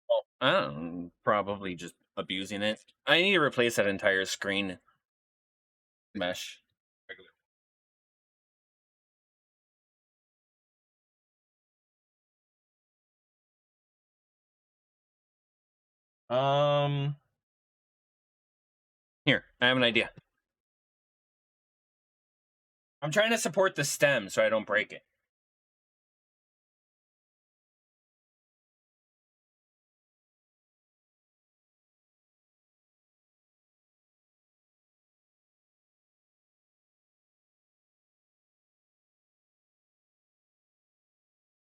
H: Well, I'm probably just abusing it. I need to replace that entire screen mesh. Here, I have an idea. I'm trying to support the stem so I don't break it.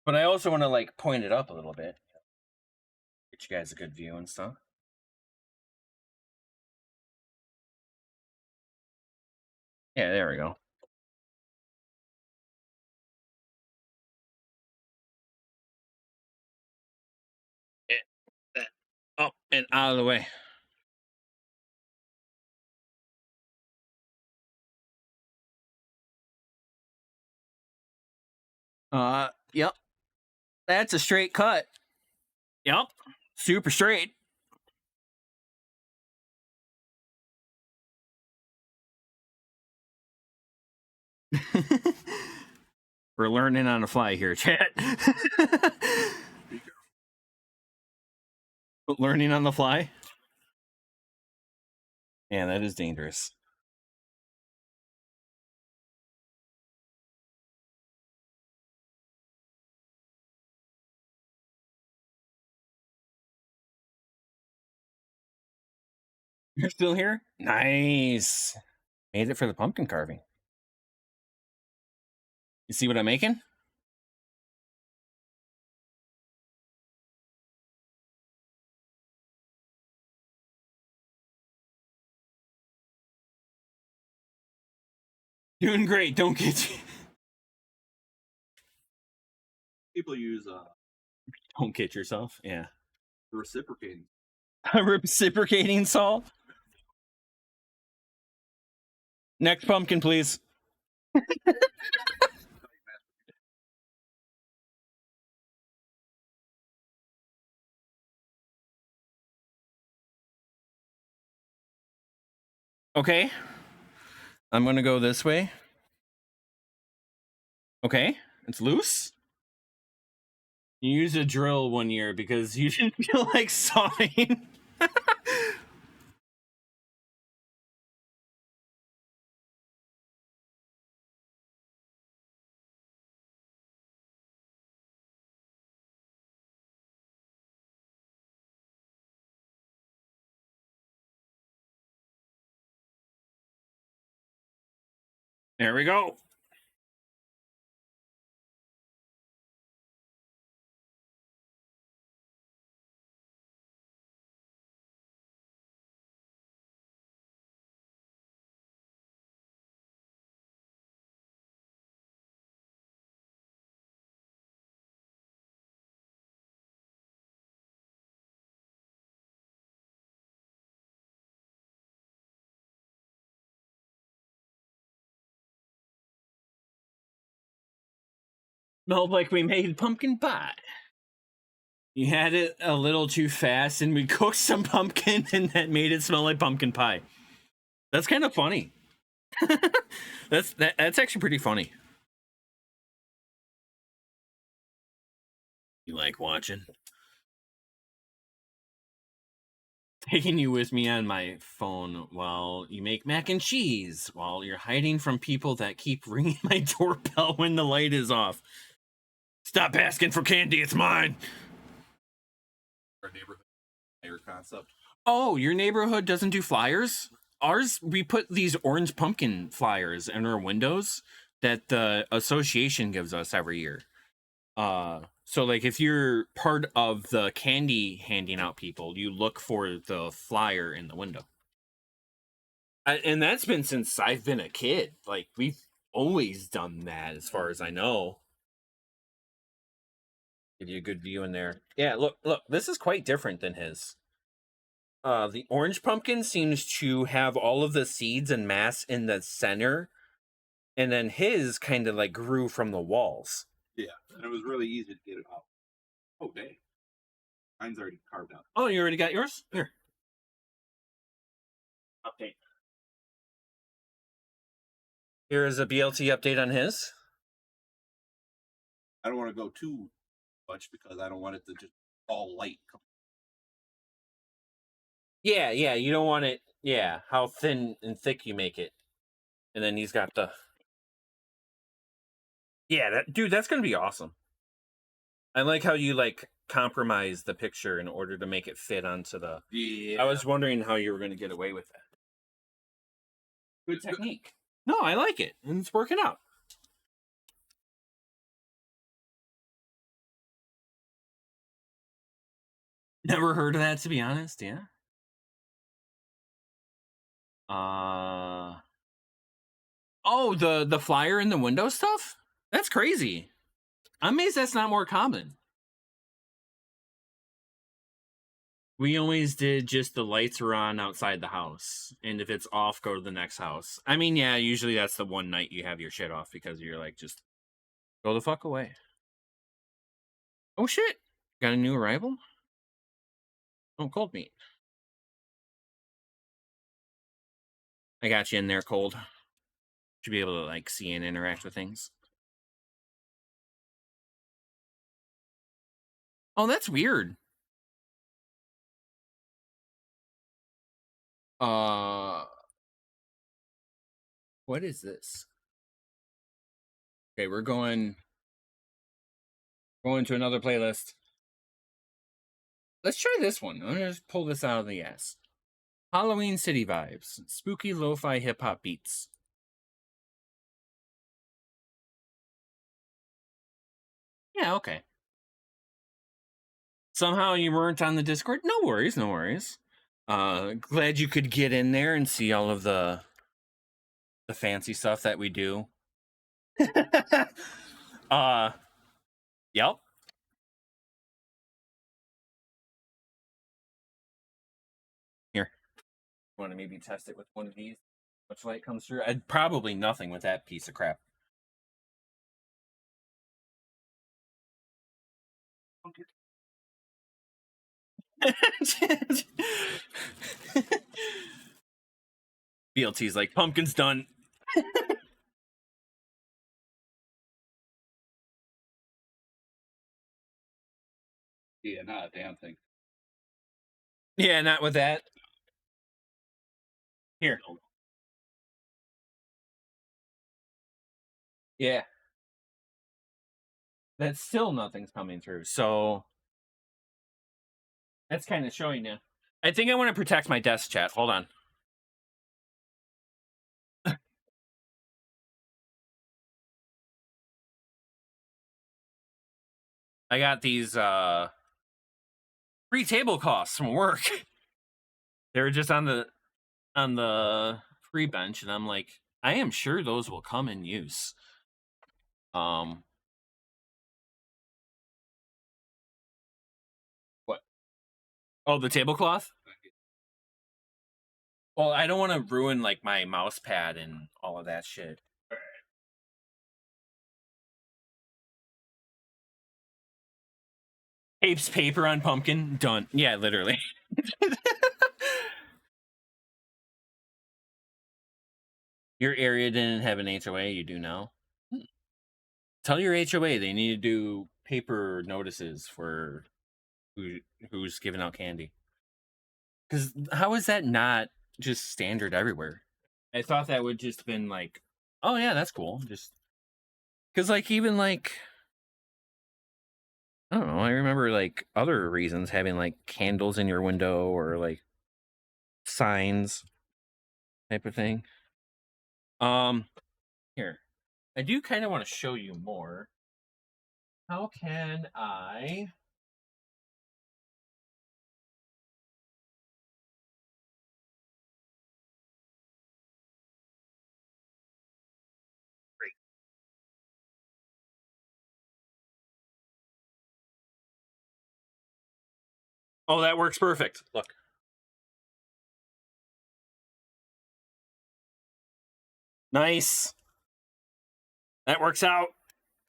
H: But I also want to like point it up a little bit. Get you guys a good view and stuff. Yeah, there we go. That up and out of the way. Yep. That's a straight cut. Yep. Super straight. We're learning on the fly here, chat. Learning on the fly? Yeah, that is dangerous. You're still here? Nice. Made it for the pumpkin carving. You see what I'm making? Doing great. Don't get you.
F: People use
H: Don't get yourself. Yeah.
F: Reciprocating.
H: A reciprocating Saul. Next pumpkin, please. Okay. I'm gonna go this way. Okay, it's loose. You used a drill one year because you didn't feel like sawing. There we go. Smelled like we made pumpkin pie. You had it a little too fast, and we cooked some pumpkin, and that made it smell like pumpkin pie. That's kind of funny. That's actually pretty funny. You like watching? Taking you with me on my phone while you make mac and cheese, while you're hiding from people that keep ringing my doorbell when the light is off. Stop asking for candy, it's mine.
F: Our neighborhood flyer concept.
H: Oh, your neighborhood doesn't do flyers? Ours, we put these orange pumpkin flyers in our windows that the association gives us every year. So like if you're part of the candy handing out people, you look for the flyer in the window. And that's been since I've been a kid. Like we've always done that as far as I know. Give you a good view in there. Yeah, look, this is quite different than his. The orange pumpkin seems to have all of the seeds and mass in the center, and then his kind of like grew from the walls.
F: Yeah, and it was really easy to get it out. Oh, dang. Mine's already carved out.
H: Oh, you already got yours? Here. Update. Here is a BLT update on his.
F: I don't want to go too much because I don't want it to just all light.
H: Yeah, you don't want it. Yeah, how thin and thick you make it. And then he's got the. Yeah, that's gonna be awesome. I like how you like compromise the picture in order to make it fit onto the.
F: Yeah.
H: I was wondering how you were gonna get away with that. Good technique. No, I like it, and it's working out. Never heard of that, to be honest. Yeah. Oh, the flyer in the window stuff? That's crazy. I'm amazed that's not more common. We always did just the lights are on outside the house, and if it's off, go to the next house. I mean, yeah, usually that's the one night you have your shit off because you're like, just go the fuck away. Oh shit! Got a new arrival? Oh, cold meat. I got you in there, cold. Should be able to like see and interact with things. Oh, that's weird. What is this? Okay, we're going to another playlist. Let's try this one. I'm gonna just pull this out of the ass. Halloween City Vibes. Spooky lo-fi hip-hop beats. Yeah, okay. Somehow you weren't on the Discord? No worries, no worries. Glad you could get in there and see all of the fancy stuff that we do. Yep. Want to maybe test it with one of these? Much light comes through. I'd probably nothing with that piece of crap. BLT's like, pumpkin's done.
D: Yeah, not a damn thing.
H: Yeah, not with that. Here. Yeah. That's still nothing's coming through. So that's kind of showing you. I think I want to protect my desk, chat. Hold on. I got these free tablecloths from work. They were just on the free bench, and I'm like, I am sure those will come in use. What? Oh, the tablecloth? Well, I don't want to ruin like my mouse pad and all of that shit. Apes paper on pumpkin, done. Yeah, literally. Your area didn't have an HOA, you do now. Tell your HOA they need to do paper notices for who's giving out candy. Because how is that not just standard everywhere? I thought that would just been like, oh yeah, that's cool. Just because like even like I don't know. I remember like other reasons having like candles in your window or like signs type of thing. Here. I do kind of want to show you more. How can I Oh, that works perfect. Look. Nice. That works out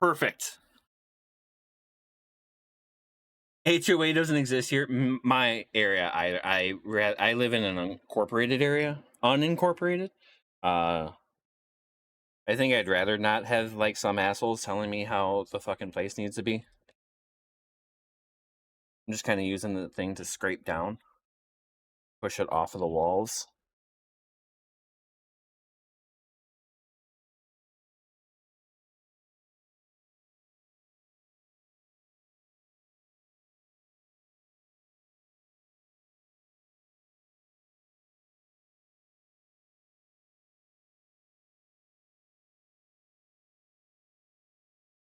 H: perfect. HOA doesn't exist here. My area, I live in an unincorporated area. Unincorporated. I think I'd rather not have like some assholes telling me how the fucking place needs to be. I'm just kind of using the thing to scrape down, push it off of the walls.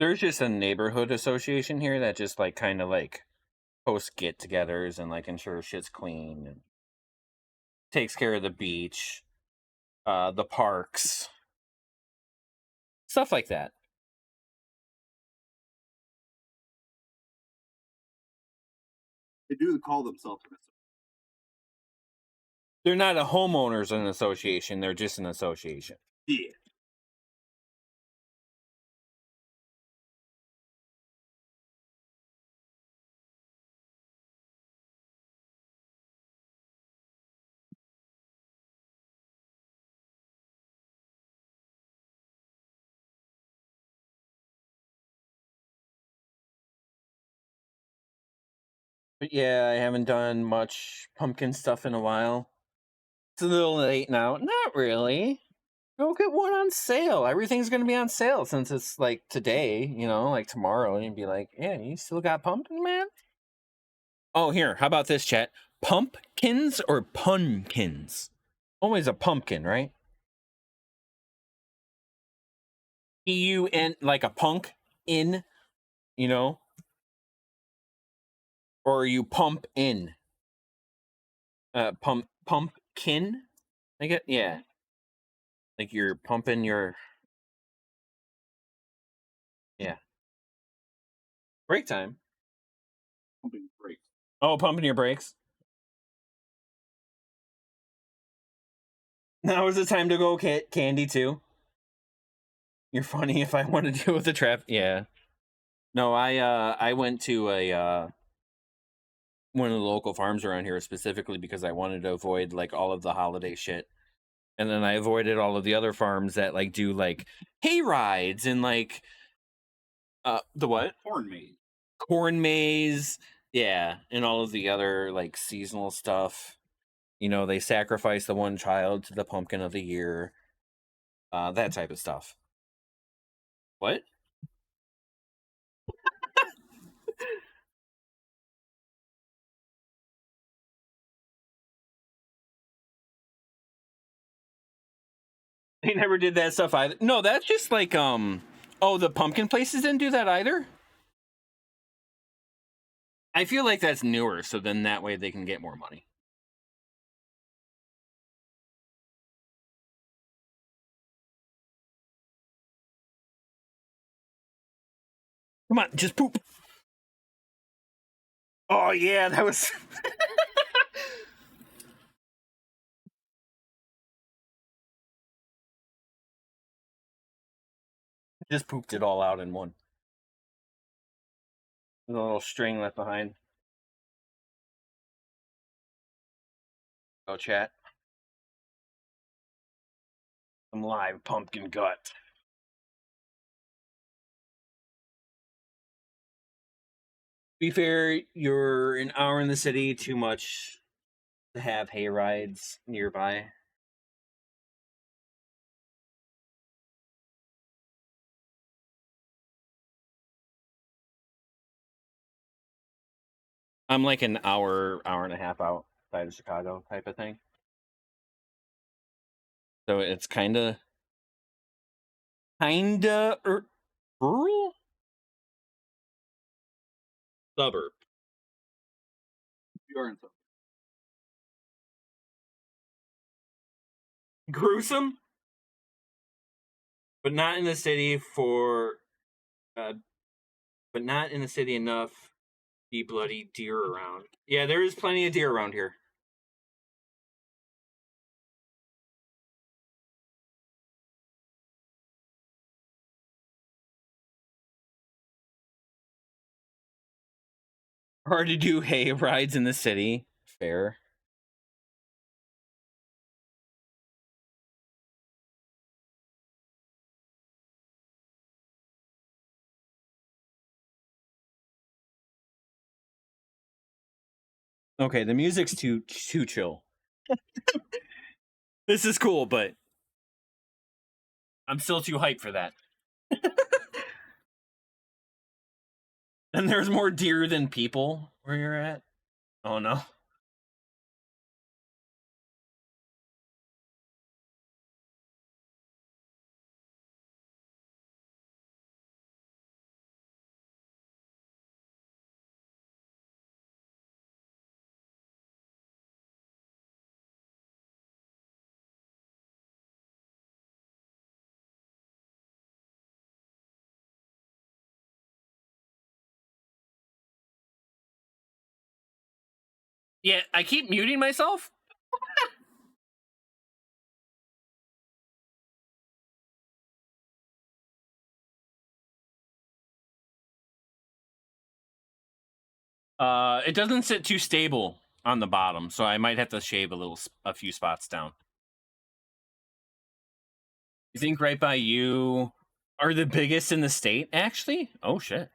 H: There's just a neighborhood association here that just like kind of like hosts get-togethers and like ensures shit's clean and takes care of the beach, the parks, stuff like that.
F: They do call themselves an association.
H: They're not a homeowners an association. They're just an association.
F: Yeah.
H: But yeah, I haven't done much pumpkin stuff in a while. It's a little late now. Not really. Go get one on sale. Everything's gonna be on sale since it's like today, you know, like tomorrow, and you'd be like, yeah, you still got pumpkin, man? Oh, here, how about this, chat? Pumpkins or pumpkins? Always a pumpkin, right? PUN, like a punk in, you know? Or you pump in? Pumpkin? I get, yeah. Like you're pumping your, yeah. Break time.
F: Pumping brakes.
H: Oh, pumping your brakes. Now is the time to go candy too. You're funny if I want to deal with the trap. Yeah. No, I went to a one of the local farms around here specifically because I wanted to avoid like all of the holiday shit. And then I avoided all of the other farms that like do like hay rides and like the what? Corn maze. Yeah, and all of the other like seasonal stuff. You know, they sacrifice the one child to the pumpkin of the year. That type of stuff. What? They never did that stuff either. No, that's just like oh, the pumpkin places didn't do that either? I feel like that's newer, so then that way they can get more money. Come on, just poop. Oh yeah, that was just pooped it all out in one. There's a little string left behind. Oh, chat. Some live pumpkin gut. Be fair, you're an hour in the city, too much to have hay rides nearby. I'm like an hour and a half outside of Chicago type of thing. So it's kinda rural? Suburb.
F: You are in some.
H: Gruesome, but not in the city for but not in the city enough to be bloody deer around. Yeah, there is plenty of deer around here. Hard to do hay rides in the city. Fair. Okay, the music's too chill. This is cool, but I'm still too hyped for that. And there's more deer than people where you're at. Oh no. Yeah, I keep muting myself. It doesn't sit too stable on the bottom, so I might have to shave a few spots down. You think right by you are the biggest in the state, actually? Oh shit.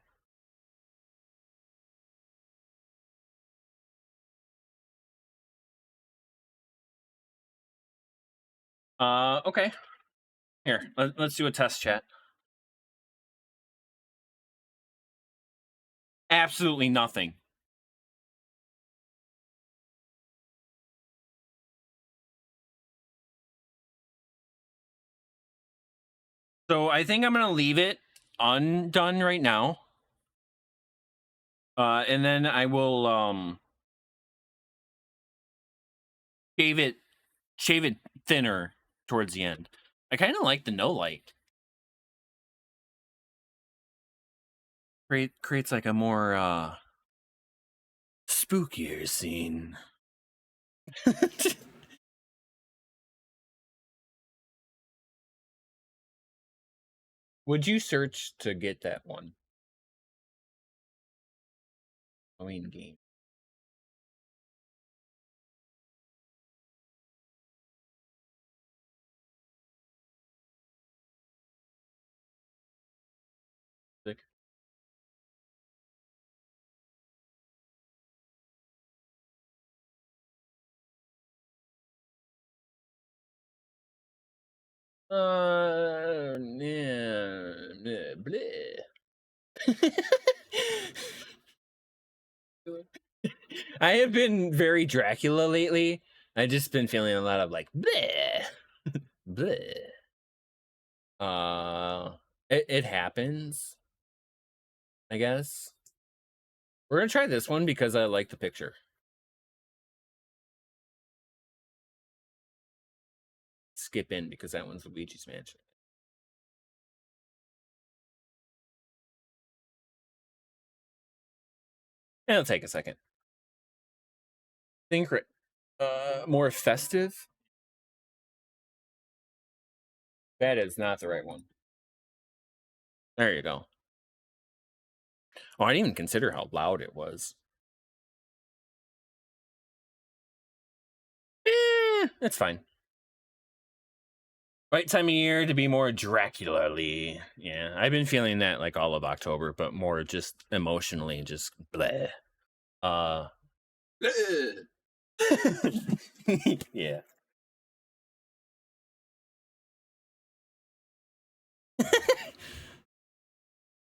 H: Okay. Here, let's do a test chat. Absolutely nothing. So I think I'm gonna leave it undone right now. And then I will shave it thinner towards the end. I kind of like the no light. Creates like a more spookier scene. Would you search to get that one? Halloween game. Click. Yeah, bleh. I have been very Dracula lately. I've just been feeling a lot of like bleh, bleh. It happens, I guess. We're gonna try this one because I like the picture. Skip in because that one's Luigi's Mansion. It'll take a second. Think more festive. That is not the right one. There you go. Oh, I didn't even consider how loud it was. It's fine. Right time of year to be more Dracula-ly. Yeah, I've been feeling that like all of October, but more just emotionally, just bleh. Yeah.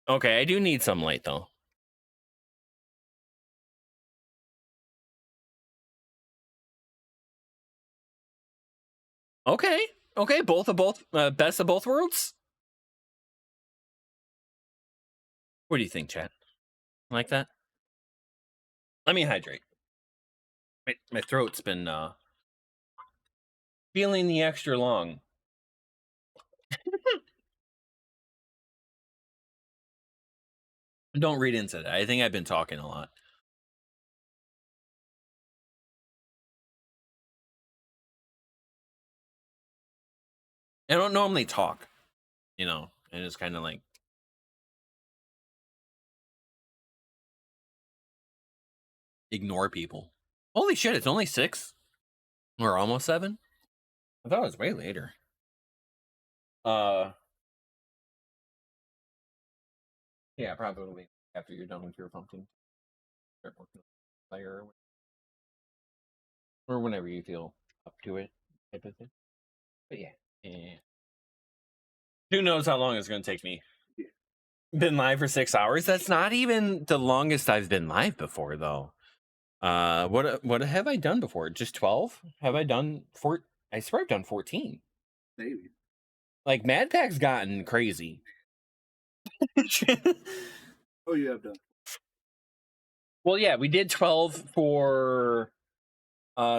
H: Okay, I do need some light though. Okay, both best of both worlds. What do you think, chat? Like that? Let me hydrate. My throat's been feeling the extra long. Don't read into that. I think I've been talking a lot. I don't normally talk, and it's kind of like ignore people. Holy shit, it's only 6 or almost 7. I thought it was way later. Yeah, probably after you're done with your pumpkin. Start working on the fire or whenever you feel up to it, type of thing. But yeah. Who knows how long it's going to take me? Been live for 6 hours. That's not even the longest I've been live before, though. What have I done before? Just 12? Have I done 4? I swear I've done 14.
F: Maybe.
H: Like Mad Pack's gotten crazy.
F: Oh, you have done.
H: Well, yeah, we did 12 for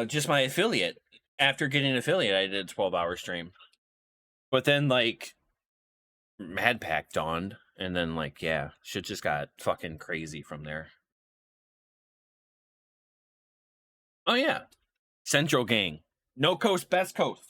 H: just my affiliate. After getting an affiliate, I did a 12-hour stream. But then like Mad Pack dawned, and then like shit just got fucking crazy from there. Oh yeah. Central Gang. No coast, best coast.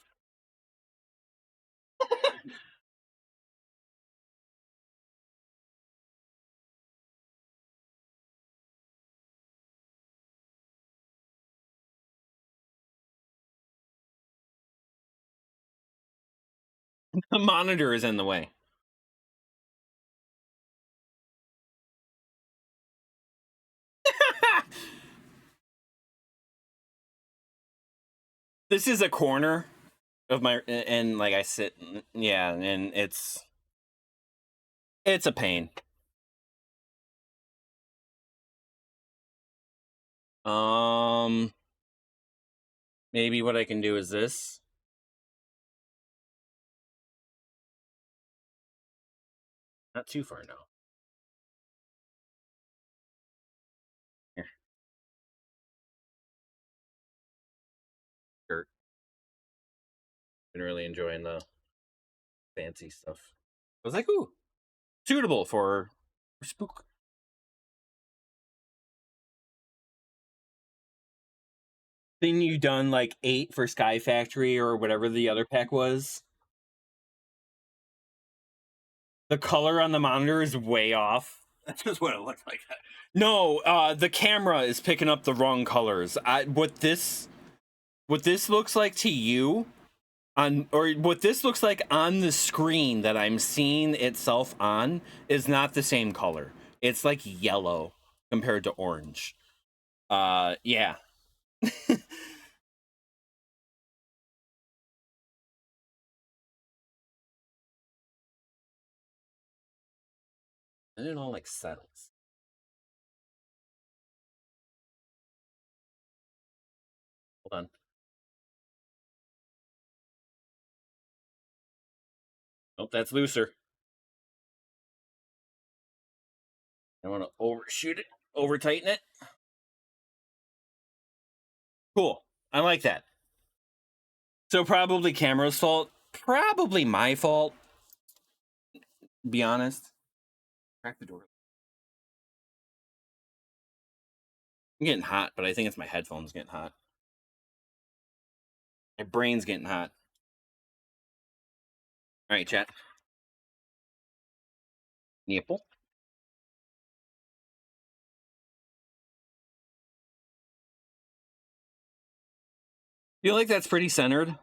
H: The monitor is in the way. This is a corner of my, and like I sit, and it's a pain. Maybe what I can do is this. Not too far now. Here. Dirt. Been really enjoying the fancy stuff. I was like, ooh, suitable for spook. Then you done like 8 for Sky Factory or whatever the other pack was. The color on the monitor is way off.
F: That's just what it looked like.
H: No, the camera is picking up the wrong colors. What this looks like to you or what this looks like on the screen that I'm seeing itself on is not the same color. It's like yellow compared to orange. Yeah. And it all like settles. Hold on. Oh, that's looser. I want to overshoot it, over tighten it. Cool. I like that. So probably camera's fault. Probably my fault. Be honest. Crack the door. I'm getting hot, but I think it's my headphones getting hot. My brain's getting hot. All right, chat. Nipple. Feel like that's pretty centered.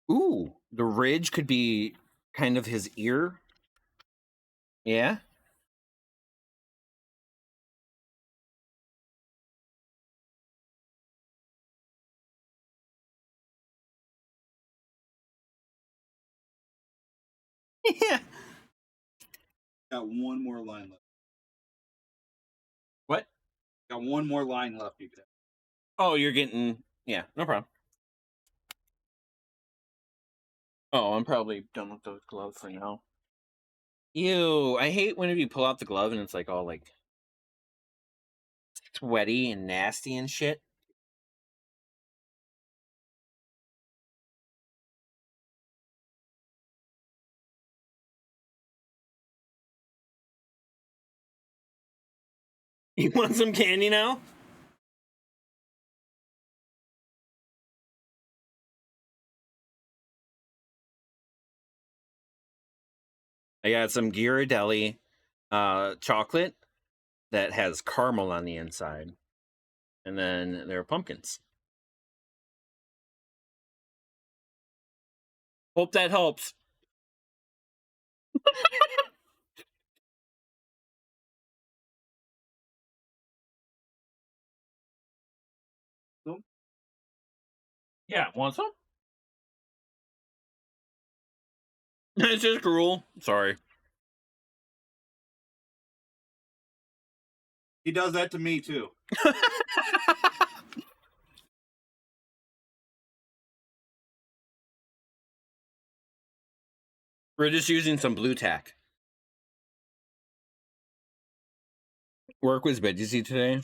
H: Ooh, the ridge could be kind of his ear. Yeah. Yeah.
F: Got one more line left.
H: What?
F: Got one more line left. You could have.
H: Oh, you're getting... Yeah, no problem. Oh, I'm probably done with the glove for now. Ew, I hate whenever you pull out the glove and it's like all like sweaty and nasty and shit. You want some candy now? I got some Ghirardelli chocolate that has caramel on the inside. And then there are pumpkins. Hope that helps. Yeah, want some? It's just cruel. Sorry.
F: He does that to me too.
H: We're just using some blue tack. Work was busy today.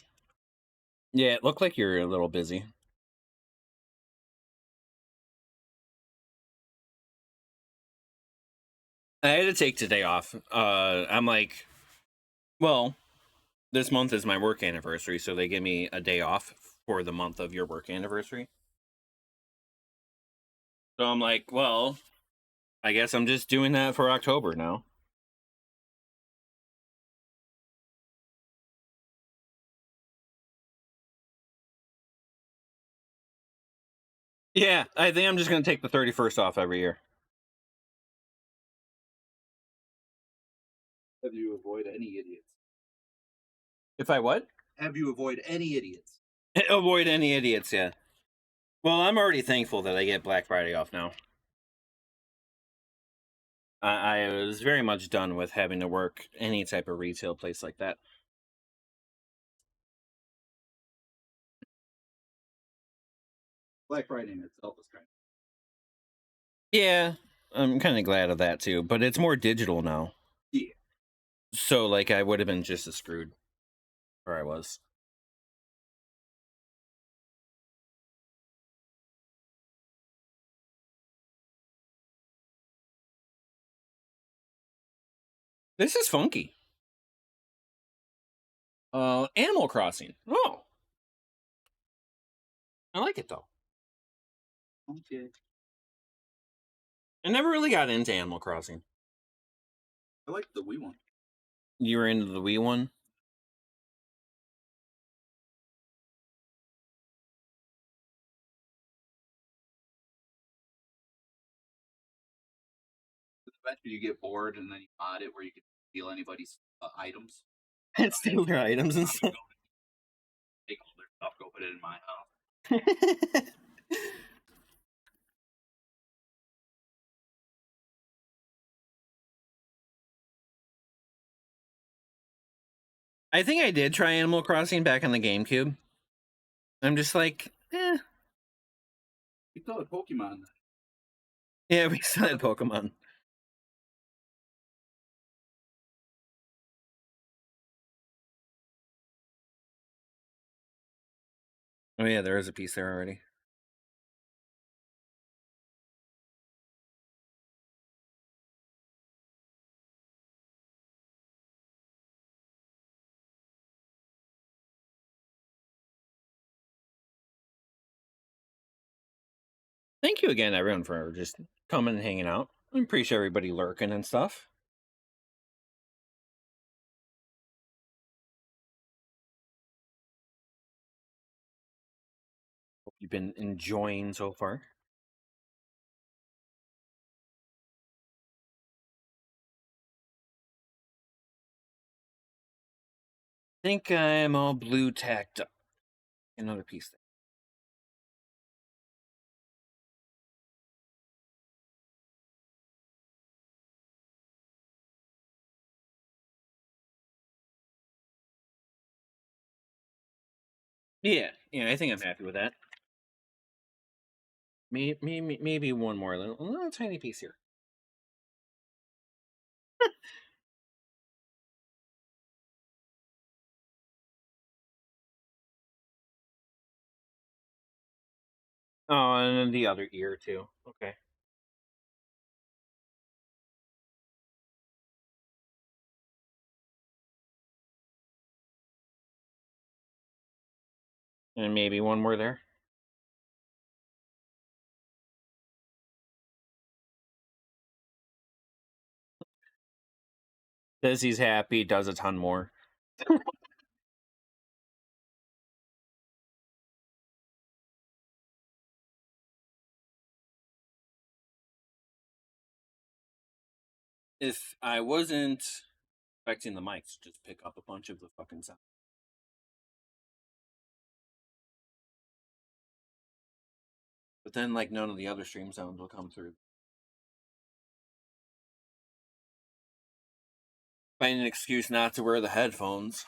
H: Yeah, it looked like you're a little busy. I had to take today off. I'm like, well, this month is my work anniversary, so they give me a day off for the month of your work anniversary. So I'm like, well, I guess I'm just doing that for October now. Yeah, I think I'm just going to take the 31st off every year.
F: Have you avoid any idiots?
H: If I what?
F: Have you avoid any idiots?
H: Avoid any idiots, yeah. Well, I'm already thankful that I get Black Friday off now. I was very much done with having to work any type of retail place like that.
F: Black Friday in itself is kind of.
H: Yeah, I'm kind of glad of that too, but it's more digital now.
F: Yeah.
H: So, like, I would have been just as screwed where I was. This is funky. Animal Crossing. Oh.
A: I like it though.
F: Okay.
A: I never really got into Animal Crossing.
F: I like the Wii one.
A: You were into the Wii one?
F: Eventually, you get bored, and then you mod it where you can steal anybody's items.
A: And steal their items and
F: I would
A: stuff.
F: go take all their stuff, go put it in my house.
A: I think I did try Animal Crossing back on the GameCube. I'm just like, eh.
F: You still had Pokemon.
A: Yeah, we still had Pokemon. Oh yeah, there is a piece there already. Thank you again, everyone, for just coming and hanging out. I appreciate everybody lurking and stuff. Hope you've been enjoying so far. I think I'm all blue tacked up. Another piece there. Yeah, I think I'm happy with that. Maybe one more little tiny piece here. Oh, and then the other ear too. Okay. And maybe one more there. Says he's happy, does a ton more. If I wasn't expecting the mic to just pick up a bunch of the fucking sound. But then, like, none of the other stream sounds will come through. Find an excuse not to wear the headphones.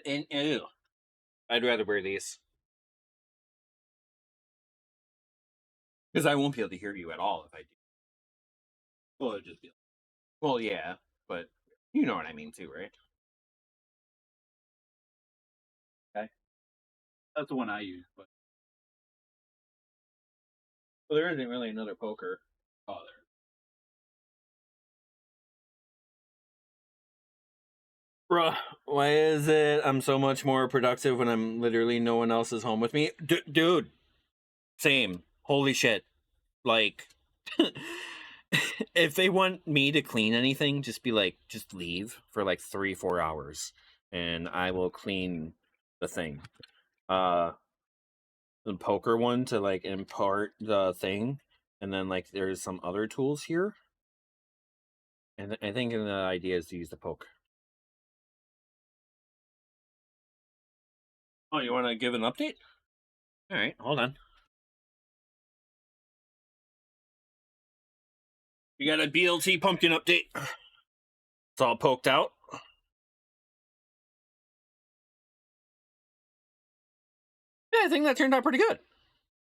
A: And ew, I'd rather wear these. Because I won't be able to hear you at all if I do. Well, it'd just be. Well, yeah, but you know what I mean too, right?
F: Okay. That's the one I use, but
A: Well, there isn't really another poker.
F: oh, there.
A: Bruh, why is it I'm so much more productive when I'm literally no one else is home with me? Dude, same. Holy shit. Like, if they want me to clean anything, just be like, just leave for like 3-4 hours and I will clean the thing. The poker one to like impart the thing, and then like there's some other tools here. And I think the idea is to use the poke. Oh, you want to give an update? All right, hold on. You got a BLT pumpkin update. It's all poked out. Yeah, I think that turned out pretty good.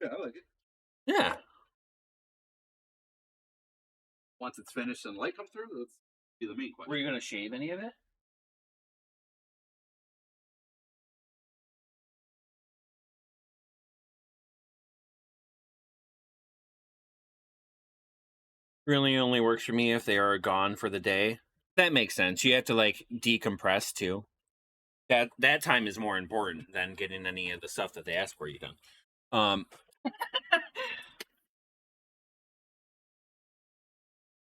F: Yeah, I like it.
A: Yeah.
F: Once it's finished and light comes through, let's do the main question.
A: Were you going to shave any of it? Really only works for me if they are gone for the day.
H: That makes sense. You have to like decompress too. That time is more important than getting any of the stuff that they ask for you done.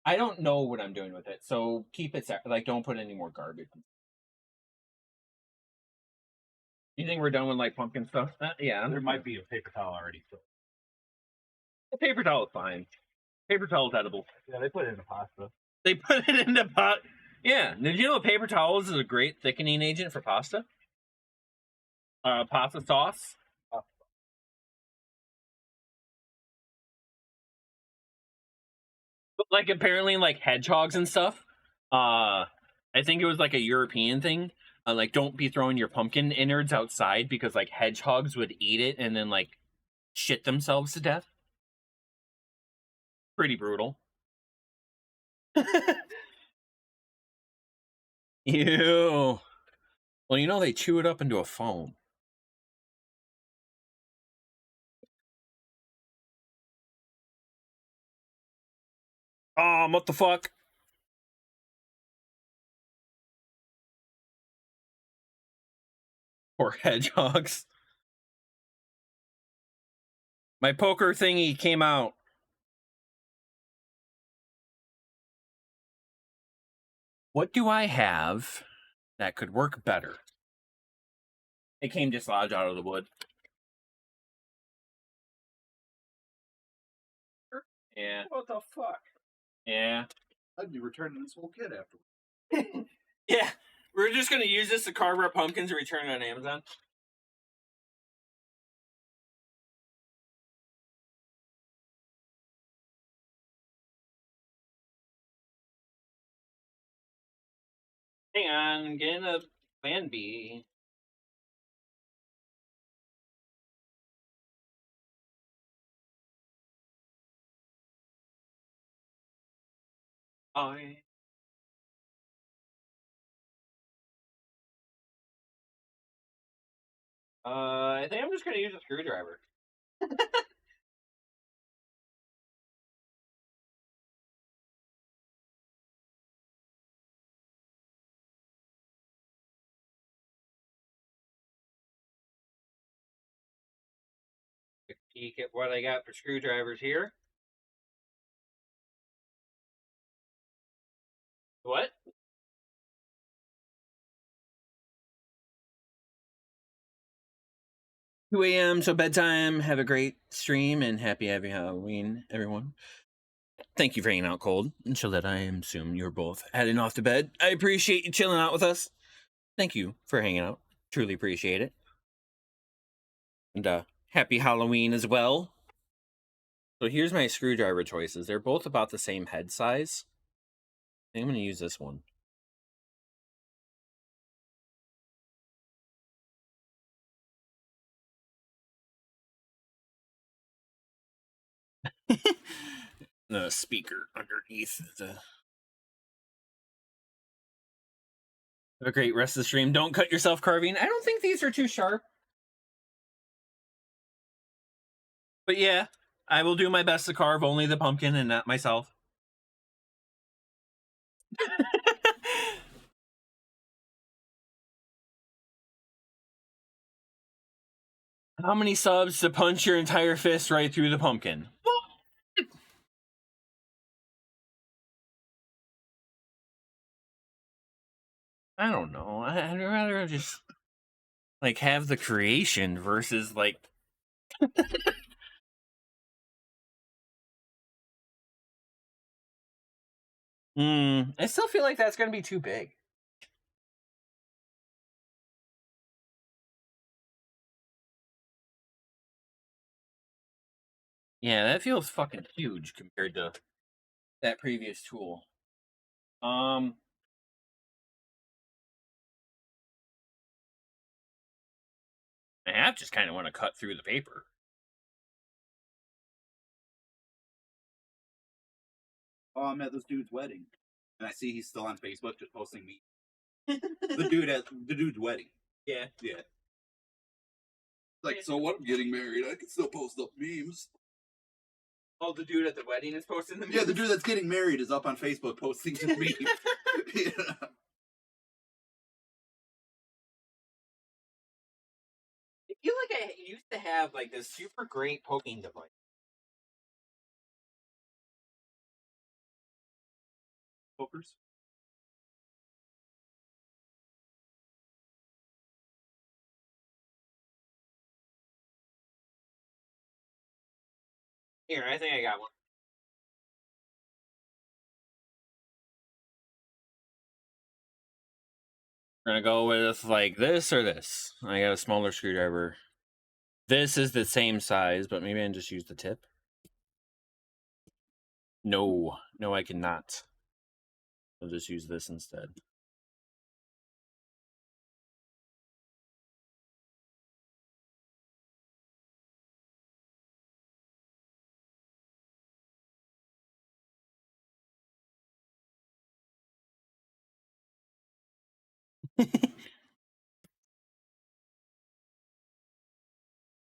H: I don't know what I'm doing with it, so keep it like don't put any more garbage. You think we're done with like pumpkin stuff? Yeah,
F: There might be a paper towel already. So.
H: the paper towel is fine. Paper towel is edible.
F: Yeah, they put it in the pasta.
H: They put it in the pot. Yeah. Did you know paper towels is a great thickening agent for pasta? Pasta sauce. But like apparently like hedgehogs and stuff. I think it was like a European thing. Like don't be throwing your pumpkin innards outside because like hedgehogs would eat it and then like shit themselves to death. Pretty brutal. Ew. Well, you know they chew it up into a foam. What the fuck? Poor hedgehogs. My poker thingy came out. What do I have that could work better? It came dislodged out of the wood. Yeah.
F: What the fuck?
H: Yeah.
F: I'd be returning this whole kit afterwards.
H: Yeah. We're just gonna use this to carve our pumpkins and return it on Amazon. Hang on, I'm getting a plan B. I think I'm just gonna use a screwdriver. Quick peek at what I got for screwdrivers here. What? 2 a.m. so bedtime. Have a great stream and happy Halloween, everyone. Thank you for hanging out cold and Chillette. I assume you're both heading off to bed. I appreciate you chilling out with us. Thank you for hanging out. Truly appreciate it. And happy Halloween as well. So here's my screwdriver choices. They're both about the same head size. I think I'm going to use this one. The speaker underneath the... Have a great rest of the stream. Don't cut yourself carving. I don't think these are too sharp. But yeah, I will do my best to carve only the pumpkin and not myself. How many subs to punch your entire fist right through the pumpkin? I don't know. I'd rather just like have the creation versus like I still feel like that's gonna be too big. Yeah, that feels fucking huge compared to that previous tool. I just kind of want to cut through the paper.
F: Oh, I'm at this dude's wedding, and I see he's still on Facebook just posting me. the dude's wedding.
H: Yeah.
F: Yeah. Like, so what? I'm getting married. I can still post up memes.
H: Oh, the dude at the wedding is posting the memes?
F: Yeah, the dude that's getting married is up on Facebook posting the meme. Yeah.
H: I feel like I used to have like this super great poking device.
F: Pokers?
H: Here, I think I got one. We're gonna go with like this or this. I got a smaller screwdriver. This is the same size, but maybe I can just use the tip. No, I cannot. I'll just use this instead.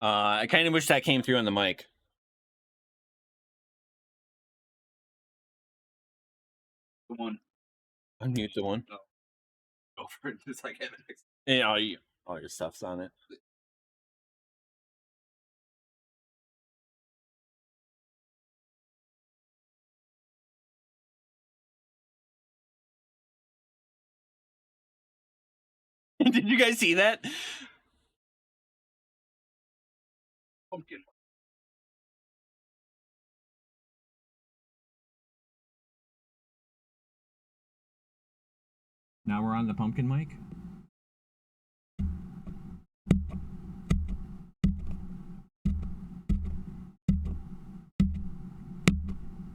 H: I kind of wish that came through on the mic.
F: The one.
H: Unmute the one.
F: No. Go for it. It's like evidence.
H: Yeah, all your stuff's on it. Did you guys see that?
F: Pumpkin.
H: Now we're on the pumpkin mic.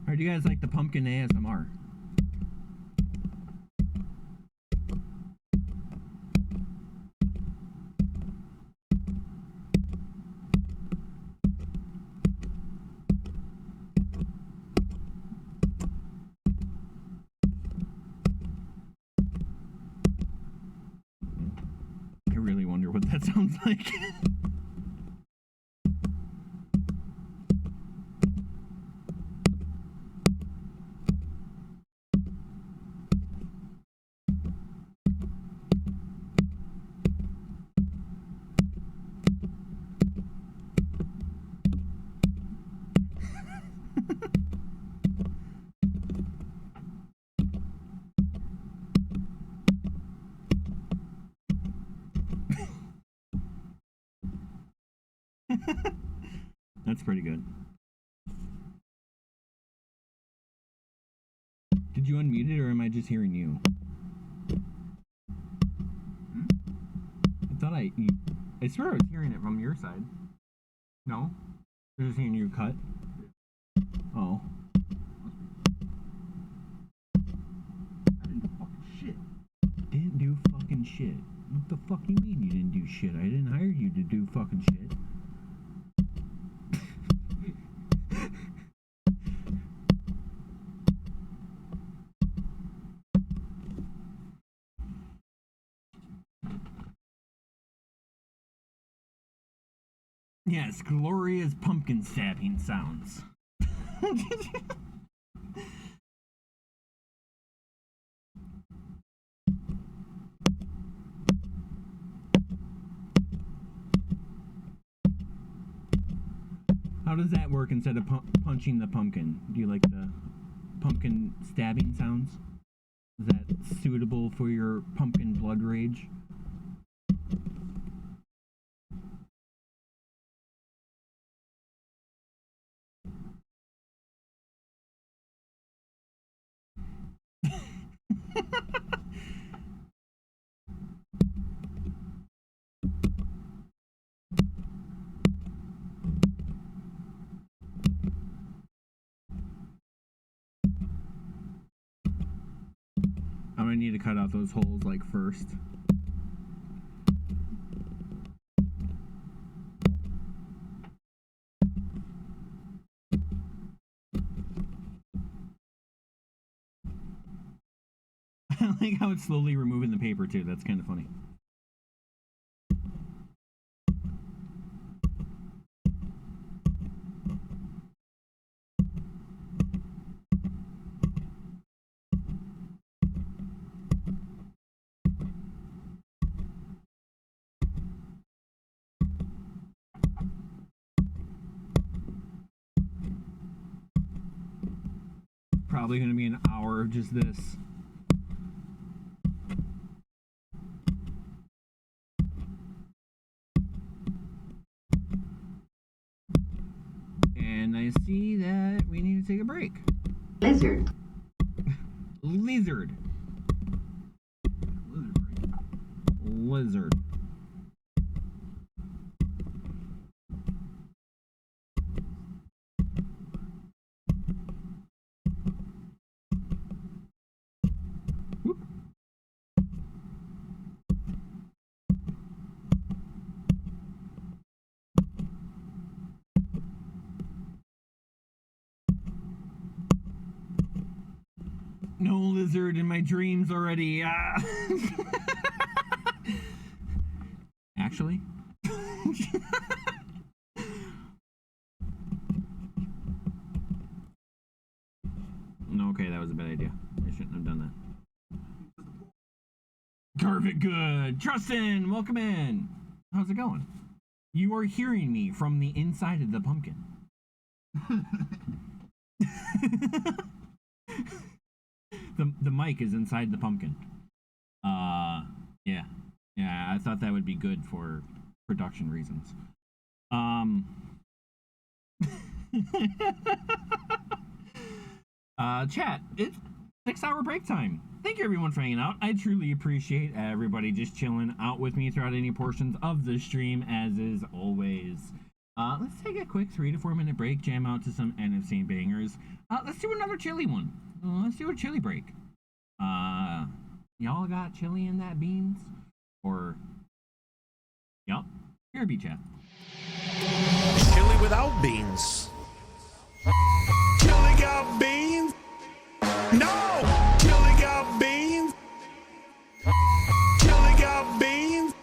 H: Or do you guys like the pumpkin ASMR? I really wonder what that sounds like. That's pretty good. Did you unmute it or am I just hearing you? I swear I was hearing it from your side. No? I was just hearing you cut? Oh.
F: I didn't do fucking shit.
H: Didn't do fucking shit. What the fuck you mean you didn't do shit? I didn't hire you to do fucking shit. Yes, glorious pumpkin stabbing sounds. How does that work instead of punching the pumpkin? Do you like the pumpkin stabbing sounds? Is that suitable for your pumpkin blood rage? I'm gonna need to cut out those holes like first. I like how it's slowly removing the paper too. That's kind of funny.
J: probably going to be an hour of just this. And I see that we need to take a break.
K: Lizard.
J: Lizard. Lizard. Whoop. No lizard in my dreams already. Actually. No, okay, that was a bad idea. I shouldn't have done that. Carve it good. Justin, welcome in. How's it going? You are hearing me from the inside of the pumpkin. The mic is inside the pumpkin. Yeah. Yeah, I thought that would be good for production reasons. Chat, it's 6-hour break time. Thank you everyone for hanging out. I truly appreciate everybody just chilling out with me throughout any portions of the stream, as is always. Let's take a quick 3 to 4 minute break, jam out to some NFC bangers. Let's do another chili one. Let's do a chili break. Y'all got chili in that beans? Or, yup, here be chat.
B: Chili without beans. Chili got beans? No! Chili got beans? Chili got beans?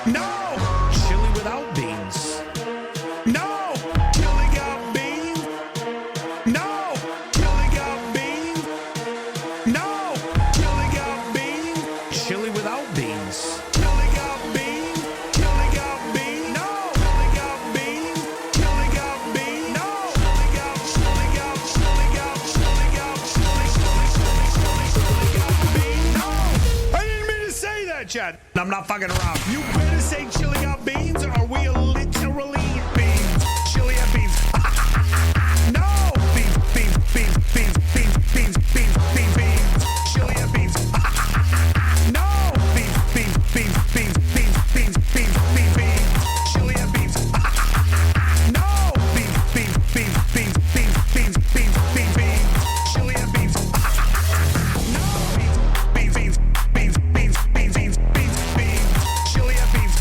B: No! Chili without beans. No! Chili got beans? No! Chili got beans? No! Chili got beans? Chili without beans. Chili got beans? Chili got beans? No! Chili got beans? Chili got beans? No! Chili got beans? No! I didn't mean to say that, Chad. I'm not fucking around. You better say chili got beans, or we literally eat beans. Chili and beans. No! Beans, beans, beans, beans, beans, beans, beans, beans, beans. Chili and beans. No! Beans, beans, beans, beans, beans, beans, beans, beans, beans. Chili and beans. No! Beans, beans, beans, beans, beans, beans, beans, beans, beans. Chili and beans. No! Beans, beans, beans, beans, beans, beans, beans, beans. Chili and beans.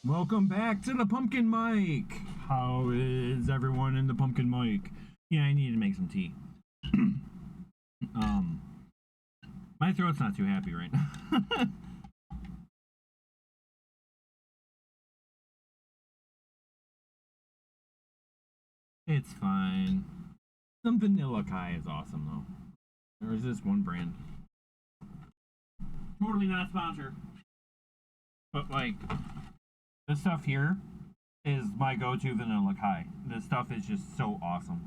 J: Welcome back to the Pumpkin Mic. How is everyone in the Pumpkin Mic? Yeah, I need to make some tea. My throat's not too happy right now. It's fine. Some vanilla Kai is awesome though. There is this one brand. Totally not sponsored. But like, this stuff here is my go-to vanilla Kai. This stuff is just so awesome.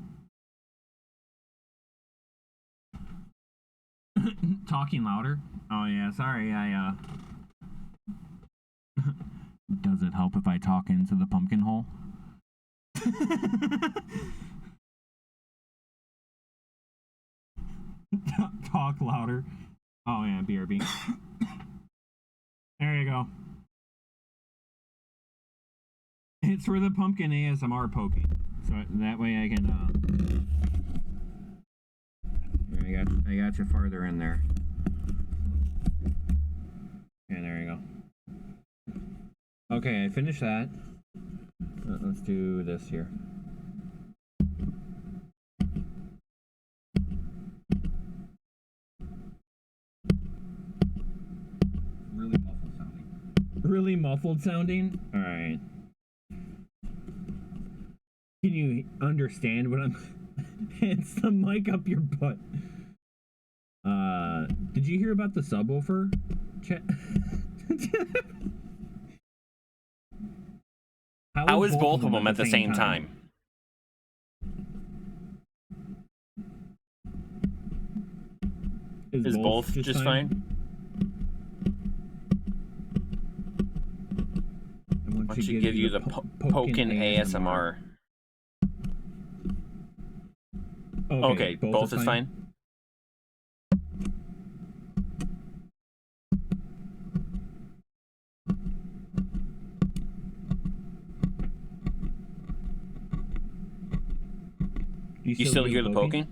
J: Talking louder? Oh yeah, sorry, Does it help if I talk into the pumpkin hole? Talk louder. Oh yeah, BRB. There you go. It's for the pumpkin ASMR poking, so that way I can. I got you farther in there. Okay, there you go. Okay, I finished that. Let's do this here.
F: Really muffled sounding.
J: Really muffled sounding? Alright. Can you understand what I'm... It's the mic up your butt. Did you hear about the subwoofer?
A: How is both of them at the same time? Is both just fine? Why don't you give you the Pokin ASMR? Okay, both is fine. You still hear the poking?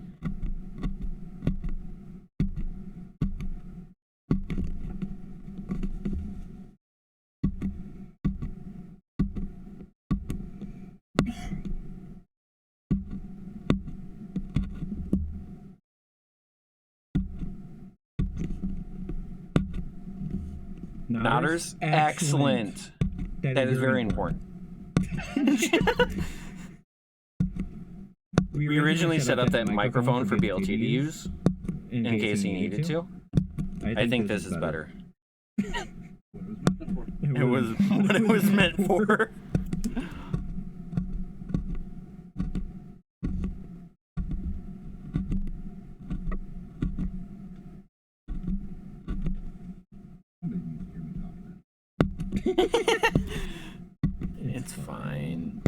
A: Nodders? Excellent. That is very important. We originally set up that microphone for BLT to use, in case you needed to. I think this is better. It was what it was meant for. It's fine.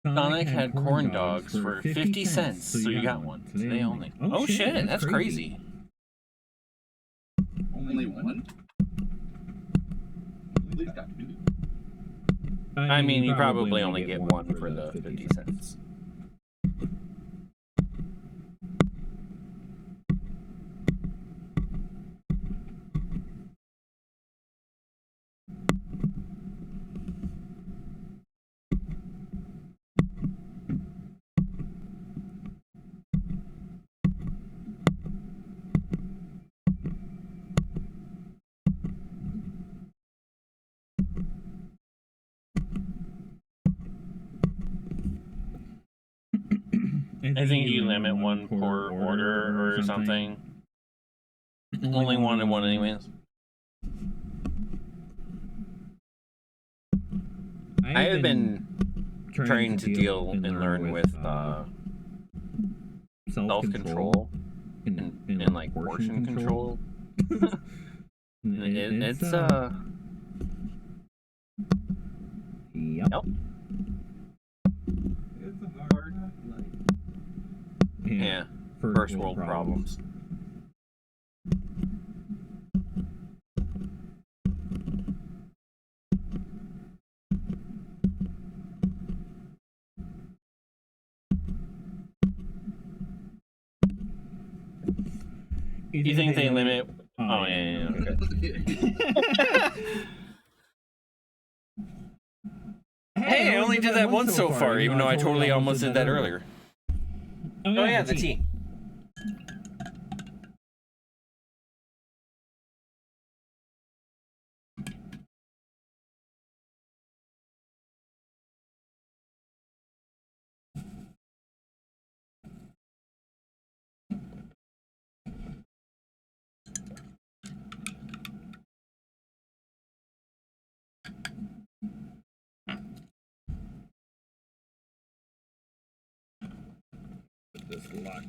A: Sonic had corn dogs for 50 cents, so you got one. Today only. Oh shit, that's crazy.
F: Only one?
A: I mean, you probably only get one for the 50 cents. I think you limit one per order or something. Only one and one anyways. I have been trying to deal and learn with self-control and like portion control.
H: It's
J: Yep.
H: Yep.
F: It's a hard life.
H: Yeah. First world problems. You think they limit? Oh yeah. Hey, I only did that once so far, even though I totally almost did that earlier. Oh yeah, the tea.
J: This lock.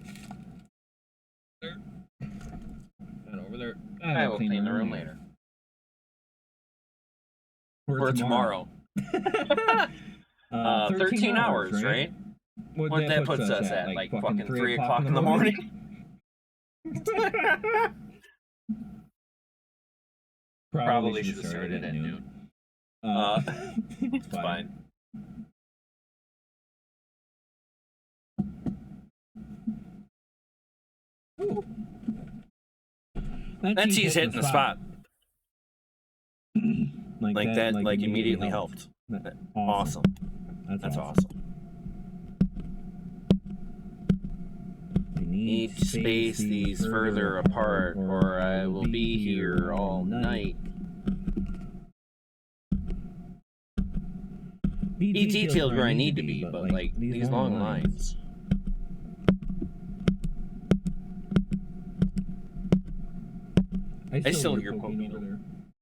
J: There. And over there.
H: I will clean the room later. Or tomorrow. 13 hours, right? What that puts us at? Like fucking 3 o'clock in the morning? Probably should have started at noon. It's fine. That tea's hitting the spot. Like that, like immediately helped. Awesome. That's awesome. Need to space these further apart, or I will be here all night. Be detailed where I need to be, but like these long lines. I still hear poking over there.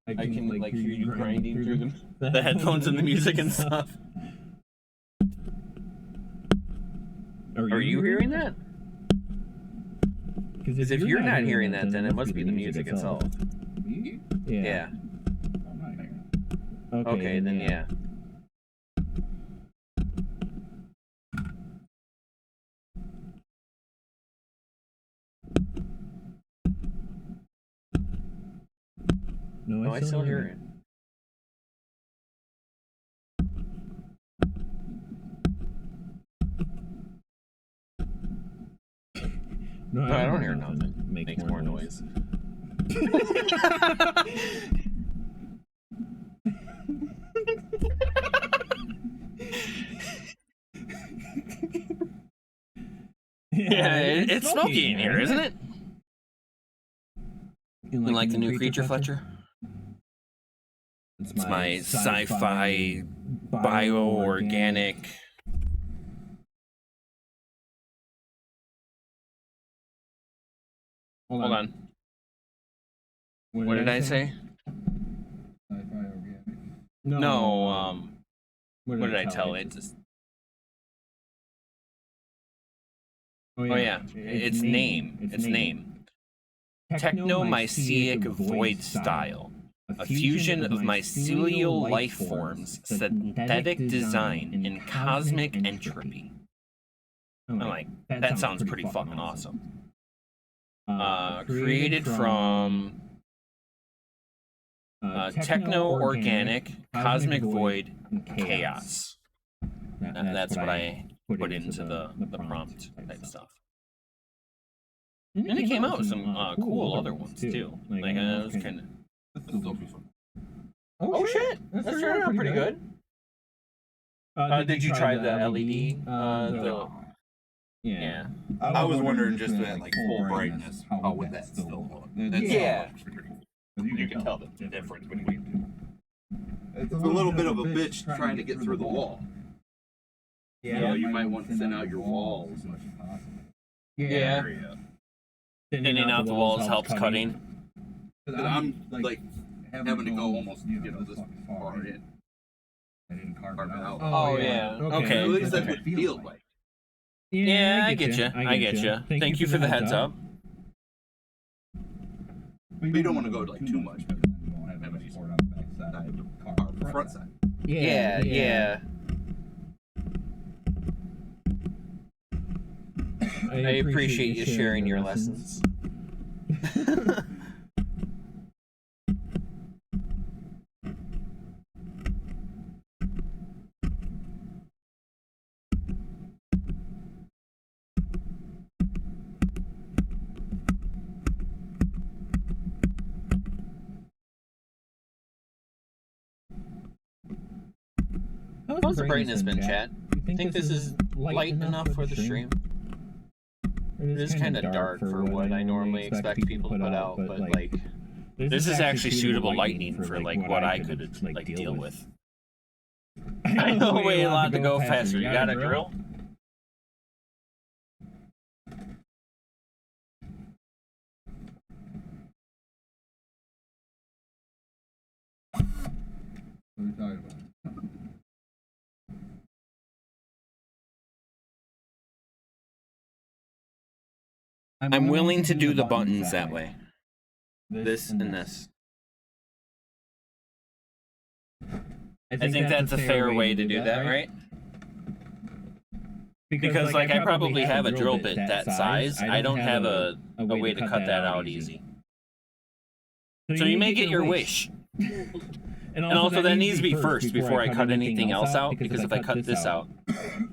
H: I can like hear you grinding through the headphones and the music and stuff. Are you hearing that? Because if you're not hearing that, then it must be the music itself. Yeah. Okay, then yeah. No, I still hear it. No, I don't hear nothing. Makes more noise. Yeah, it's smoky in here, isn't it? You like the new Creature Fletcher? It's my sci-fi bio-organic. Hold on. What did I say?
F: Sci-fi organic.
H: No, what did I tell it? Just... Oh yeah, its name. Its name. Technomyceic void style. A fusion of mycelial life forms, synthetic design, and cosmic entropy. I'm like, that sounds pretty fucking awesome. Created from techno-organic, cosmic void, chaos. And that's what I put into the prompt type stuff. And it came out with some cool other ones too. Like it was kind of. Oh shit! That's turning out pretty good. Did you try the LED? Yeah.
F: I was wondering just at like full brightness, how would that still look?
H: Yeah.
F: You can tell the difference between two. It's a little bit of a bitch trying to get through the wall. Yeah, you might want to thin out your walls as much as possible.
H: Yeah. Thinning out the walls helps cutting.
F: I'm like having to go almost this far in. I didn't carve it out.
H: Oh yeah. Okay.
F: At least that's what it feels like.
H: Yeah, I get you. I get you. Thank you for the heads up.
F: But you don't want to go like too much because then you won't have any support on the back side of the car, the front side.
H: Yeah. I appreciate you sharing your lessons. How's the brightness been, chat? You think this is light enough for the stream? It is kind of dark for what I normally expect people to put out, but like, this is actually suitable lighting for like what I could like deal with. I know way a lot to go faster. You got a drill?
F: What are you talking about?
A: I'm willing to do the buttons that way. This and this. I think that's a fair way to do that, right? Because like I probably have a drill bit that size. I don't have a way to cut that out easy. So you may get your wish. And also that needs to be first before I cut anything else out, because if I cut this out,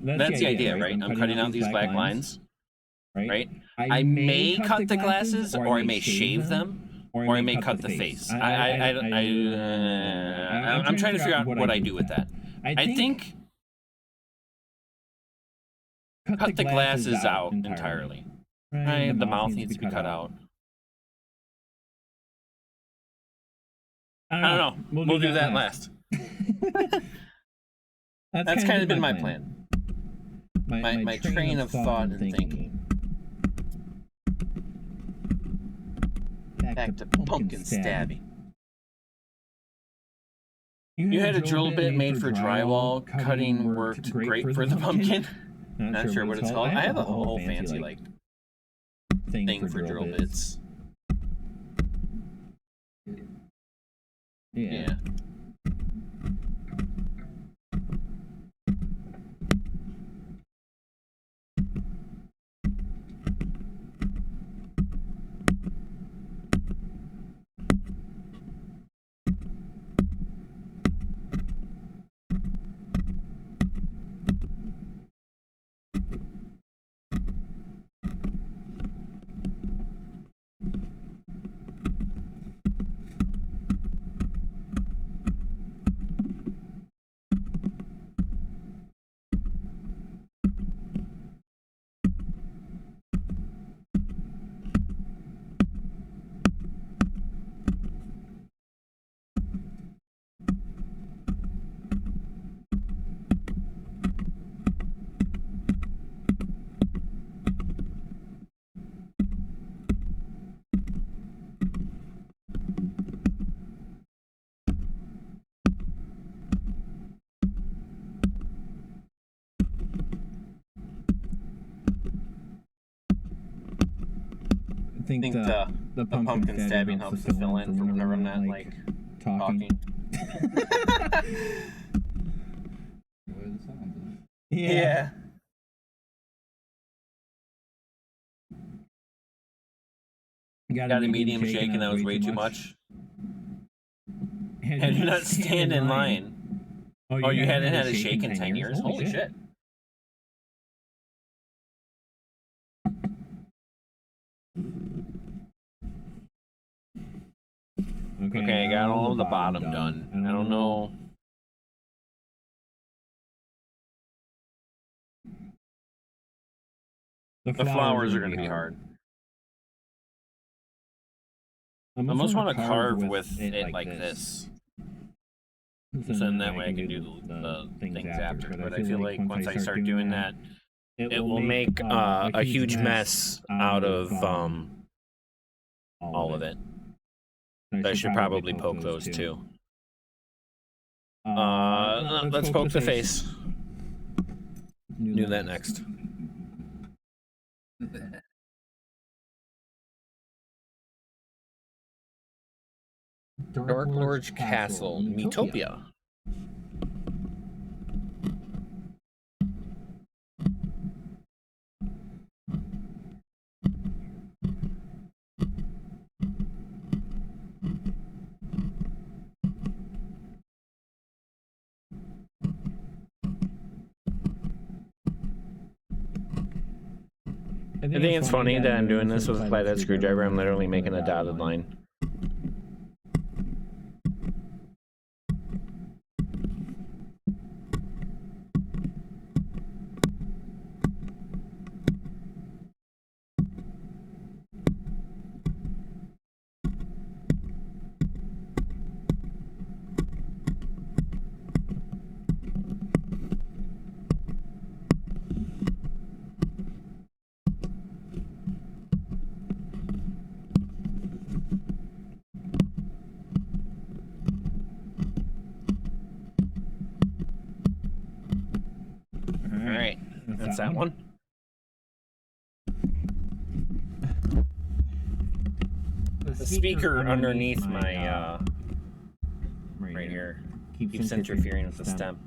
A: that's the idea, right? I'm cutting out these black lines, right? I may cut the glasses, or I may shave them, or I may cut the face. I'm trying to figure out what I do with that. I think cut the glasses out entirely. Right? The mouth needs to be cut out. I don't know. We'll do that last. That's kind of been my plan. My train of thought and thinking. Back to pumpkin stabbing. You had a drill bit made for drywall. Cutting worked great for the pumpkin. Not sure what it's called. I have a whole fancy like thing for drill bits. Yeah.
J: I think the pumpkin stabbing helps to fill in for whenever I'm not like talking. Yeah. Got a medium shake and that was way too much. Had you not stand in line? Oh, you hadn't had a shake in 10 years? Holy shit. Okay, I got all of the bottom done. I don't know. The flowers are going to be hard. I almost want to carve with it like this. So then that way I can do the things after. But I feel like once I start doing that, it will make a huge mess out of all of it. I should probably poke those too. Let's poke the face. Do that next.
H: Dark Lord's Castle, Metopia.
J: I
H: I think it's funny that I'm doing this with a flathead screwdriver. I'm literally making a dotted line. Alright, that's that one. The speaker underneath my, right here, keeps interfering with the stem.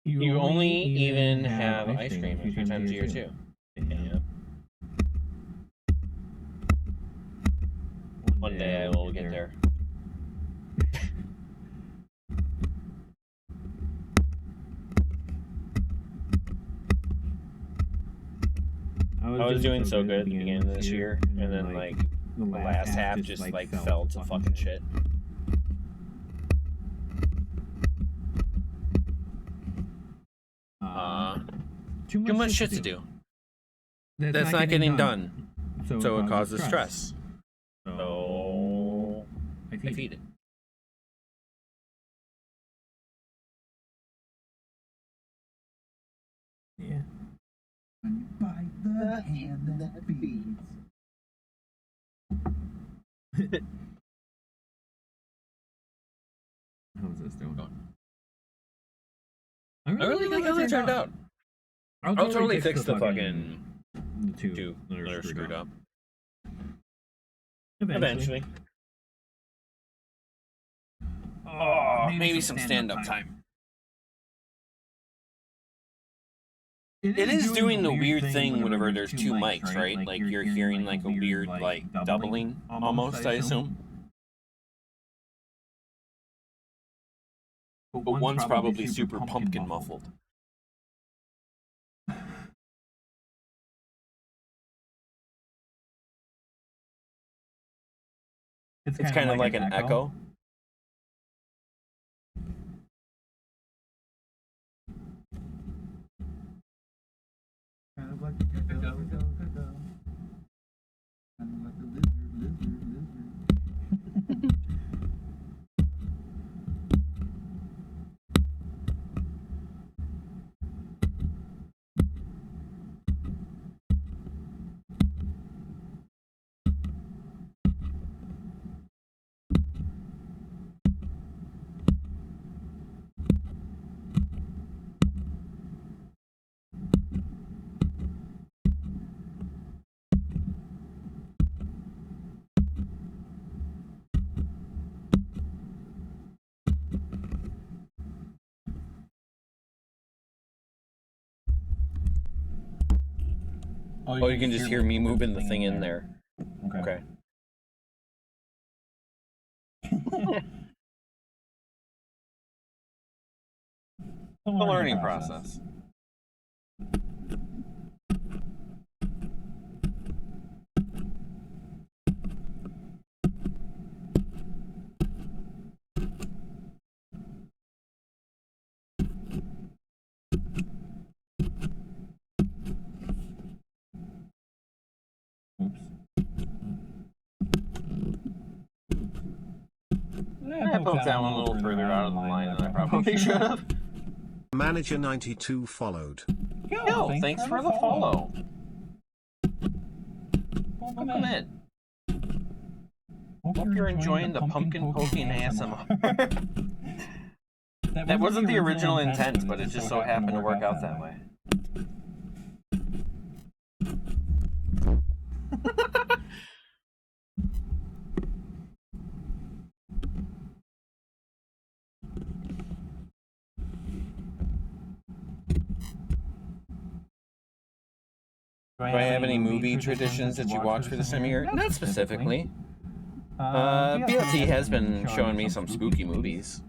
H: You only even have ice cream a few times a year, too. Yeah. One day I will get there. I was doing so good at the beginning of this year, and then, like, the last half just, like, fell to fucking shit. Too much shit to do. That's not getting done. So it causes stress. So I feed it.
J: Yeah.
K: By the hand that feeds.
J: How's this doing?
H: I really like how it turned out. I'll totally fix the fucking two that are screwed up. Eventually. Oh, maybe some stand-up time. It is doing the weird thing whenever there's two mics, right? Like you're hearing like a weird like doubling almost, I assume. But one's probably super pumpkin muffled. It's kind of like an echo.
K: Kind of like a go. Kind of like a lizard.
H: Oh, you can just hear me moving the thing in there. Okay. The learning process. I poked that one a little further out of the line than I probably should have.
E: Manager 92 followed.
H: Yo, thanks for the follow. Welcome in.
A: Hope you're enjoying the pumpkin poking ASMR. That wasn't the original intent, but it just so happened to work out that way. Do I have any movie traditions that you watch for this time of year? Not specifically. BLT has been showing me some spooky movies.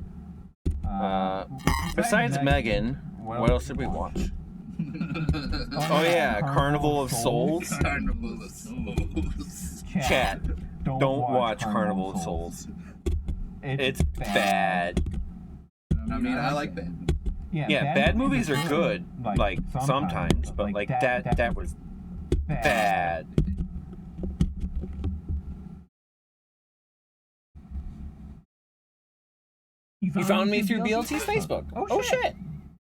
A: Besides Megan, what else did we watch? Oh yeah, Carnival of Souls.
F: Carnival of Souls.
A: Chat, don't watch Carnival of Souls. It's bad.
F: I mean, I like that.
A: Yeah, bad movies are good, like sometimes, but like that was bad. You found me through BLT's Facebook. Oh shit!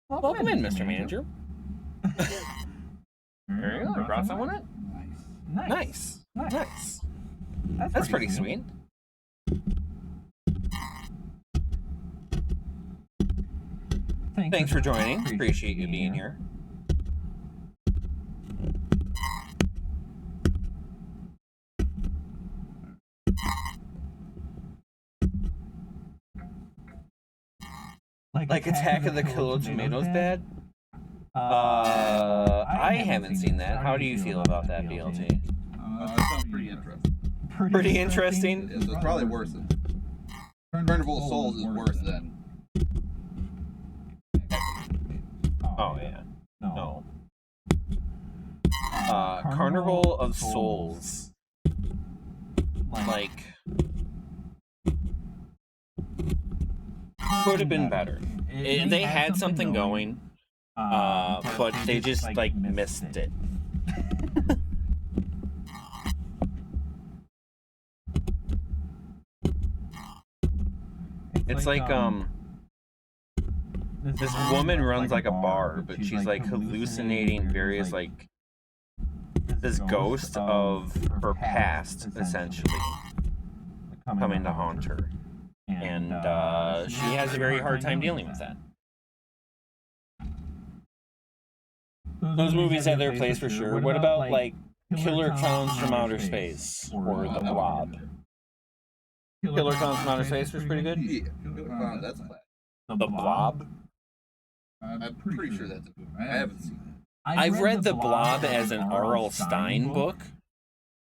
A: Welcome in, Mr. Manager. There you go. I brought someone in. Nice. That's pretty sweet. Thanks for joining. Appreciate you being here. Like Attack of the Killer Tomatoes bad? I haven't seen that. How do you feel about that, BLT?
F: It sounds pretty interesting.
A: Pretty interesting?
F: It's probably worse than... Carnival of Souls is worse than...
A: Oh, yeah. No. Carnival of Souls. Like... could have been better. They had something going, but they just like missed it. It's like this woman runs like a bar, but she's like hallucinating various like this ghost of her past essentially coming to haunt her. And she has a very hard time dealing with that. Those movies have their place for sure. What about like Killer Clowns from Outer Space or The Blob? Killer Clowns from Outer Space was pretty good.
F: Yeah, that's bad.
A: The Blob?
F: I'm pretty sure that's a movie. I haven't seen it.
A: I've read The Blob as an R.L. Stein book.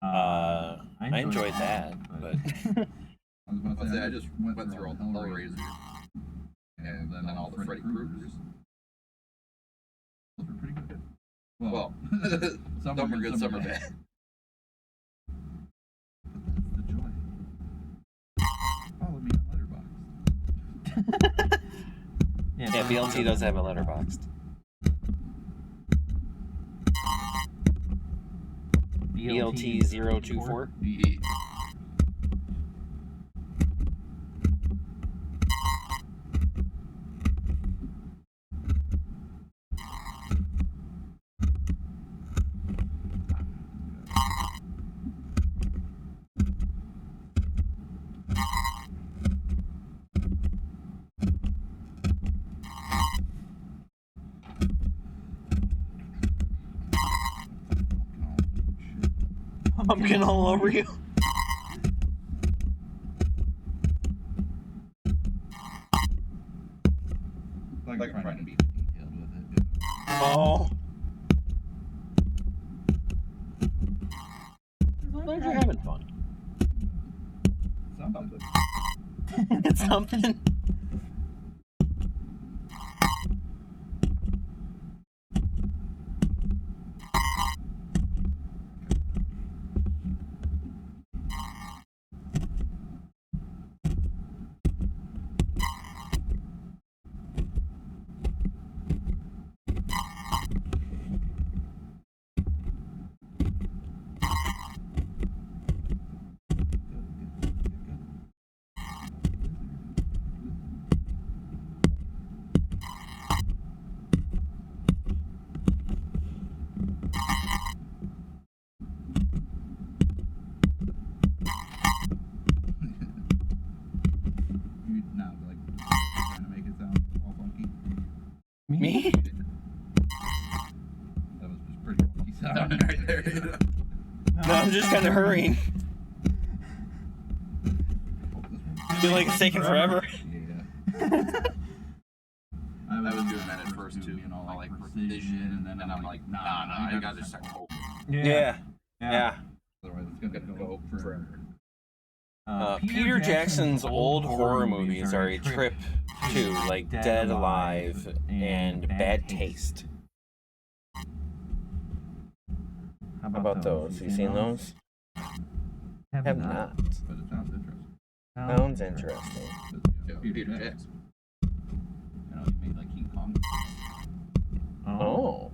A: I enjoyed that, but...
F: I just went through all the Hellraisers and then all the Freddy Kruegers. Those were pretty good. Well, some were good, some were bad. That's the joy. Follow me on Letterboxd.
A: Yeah, BLT does have a Letterboxd. BLT024?
F: Yeah.
A: Pumpkin all over you.
F: Like trying to be detailed with it.
A: Oh. As long as you're having fun.
F: Something.
A: It's something. Me?
F: That was just pretty funky sound right there.
A: No, I'm just kind of hurrying. I feel like it's taking forever.
F: Yeah. I was doing that at first too, you know, like precision, and then I'm like, nah, I gotta start focusing.
A: Yeah.
F: Otherwise, it's gonna go forever.
A: Peter Jackson's old horror movies are a trip too, like Dead Alive and Bad Taste. How about those? Have you seen those? Have not.
F: But it sounds interesting.
A: Sounds interesting.
F: Yeah, Peter Jackson. You know, he made like King Kong.
A: Oh.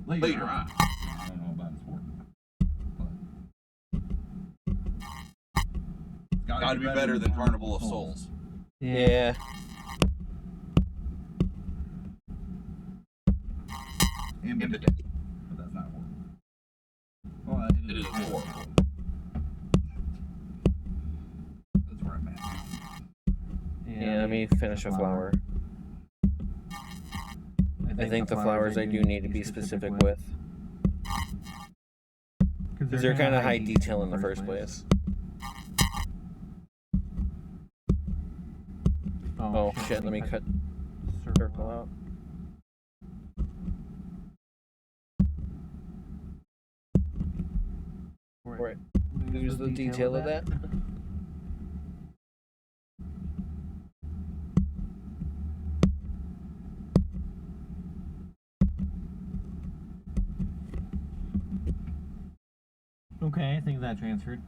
F: Later on. I don't know about his work. But gotta be better than Carnival of Souls.
A: Yeah.
F: And But that's not horrible. Well, it is horrible. That's where I'm at.
A: Yeah, let me finish a flower. I think the flowers I do need to be specific with. Because they're kind of high detail in the first place. Oh shit, let me cut circle out. Right. Use the detail of that.
J: Okay, I think that transferred.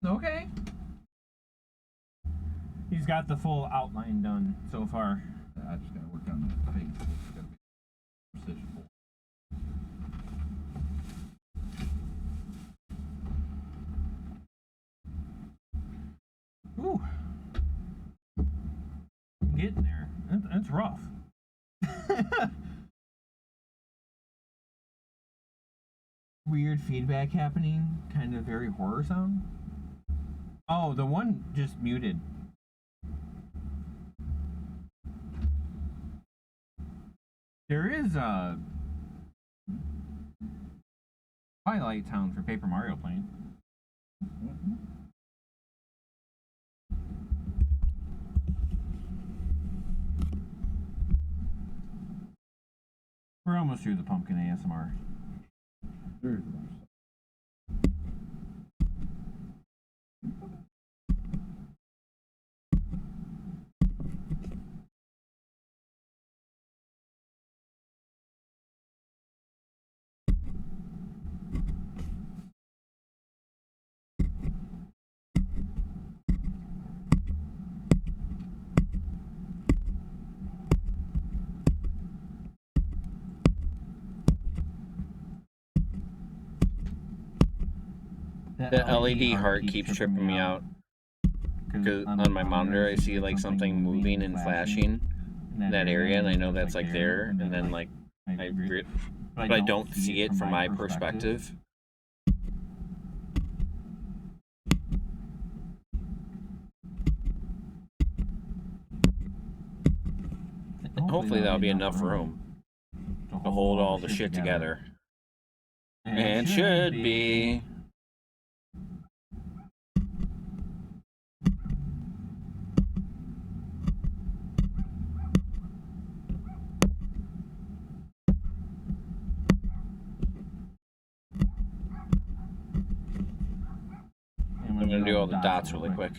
J: Okay. He's got the full outline done so far.
F: I just gotta work on the face. It's gotta be precision.
J: Ooh. Getting there. That's rough. Weird feedback happening. Kind of very horror sound. Oh, the one just muted. There is a Twilight sound for Paper Mario playing. We're almost through the pumpkin ASMR.
A: The LED heart keeps tripping me out. Because on my monitor I see like something moving and flashing in that area, and I know that's like there, and then like but I don't see it from my perspective. Hopefully that'll be enough room to hold all the shit together. And it should be. I'm gonna do all the dots really quick.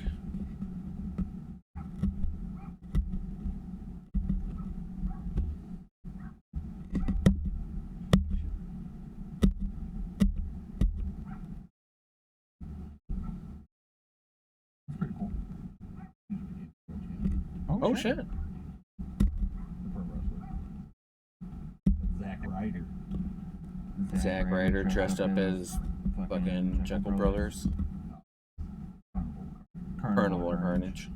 A: Oh shit.
J: Zack Ryder.
A: Zack Ryder dressed up as fucking Jekyll Brothers. Carnival or Carnage.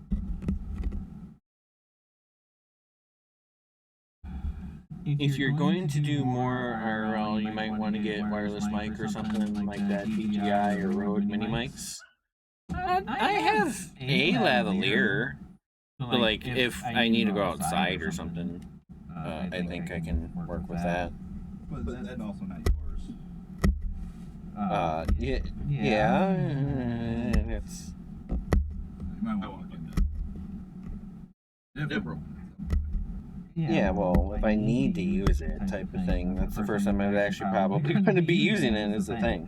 A: If you're going to do more IRL, you might want to get wireless mic or something like that, DJI or Rode mini mics. I have a lavalier.
H: But like, if I need to go outside or something, I think I can work with that.
F: But that's also not yours.
H: Yeah. It's.
F: You might want to get that. Different.
H: Yeah, well, if I need to use it, type of thing, that's the first time I'm actually probably going to be using it, is the thing.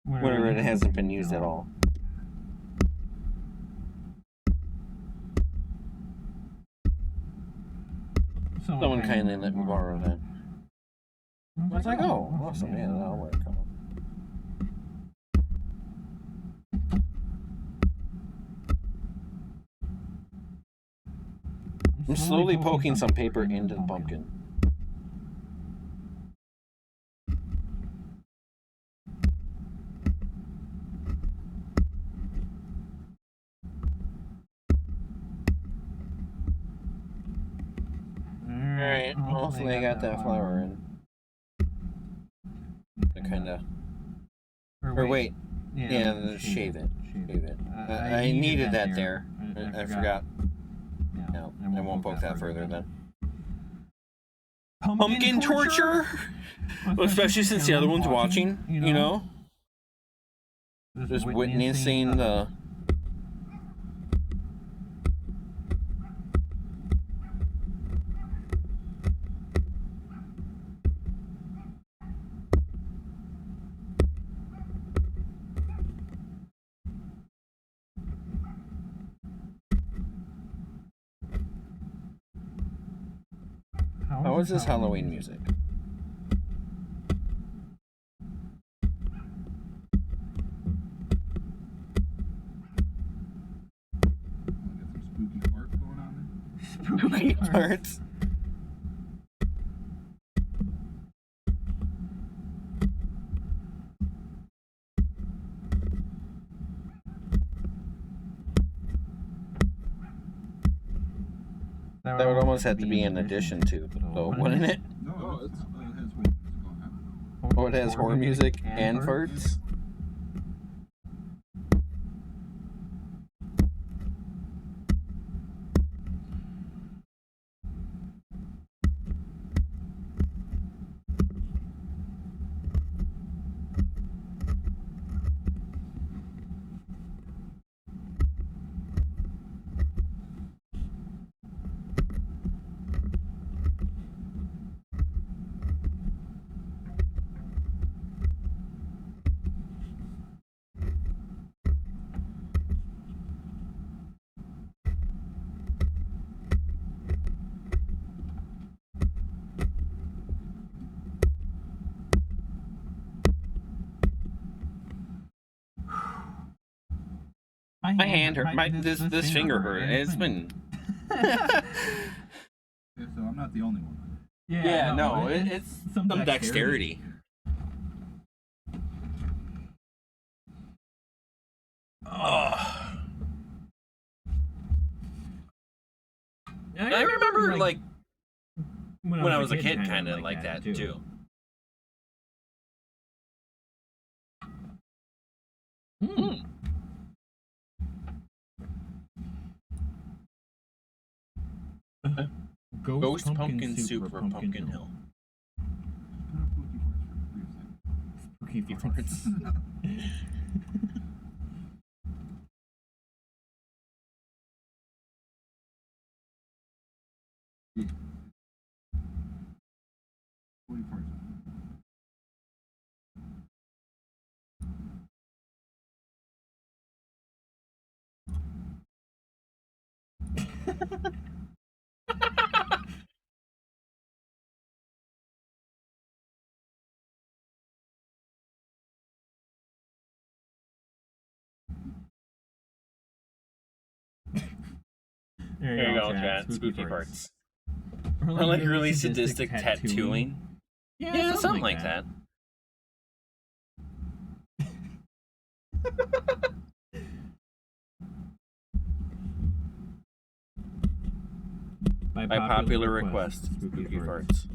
H: Whenever it hasn't been used at all. Someone kindly let me borrow that. I was like, oh, awesome, yeah, that'll work. I'm slowly poking some paper into the pumpkin. Alright, hopefully I got that flower in. I kinda... Or wait. Yeah, shave it. Shave it. I needed that there. I forgot. No, I won't poke that further then. Pumpkin torture? Well, especially since the other one's watching, you know? Just witnessing the... How is this Halloween music?
F: Spooky parts going on there.
H: Spooky parts? That would almost have to be in addition to, though, wouldn't it?
F: No, it has horror music on that.
H: Oh, it has horror music and farts? My hand hurt. This finger hurt. It's been.
F: Yeah, so I'm not the only one.
H: Yeah, no, it's some dexterity. Oh. I remember, like, when I was a kid, kind of like that, too. Ghost pumpkin soup for Pumpkin Hill. Spooky farts.
F: Spooky parts.
H: There you go, chat. Spooky farts. Or like really sadistic tattooing. Yeah, something like that. By popular request, spooky farts.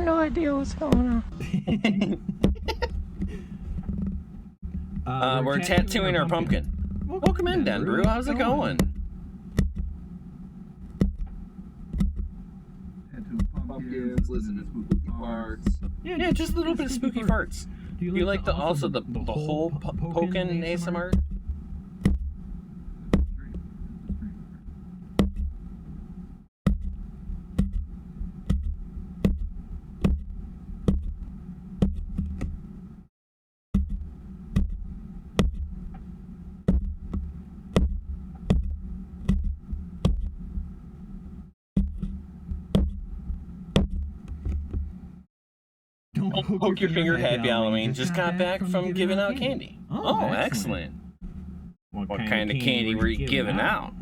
C: no idea what's going on.
H: We're tattooing our pumpkin. Welcome in, Denbrew. How's it going?
F: Pumpkins, listen to spooky parts.
H: Yeah, just a little bit of spooky farts. Do you like the whole pokin ASMR? Don't poke your finger. Happy Halloween. Just got back from giving out candy. Oh, excellent. What kind of candy were you giving out?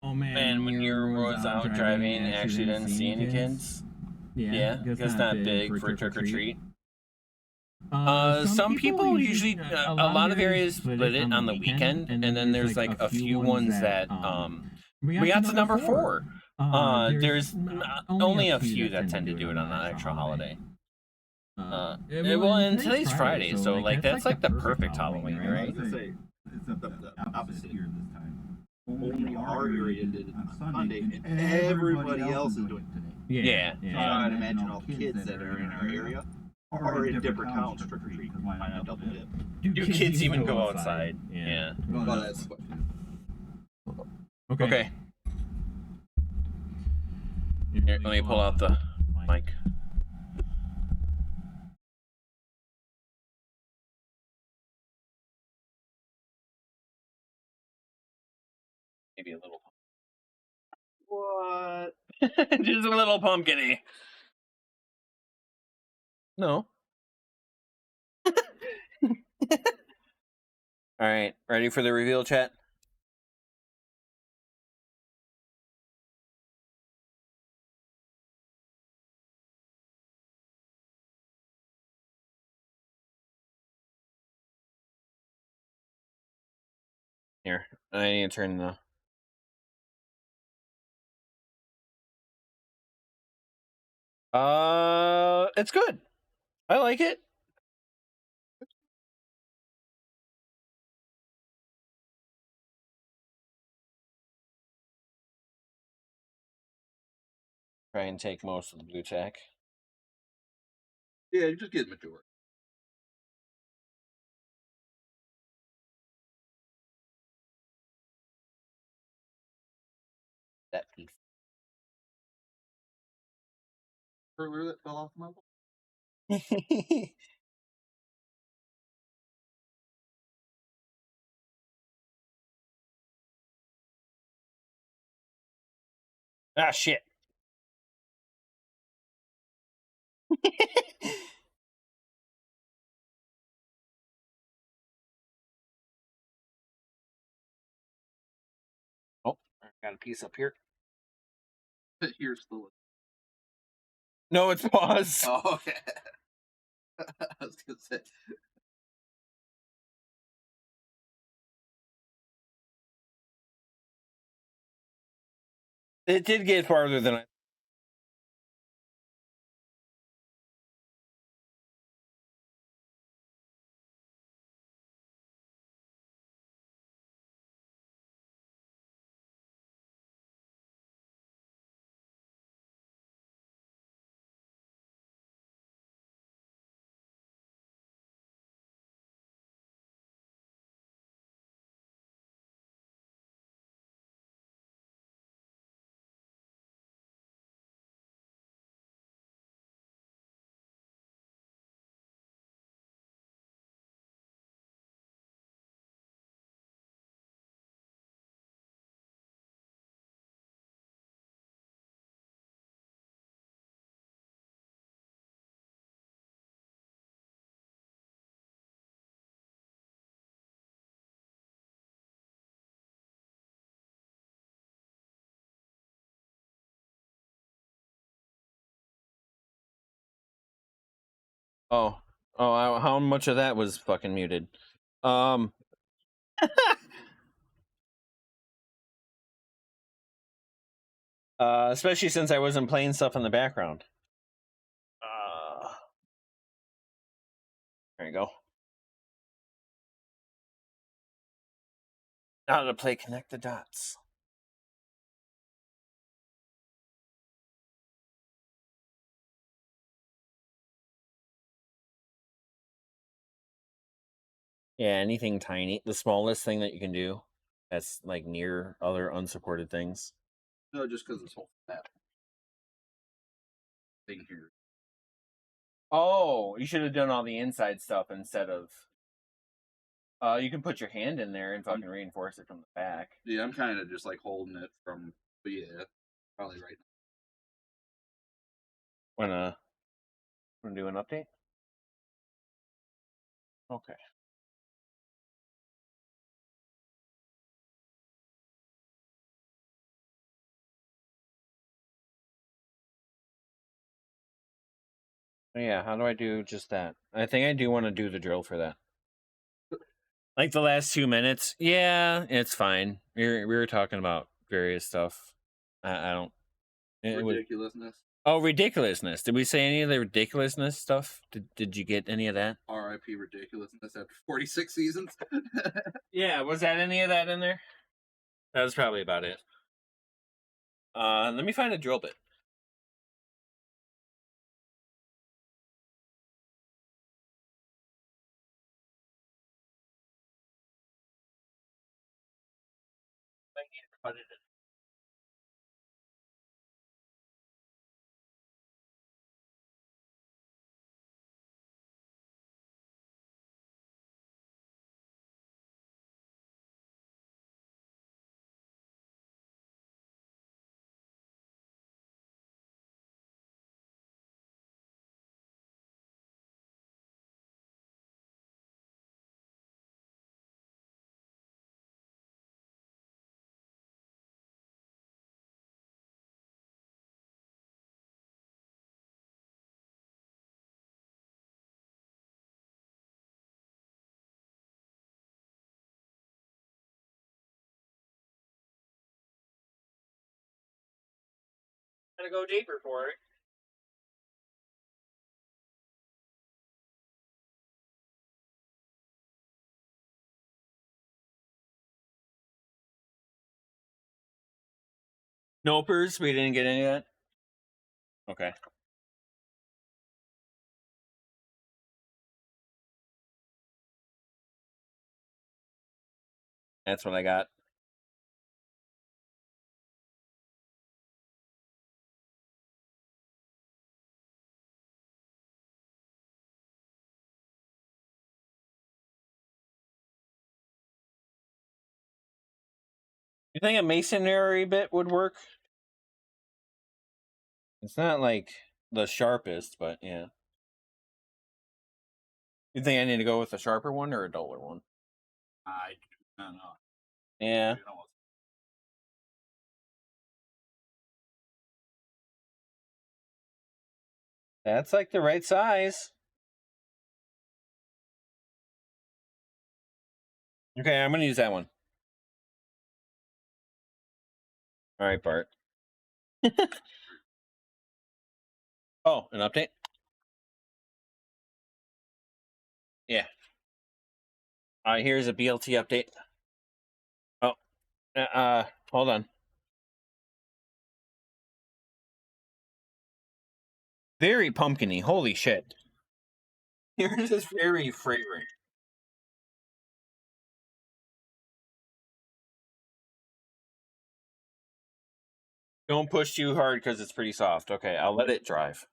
J: Oh
H: Man, when you was out driving, actually didn't see any kids? Yeah, it's not big for trick or treat. Some people usually, a lot of areas split it on the weekend, and then there's like a few ones that, we got to number 4. There's only a few that tend to do it on an actual holiday. Well, and today's Friday, so like that's like the perfect Halloween, right?
F: It's the opposite here this time. Only our area did it on Sunday, and everybody else is doing it today.
H: Yeah.
F: So I'd imagine all the kids that are in our area are in different towns trick or treat. Why not double dip?
H: Do kids even go outside? Yeah.
F: Well, that's what.
H: Okay. Here, let me pull out the mic. Maybe a little. What? Just a little pumpkin-y. No. All right, ready for the reveal, chat? Here, I need to turn the. It's good. I like it. Try and take most of the blue tack.
F: Yeah, you just get majority.
H: That piece.
F: Earlier that fell off my wall.
H: Ah, shit. Oh, I got a piece up here.
F: Here's the.
H: No, it's pause.
F: Oh, okay. I was gonna say.
H: It did get farther than I. Oh, how much of that was fucking muted? Especially since I wasn't playing stuff in the background. There you go. Now to play Connect the Dots. Yeah, anything tiny. The smallest thing that you can do that's like near other unsupported things.
F: No, just because this whole that thing here.
H: Oh, you should have done all the inside stuff instead of. You can put your hand in there and fucking reinforce it from the back.
F: Yeah, I'm kind of just like holding it from. But yeah, probably right.
H: Wanna do an update? Okay. Yeah, how do I do just that? I think I do want to do the drill for that. Like the last 2 minutes. Yeah, it's fine. We were talking about various stuff. I don't.
F: Ridiculousness.
H: Oh, ridiculousness. Did we say any of the ridiculousness stuff? Did you get any of that?
F: R.I.P. ridiculousness after 46 seasons.
H: Yeah, was that any of that in there? That was probably about it. Let me find a drill bit. I need to cut it in. Gotta go deeper for it. Nopers, we didn't get any of that. Okay. That's what I got. You think a masonry bit would work? It's not like the sharpest, but yeah. You think I need to go with a sharper one or a duller one?
F: I don't know.
H: Yeah. That's like the right size. Okay, I'm gonna use that one. All right, Bart. Oh, an update? Yeah. Here's a BLT update. Oh, hold on. Very pumpkiny. Holy shit. Yours is very fragrant. Don't push too hard because it's pretty soft. Okay, I'll let it drive.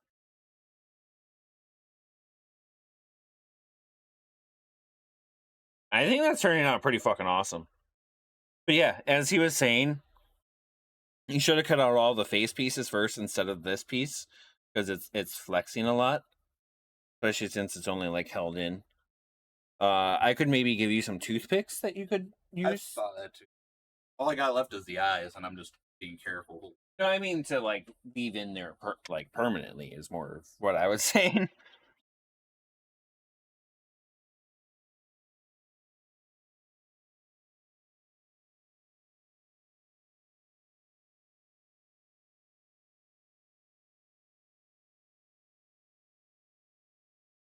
H: I think that's turning out pretty fucking awesome. But yeah, as he was saying, you should have cut out all the face pieces first instead of this piece because it's flexing a lot, especially since it's only like held in. I could maybe give you some toothpicks that you could use.
F: I saw that too. All I got left is the eyes, and I'm just being careful.
H: No, I mean to like leave in there like permanently is more of what I was saying.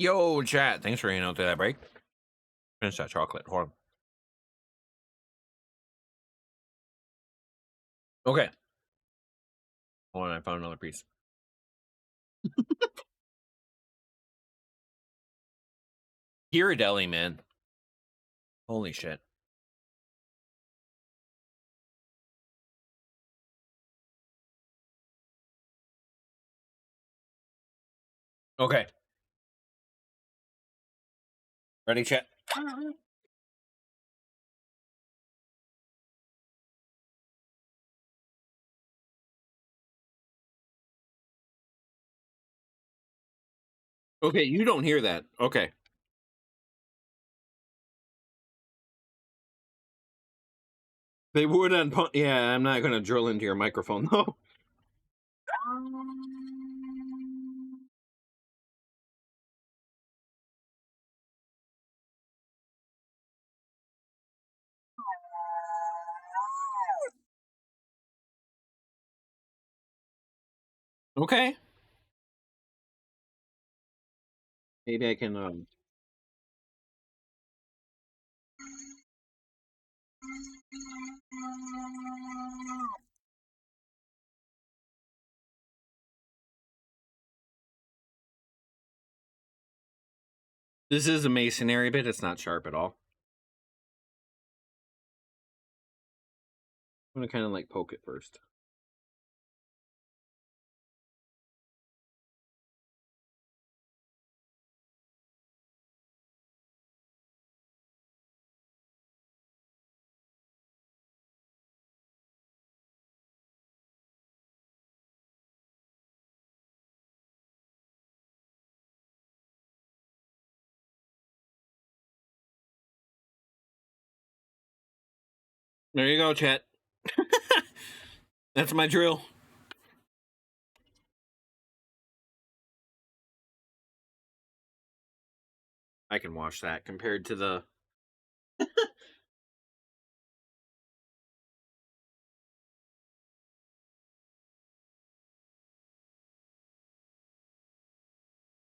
H: Yo, chat. Thanks for hanging out through that break. Finish that chocolate. Hold on. Okay. Hold on, I found another piece. Ghirardelli, man. Holy shit. Okay. Ready, chat? Okay, you don't hear that. Okay. They would on... Yeah, I'm not going to drill into your microphone, though. Okay. Maybe I can... This is a masonry bit. It's not sharp at all. I'm going to kind of like poke it first. There you go, chat. That's my drill. I can wash that compared to the...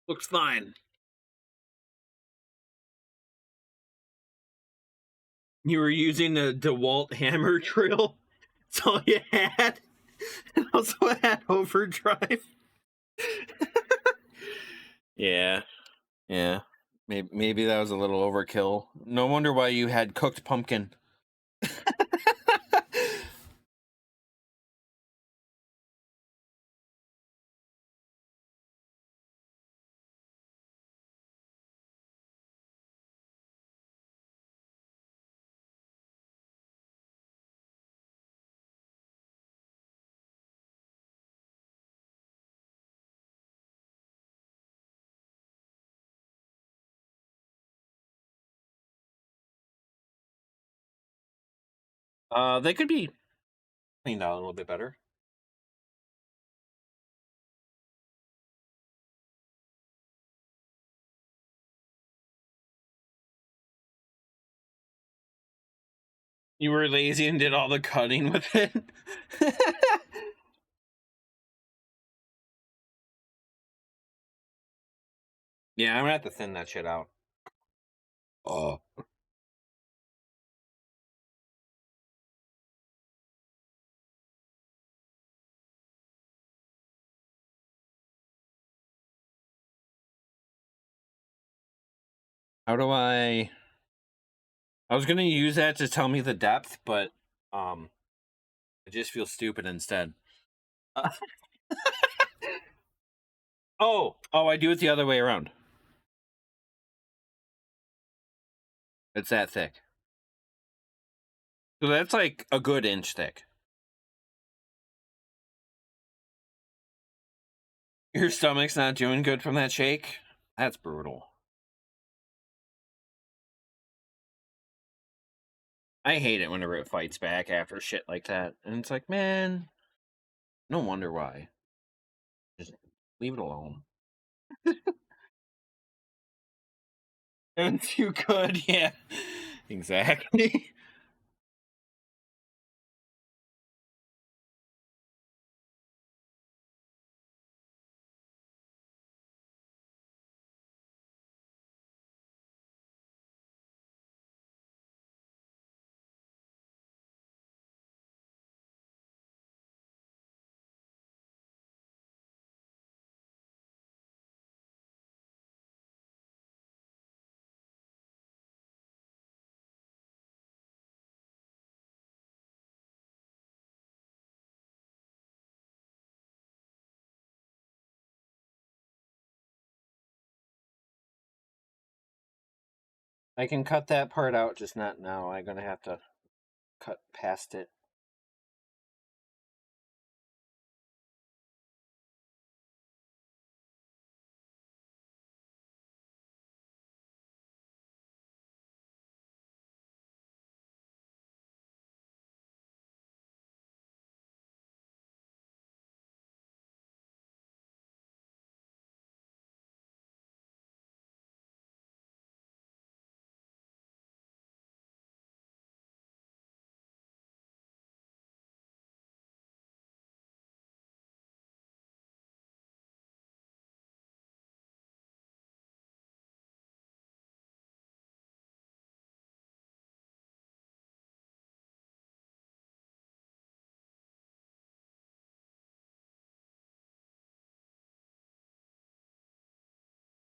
H: Looks fine. You were using the DeWalt hammer drill. That's all you had. And also had overdrive. Yeah. Yeah. Maybe that was a little overkill. No wonder why you had cooked pumpkin. They could be cleaned out a little bit better. You were lazy and did all the cutting with it. Yeah, I'm gonna have to thin that shit out. Oh. How do I was gonna use that to tell me the depth, but I just feel stupid instead. Oh, I do it the other way around. It's that thick. So that's like a good inch thick. Your stomach's not doing good from that shake? That's brutal. I hate it whenever it fights back after shit like that. And it's like, man, no wonder why. Just leave it alone. And you could, yeah. Exactly. I can cut that part out, just not now. I'm gonna have to cut past it.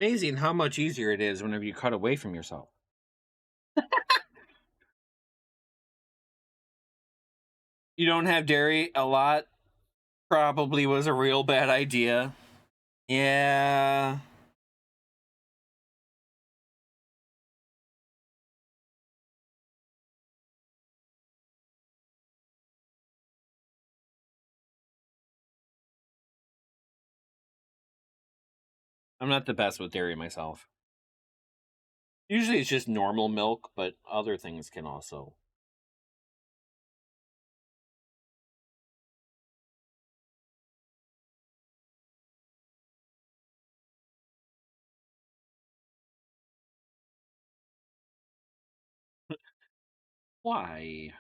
H: Amazing how much easier it is whenever you cut away from yourself. You don't have dairy a lot. Probably was a real bad idea. Yeah. I'm not the best with dairy myself. Usually it's just normal milk, but other things can also. Why?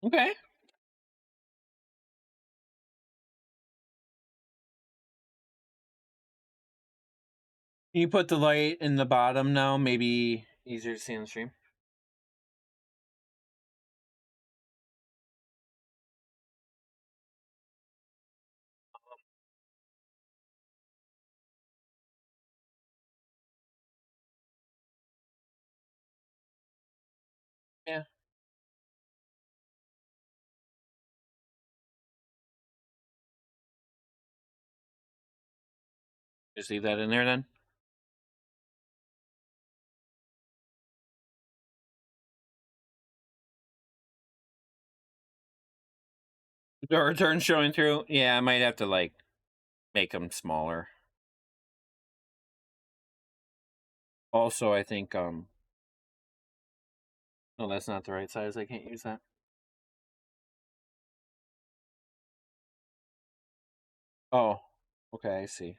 H: Okay. Can you put the light in the bottom now? Maybe easier to see on the stream. Yeah. Just leave that in there then. The return showing through. Yeah, I might have to like make them smaller. Also, I think no, that's not the right size. I can't use that. Oh, okay, I see.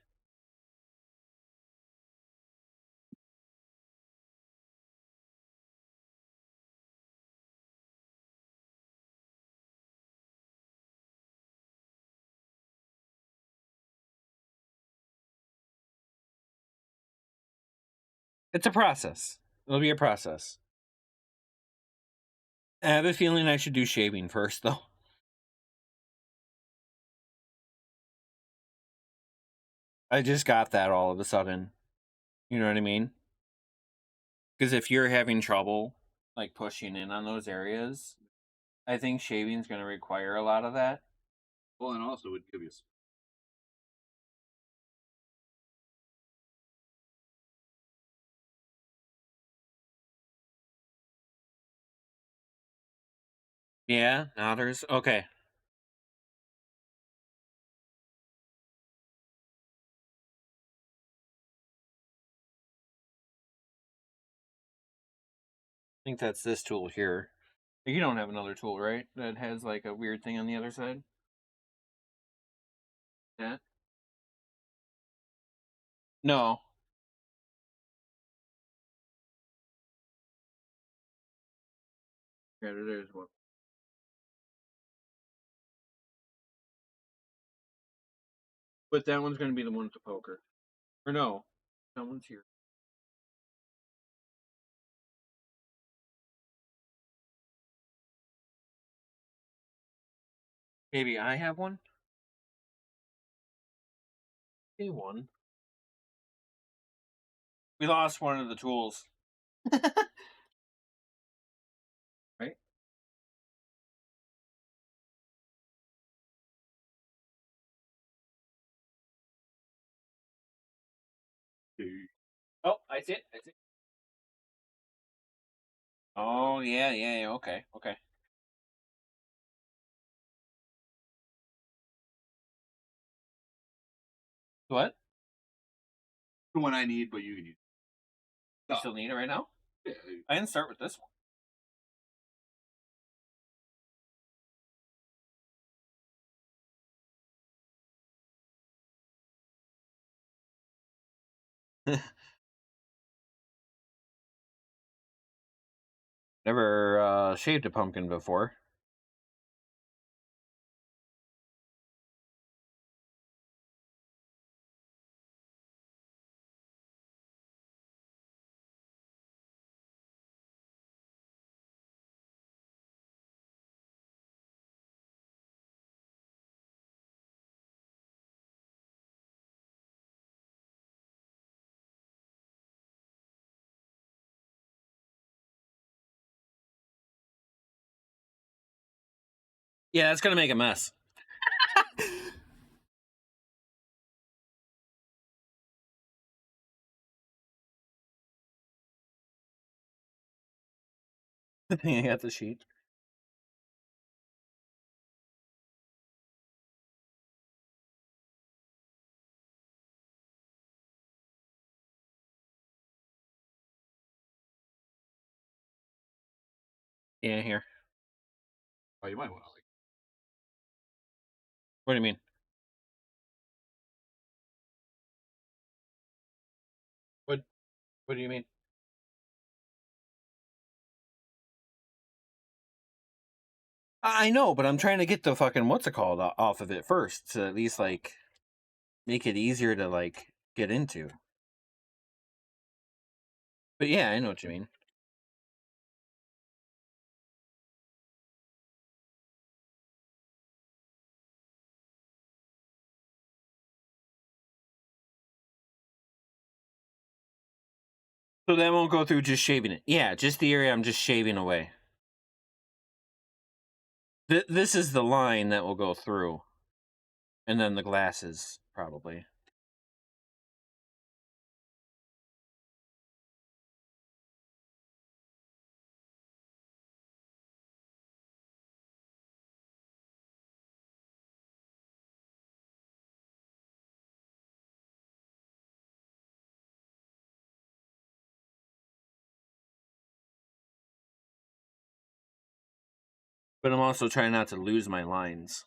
H: It's a process. It'll be a process. I have a feeling I should do shaving first, though. I just got that all of a sudden. You know what I mean? Because if you're having trouble, like pushing in on those areas, I think shaving's going to require a lot of that.
F: Well, and also would give you.
H: Yeah, now there's okay. I think that's this tool here. You don't have another tool, right? That has like a weird thing on the other side? Yeah. No. Yeah, there's one. But that one's going to be the one with the poker. Or no, that one's here. Maybe I have one? Okay, one. We lost one of the tools. Right? Oh, I see it. I see it. Oh, yeah, yeah, yeah. Okay, okay. What?
F: The one I need, but you can use.
H: You still need it right now?
F: Yeah.
H: I didn't start with this one. Never shaved a pumpkin before. Yeah, that's gonna make a mess. I think I got the sheet. Yeah, here.
F: Oh, you might want to like.
H: What do you mean? What What do you mean? I know, but I'm trying to get the fucking what's it called off of it first to at least like make it easier to like get into. But yeah, I know what you mean. So that won't go through just shaving it. Yeah, just the area I'm just shaving away. This is the line that will go through, and then the glasses probably. But I'm also trying not to lose my lines.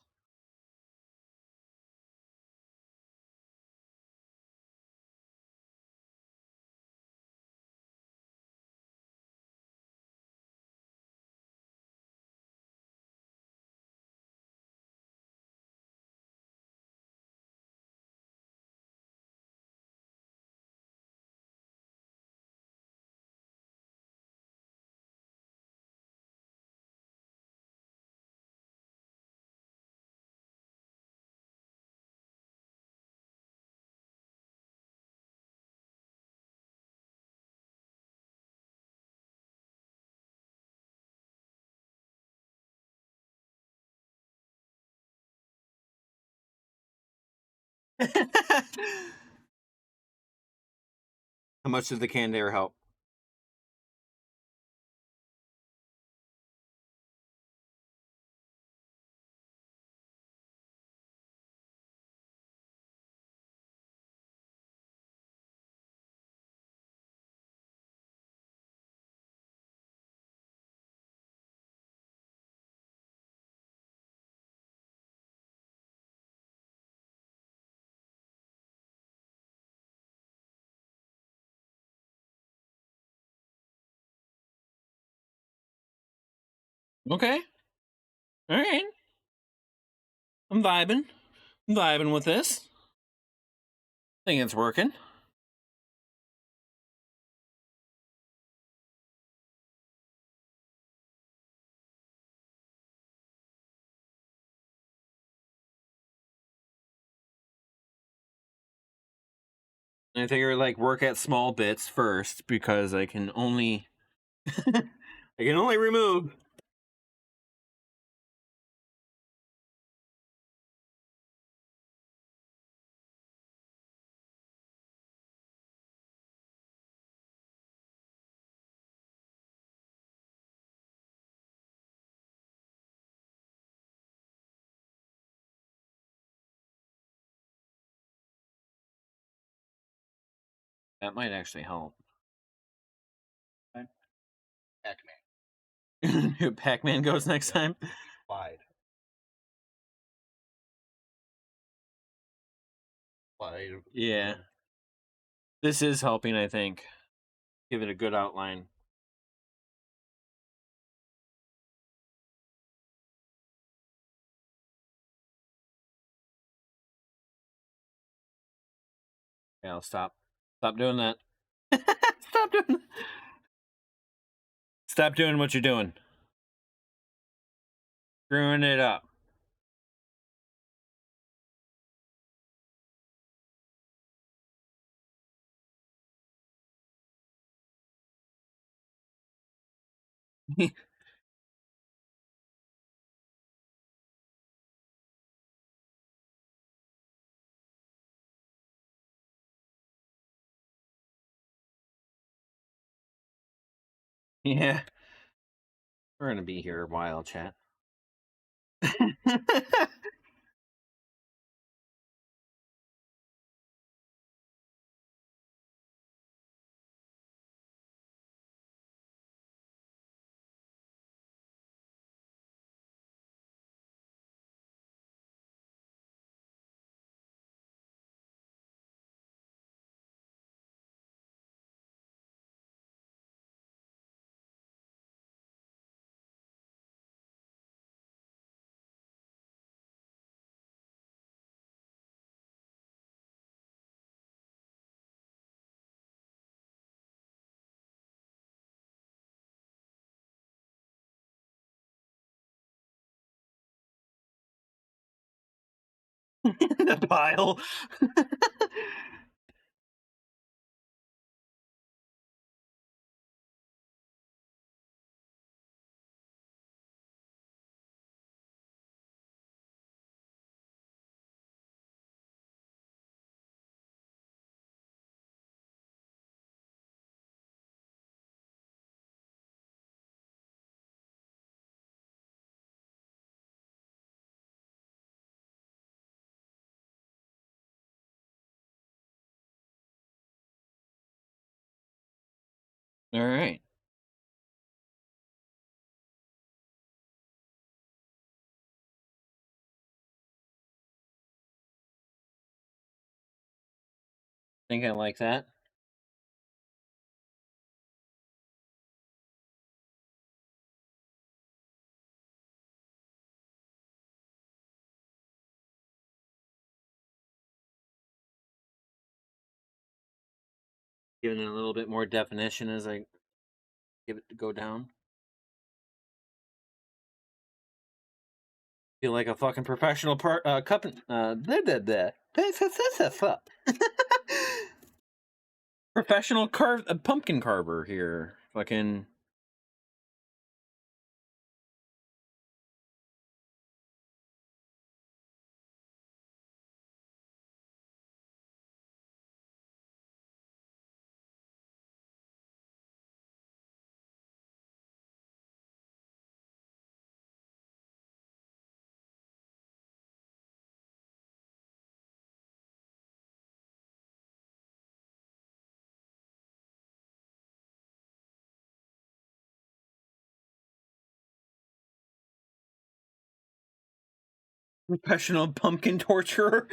H: How much does the canned air help?
A: Okay. All right. I'm vibing. I'm vibing with this. Think it's working. I figure like work at small bits first because I can only I can only remove. That might actually help.
F: Pac-Man.
A: Pac-Man goes next time.
F: Wide. Wide.
A: Yeah. This is helping, I think. Give it a good outline. Yeah, I'll stop. Stop doing that. Stop doing that. Stop doing what you're doing. Screwing it up. Yeah. We're gonna be here a while, chat. The pile. All right. Think I like that. Giving it a little bit more definition as I give it to go down. Feel like a fucking professional cup. Professional pumpkin carver here. Fucking. Professional pumpkin torturer.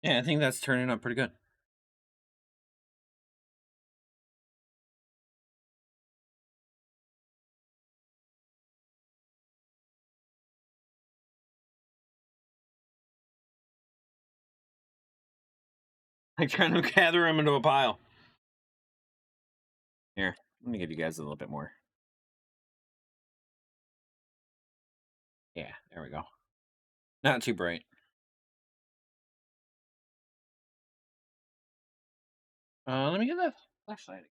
H: Yeah, I think that's turning out pretty good. Like trying to gather them into a pile. Here, let me give you guys a little bit more. Yeah, there we go. Not too bright. Let me get that flashlight.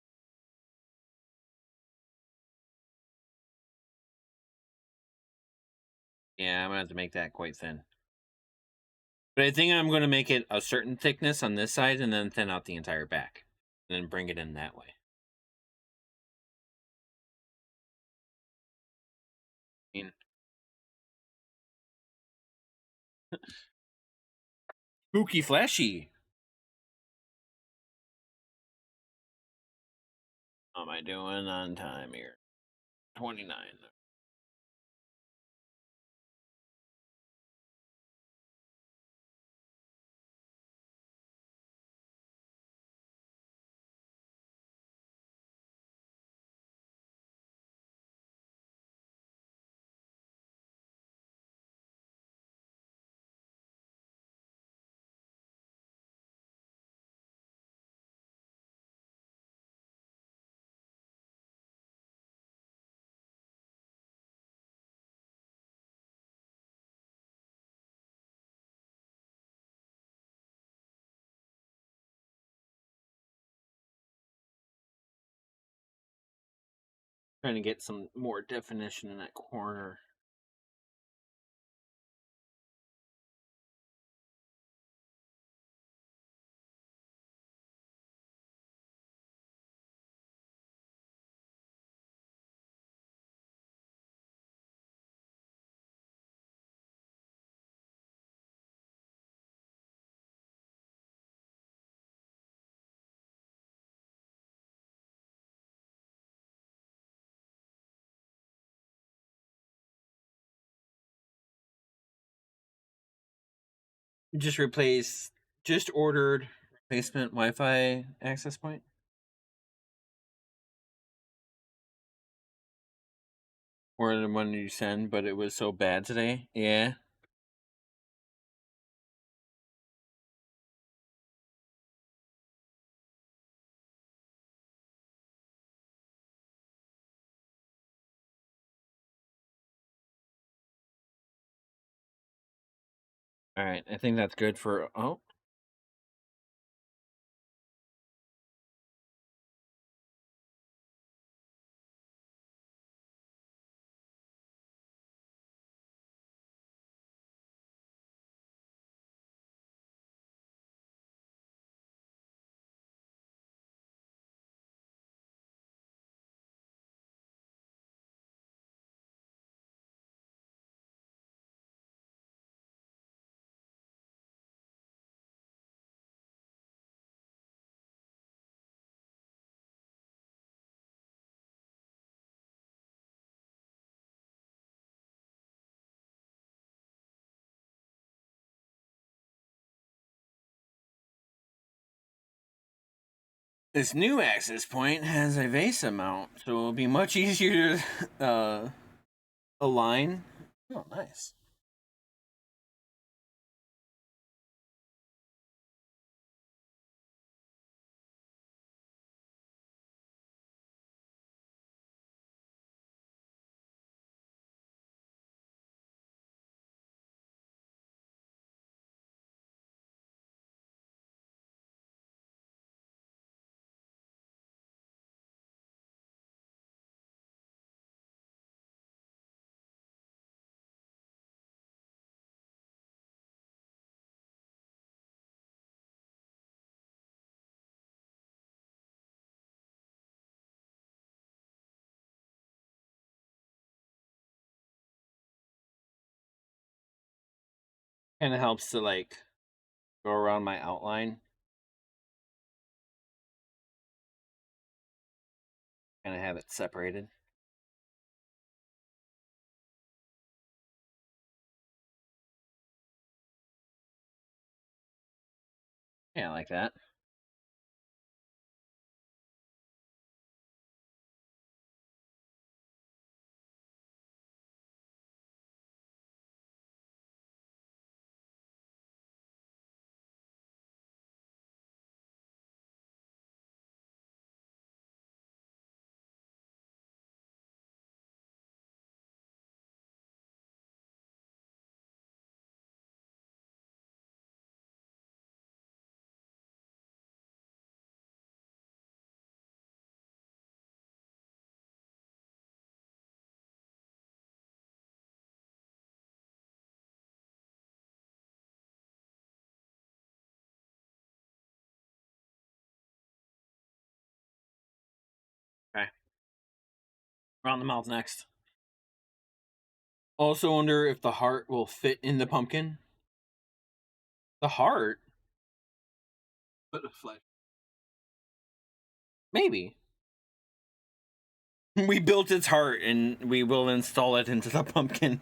H: Yeah, I'm gonna have to make that quite thin. But I think I'm gonna make it a certain thickness on this side and then thin out the entire back. And then bring it in that way. I mean, spooky flashy. How am I doing on time here? 29. Trying to get some more definition in that corner. Just replace, just ordered replacement Wi-Fi access point. Or the one you send, but it was so bad today. Yeah. All right, I think that's good for. Oh, this new access point has a VESA mount, so it'll be much easier to align. Oh, nice. Kind of helps to like go around my outline. Kind of have it separated. Yeah, like that. Okay. Around the mouth next. Also wonder if the heart will fit in the pumpkin. The heart?
F: Put a flesh.
H: Maybe. We built its heart and we will install it into the pumpkin.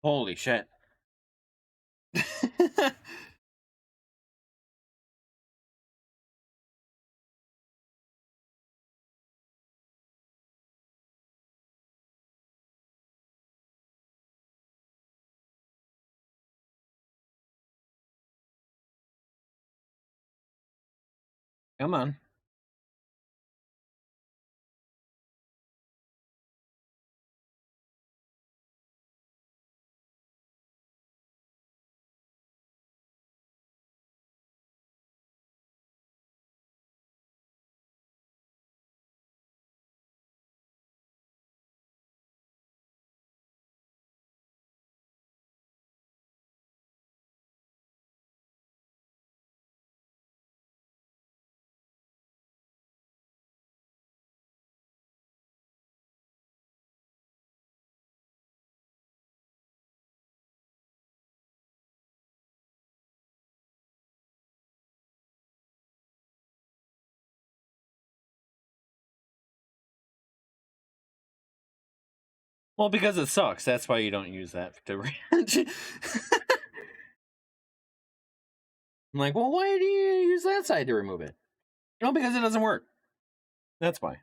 H: Holy shit. Come on. Well, because it sucks. That's why you don't use that to ranch. I'm like, well, why do you use that side to remove it? No, because it doesn't work. That's why.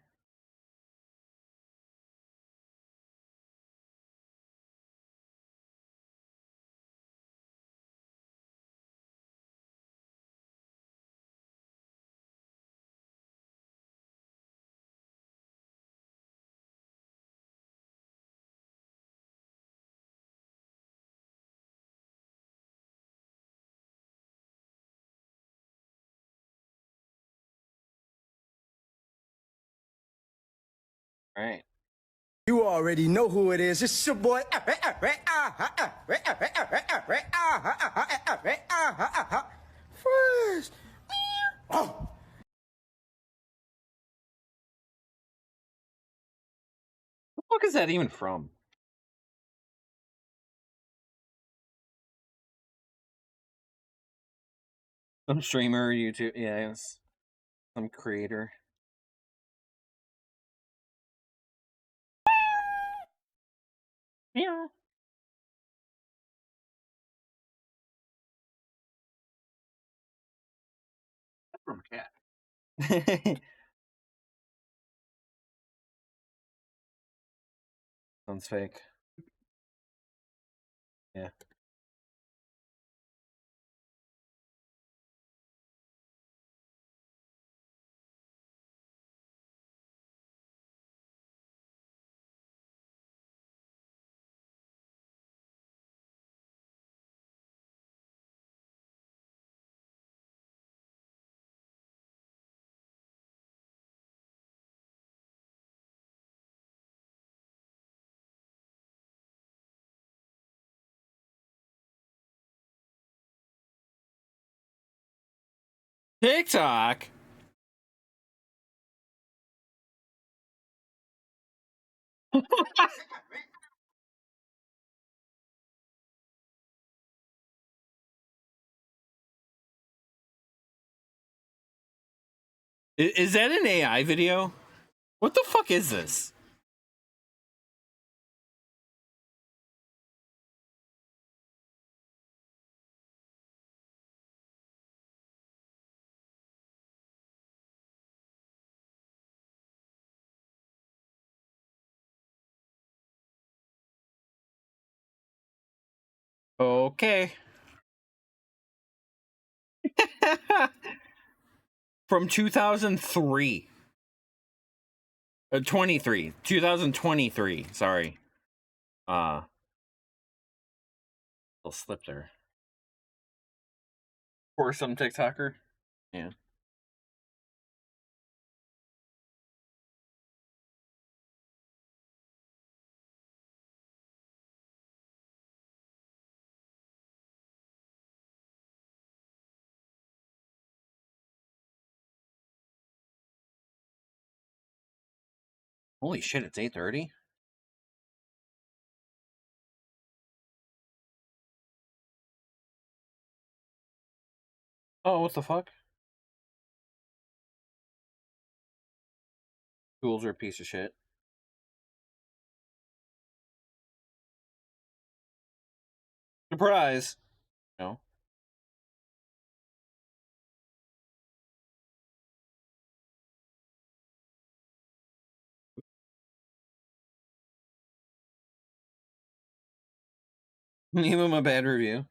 H: Right.
L: You already know who it is. It's your boy. Fresh. Oh.
H: What the fuck is that even from? Some streamer, YouTube. Yeah, it's some creator. Yeah.
F: That's from a cat.
H: Sounds fake. Yeah. TikTok. Is that an AI video? What the fuck is this? Okay. From 2003. 23. 2023. Sorry. Little slip there. Or some TikToker. Yeah. Holy shit, it's 8:30? Oh, what the fuck? Tools are a piece of shit. Surprise! No. Give him a bad review.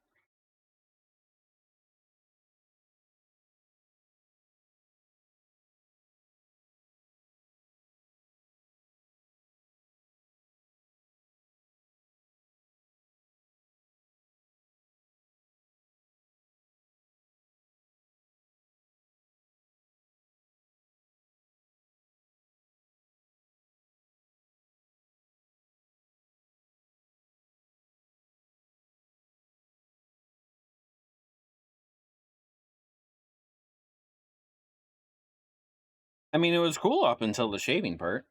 H: I mean, it was cool up until the shaving part.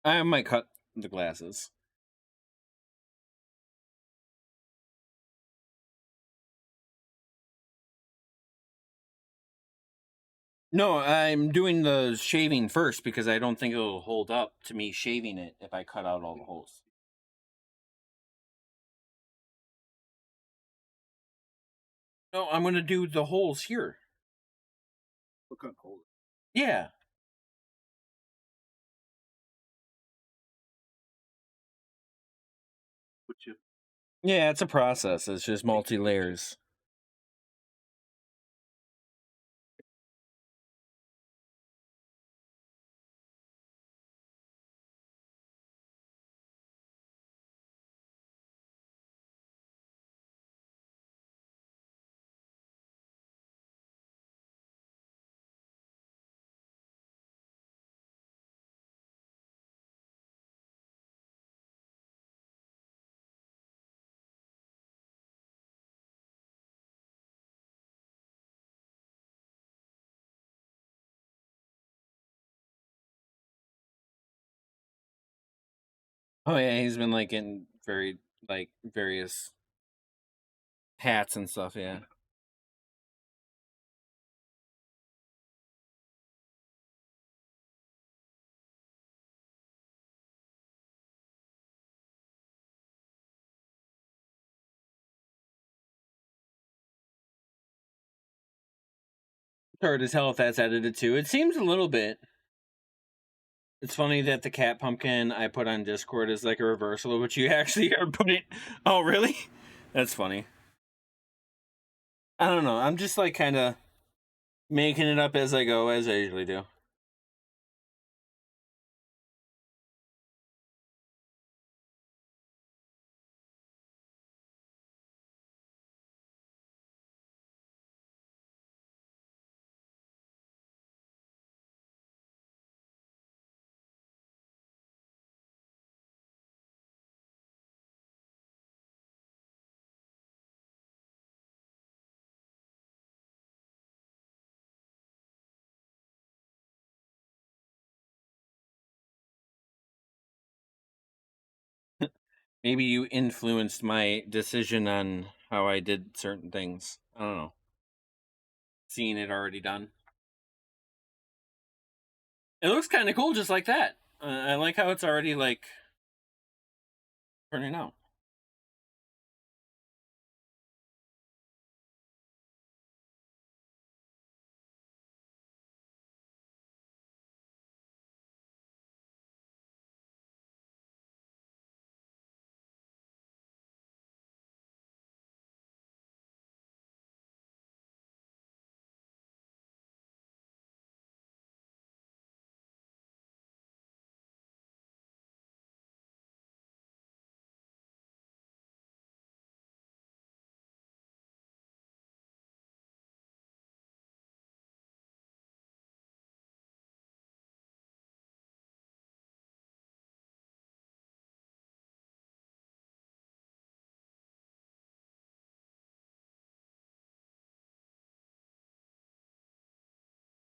H: I might cut the glasses. No, I'm doing the shaving first because I don't think it'll hold up to me shaving it if I cut out all the holes. No, I'm gonna do the holes here.
F: What kind of hole?
H: Yeah. Yeah, it's a process. It's just multi layers. Oh yeah, he's been like in very like various hats and stuff. Yeah. It's hard to tell if that's edited too. It seems a little bit. It's funny that the cat pumpkin I put on Discord is like a reversal of what you actually are putting. Oh, really? That's funny. I don't know. I'm just like kind of making it up as I go, as I usually do. Maybe you influenced my decision on how I did certain things. I don't know. Seeing it already done. It looks kind of cool just like that. I like how it's already like turning out.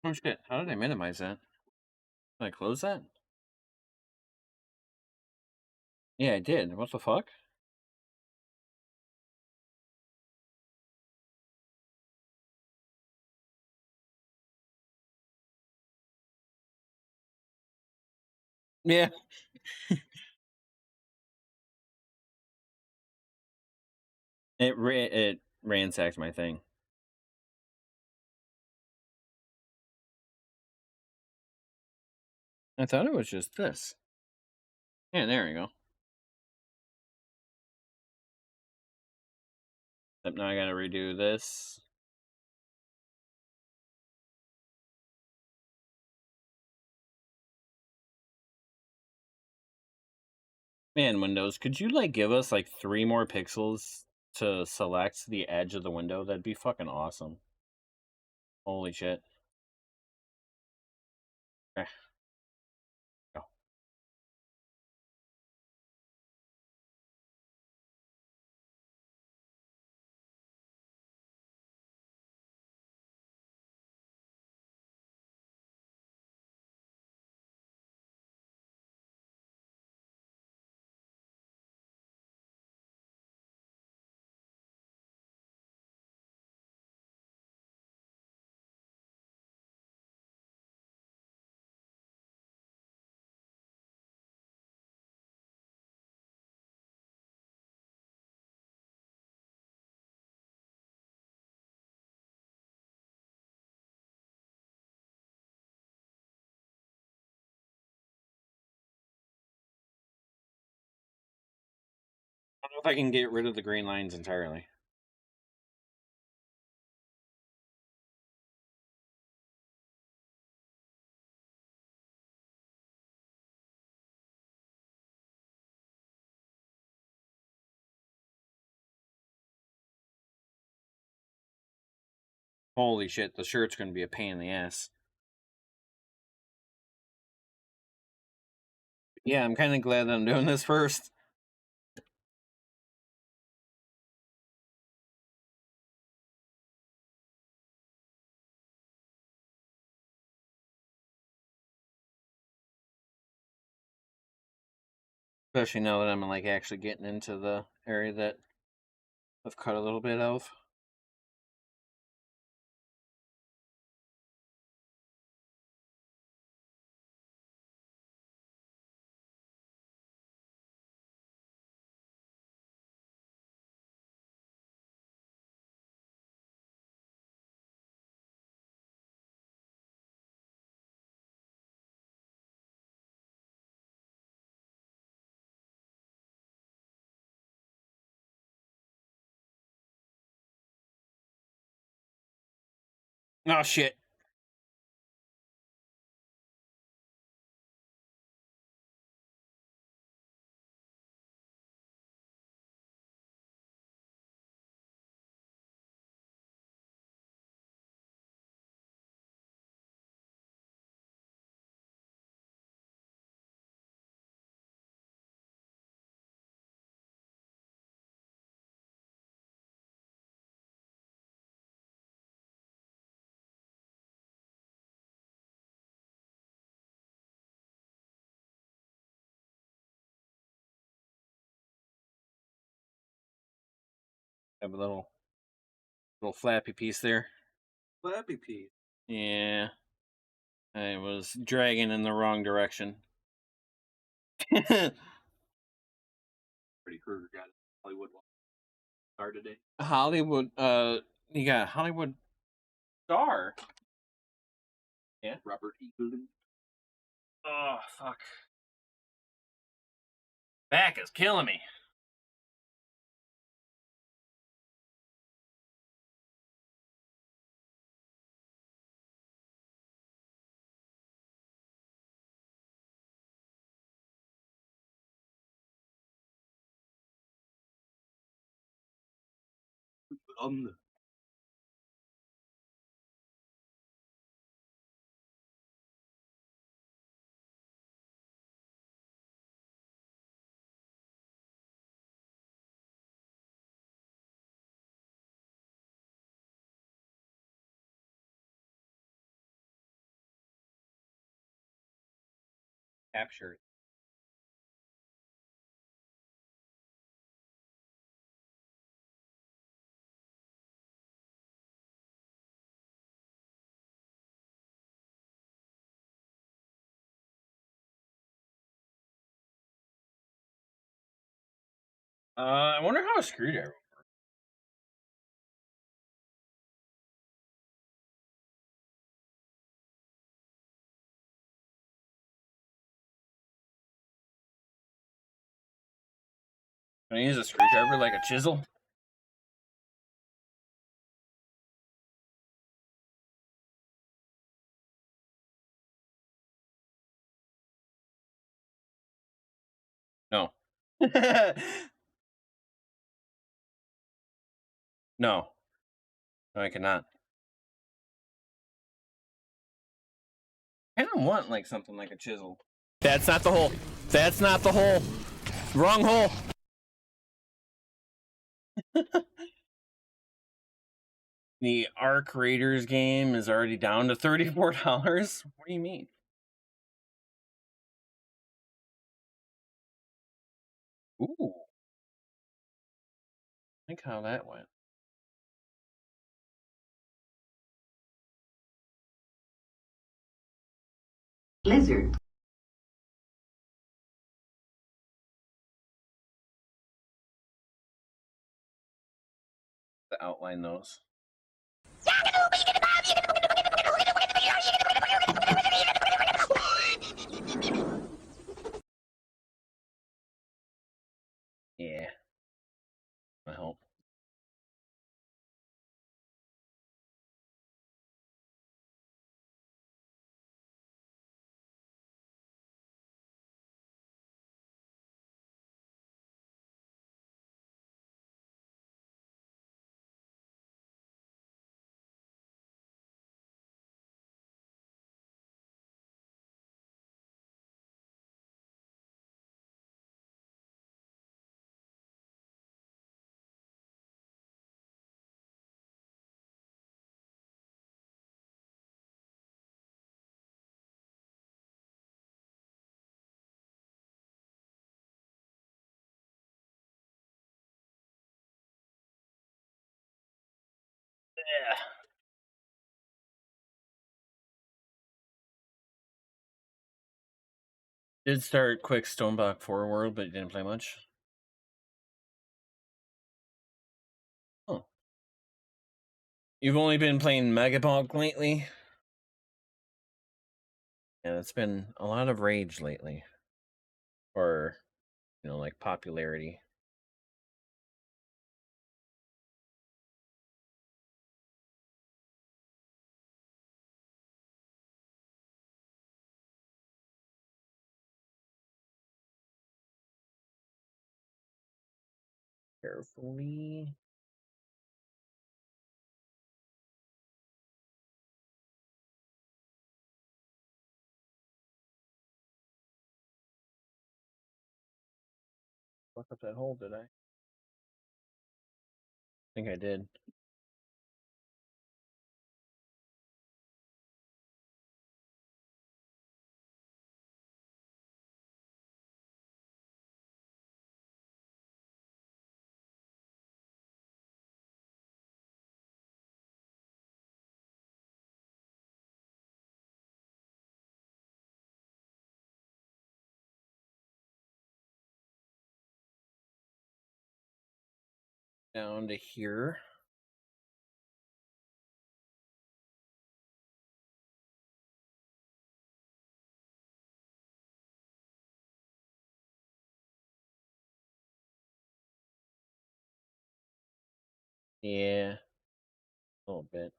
H: Oh shit! How did I minimize that? Did I close that? Yeah, I did. What the fuck? Yeah. It ransacked my thing. I thought it was just this. Yeah, there we go. Except now I gotta redo this. Man, Windows, could you like give us like 3 more pixels to select the edge of the window? That'd be fucking awesome. Holy shit. Eh, go. I don't know if I can get rid of the green lines entirely. Holy shit, the shirt's gonna be a pain in the ass. Yeah, I'm kind of glad that I'm doing this first. Especially now that I'm like actually getting into the area that I've cut a little bit of. Oh shit. Have a little flappy piece there.
F: Flappy piece.
H: Yeah. I was dragging in the wrong direction.
F: Pretty Krueger got it. Hollywood star today.
H: Hollywood, you got Hollywood star. Yeah.
F: Robert Eaglin.
H: Oh fuck. Back is killing me.
F: On the
H: Captured. I wonder how a screwdriver. Can I use a screwdriver like a chisel? No. No. No, I cannot. I don't want like something like a chisel. That's not the hole. That's not the hole. Wrong hole. The Arc Raiders game is already down to $34. What do you mean? Ooh. Think how that went.
M: Blizzard.
H: To outline those. Yeah. I hope. Yeah. Did start quick Stoneblock Forward, but didn't play much. Oh. You've only been playing Megapunk lately? Yeah, it's been a lot of rage lately. Or, like popularity. Carefully. Fuck up that hole, did I? I think I did. Down to here. Yeah. A little bit.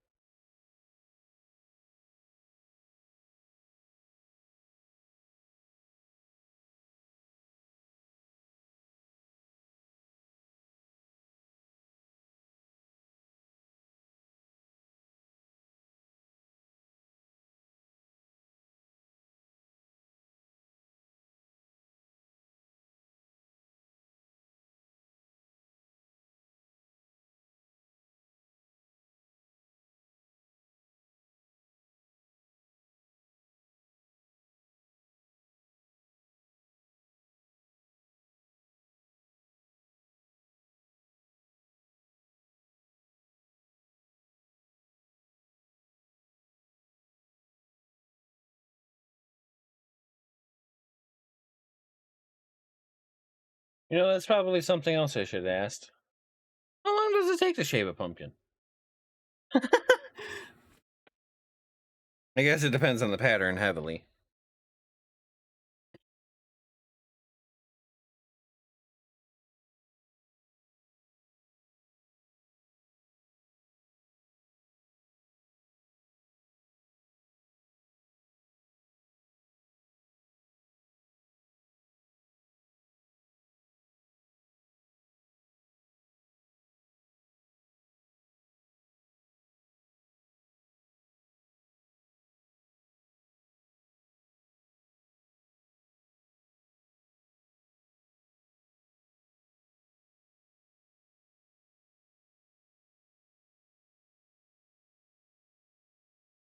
H: You know, that's probably something else I should have asked. How long does it take to shave a pumpkin? I guess it depends on the pattern heavily.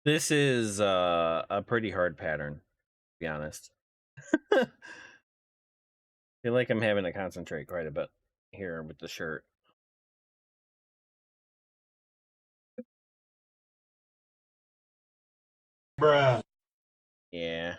H: This is a pretty hard pattern, to be honest. I feel like I'm having to concentrate quite a bit here with the shirt.
K: Bruh.
H: Yeah.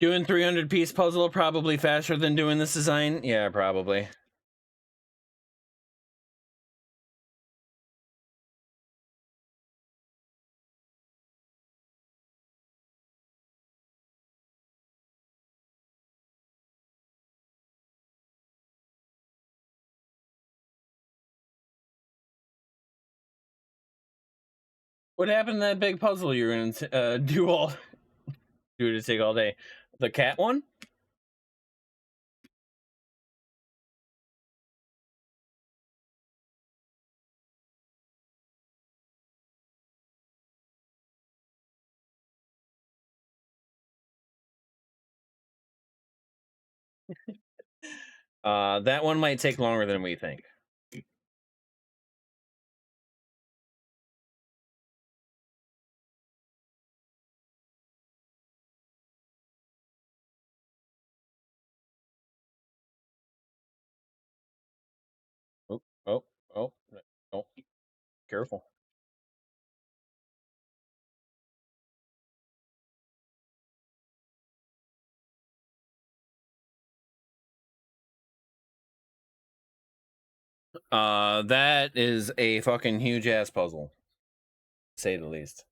H: Doing 300-piece puzzle probably faster than doing this design? Yeah, probably. What happened to that big puzzle you were gonna do to take all day? The cat one? That one might take longer than we think. Oh, oh, oh, oh, careful. That is a fucking huge ass puzzle, to say the least.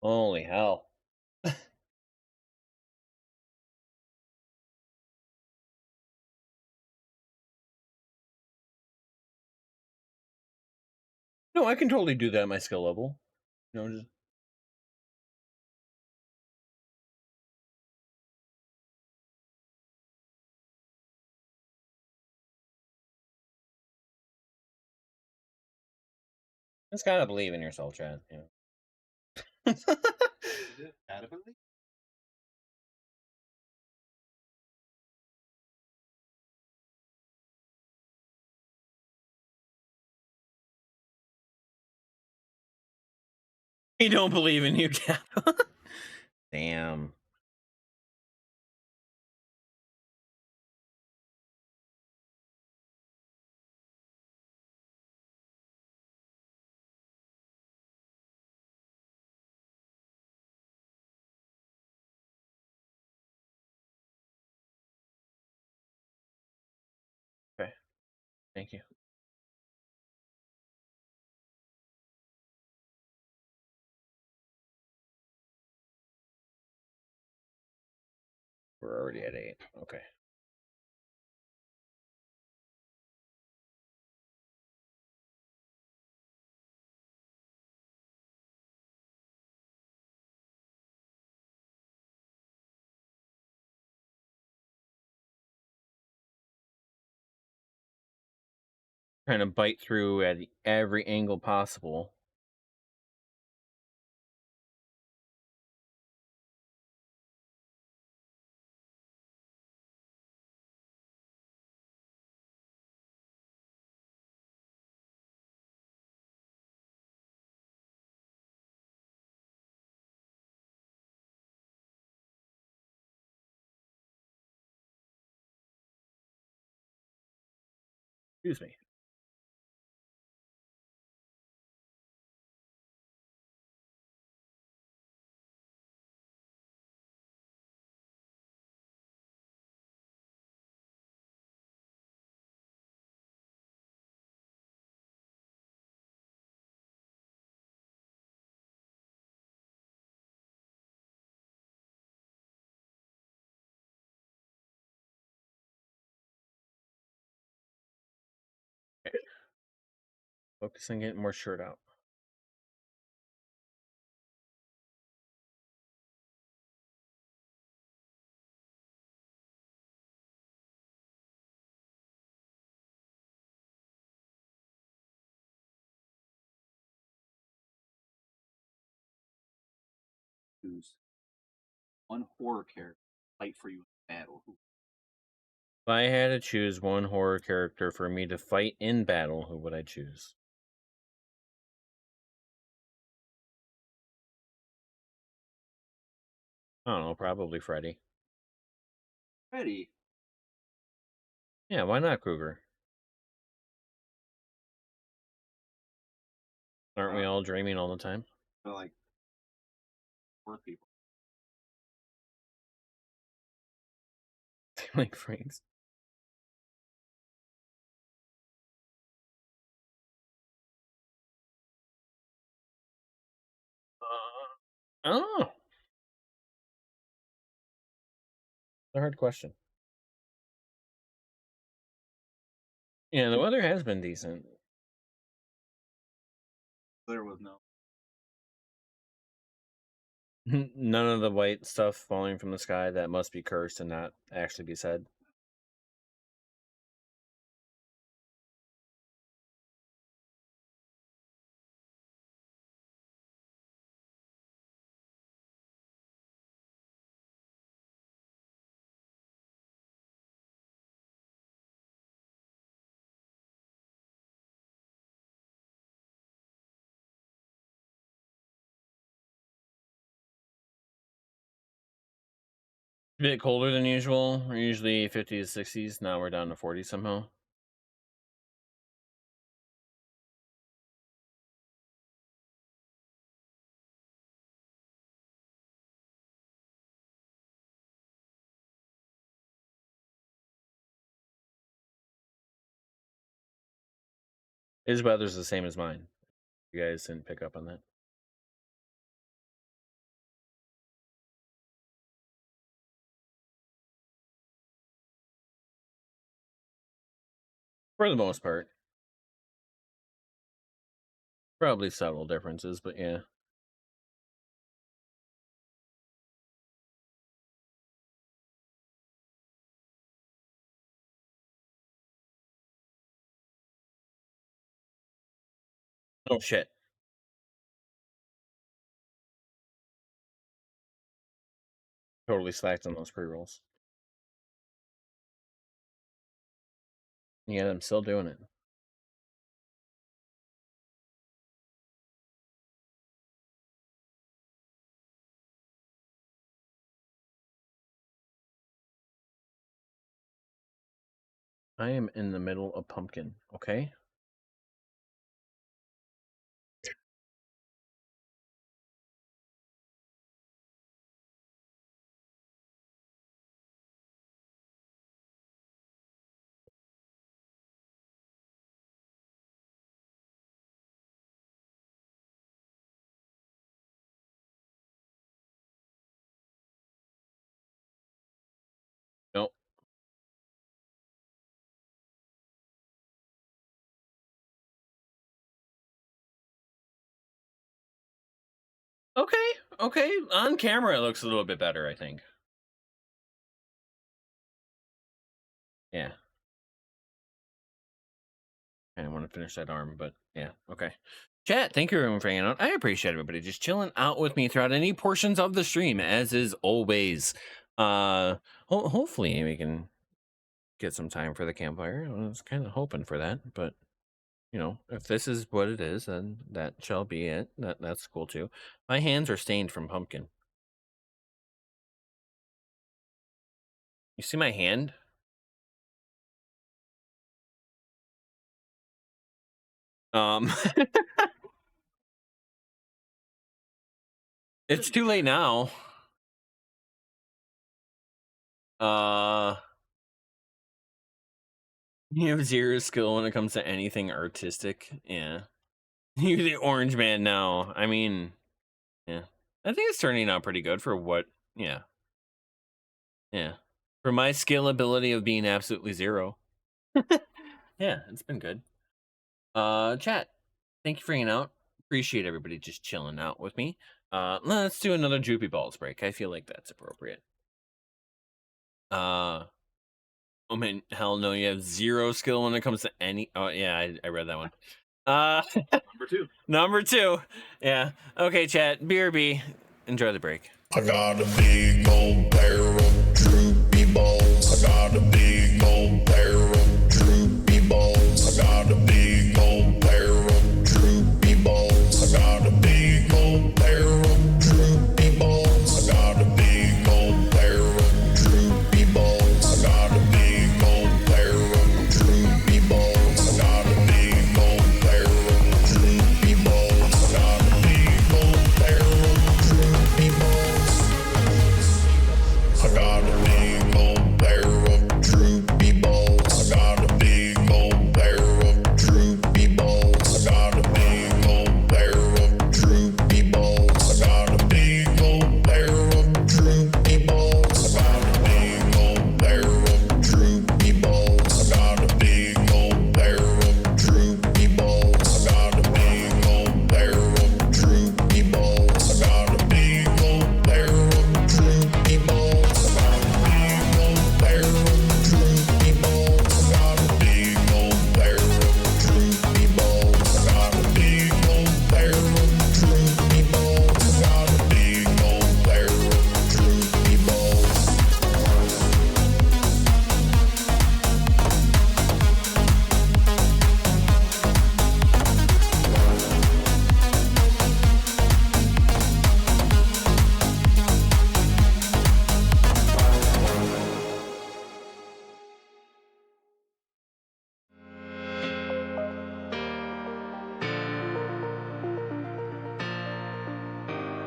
H: Holy hell. No, I can totally do that at my skill level. You know, just gotta believe in yourself, Chad. Yeah.
F: Adequately?
H: He don't believe in you, Cat. Damn. Okay. Thank you. We're already at 8. Okay. Trying to bite through at every angle possible. Excuse me. Okay. Focus on getting more shirt out.
F: Choose one horror character fight for you. battle.
H: If I had to choose one horror character for me to fight in battle, who would I choose? I don't know, probably Freddy.
F: Freddy.
H: Yeah, why not Krueger? Aren't we all dreaming all the time?
F: They're like poor people.
H: Like Franks. Oh, a hard question. Yeah, the weather has been decent.
F: There was no.
H: None of the white stuff falling from the sky that must be cursed and not actually be said. A bit colder than usual. We're usually 50s, 60s. Now we're down to 40 somehow. His weather's the same as mine. You guys didn't pick up on that. For the most part. Probably subtle differences, but yeah. Oh shit. Totally slacked on those pre-rolls. Yeah, I'm still doing it. I am in the middle of pumpkin, okay? Nope. Okay. On camera, it looks a little bit better, I think. Yeah. I want to finish that arm, but yeah, okay. Chat, thank you everyone for hanging out. I appreciate everybody just chilling out with me throughout any portions of the stream, as is always. Hopefully we can get some time for the campfire. I was kind of hoping for that, but you know, if this is what it is, then that shall be it. That's cool too. My hands are stained from pumpkin. You see my hand? It's too late now. You have zero skill when it comes to anything artistic. Yeah. You're the orange man now. I mean, yeah. I think it's turning out pretty good for what, yeah. Yeah. For my skill ability of being absolutely zero. Yeah, it's been good. Chat, thank you for hanging out. Appreciate everybody just chilling out with me. Let's do another Droopy Balls break. I feel like that's appropriate. Oh man, hell no, you have zero skill when it comes to any. Oh yeah, I read that one.
F: Number 2.
H: Number 2. Yeah. Okay, chat. BRB. Enjoy the break.
G: I got a big old pair of droopy balls. got a big old pair of droopy balls. I got a big old pair of droopy balls. I got a big old pair of droopy balls. I got a big old pair of droopy balls. I got a big old pair of droopy balls. I got a big old pair of droopy balls. I got a big old pair of droopy balls. I got a big old pair of droopy balls. I got a big old pair of droopy balls. I got a big old pair of droopy balls. I got a big old pair of droopy balls. I got a big old pair of droopy balls. I got a big old pair of droopy balls. I got a big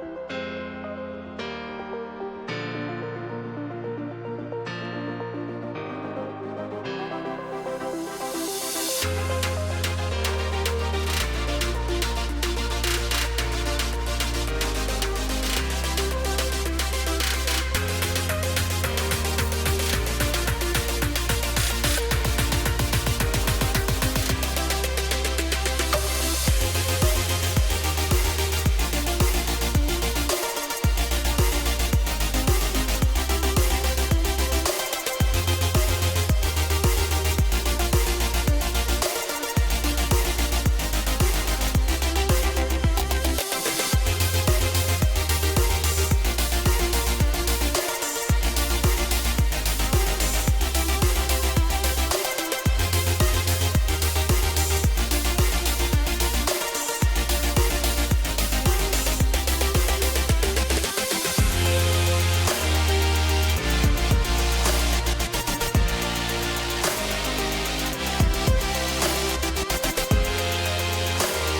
G: old pair of droopy balls. I got a big old pair of droopy balls. I got a big old pair of droopy balls. I got a big old pair of droopy balls. I got a big old pair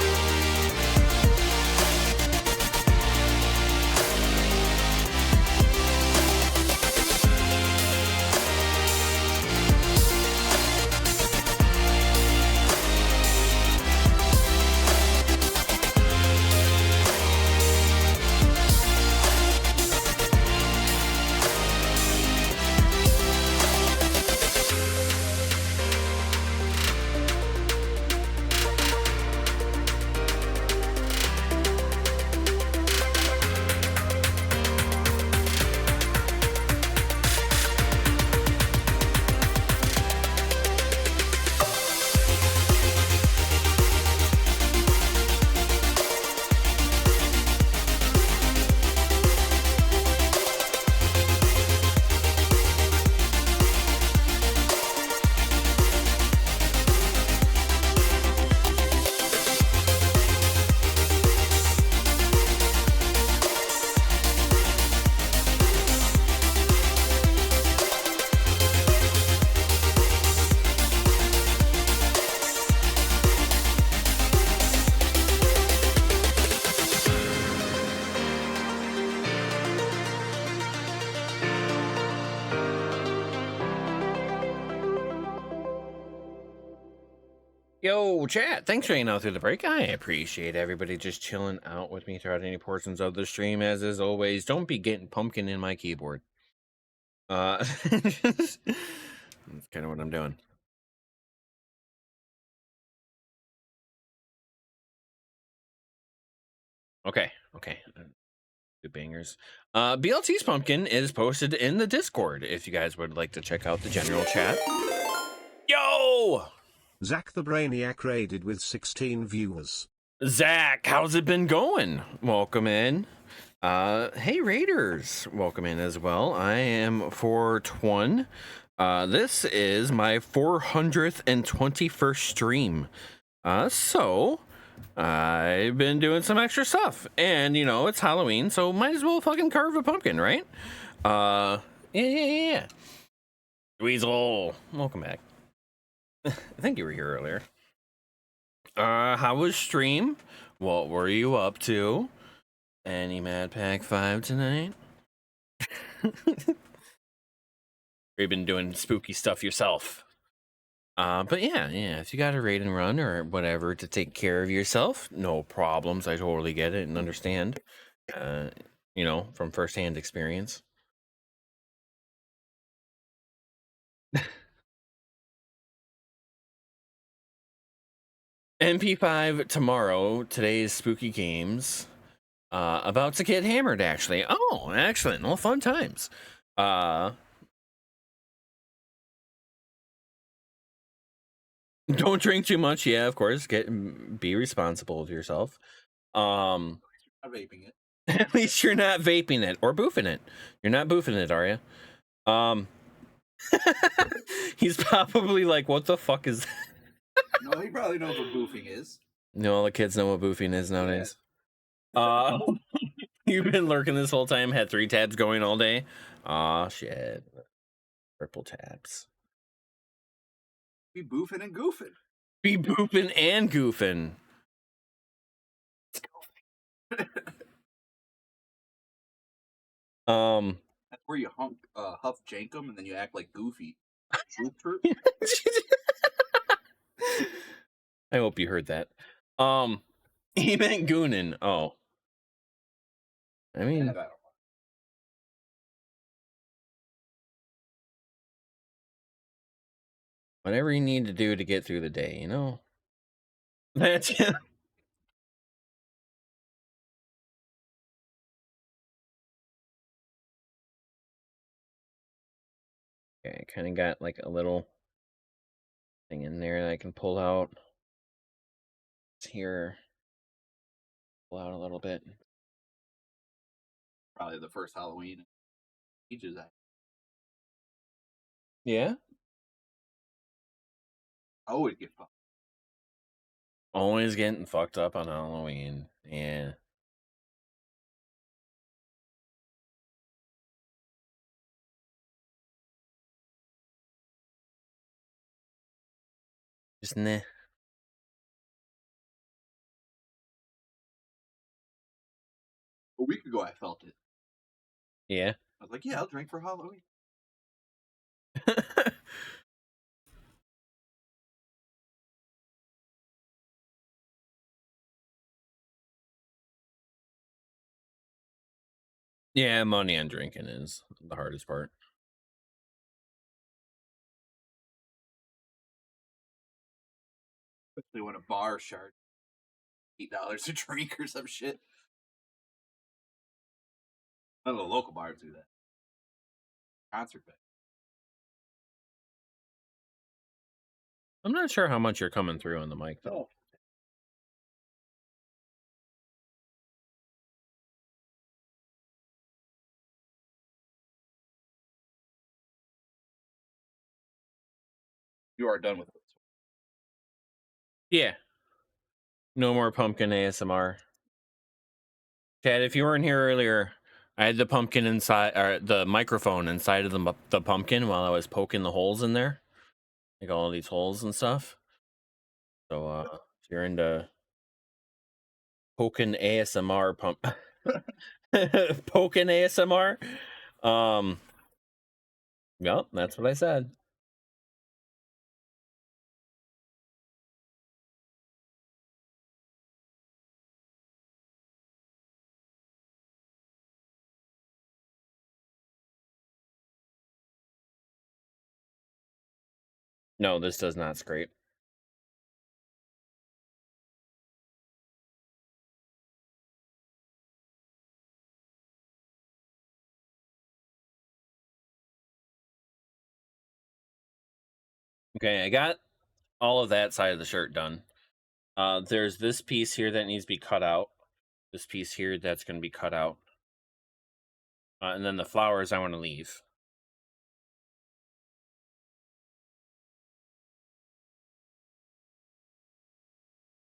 G: of droopy balls. I got a big old pair of droopy balls.
A: Yo, chat, thanks for hanging out through the break. I appreciate everybody just chilling out with me throughout any portions of the stream. As always, don't be getting pumpkin in my keyboard. That's kind of what I'm doing. Okay. Good bangers. BLT's pumpkin is posted in the Discord if you guys would like to check out the general chat. Yo!
E: Zach the Brainiac raided with 16 viewers.
A: Zach, how's it been going? Welcome in. Hey Raiders, welcome in as well. I am 421. This is my 421st stream. So I've been doing some extra stuff, and it's Halloween, so might as well fucking carve a pumpkin, right? Yeah. Weasel, welcome back. I think you were here earlier. How was stream? What were you up to? Any Mad Pack 5 tonight? You've been doing spooky stuff yourself. But yeah, if you got a raid and run or whatever to take care of yourself, no problems. I totally get it and understand. From firsthand experience. MP5 tomorrow. Today's spooky games. About to get hammered, actually. Oh, excellent. Well, fun times. Don't drink too much. Yeah, of course. Be responsible of yourself.
F: Not vaping it.
A: At least you're not vaping it or boofing it. You're not boofing it, are you? He's probably like, what the fuck is that?
F: No, he probably knows what boofing is.
A: No, all the kids know what boofing is nowadays. You've been lurking this whole time, had 3 tabs going all day. Aw, shit. Triple tabs.
F: Be boofing and goofing.
A: Be boofing and goofing.
F: That's where you huff jankum and then you act like Goofy.
A: I hope you heard that. He meant goonin. Oh. I mean, whatever you need to do to get through the day, That's Okay, I kind of got like a little thing in there that I can pull out. Here. Pull out a little bit.
F: Probably the first Halloween. Teaches that.
A: Yeah?
F: I always get fucked.
A: Always getting fucked up on Halloween. Yeah. Just nah.
F: A week ago, I felt it.
A: Yeah.
F: I was like, yeah, I'll drink for Halloween.
A: Yeah, money on drinking is the hardest part.
F: Especially when a bar charge $8 a drink or some shit. None of the local bars do that. Concert bed.
A: I'm not sure how much you're coming through on the mic, though.
F: You are done with it.
A: Yeah. No more pumpkin ASMR. Chad, if you weren't here earlier, I had the pumpkin inside, or the microphone inside of the pumpkin while I was poking the holes in there. Like all these holes and stuff. So, if you're into poking ASMR poking ASMR, yep, that's what I said. No, this does not scrape. Okay, I got all of that side of the shirt done.
H: There's this piece here that needs to be cut out. This piece here that's going to be cut out. And then the flowers I want to leave.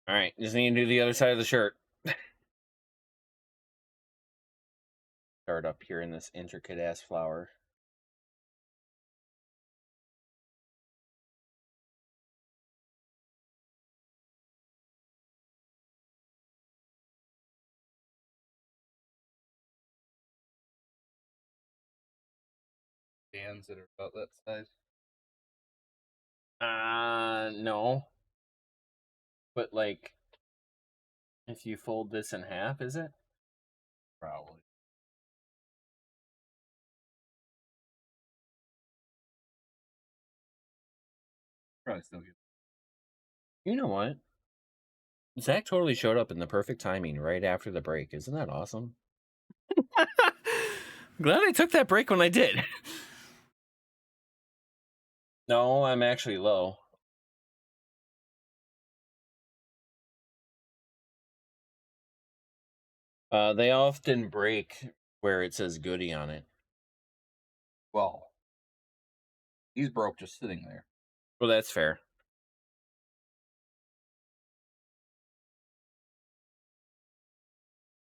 H: All right, just need to do the other side of the shirt. Start up here in this intricate ass flower.
F: Bands that are about that size.
H: No. But like, if you fold this in half, is it?
F: Probably. Probably still good.
H: You know what? Zach totally showed up in the perfect timing right after the break. Isn't that awesome? Glad I took that break when I did. No, I'm actually low. They often break where it says goodie on it.
F: Well, he's broke just sitting there.
H: Well, that's fair.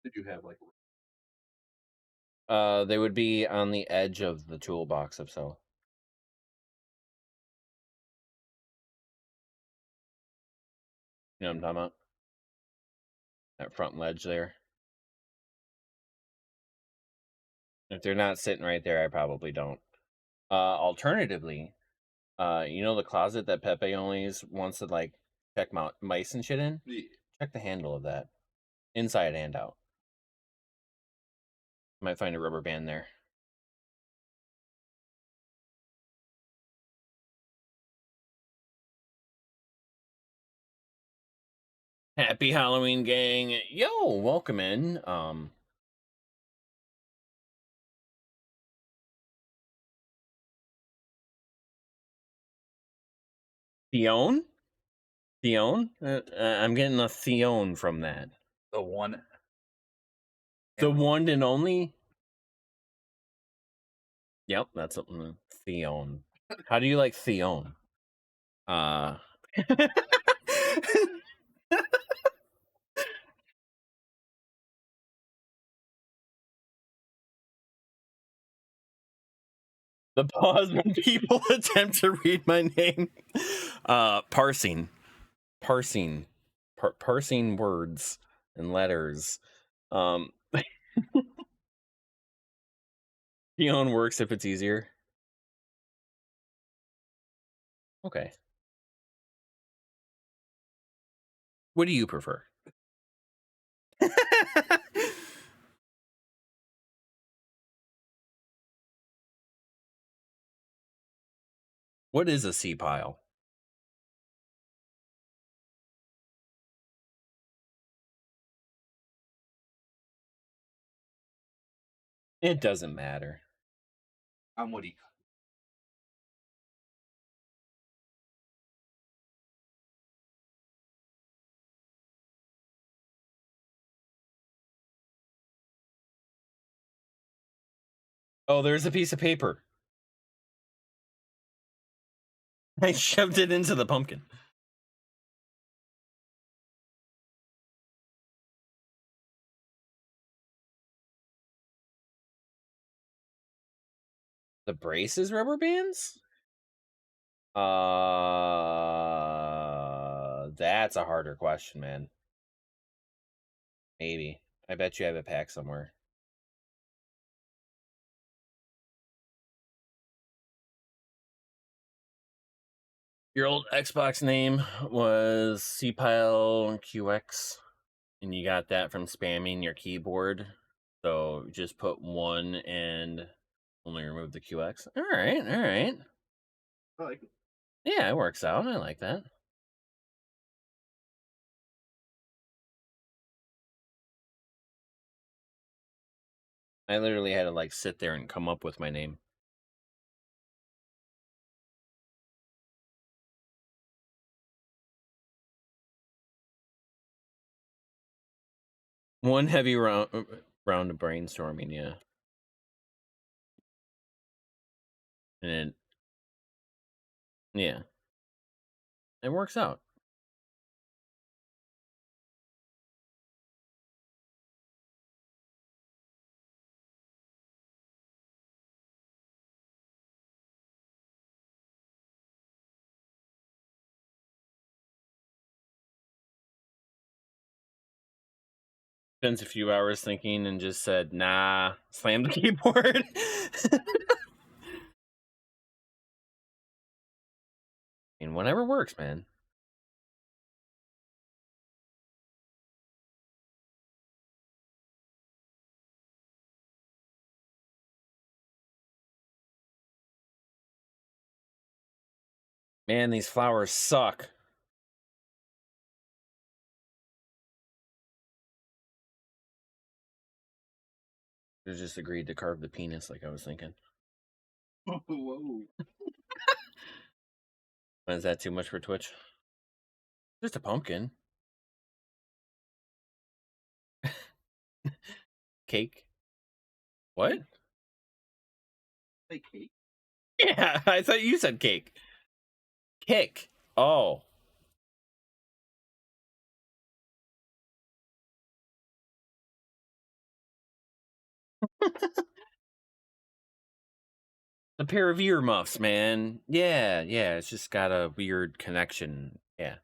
F: Did you have like?
H: They would be on the edge of the toolbox, if so. You know what I'm talking about? That front ledge there. If they're not sitting right there, I probably don't. Alternatively, you know the closet that Pepe always wants to like check mice and shit in?
F: Yeah.
H: Check the handle of that. Inside and out. Might find a rubber band there. Happy Halloween, gang. Yo, welcome in. Theon? Theon? I'm getting a Theon from that.
F: The one.
H: The one and only? Yep, that's something. Theon. How do you like Theon? The pause when people attempt to read my name. Parsing words and letters. Theon works if it's easier. Okay. What do you prefer? What is a C pile? It doesn't matter.
F: I'm Woody.
H: Oh, there's a piece of paper. I shoved it into the pumpkin. The braces rubber bands? That's a harder question, man. Maybe. I bet you have a pack somewhere. Your old Xbox name was CPile QX, and you got that from spamming your keyboard. So just put 1 and only remove the QX. All right, all right.
F: I like it.
H: Yeah, it works out. I like that. I literally had to like sit there and come up with my name. One heavy round of brainstorming, yeah. And yeah, it works out. Spends a few hours thinking and just said, nah, slam the keyboard. And whatever works, man. Man, these flowers suck. They just agreed to carve the penis like I was thinking.
F: Whoa.
H: Is that too much for Twitch? Just a pumpkin. Cake. What?
F: Say cake.
H: Yeah, I thought you said cake. Kick. Oh. A pair of earmuffs, man. Yeah, yeah. It's just got a weird connection. Yeah.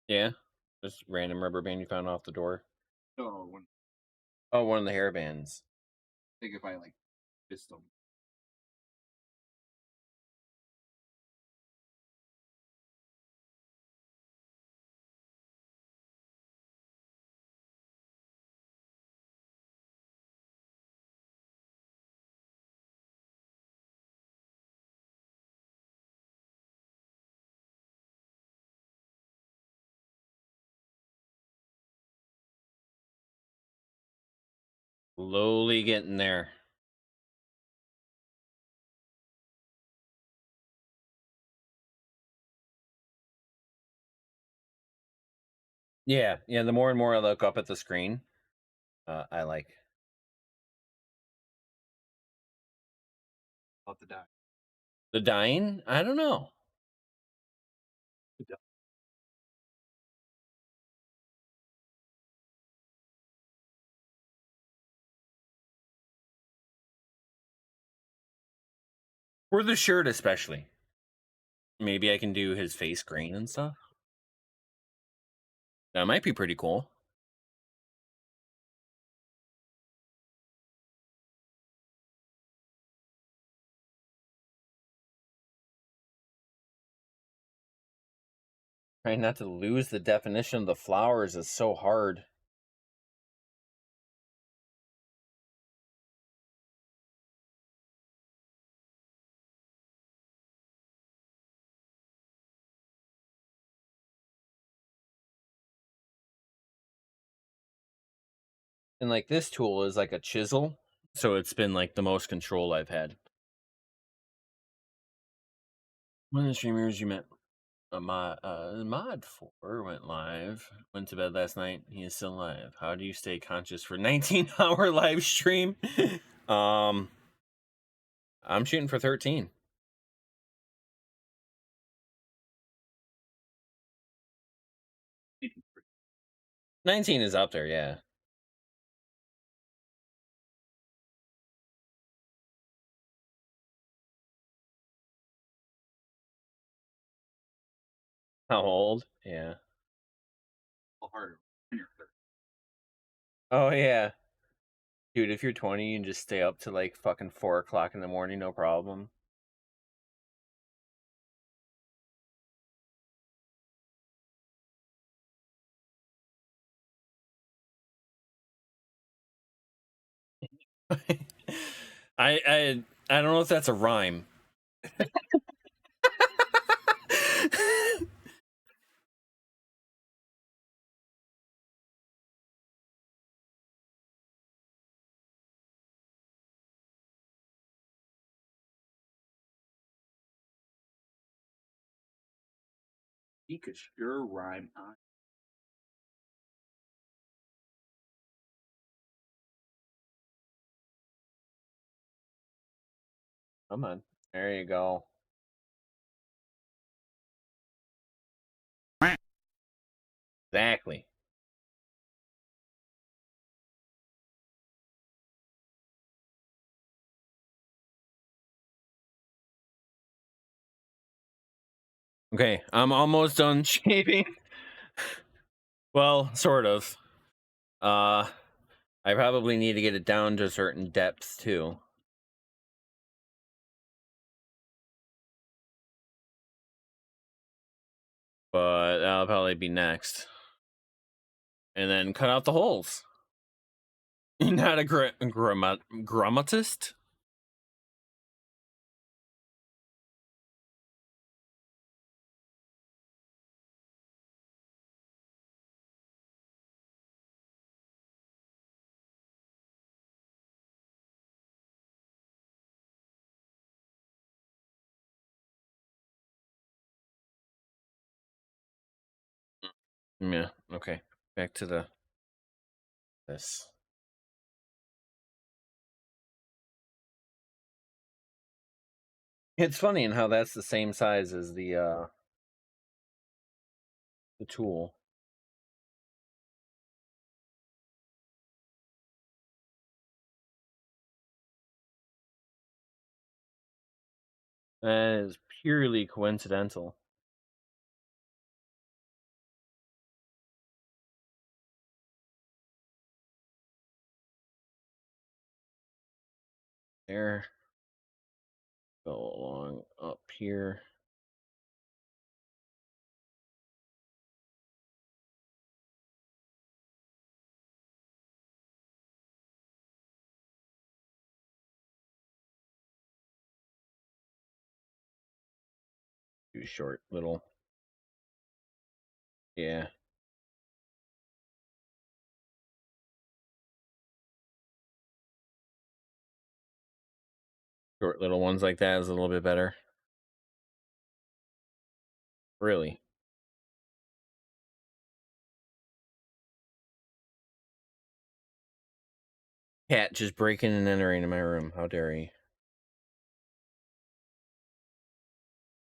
H: Yeah. Just random rubber band you found off the door.
F: Oh, when
H: Oh, one of the hair bands.
F: I think if I like fist them.
H: Slowly getting there. Yeah, yeah. The more and more I look up at the screen, I like.
F: About to die.
H: The dying? I don't know. For the shirt, especially. Maybe I can do his face green and stuff. That might be pretty cool. Trying not to lose the definition of the flowers is so hard. And like this tool is like a chisel, so it's been like the most control I've had. One of the streamers you met mod 4 went live, went to bed last night. He is still alive. How do you stay conscious for 19-hour live stream? I'm shooting for 13. 19 is up there, yeah. How old? Yeah.
F: Harder when you're 30.
H: Oh yeah. Dude, if you're 20, you can just stay up to like fucking 4 o'clock in the morning, no problem. I don't know if that's a rhyme.
F: He could sure rhyme on.
H: Come on. There you go. Exactly. Okay, I'm almost done shaping. Well, sort of. I probably need to get it down to certain depths too. But that'll probably be next. And then cut out the holes. You're not a grammatist? Yeah, okay. Back to this. It's funny in how that's the same size as the tool. That is purely coincidental. There. Go along up here. Too short little. Yeah. Short little ones like that is a little bit better. Really. Cat just breaking and entering in my room. How dare he?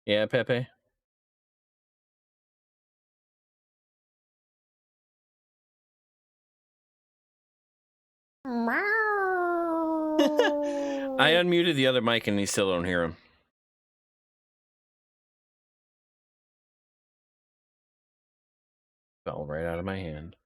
H: Yeah, Pepe? I unmuted the other mic and you still don't hear him. Fell right out of my hand.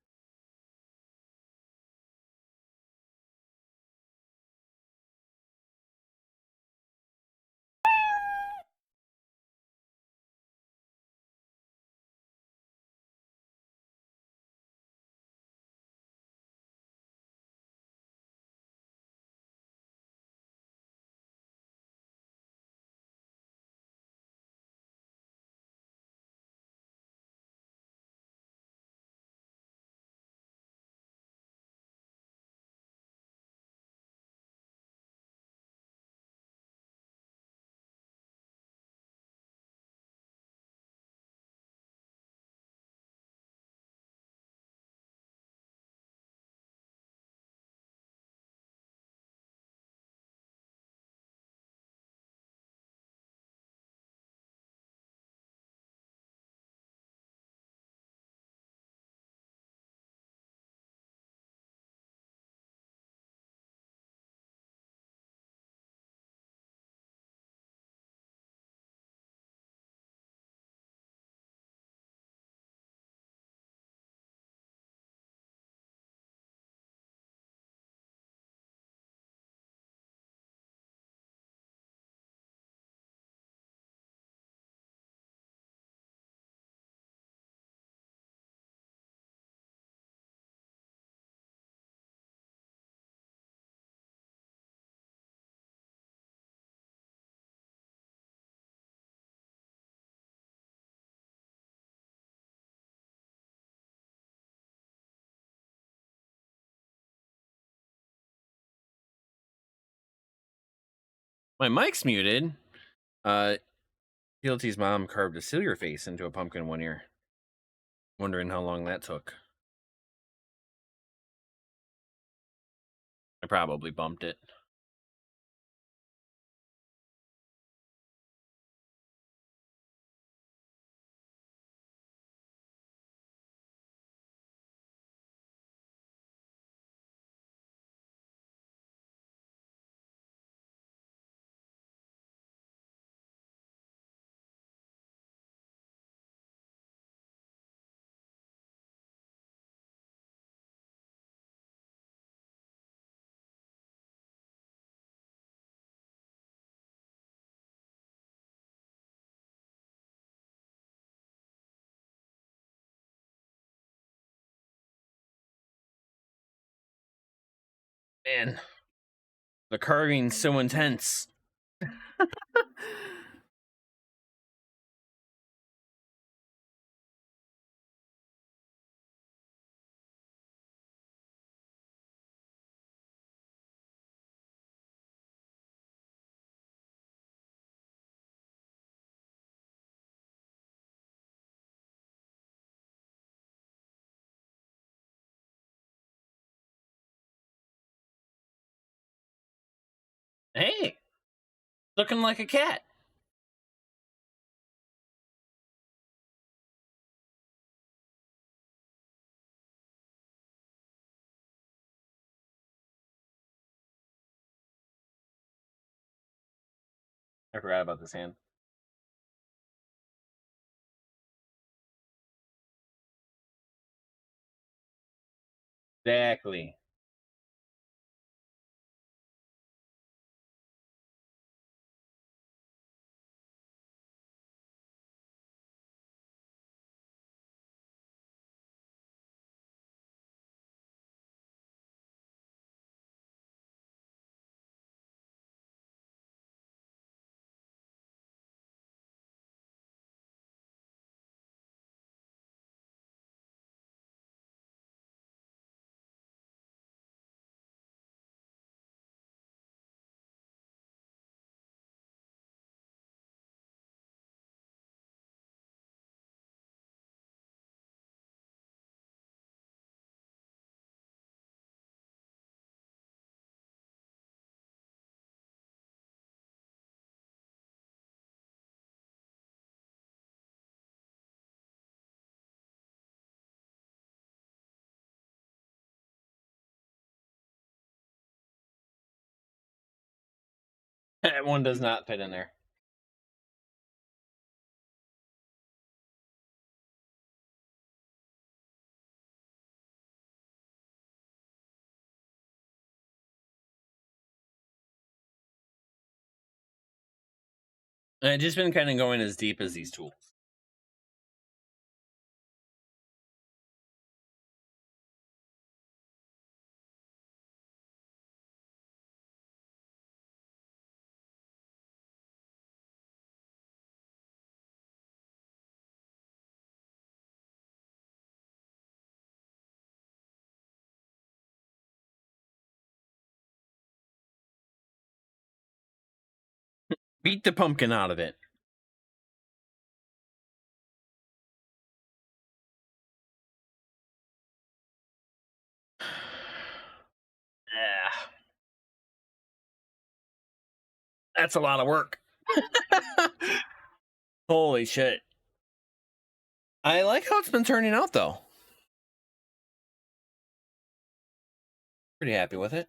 H: My mic's muted. Guilty's mom carved a silver face into a pumpkin one year. Wondering how long that took. I probably bumped it. Man, the carving's so intense. Hey, looking like a cat. I forgot about this hand. Exactly. That one does not fit in there. I've just been kind of going as deep as these tools. Beat the pumpkin out of it. Yeah. That's a lot of work. Holy shit. I like how it's been turning out, though. Pretty happy with it.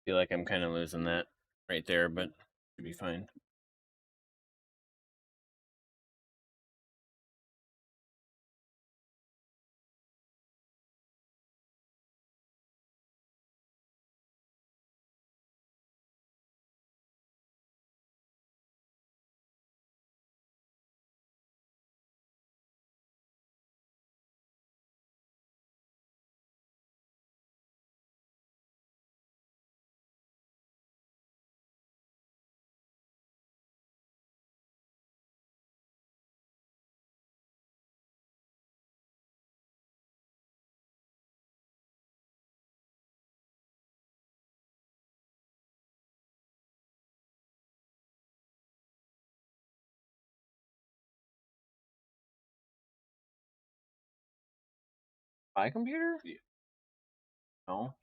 H: Feel like I'm kind of losing that right there, but should be fine. My computer? Yeah. No.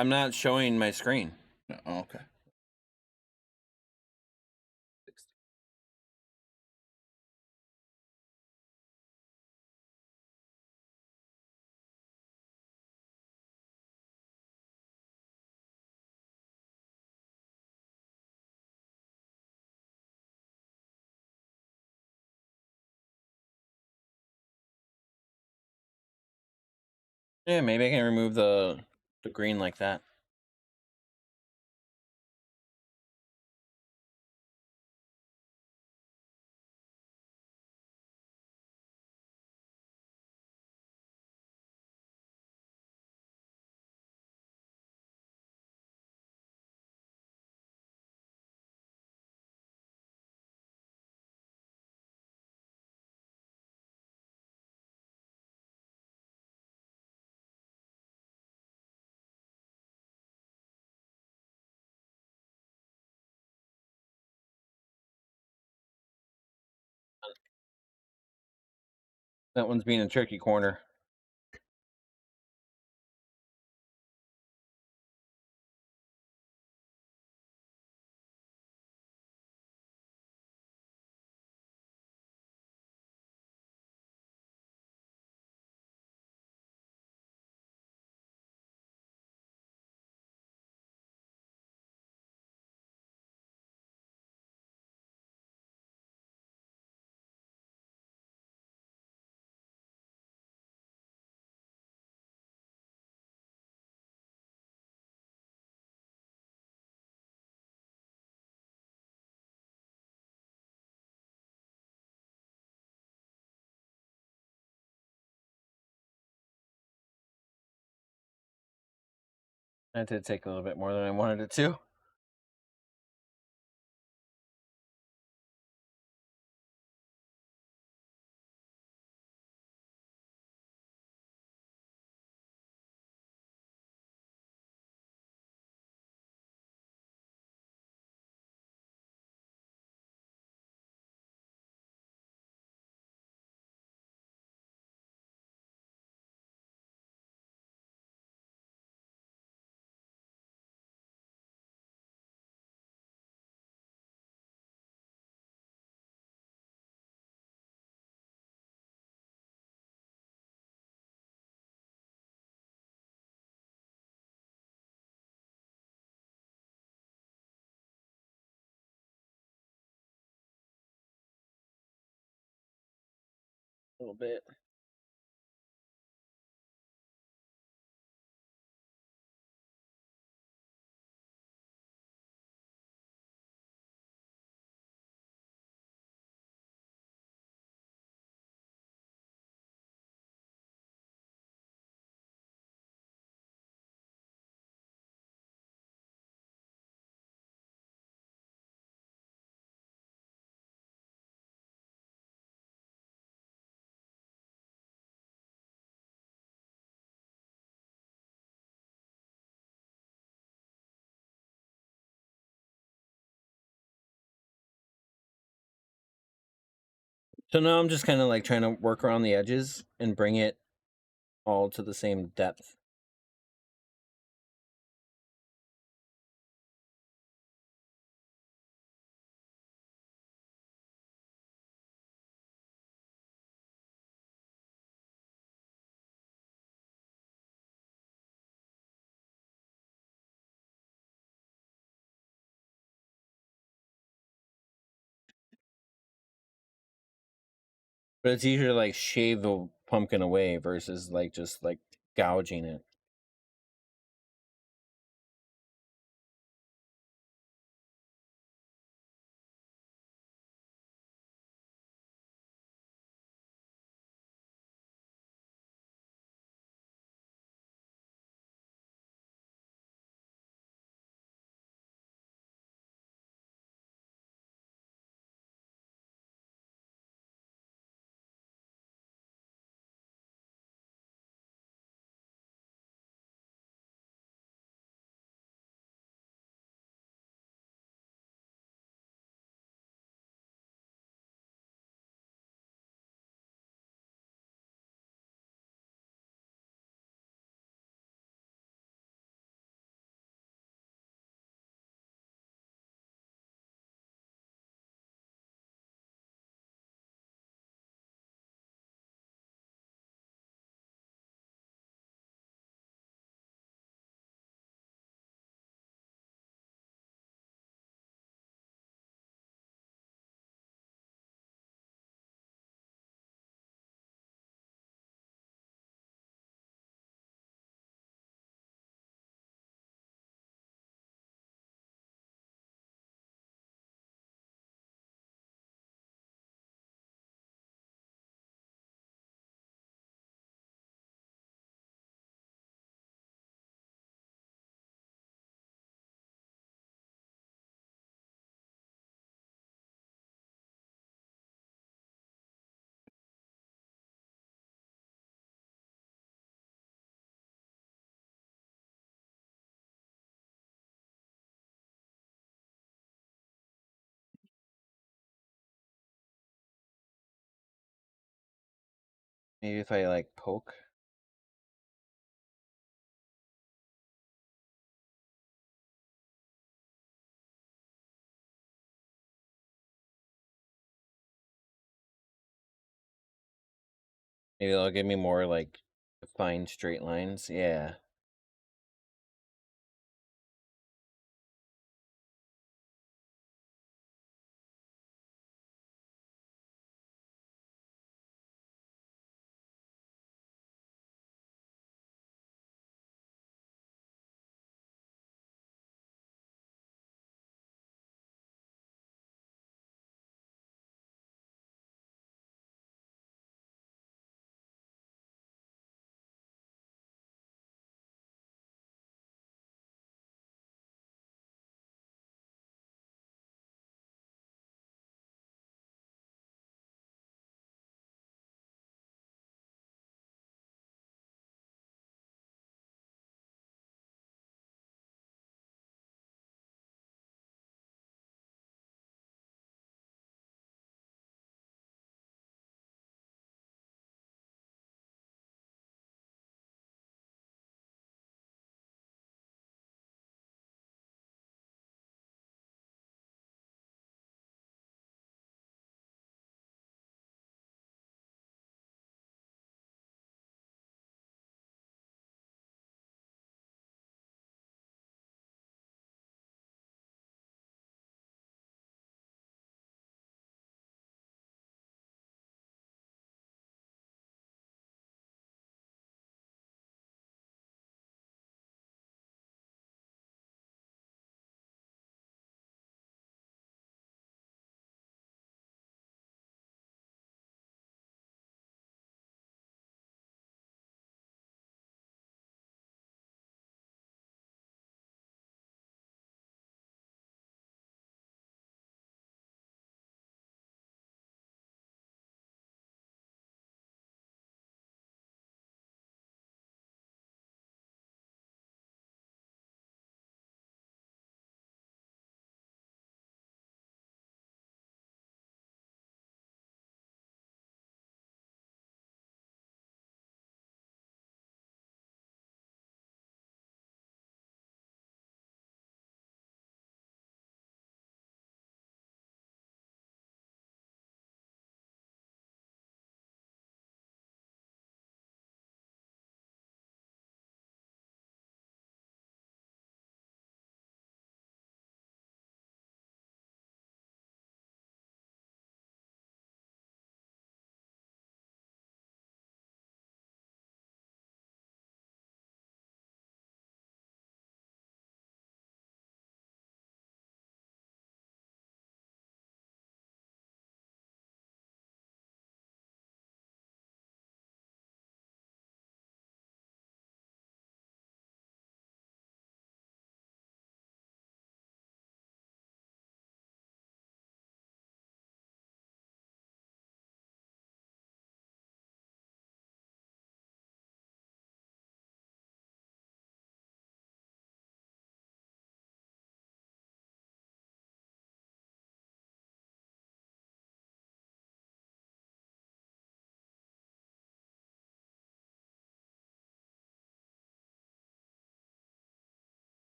H: I'm not showing my screen.
F: Oh, okay.
H: Yeah, maybe I can remove the green like that. That one's being a tricky corner. That did take a little bit more than I wanted it to. A little bit. So now I'm just kind of like trying to work around the edges and bring it all to the same depth. But it's easier to like shave the pumpkin away versus like just like gouging it. Maybe if I like poke. Maybe they'll give me more like fine straight lines. Yeah.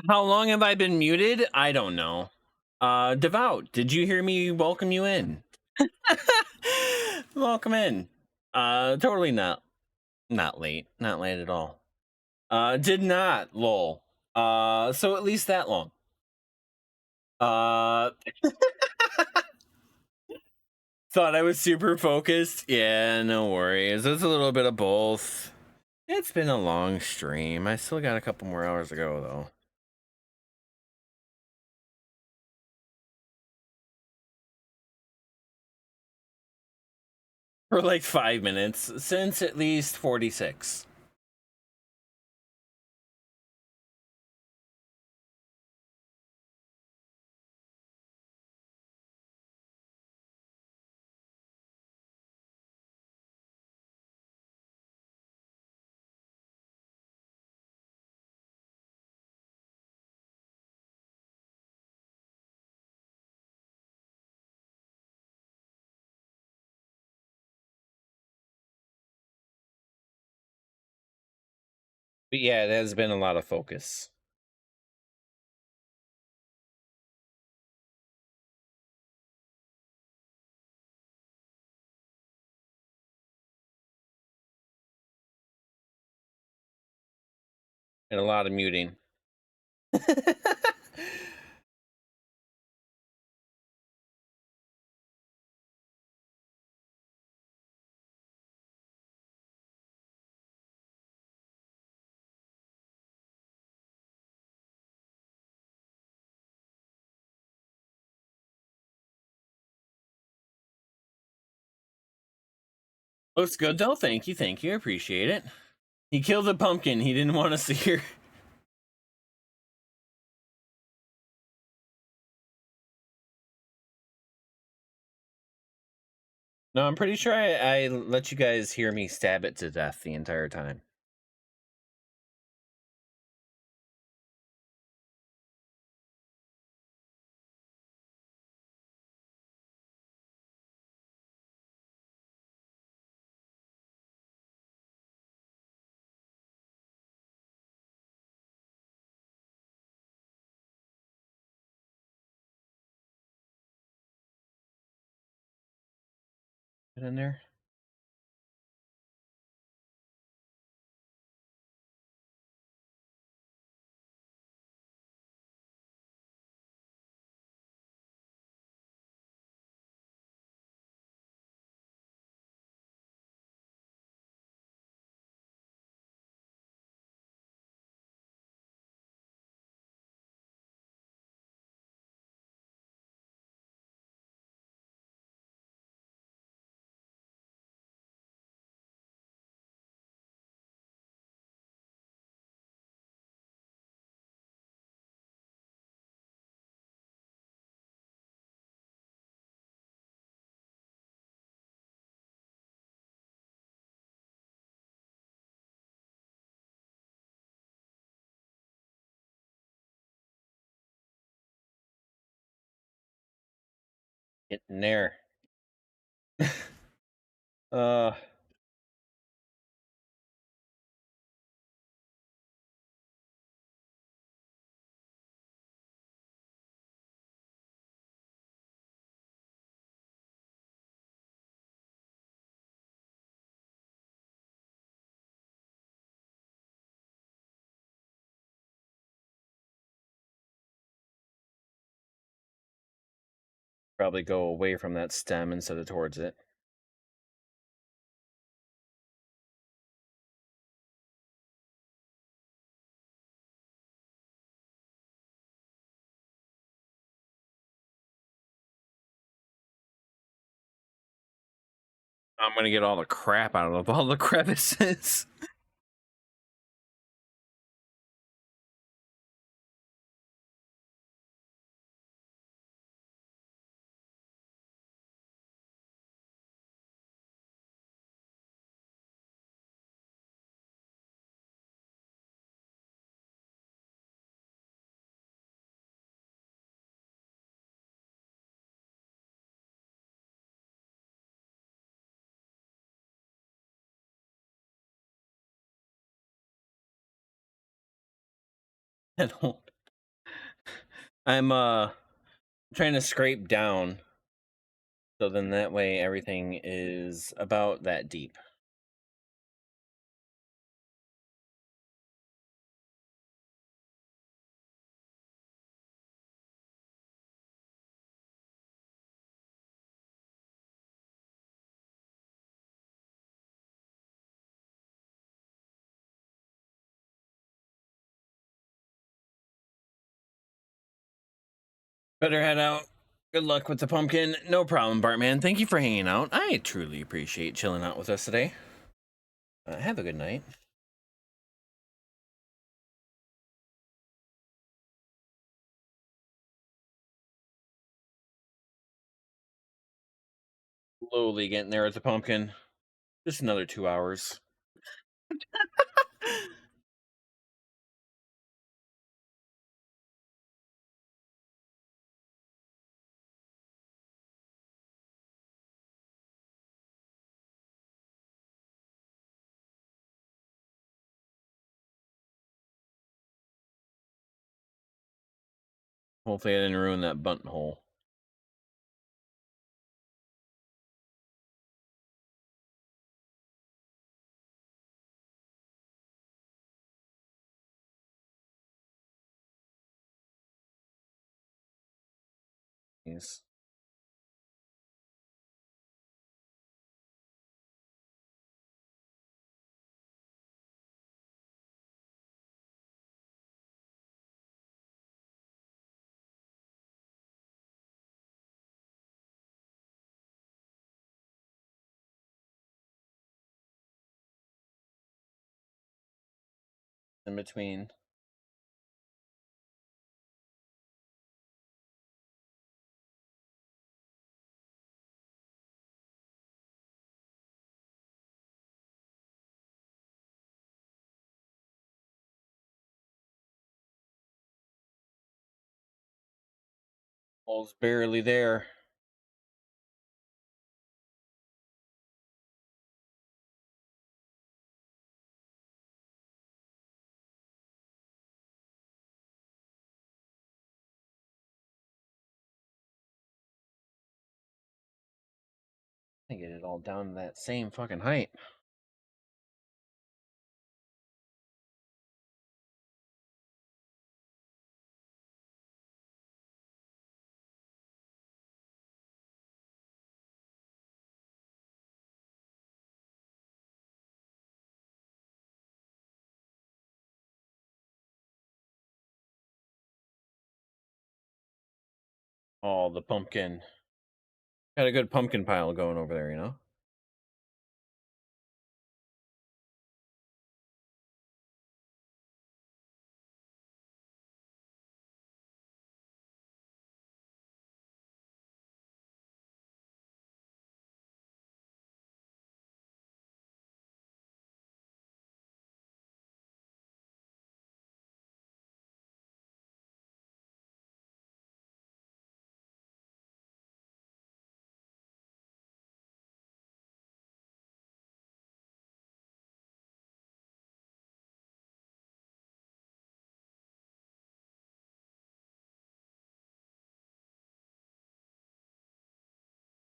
H: How long have I been muted? I don't know. Devout, did you hear me welcome you in? Welcome in. Totally not late. Not late at all. Did not, lol. So at least that long. Thought I was super focused. Yeah, no worries. It's a little bit of both. It's been a long stream. I still got a couple more hours to go, though. For like 5 minutes, since at least 46. But yeah, it has been a lot of focus. And a lot of muting. Looks good though. Thank you, thank you. I appreciate it. He killed the pumpkin. He didn't want to see her. No, I'm pretty sure I let you guys hear me stab it to death the entire time. Get in there. Get in there. uh Probably go away from that stem instead of towards it. I'm gonna get all the crap out of all the crevices. I don't. I'm trying to scrape down, so then that way everything is about that deep. Better head out. Good luck with the pumpkin. No problem, Bartman. Thank you for hanging out. I truly appreciate chilling out with us today. Have a good night. Slowly getting there with the pumpkin. Just another 2 hours. Hopefully I didn't ruin that buttonhole. Yes. In between. All's barely there. I get it all down to that same fucking height. Oh, the pumpkin. Got a good pumpkin pile going over there, you know?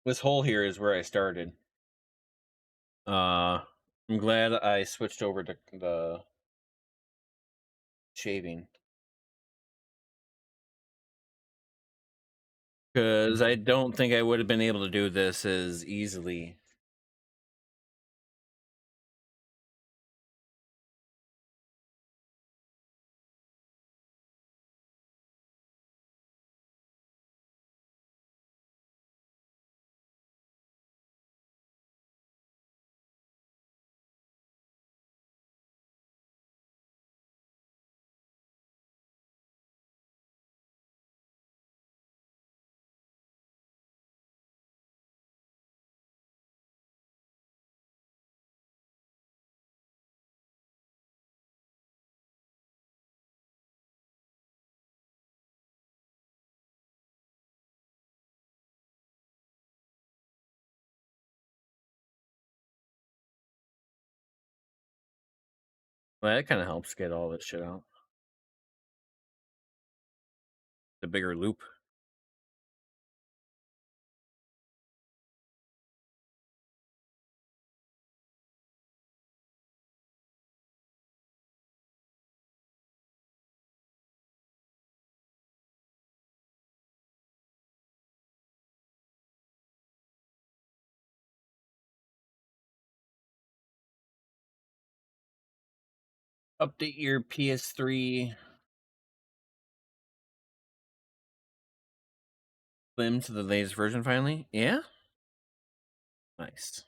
H: This hole here is where I started. I'm glad I switched over to the shaving. Because I don't think I would have been able to do this as easily. Well, that kind of helps get all this shit out. a bigger loop. Update your PS3 Slim to the latest version finally. Yeah? Nice.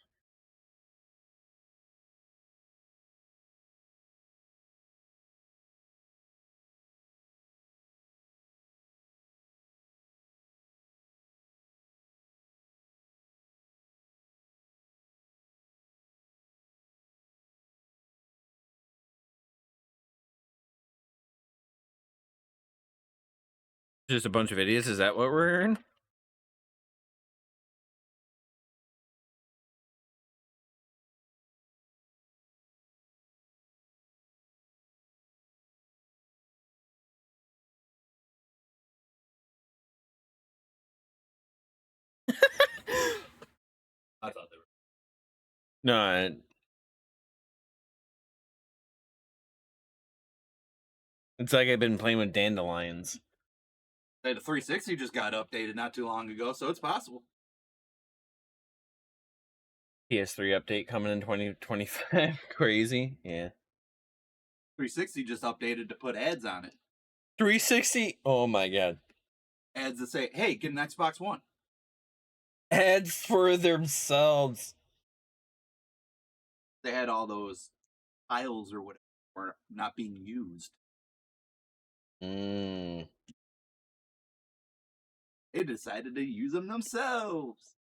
H: Just a bunch of idiots. Is that what we're hearing?
F: I thought they were.
H: No. It's like I've been playing with dandelions.
F: The 360 just got updated not too long ago, so it's possible.
H: PS3 update coming in 2025. Crazy. Yeah.
F: 360 just updated to put ads on it.
H: 360? Oh my god.
F: Ads that say, hey, get an Xbox One.
H: Ads for themselves.
F: They had all those tiles or whatever were not being used.
H: Mm.
F: They decided to use them themselves.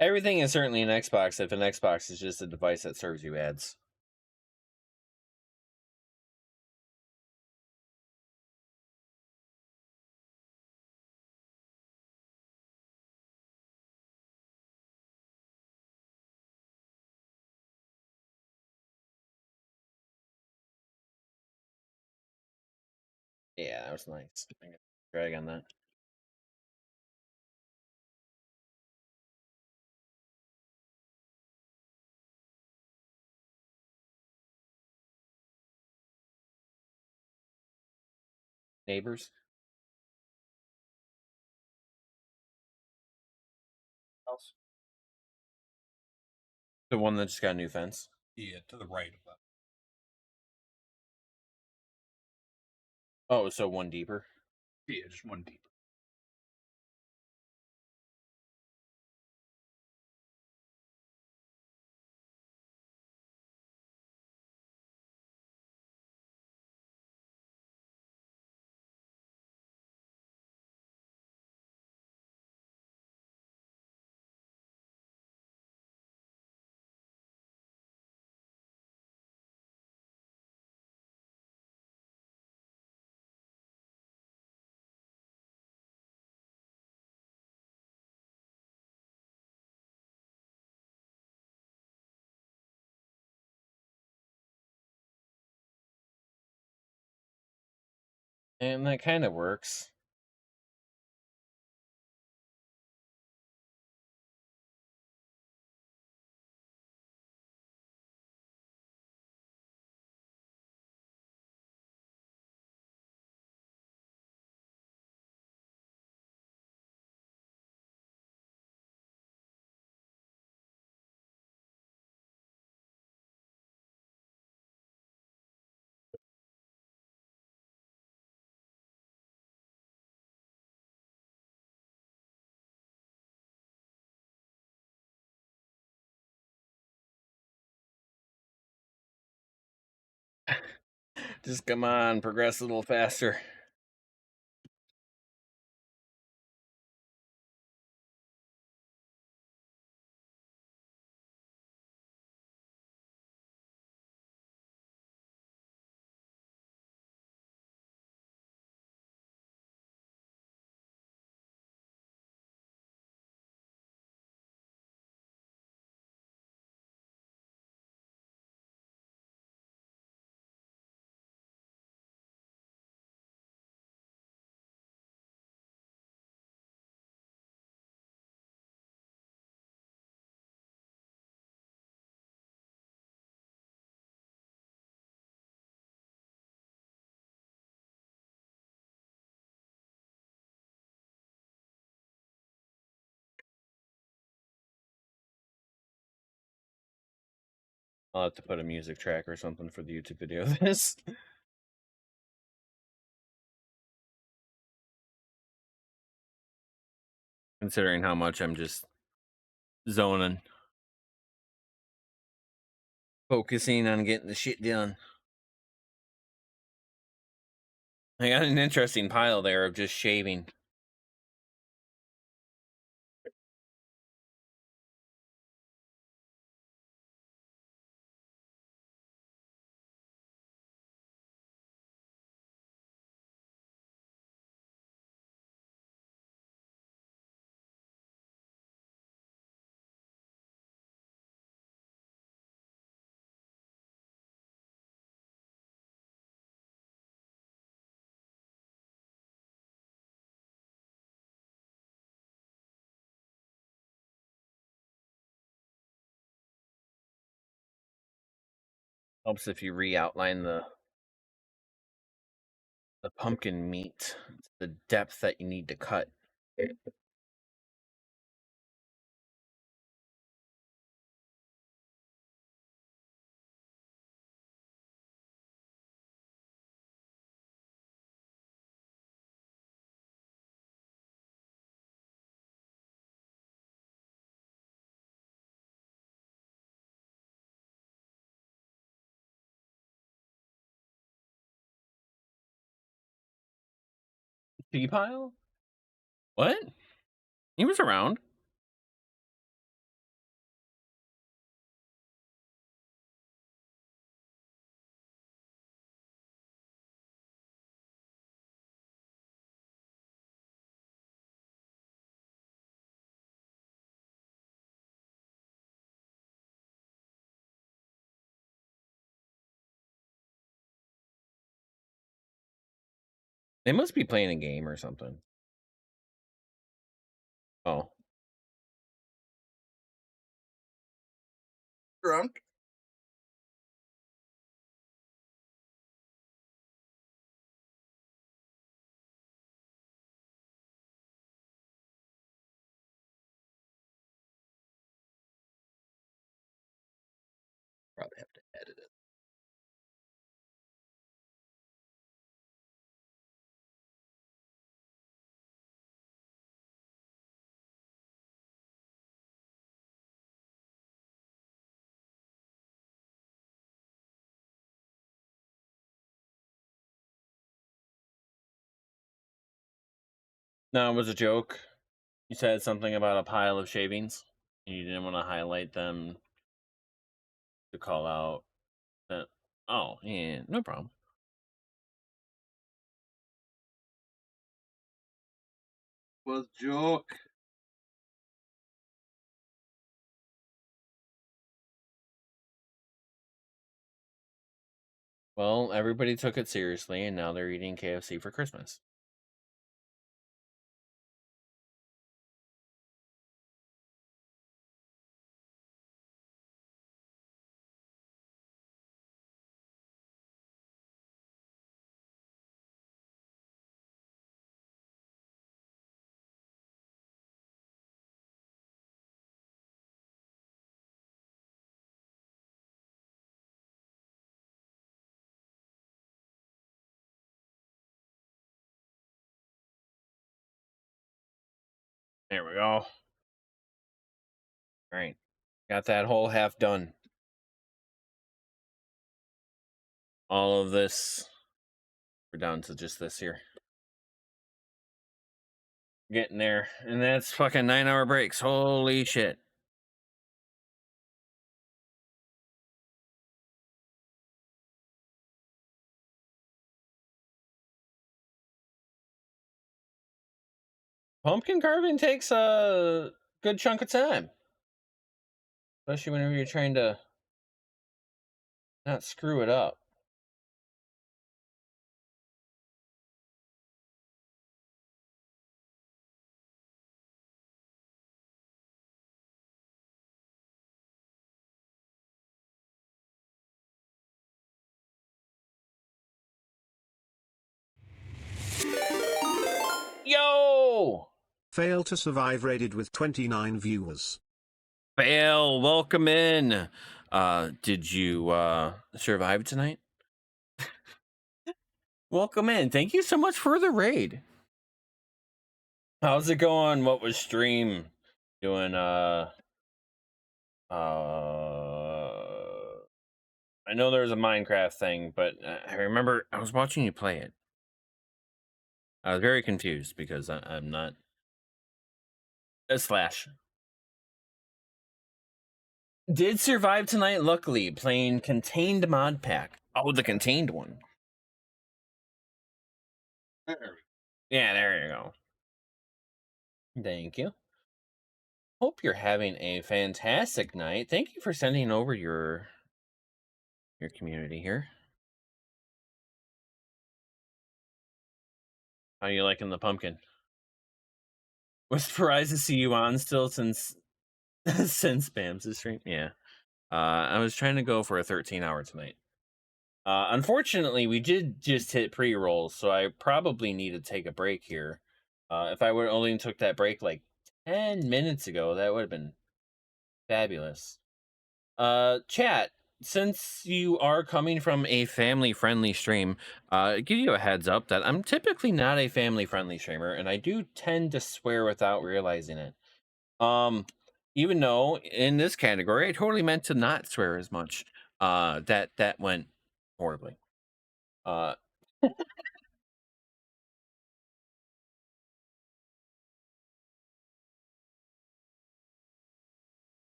H: Everything is certainly an Xbox if an Xbox is just a device that serves you ads. Yeah, that was nice. I got drag on that. Neighbors.
F: House?
H: The one that just got a new fence.
F: Yeah, to the right of that.
H: Oh, so one deeper.
F: Yeah, just one deeper.
H: And that kind of works. Just come on, progress a little faster. I'll have to put a music track or something for the YouTube video of this. Considering how much I'm just zoning. Focusing on getting the shit done. I got an interesting pile there of just shaving. Helps if you re-outline the pumpkin meat, the depth that you need to cut. Tea pile? What? He was around. They must be playing a game or something. Oh. Drunk? Probably have to edit it. No, it was a joke. You said something about a pile of shavings. You didn't want to highlight them to call out that. Oh, yeah, no problem.
F: Was joke.
H: Well, everybody took it seriously, and now they're eating KFC for Christmas. There we go. All right. Got that whole half done. All of this. We're down to just this here. Getting there. And that's fucking 9-hour breaks. Holy shit. Pumpkin carving takes a good chunk of time. Especially whenever you're trying to not screw it up. Yo!
E: Fail to survive raided with 29 viewers.
H: Fail, welcome in.
A: Did you survive tonight? Welcome in. Thank you so much for the raid. How's it going? What was stream doing? I know there was a Minecraft thing, but I remember I was watching you play it. I was very confused because I'm not a slash. Did survive tonight, luckily, playing contained mod pack. Oh, the contained one. Yeah, there you go. Thank you. Hope you're having a fantastic night. Thank you for sending over your community here. How you liking the pumpkin? Was surprised to see you on still since since Bam's stream. Yeah. I was trying to go for a 13-hour tonight. Unfortunately, we did just hit pre-rolls, so I probably need to take a break here. If I would only took that break like 10 minutes ago, that would have been fabulous. Chat, since you are coming from a family-friendly stream, give you a heads up that I'm typically not a family-friendly streamer, and I do tend to swear without realizing it. Even though in this category, I totally meant to not swear as much. That went horribly.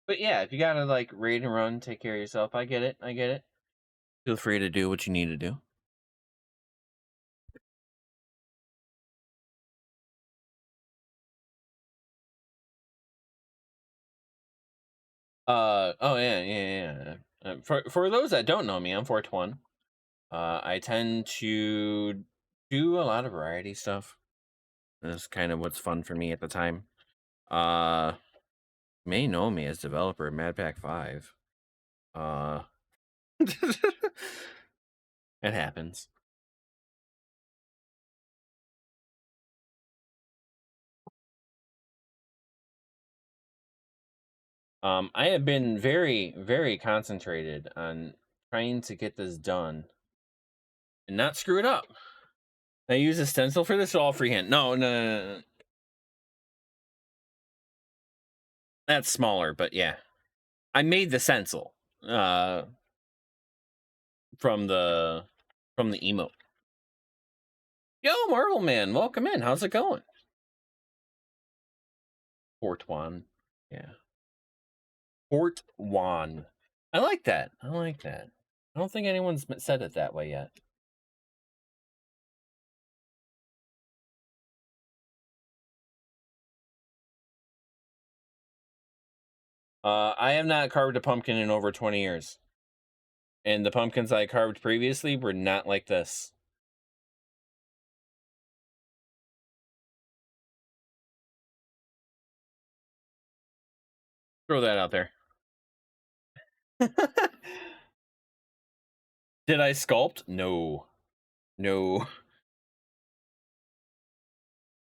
A: But yeah, if you gotta like raid and run, take care of yourself. I get it. I get it. Feel free to do what you need to do. Oh yeah. For those that don't know me, I'm 421. I tend to do a lot of variety stuff. That's kind of what's fun for me at the time. May know me as developer Mad Pack 5. It happens. I have been very, very concentrated on trying to get this done and not screw it up. I use a stencil for this, all freehand. No. That's smaller, but yeah. I made the stencil from the emote. Yo, Marvel Man, welcome in. How's it going? Fort Juan. Yeah. Fort Juan. I like that. I don't think anyone's said it that way yet. I have not carved a pumpkin in over 20 years. And the pumpkins I carved previously were not like this. Throw that out there. Did I sculpt? No.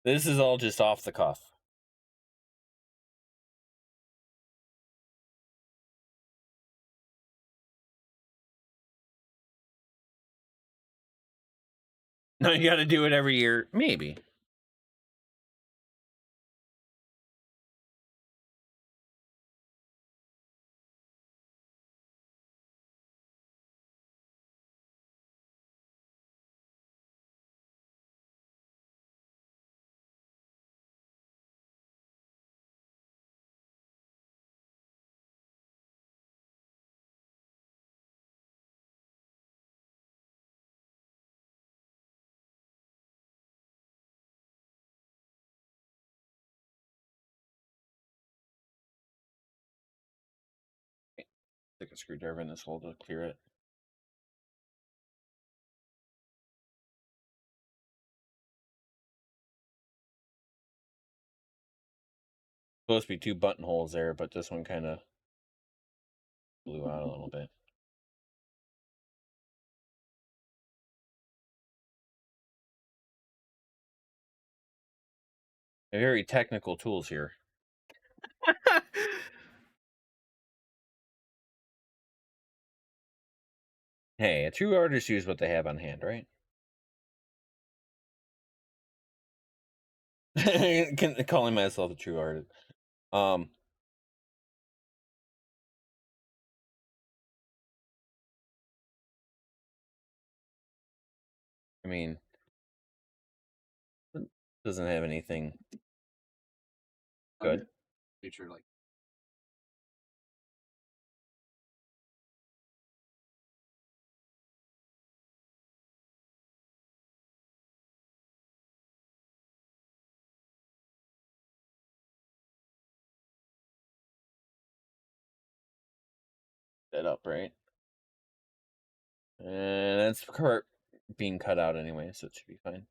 A: This is all just off the cuff. No, you got to do it every year. Maybe. Stick a screwdriver in this hole to clear it. Supposed to be 2 buttonholes there, but this one kind of blew out a little bit.
H: Very technical tools here. Hey, a true artist uses what they have on hand, right? Calling myself a true artist. Um, I mean, doesn't have anything good.
F: Feature like
H: That up, right? And that's being cut out anyway, so it should be fine.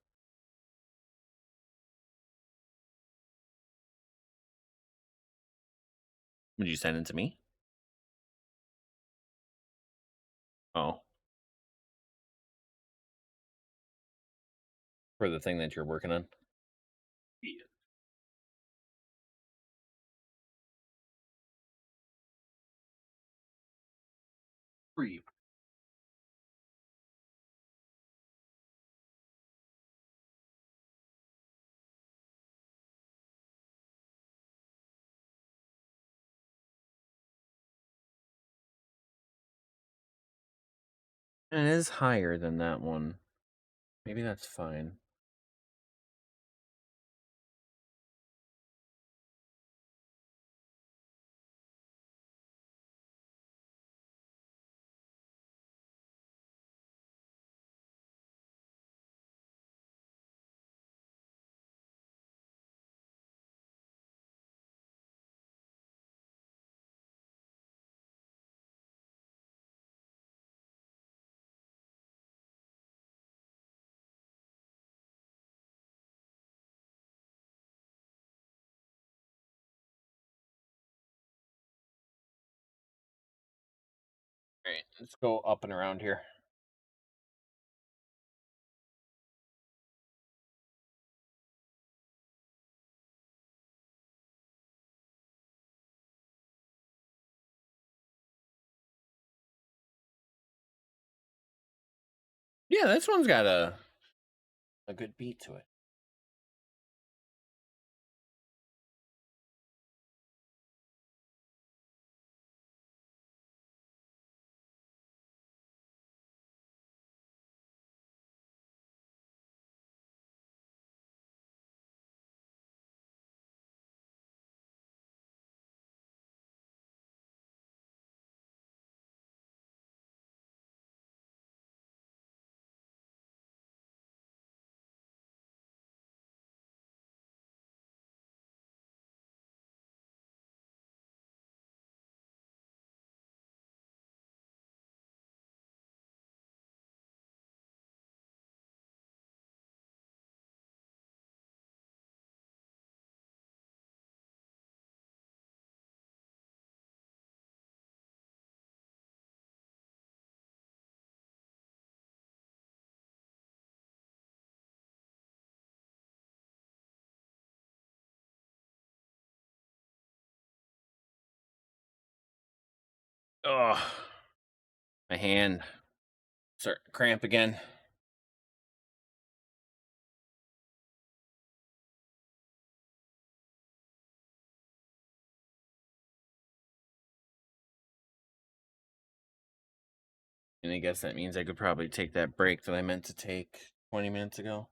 H: Would you send it to me? Oh. For the thing that you're working on?
F: yeah. Free.
H: And it is higher than that one. Maybe that's fine. All right, let's go up and around here. Yeah, this one's got a good beat to it. Oh, my hand start cramp again. And I guess that means I could probably take that break that I meant to take 20 minutes ago.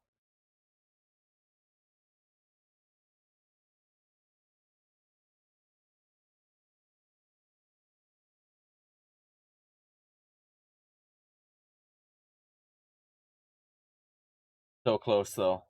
H: So close, though.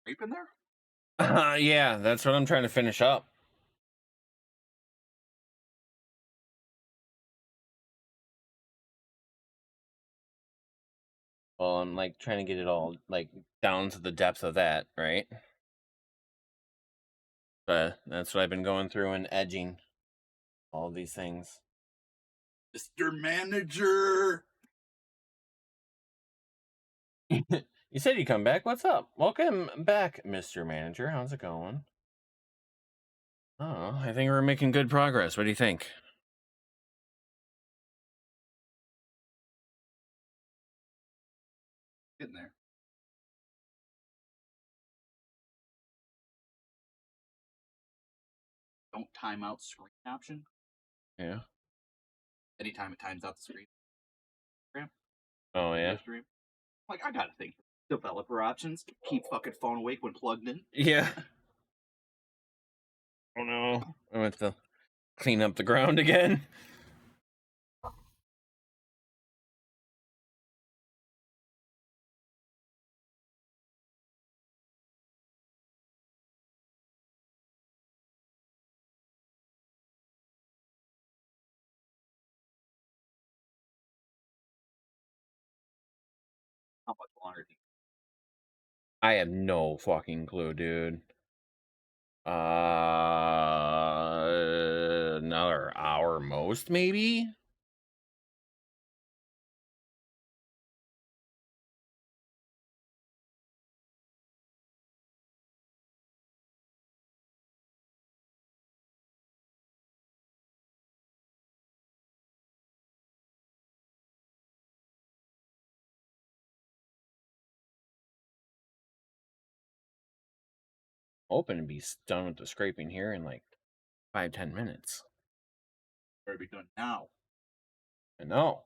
F: scraping there?
H: Yeah, that's what I'm trying to finish up. Well, I'm like trying to get it all like down to the depth of that, right? But that's what I've been going through and edging all these things.
F: Mr. Manager.
H: You said you'd come back. What's up? Welcome back, Mr. Manager. How's it going? Oh, I think we're making good progress. What do you think?
F: Getting there. Don't time out screen option.
H: Yeah.
F: Anytime it times out the screen.
H: Oh, yeah.
F: Stream. Like, I gotta think. Developer options. Keep fucking phone awake when plugged in.
H: Yeah. Oh, no. I went to clean up the ground again.
F: How much longer do you
H: I have no fucking clue, dude. Another hour most, maybe? Hoping to be done with the scraping here in like 5-10 minutes.
F: better be done now?
H: I know.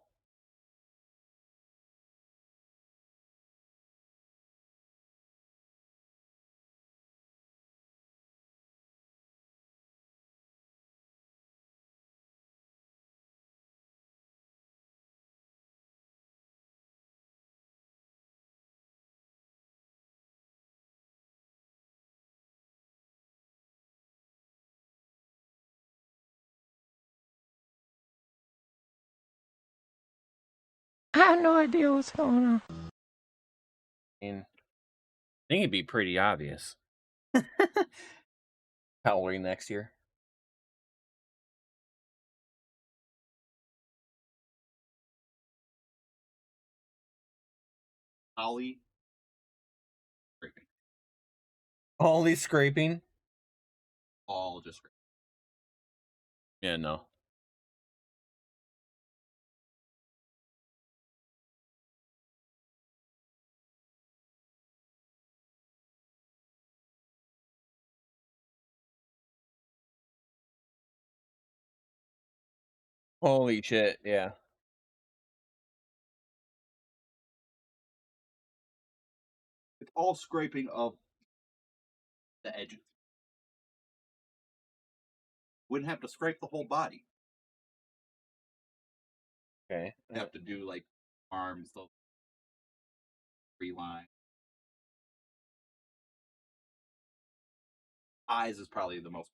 N: I have no idea what's going on.
H: I think it'd be pretty obvious. Halloween next year.
F: Ollie.
H: All these scraping?
F: All just scraping.
H: Yeah, no. Holy shit, yeah.
F: It's all scraping of the edges. Wouldn't have to scrape the whole body.
H: Okay.
F: You have to do like arms, the tree line. Eyes is probably the most.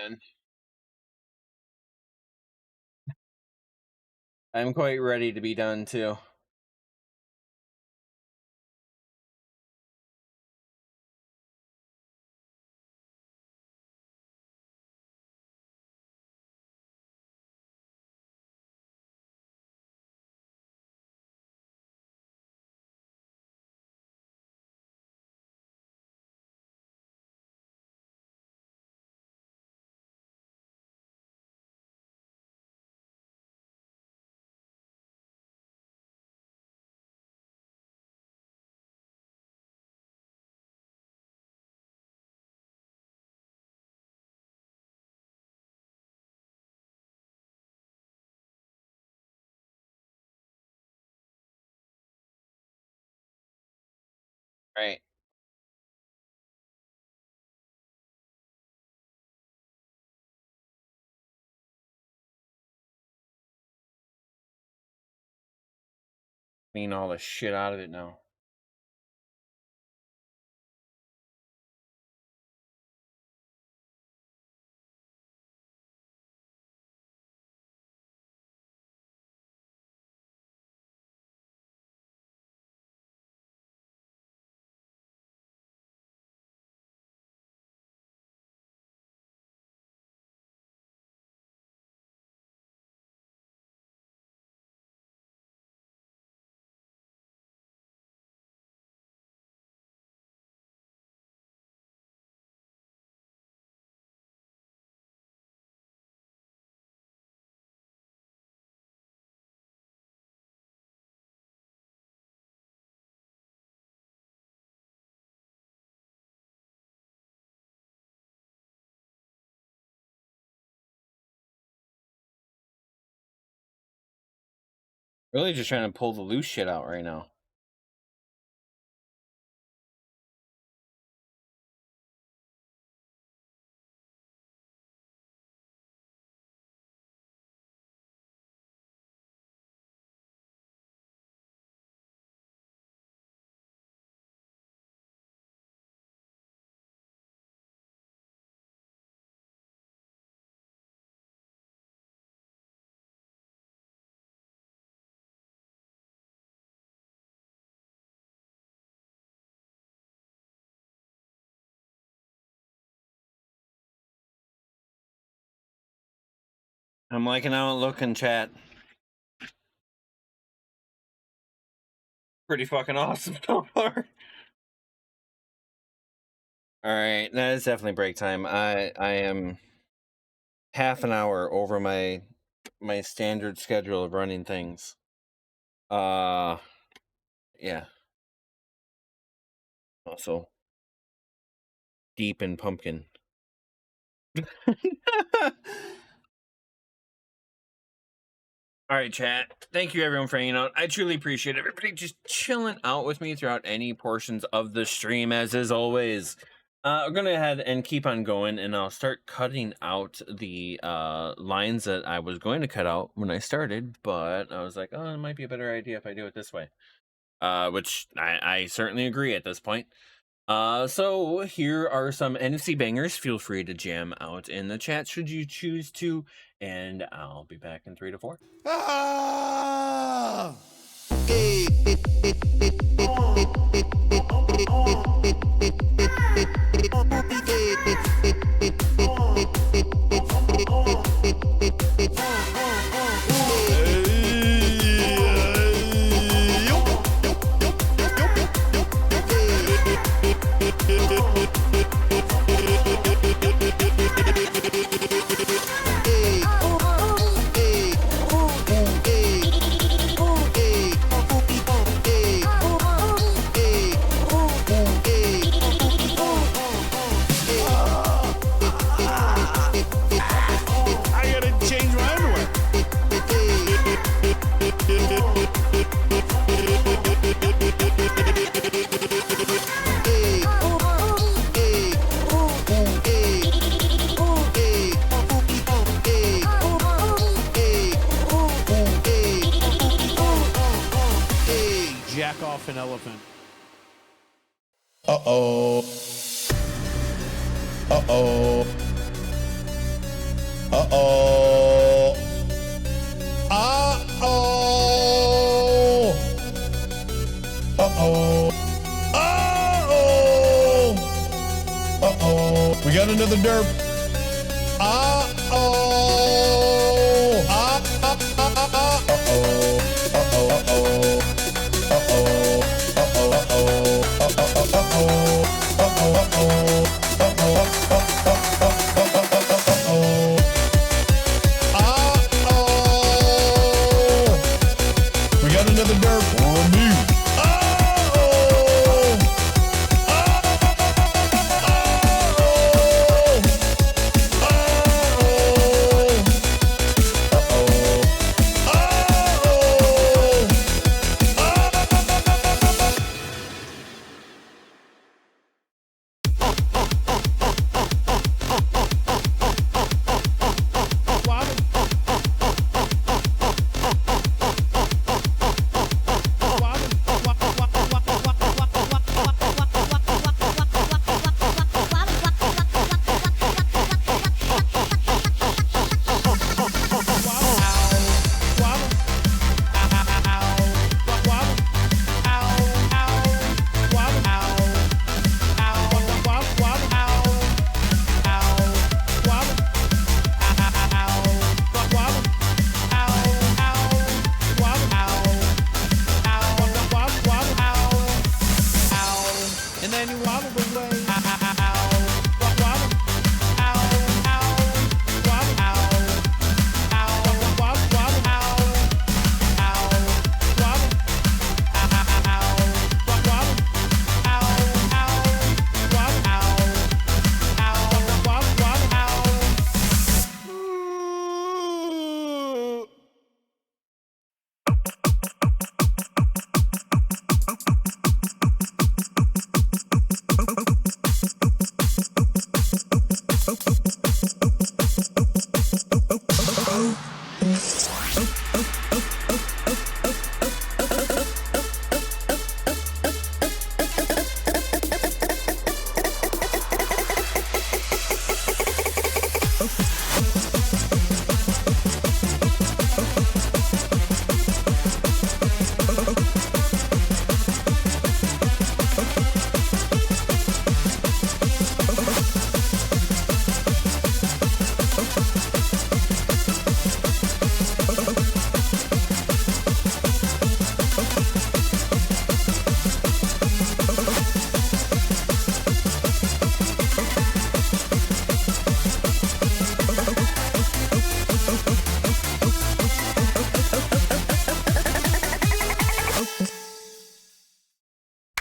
H: And I'm quite ready to be done too. Right. Clean all the shit out of it now. Really just trying to pull the loose shit out right now. I'm liking how it looking, chat. Pretty fucking awesome so far. All right, that is definitely break time. I am half an hour over my standard schedule of running things. Yeah. Also deep in pumpkin. All right, chat. Thank you, everyone, for hanging out. I truly appreciate everybody just chilling out with me throughout any portions of the stream, as is always. I'm going to head and keep on going, and I'll start cutting out the lines that I was going to cut out when I started, but I was like, oh, it might be a better idea if I do it this way. Which I certainly agree at this point. So here are some NFC bangers. Feel free to jam out in the chat should you choose to, and I'll be back in 3 to 4.
B: Ah! I gotta change my underwear. Jack off an elephant.
G: Uh-oh. Uh-oh. Uh-oh. Uh-oh. Uh-oh. Uh-oh. Uh-oh. We got another derp. Uh-oh. Uh-oh. Uh-oh. Uh-oh. We got another derp for me.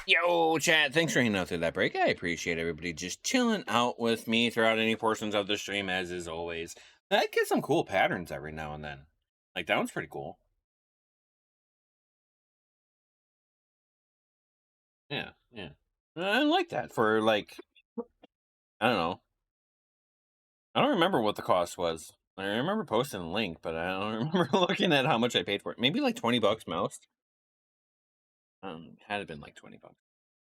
H: Yo, chat, thanks for hanging out through that break. I appreciate everybody just chilling out with me throughout any portions of the stream, as is always. I get some cool patterns every now and then. Like, that one's pretty cool. Yeah, yeah. I like that for, like, I don't know. I don't remember what the cost was. I remember posting a link, but I don't remember looking at how much I paid for it. Maybe like $20 most. Had it been like $20.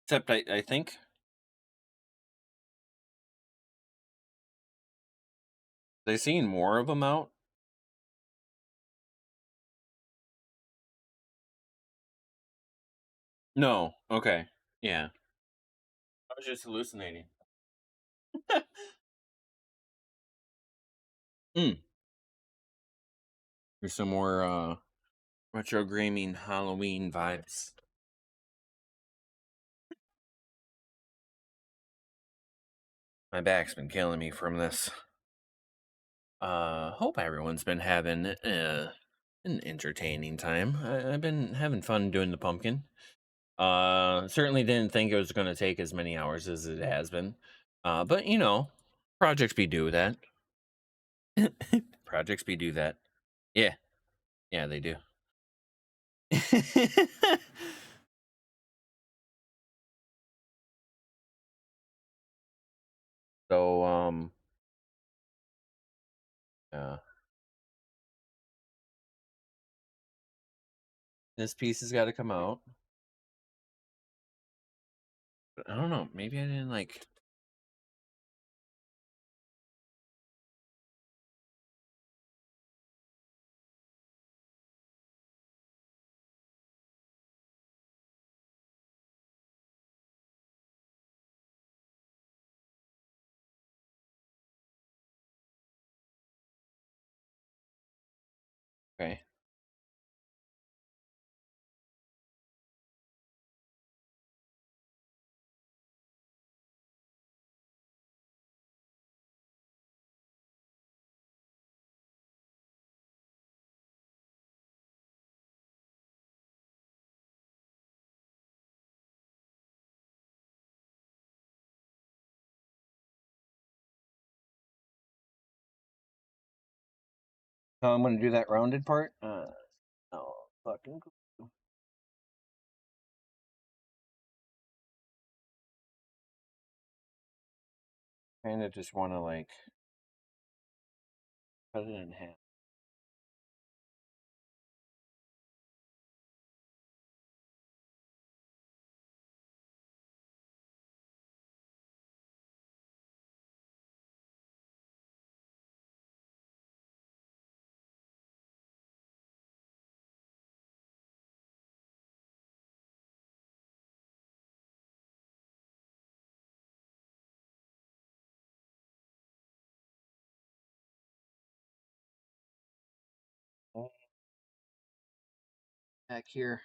H: Except I think they seen more of them out. No. Okay. Yeah. I was just hallucinating. Hmm. There's some more retro gaming Halloween vibes. My back's been killing me from this. Hope everyone's been having an entertaining time. I've been having fun doing the pumpkin. Certainly didn't think it was going to take as many hours as it has been. But you know, projects be do that. Projects be do that. Yeah. Yeah, they do. So, this piece has got to come out. But I don't know. Maybe I didn't like. Okay. So I'm going to do that rounded part. Oh, fucking cool. Kind of just want to like cut it in half. Back here.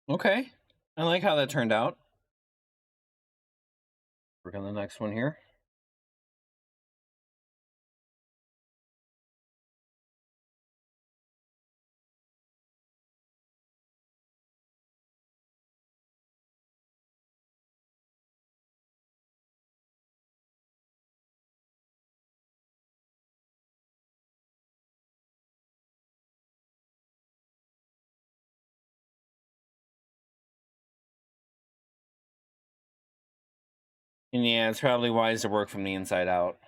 H: Okay. I like how that turned out. Work on the next one here. And yeah, it's probably wise to work from the inside out.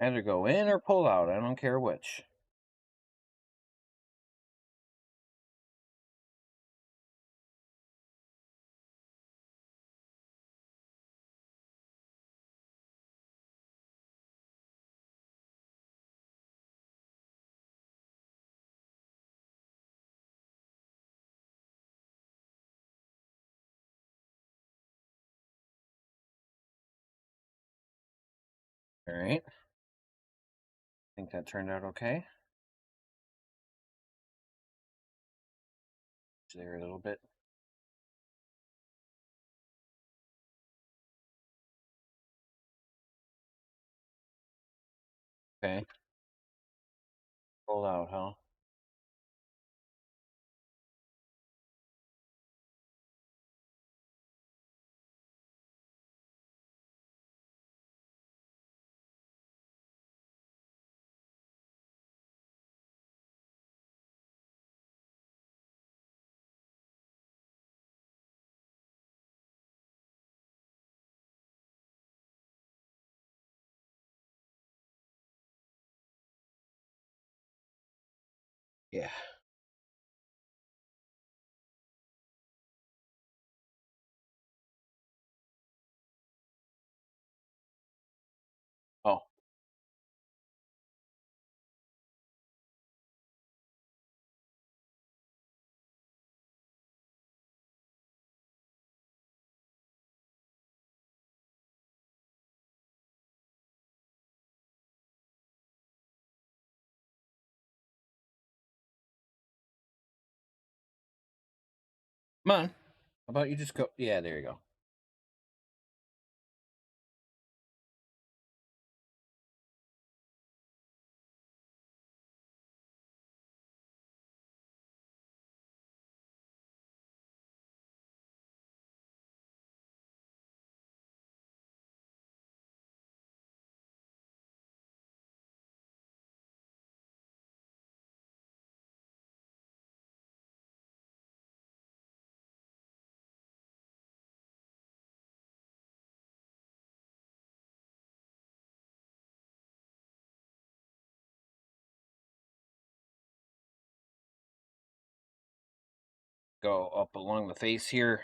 H: Either go in or pull out. I don't care which. All right. I think that turned out okay. There a little bit. Okay. Pull out, huh? Yeah. Oh. Come on. How about you just go? Yeah, there you go. Go up along the face here.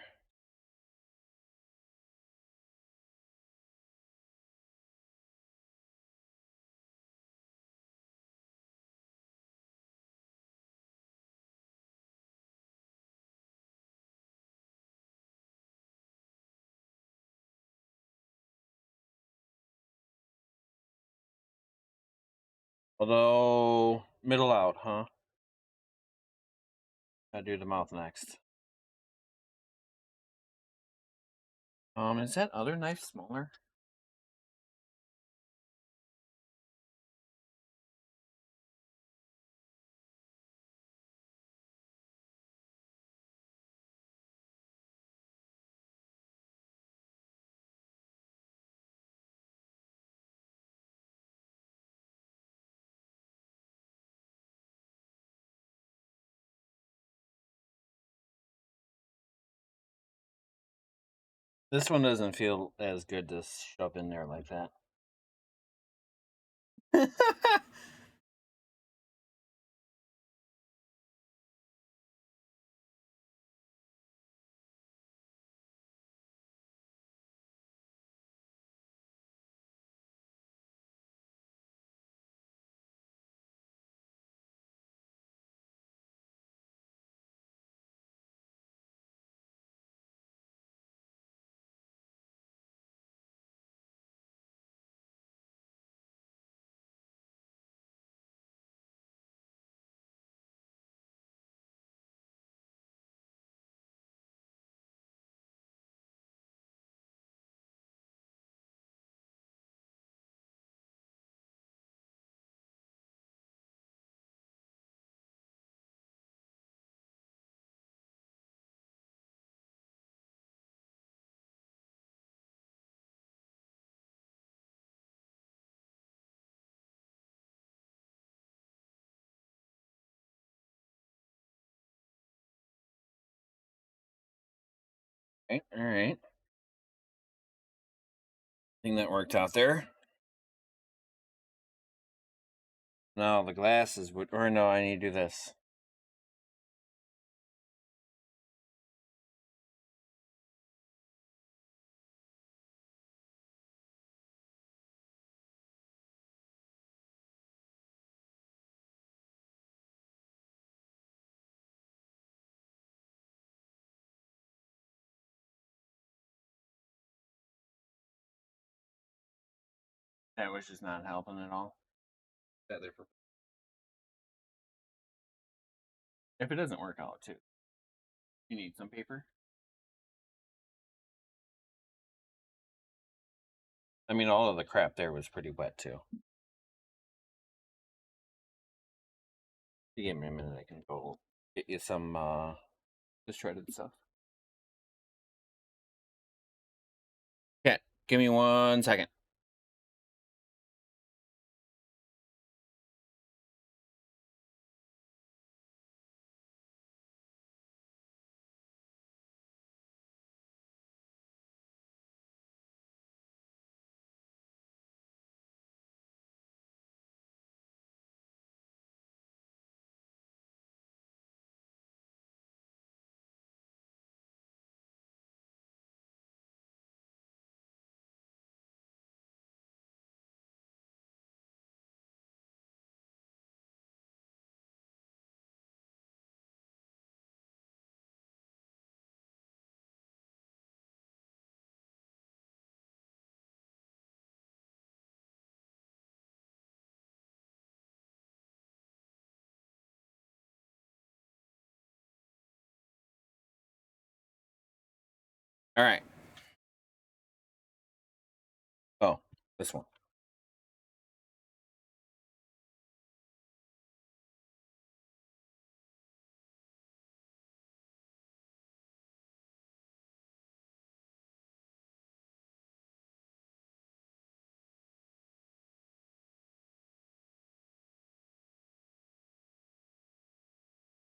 H: Although, middle out, huh? I'll do the mouth next. Is that other knife smaller? This one doesn't feel as good to shove in there like that. Okay, all right. I think that worked out there. No, the glasses would, or no, I need to do this. That was just not helping at all. That there for. If it doesn't work out too, you need some paper. I mean, all of the crap there was pretty wet too. If you give me a minute, I can go get you some the shredded stuff. Okay, give me 1 second. All right. Oh, this one.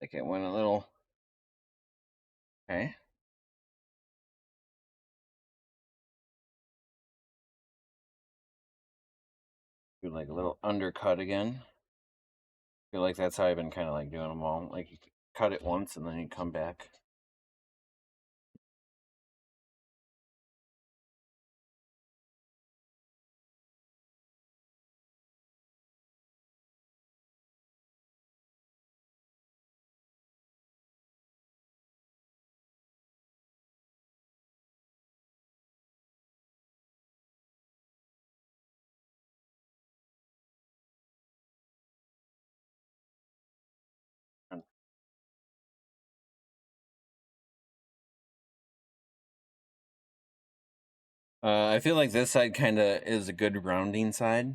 H: I think it went a little. Okay. Do like a little undercut again. Feel like that's how I've been kind of like doing them all. Like you cut it once and then you come back. I feel like this side kind of is a good rounding side.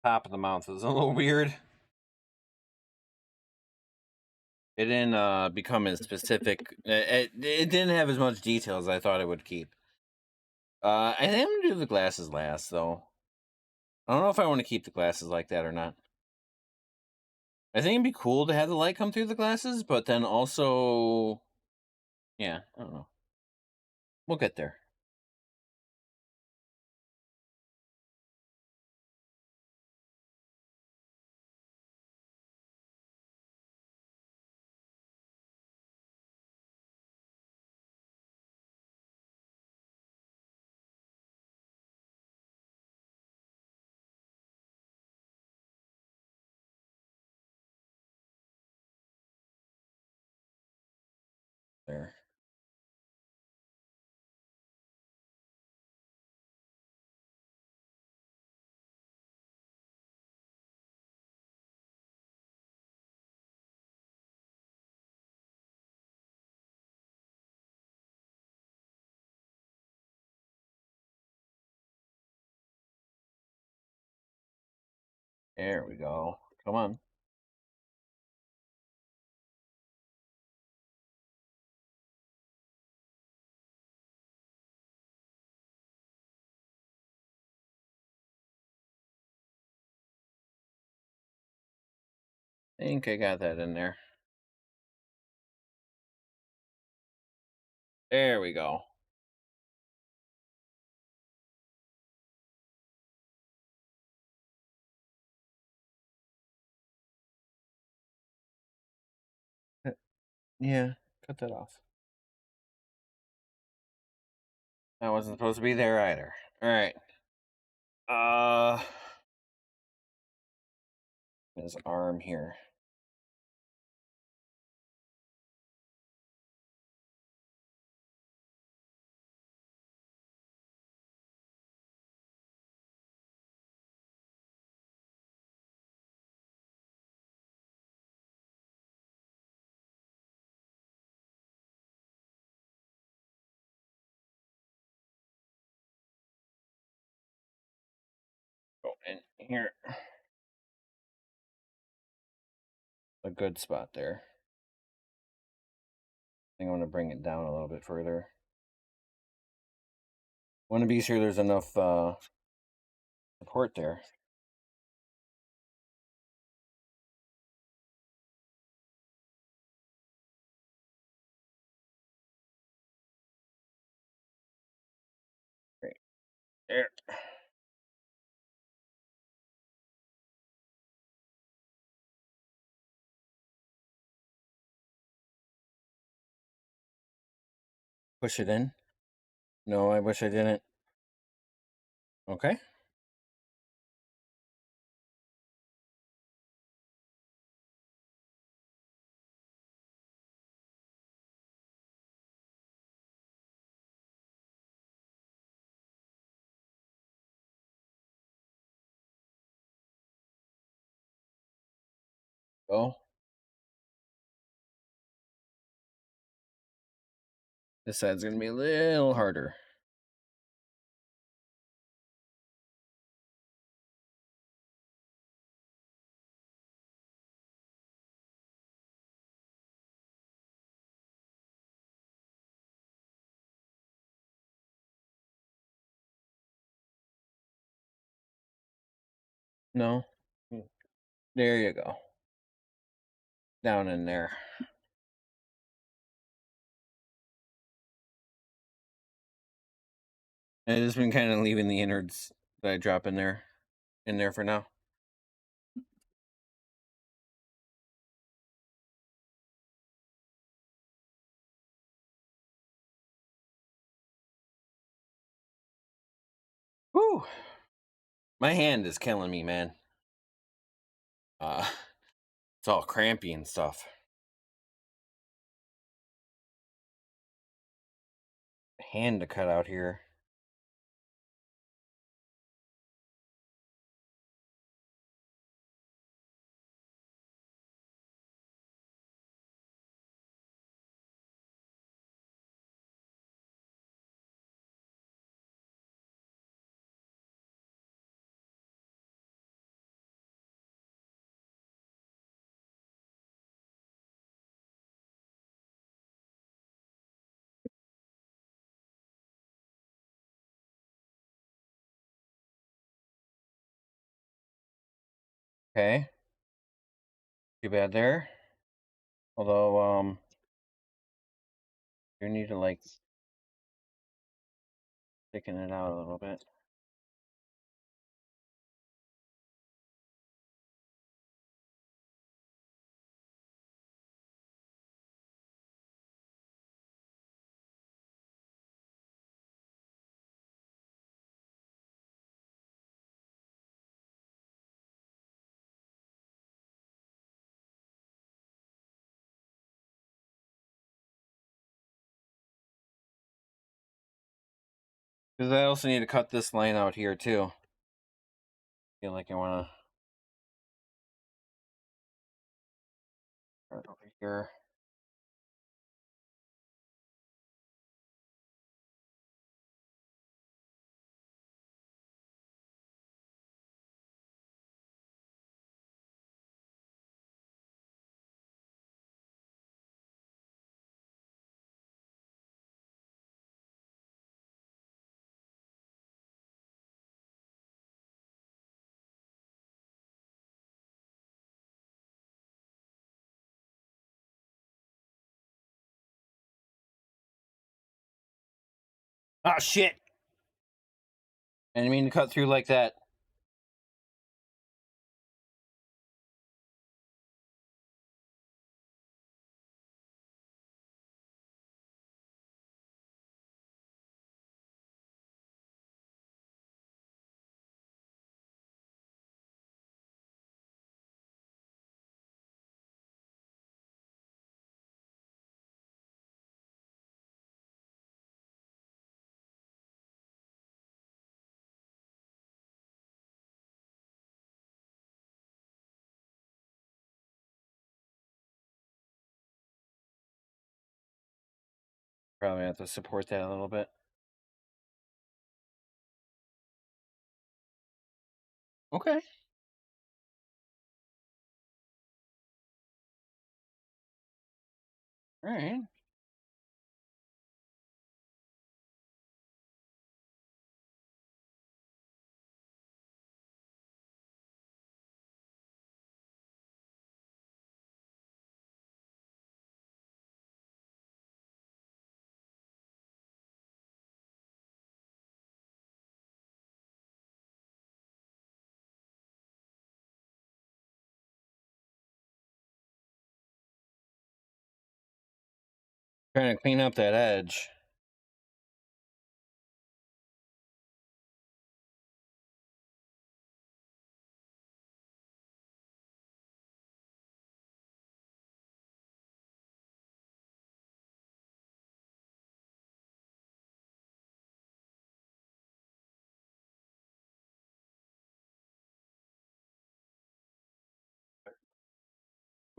H: Top of the mouth is a little weird. It didn't become as specific. It didn't have as much detail as I thought it would keep. I think I'm gonna do the glasses last, though. I don't know if I want to keep the glasses like that or not. I think it'd be cool to have the light come through the glasses, but then also, yeah, I don't know. We'll get there. There. There we go. Come on. I think I got that in there. There we go. Yeah, cut that off. That wasn't supposed to be there either. All right. His arm here. Go in here. A good spot there. I think I'm going to bring it down a little bit further. Want to be sure there's enough support there. Great. There. Push it in. No, I wish I didn't. Okay. Go. This side's going to be a little harder. No. There you go. Down in there. I just been kind of leaving the innards that I drop in there for now. Whew. My hand is killing me, man. It's all crampy and stuff. Hand to cut out here. Okay. Too bad there. Although, you need to like thicken it out a little bit. Because I also need to cut this line out here too. Feel like I want to start over here. Ah, shit! I didn't mean to cut through like that. Probably have to support that a little bit. Okay. All right. Trying to clean up that edge.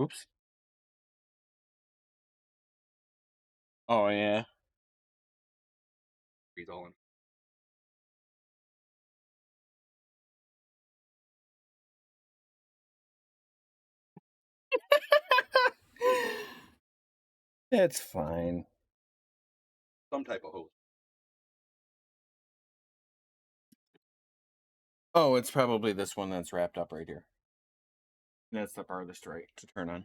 H: Oops. Oh, yeah.
F: Breathe all in.
H: It's fine.
F: Some type of hose.
H: Oh, it's probably this one that's wrapped up right here. That's the farthest right to turn on.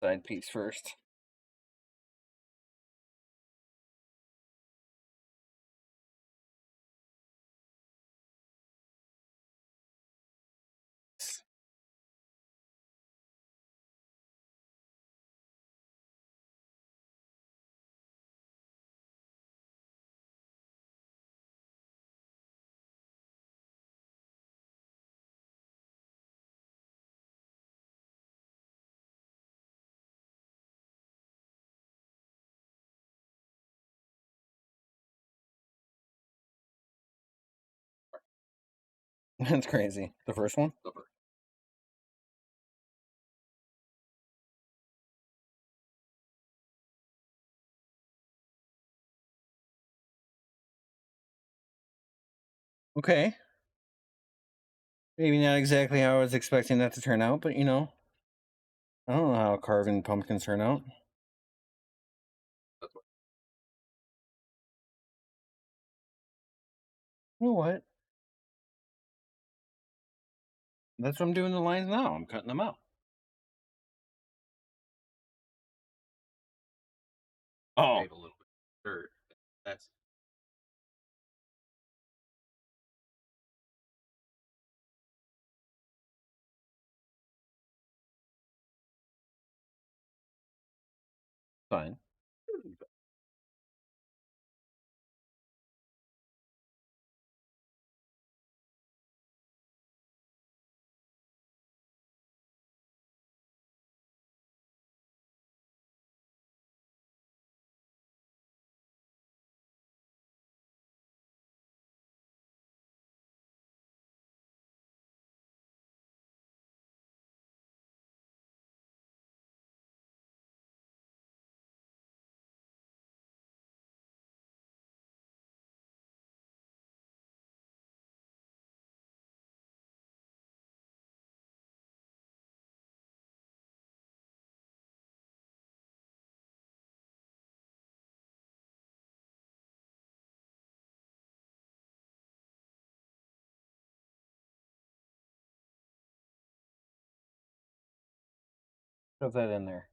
H: Side piece first. That's crazy. The first one?
F: The first.
H: Okay. Maybe not exactly how I was expecting that to turn out, but you know, I don't know how carving pumpkins turn out.
F: That's what.
H: You know what? That's what I'm doing the lines now. I'm cutting them out. Oh,
F: Shave a little bit. Sure. That's
H: fine. Shove that in there.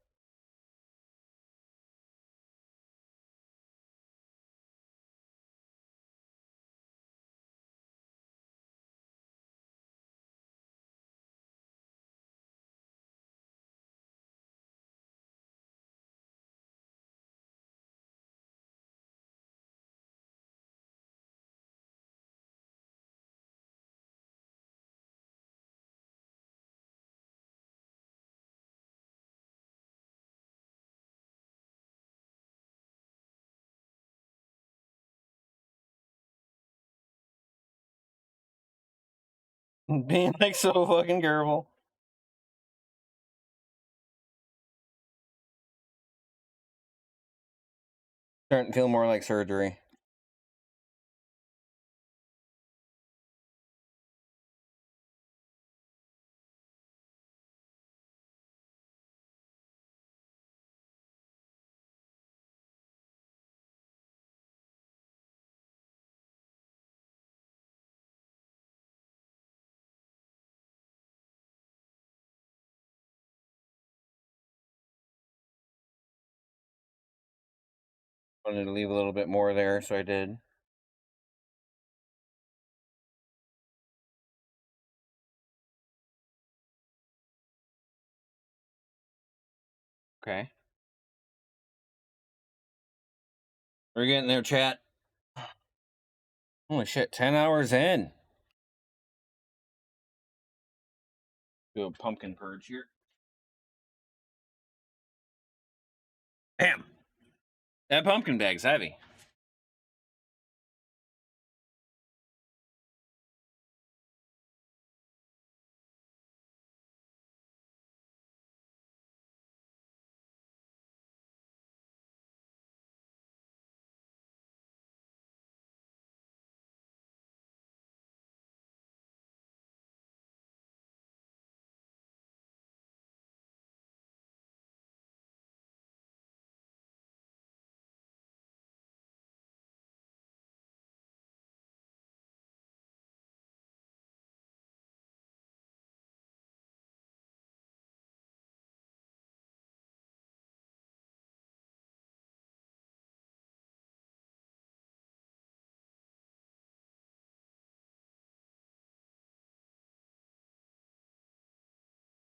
H: Being like so fucking careful. Starting to feel more like surgery. Wanted to leave a little bit more there, so I did. Okay. We're getting there, chat. Holy shit, 10 hours in. Do a pumpkin purge here. Damn. That pumpkin bag's heavy.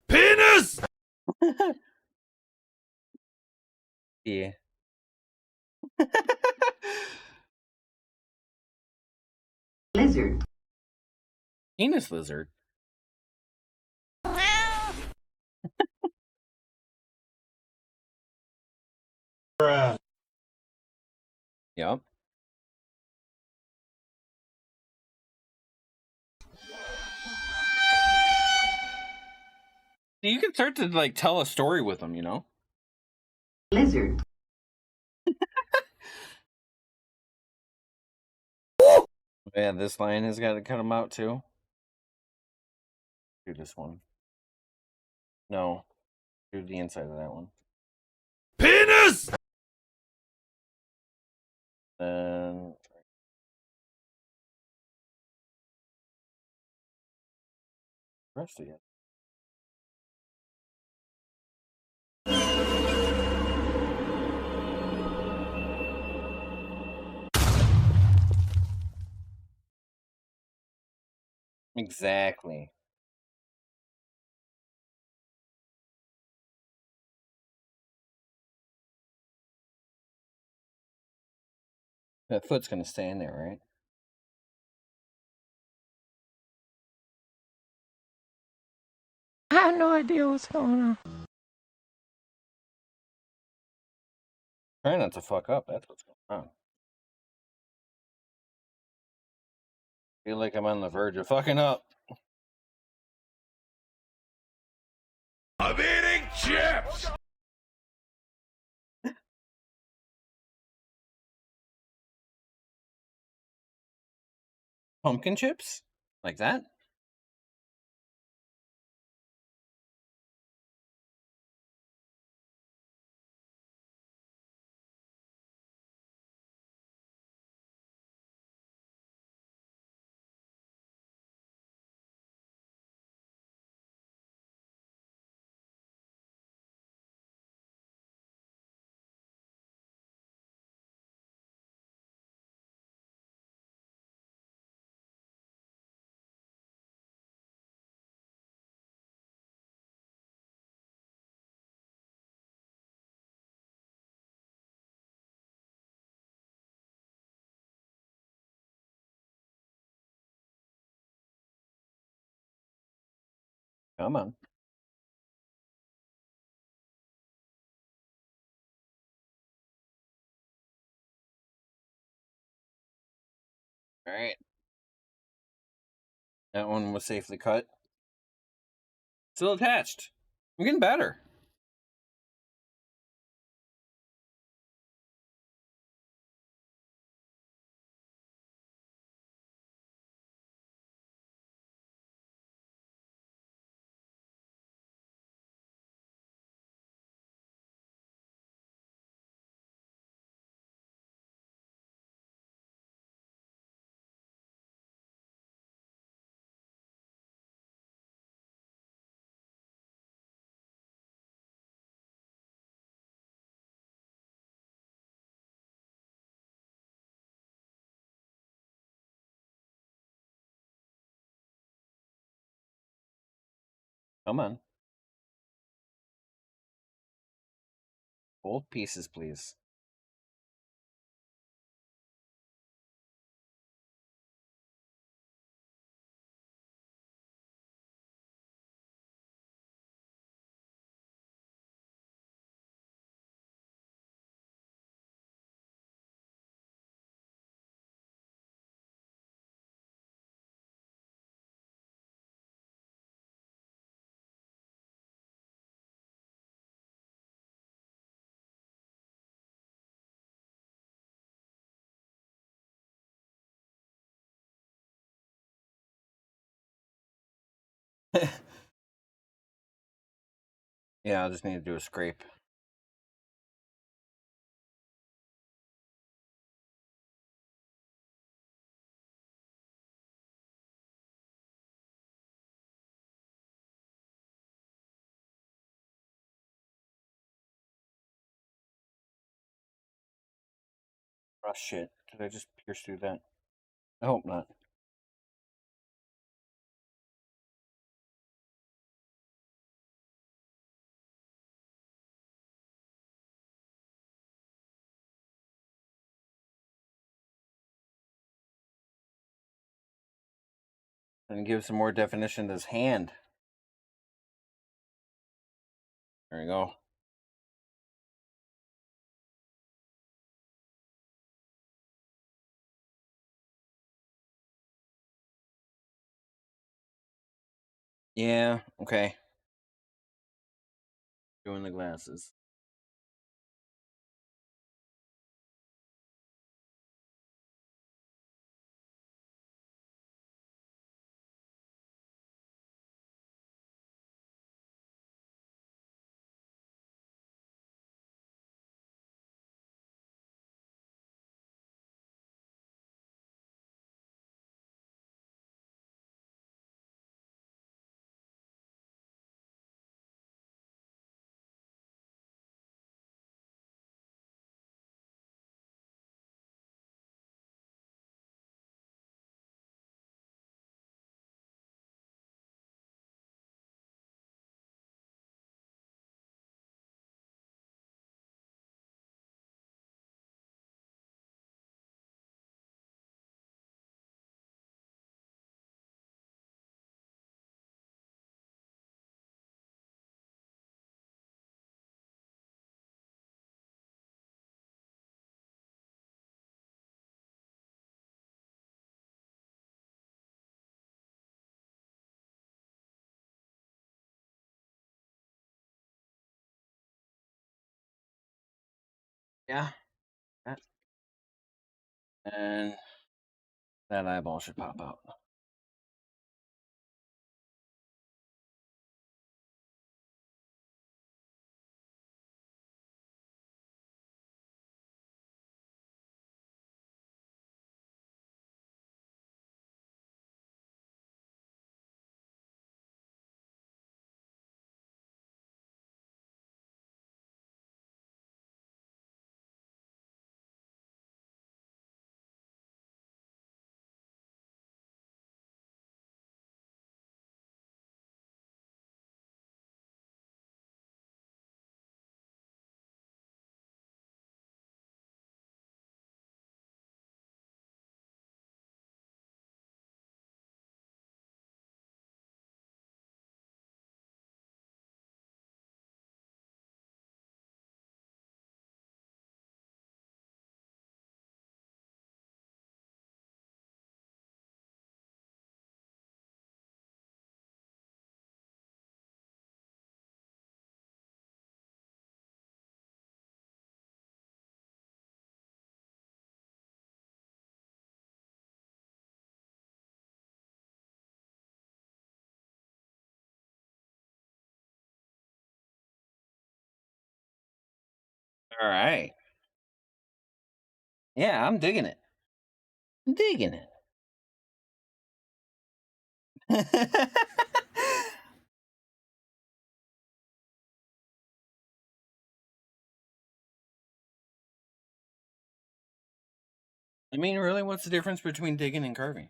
B: Penis!
H: Yeah.
M: Lizard.
H: Penis lizard. Yep. You can start to like tell a story with them, you know?
M: Lizard.
H: Yeah, this line has got to cut them out too. Do this one. No. Do the inside of that one.
B: Penis!
H: Then rest again. Exactly. That foot's gonna stay in there, right?
N: I have no idea what's going on.
H: Try not to fuck up. That's what's going on. Feel like I'm on the verge of fucking up.
B: I'm eating chips!
H: Pumpkin chips? Like that? Come on. All right. That one was safely cut. Still attached. I'm getting better. Come on. Both pieces, please. Yeah, I just need to do a scrape. Oh shit. Did I just pierce through that? I hope not. And give some more definition to his hand. There we go. Yeah, okay. Doing the glasses. Yeah. And that eyeball should pop out. All right. Yeah, I'm digging it. I'm digging it. I mean, really, what's the difference between digging and carving?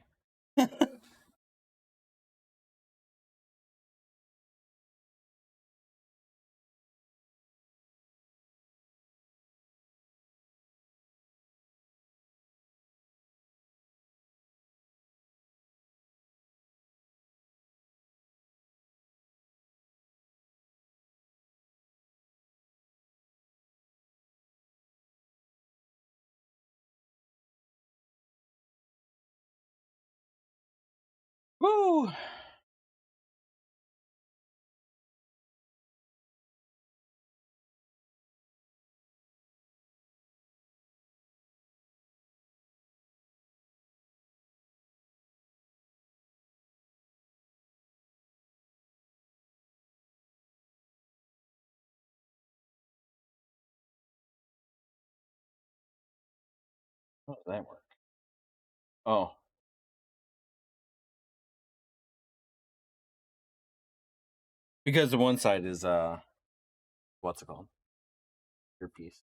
H: Woo! How does that work? Oh. Because the one side is what's it called? Your piece.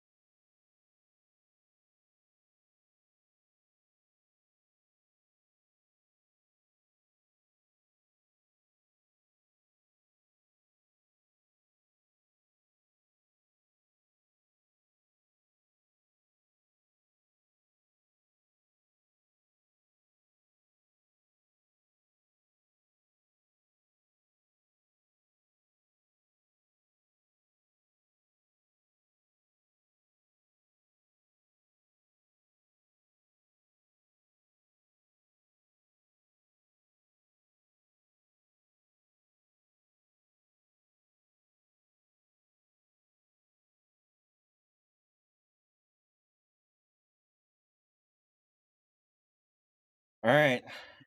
H: All right,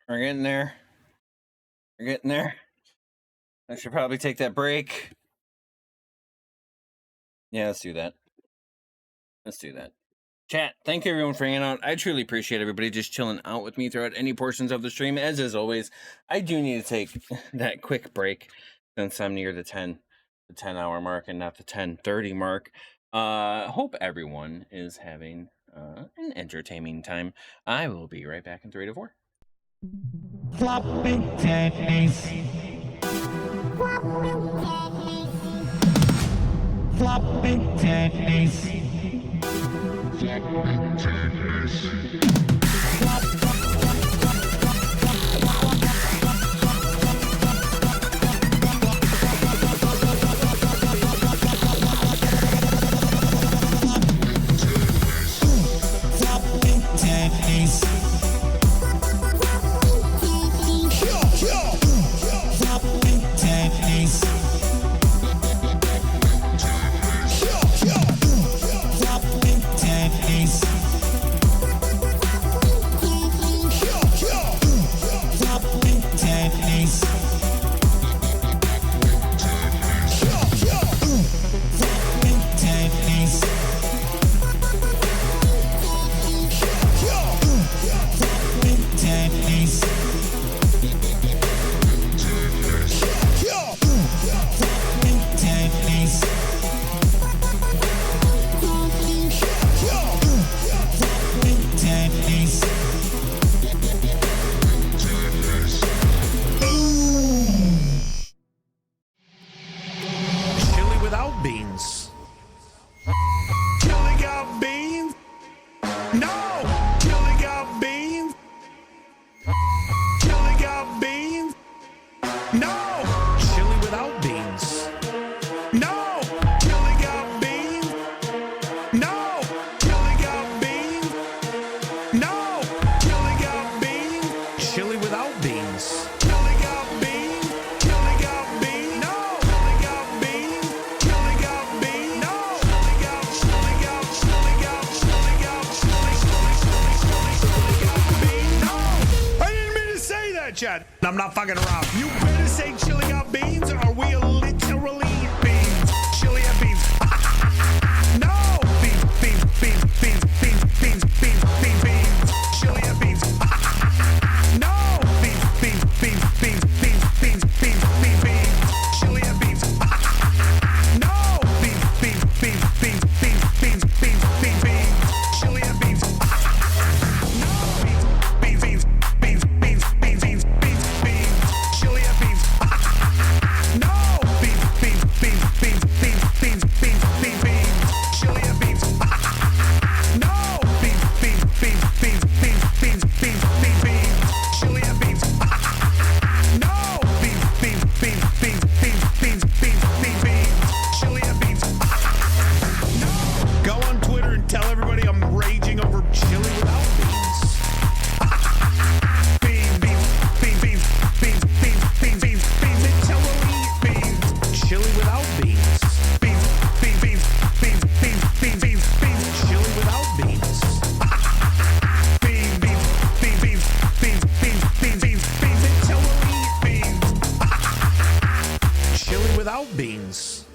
H: we're getting there. We're getting there. I should probably take that break. Yeah, let's do that. Let's do that. Chat, thank you everyone for hanging out. I truly appreciate everybody just chilling out with me throughout any portions of the stream. As always, I do need to take that quick break since I'm near the 10 hour mark and not the 10:30 mark. Hope everyone is having an entertaining time. I will be right back in 3 to 4.
C: Floppy tennis. Floppy tennis.
B: Chili without beans. Chili got beans? No! Chili got beans? Chili got beans? No! Chili without beans. No! Chili got beans? No! Chili got beans? No! Chili got beans? Chili without beans. Chili got beans? Chili got beans? No! Chili got beans? Chili got beans? No! Chili got beans? No! I didn't mean to say that, Chad. I'm not fucking around. You better say chili got beans or we literally beans. Chili got beans. No! Chili without beans. Beans, beans, beans, beans, beans, beans, beans, beans. Chili without beans. Beans, beans, beans, beans, beans, beans, beans, beans, beans until we eat beans. Chili without beans.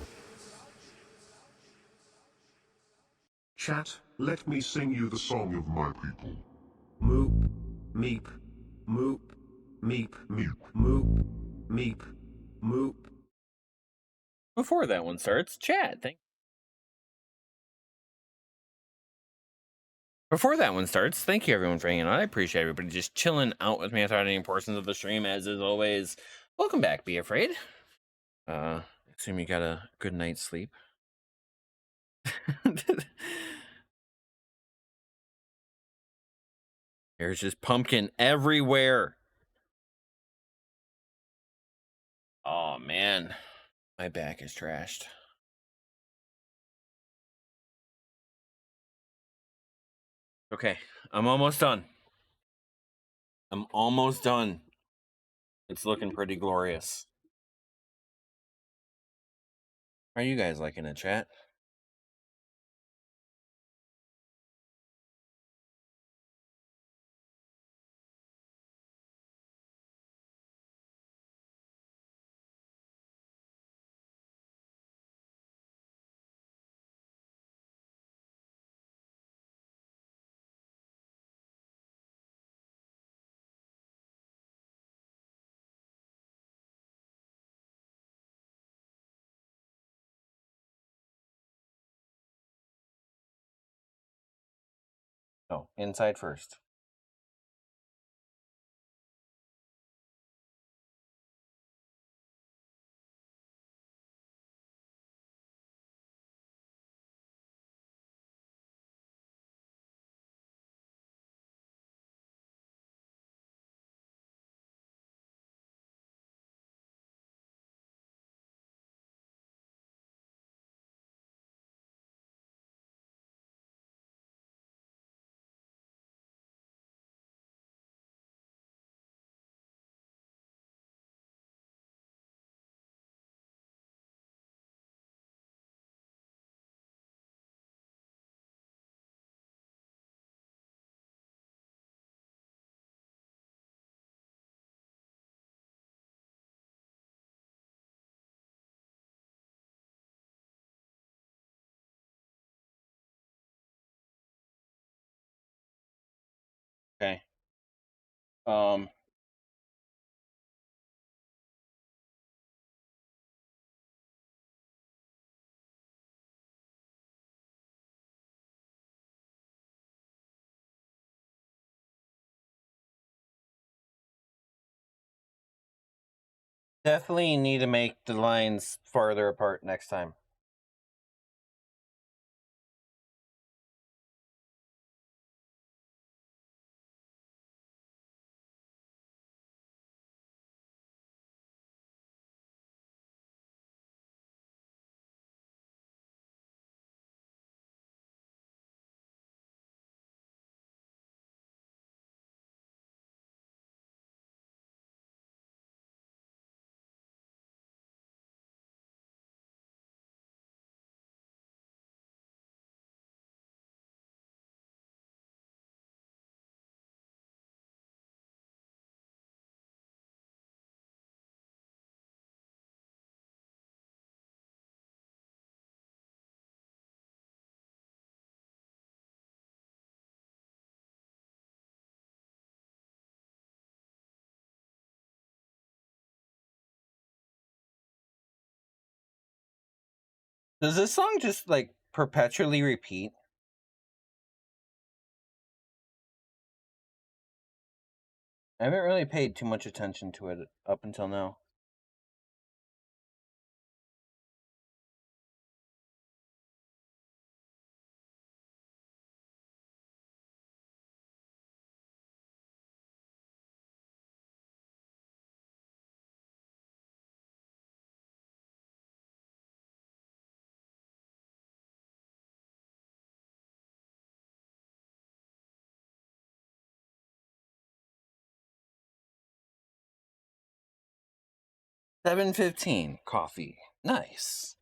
E: Chat, let me sing you the song of my people. Moop, meep, moop, meep, meep, moop, meep, moop.
H: Before that one starts, chat. Before that one starts, thank you everyone for hanging out. I appreciate everybody just chilling out with me throughout any portions of the stream, as is always. Welcome back, Be Afraid. Assume you got a good night's sleep. There's just pumpkin everywhere. Oh man, my back is trashed. Okay, I'm almost done. I'm almost done. It's looking pretty glorious. Are you guys liking it, chat? Oh, inside first. Okay. 'Definitely need to make the lines farther apart next time. Does this song just like perpetually repeat? I haven't really paid too much attention to it up until now. $7.15 coffee.
A: Nice.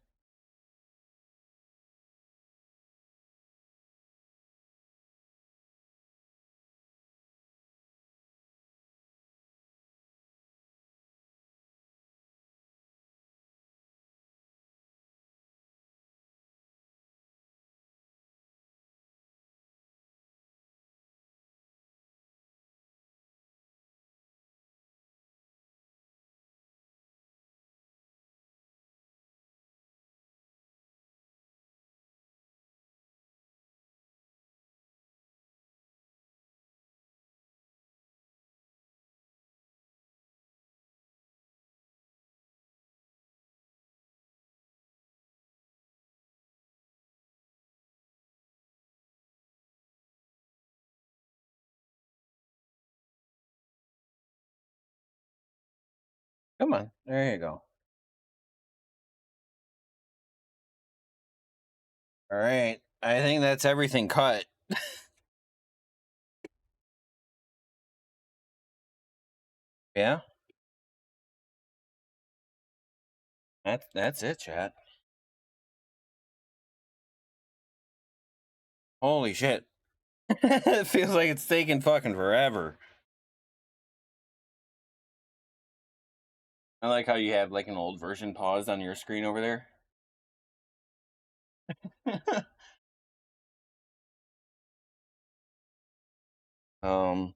A: Come on. There you go. All right. I think that's everything cut. Yeah. That's it, chat. Holy shit. It feels like it's taking fucking forever. I like how you have like an old version paused on your screen over there. um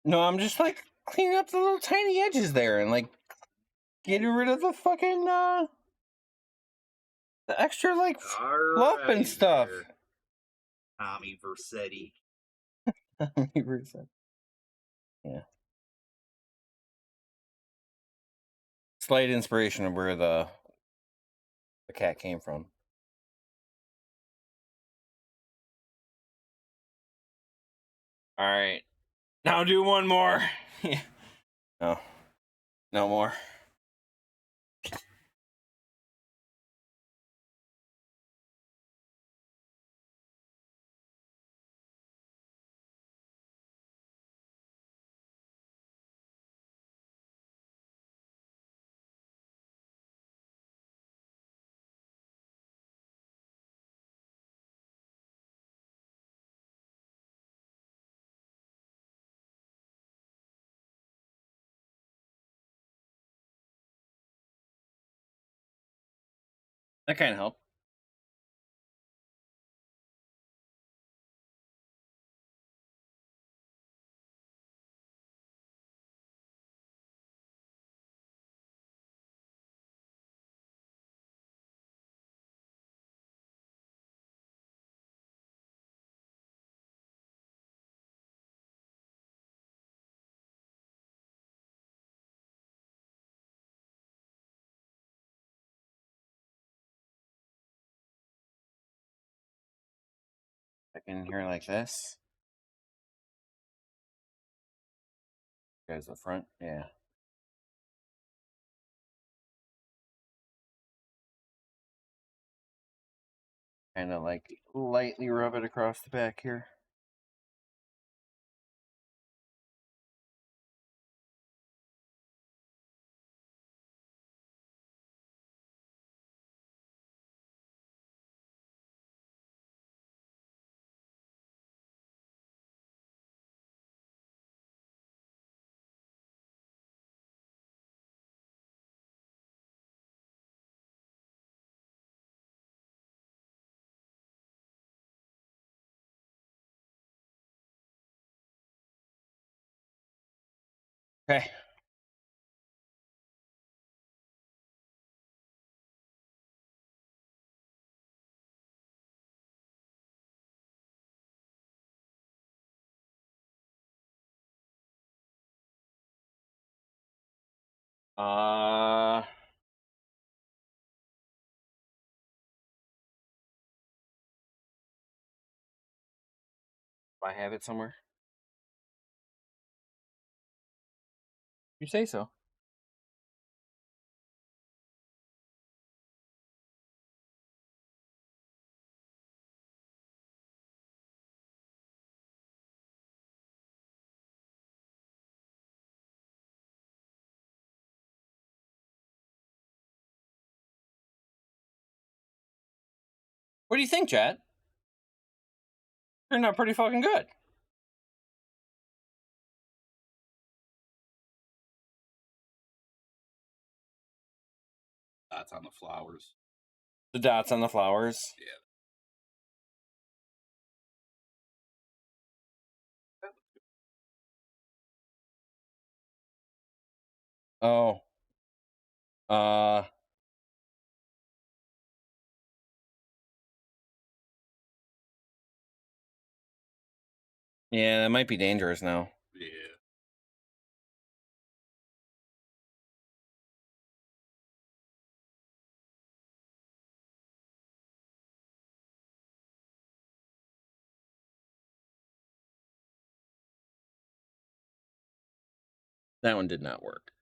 A: No, I'm just like cleaning up the little tiny edges there and like getting rid of the fucking the extra like fluff and stuff.
F: Tommy Versetti.
A: Yeah. Slight inspiration of where the cat came from. All right. Now do one more. Yeah. No. No more. That kind of helped. Back in here like this. There's the front. Yeah. Kind of like lightly rub it across the back here. Okay.
H: Uh, I have it somewhere. You say so. What do you think, Chad? Turned out pretty fucking good.
F: Dots on the flowers.
H: The dots on the flowers.
F: Yeah.
H: Oh. Uh. Yeah, that might be dangerous now.
F: Yeah.
H: That one did not work.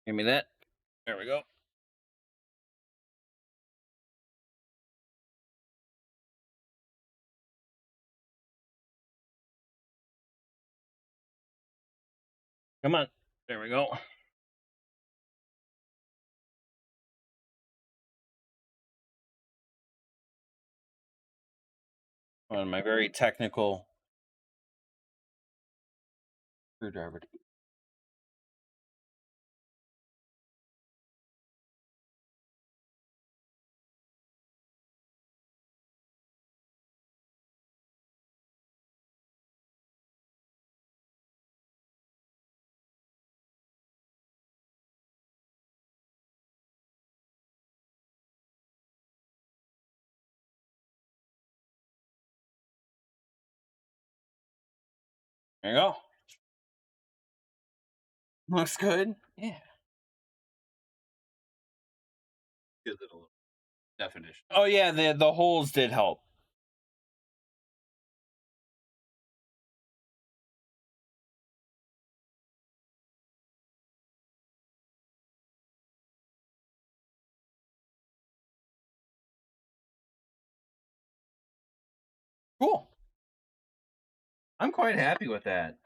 H: Give me that. There we go. Come on. There we go. On my very technical screwdriver. There you go. Looks good. Yeah.
F: Gives it a little definition.
H: Oh yeah, the holes did help. Cool. I'm quite happy with that.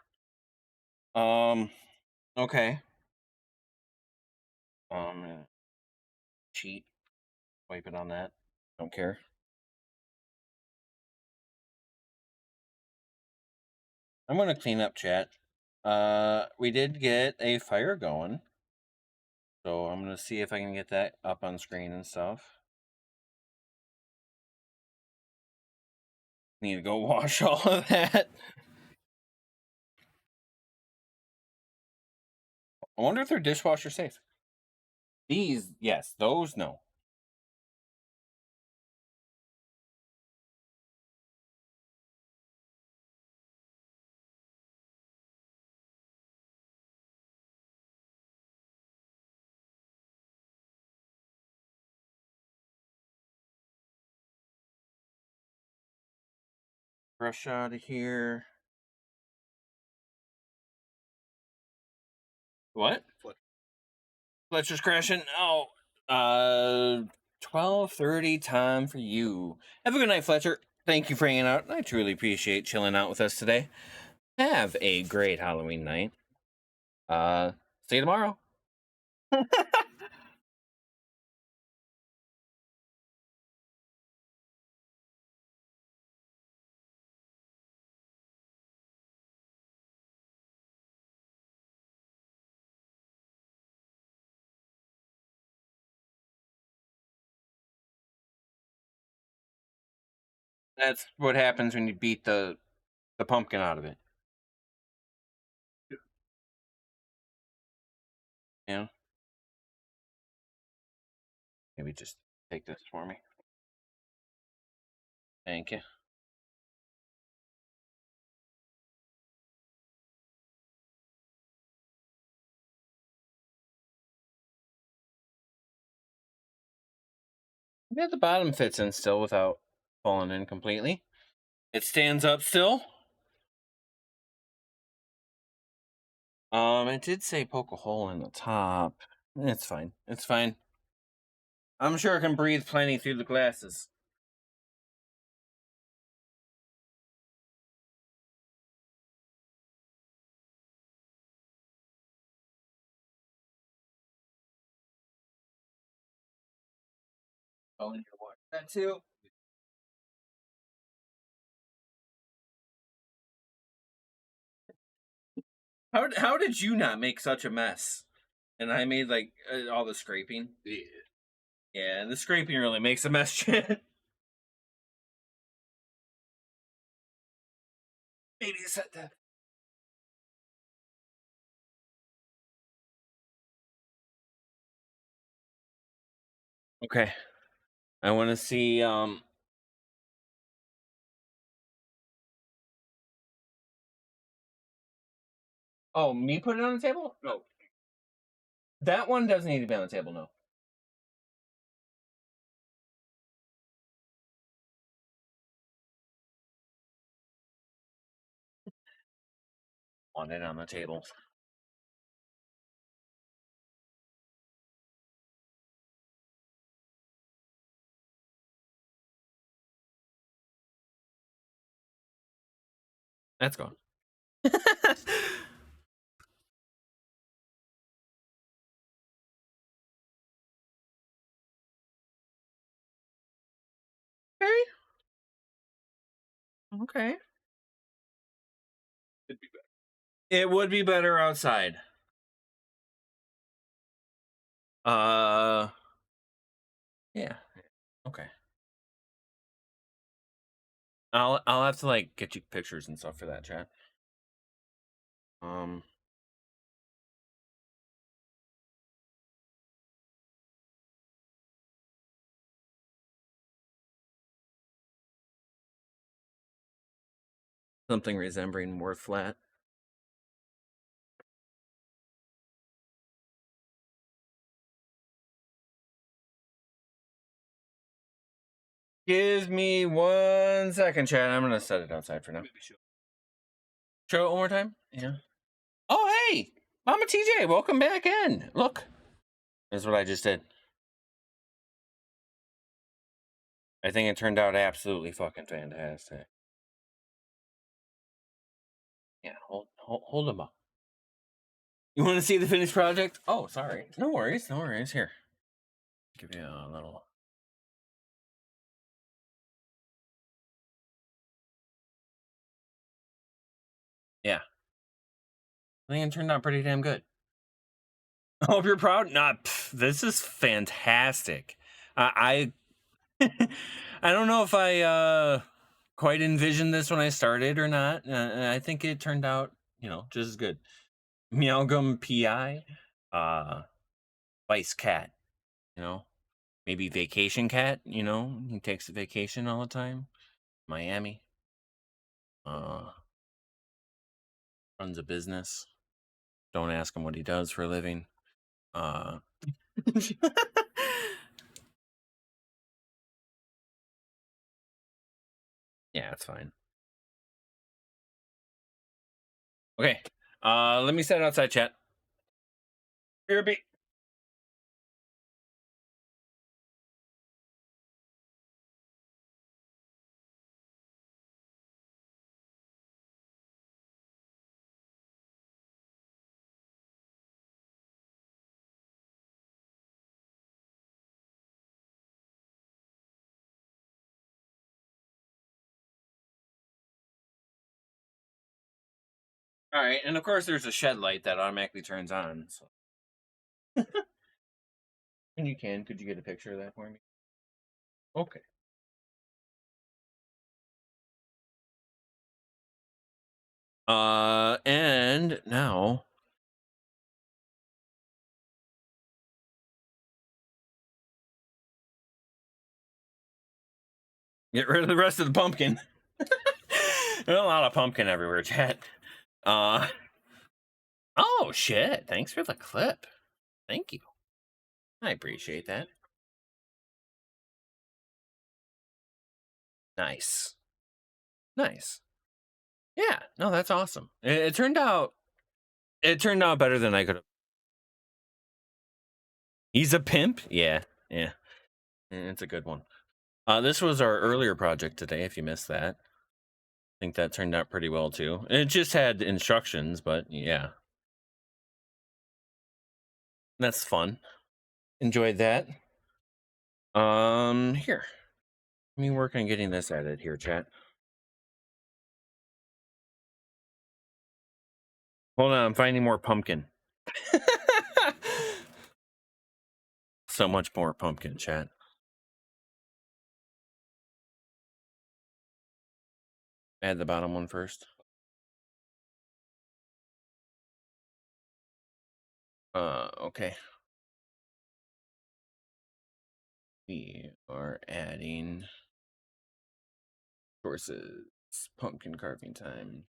H: Okay. Cheat. Wipe it on that. Don't care. I'm gonna clean up chat. We did get a fire going. So I'm gonna see if I can get that up on screen and stuff. Need to go wash all of that. I wonder if they're dishwasher safe. These, yes. Those, no. Brush out of here. What? Fletcher's crashing. Oh, 12:30 time for you. Have a good night, Fletcher. Thank you for hanging out. I truly appreciate chilling out with us today. Have a great Halloween night. See you tomorrow. That's what happens when you beat the pumpkin out of it. Yeah. maybe just take this for me. Thank you. Yeah, the bottom fits in still without falling in completely. It stands up still. It did say poke a hole in the top. It's fine. It's fine. I'm sure it can breathe plenty through the glasses. Oh, and your water. That too. How did you not make such a mess? And I made like all the scraping. Yeah. Yeah, the scraping really makes a mess, Chet. Maybe set that. Okay. I want to see Oh, me put it on the table? No. That one doesn't need to be on the table, no. Want it on the table. That's gone. Okay. Okay. It would be better outside. Yeah. Okay. I'll have to like get you pictures and stuff for that, chat. Something resembling more flat. Give me 1 second, chat. I'm gonna set it outside for now. Show it one more time. Yeah. Oh, hey, Mama TJ, welcome back in. Look, that's what I just did. I think it turned out absolutely fucking fantastic. Yeah, hold them up. You want to see the finished project? Oh, sorry. No worries. No worries. Here, give you a little. Yeah, I think it turned out pretty damn good. I hope you're proud. Nah, this is fantastic. I I don't know if I quite envisioned this when I started or not. I think it turned out, just as good. Meowgum PI, Vice Cat, maybe Vacation Cat, he takes a vacation all the time. Miami, runs a business. Don't ask him what he does for a living. Yeah, it's fine. Okay, let me set it outside, chat. Kirby. All right, and of course there's a shed light that automatically turns on. So. And you can. Could you get a picture of that for me? Okay. And now Get rid of the rest of the pumpkin. There's a lot of pumpkin everywhere, chat. Oh shit! Thanks for the clip. Thank you. I appreciate that. Nice. Nice. Yeah. No, that's awesome. It turned out. It turned out better than I could have. He's a pimp. Yeah. Yeah. It's a good one. This was our earlier project today. If you missed that, I think that turned out pretty well too. It just had instructions, but yeah, that's fun. Enjoyed that. Here. Let me work on getting this added here, chat. Hold on, I'm finding more pumpkin. So much more pumpkin, chat. Add the bottom one first. Okay. We are adding sources. Pumpkin carving time.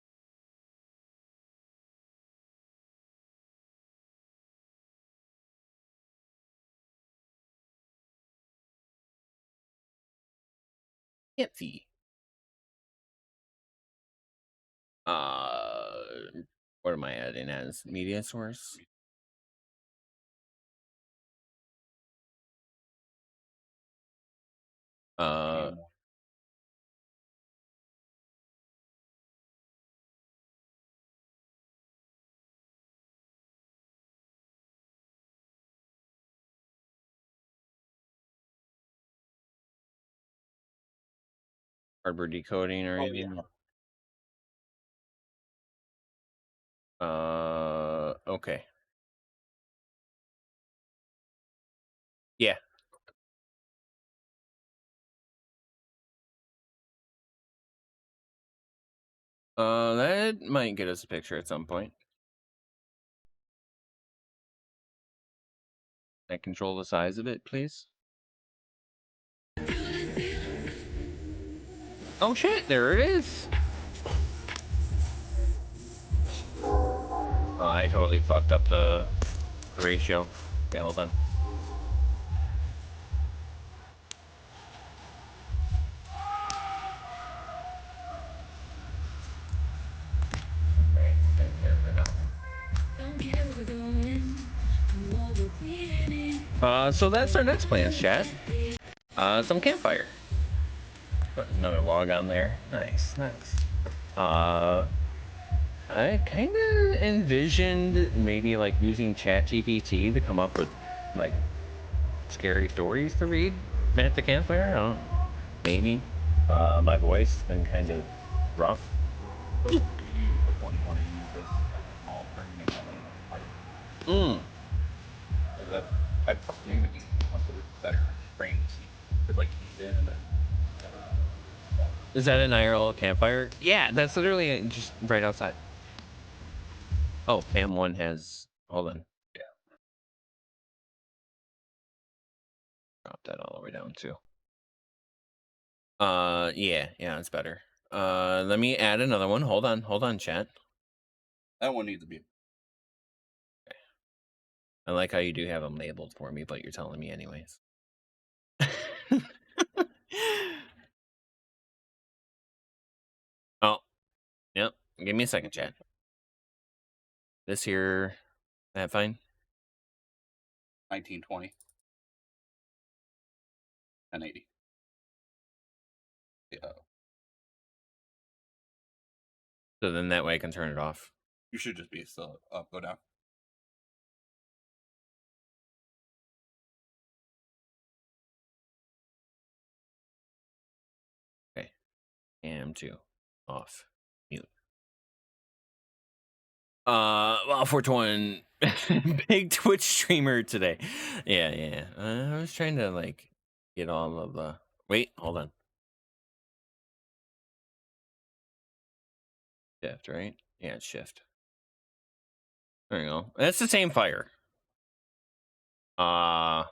H: Fancy. What am I adding as media source? Hardware decoding or anything? Okay. Yeah. That might get us a picture at some point. I control the size of it, please. Oh shit, there it is. Oh, I totally fucked up the ratio. Okay, hold on. So that's our next plan, chat. Some campfire. Put another log on there. Nice, nice. I kind of envisioned maybe like using ChatGPT to come up with like scary stories to read at the campfire. I don't know. Maybe. My voice has been kind of rough. Mm. Is that an IRL campfire? Yeah, that's literally just right outside. Oh, Fam1 has. Hold on. Yeah. Drop that all the way down too. Yeah, it's better. Let me add another one. Hold on, chat.
F: That one needs to be.
H: Okay. I like how you do have them labeled for me, but you're telling me anyways. Oh, yep. Give me a second, chat. This here, that fine?
F: 1920. 1080. Yeah.
H: So then that way I can turn it off.
F: You should just be still up, go down.
H: Okay. AM2 off. Mute. Well, 421 big Twitch streamer today. Yeah. I was trying to like get all of the. Wait, hold on. Shift, right? Yeah, it's shift. There you go. That's the same fire. But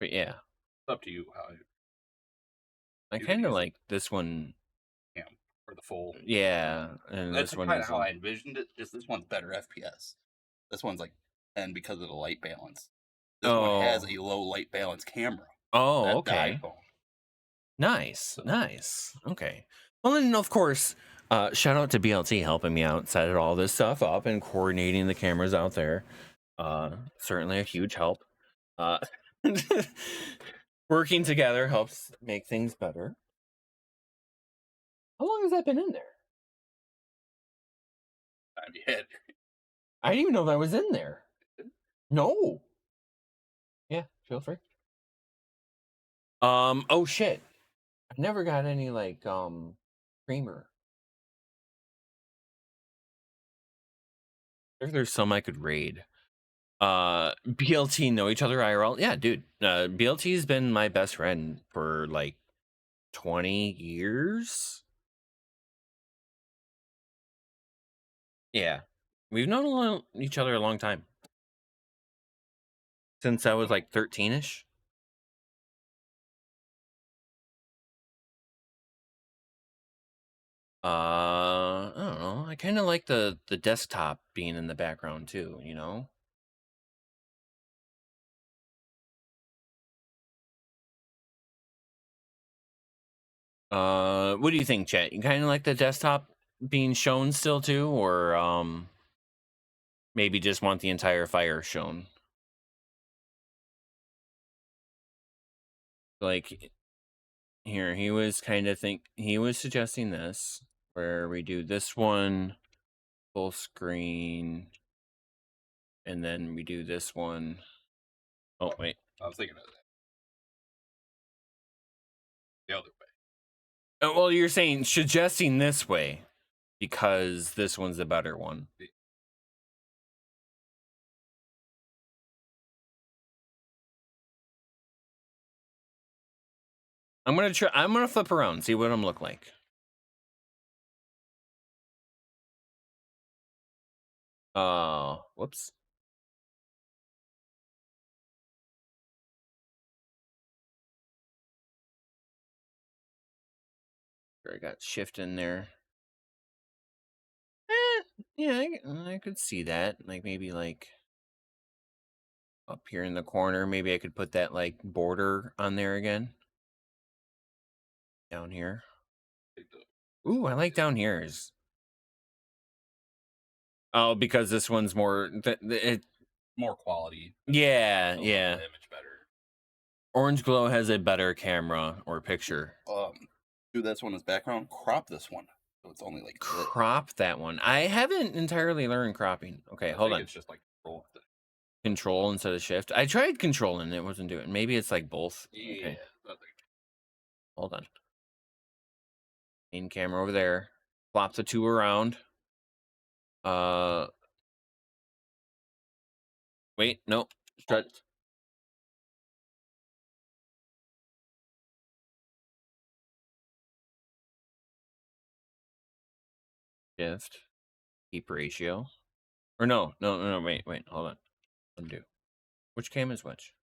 H: yeah.
F: It's up to you how
A: I kind of like this one.
F: Yeah, for the full.
A: Yeah, and
F: That's
A: this one
F: kind
A: is
F: of how I envisioned it. Just this one's better FPS. This one's like 10 because of the light balance. This one has a low light balance camera.
A: Oh,
F: That's
A: okay.
F: the iPhone.
A: Nice, nice. Okay. Well, then, of course, shout out to BLT helping me out, setting all this stuff up and coordinating the cameras out there. Certainly a huge help. Working together helps make things better. How long has that been in there?
F: Time you had.
A: I didn't even know that was in there. No. Yeah, feel free. Oh shit. I've never got any like creamer. There's some I could raid. BLT know each other IRL. Yeah, dude. BLT's been my best friend for like 20 years. Yeah. We've known each other a long time. Since I was like 13ish. I don't know. I kind of like the desktop being in the background too, you know? What do you think, Chet? You kind of like the desktop being shown still too, or maybe just want the entire fire shown? Like here, he was suggesting this, where we do this one full screen, and then we do this one. Oh wait,
F: I was thinking of that. The other way.
A: oh, well, you're saying suggesting this way because this one's the better one. I'm gonna flip around and see what I'm look like. Whoops. I got shift in there. Yeah, I could see that. Like maybe like up here in the corner, maybe I could put that like border on there again. Down here. Ooh, I like down here. Oh, because this one's more
F: more quality.
A: Yeah,
F: The
A: yeah.
F: image better.
A: Orange Glow has a better camera or picture.
F: Do this one as background. Crop this one, so it's only like
A: crop that one. I haven't entirely learned cropping. Okay, hold on.
F: It's just like
A: Control instead of shift. I tried control and it wasn't doing. Maybe it's like both.
F: Yeah.
A: Okay. Hold on. Main camera over there. Flop the two around. Wait, no. Start. Shift. Keep ratio. Or no, wait, hold on. Undo. Which cam is which?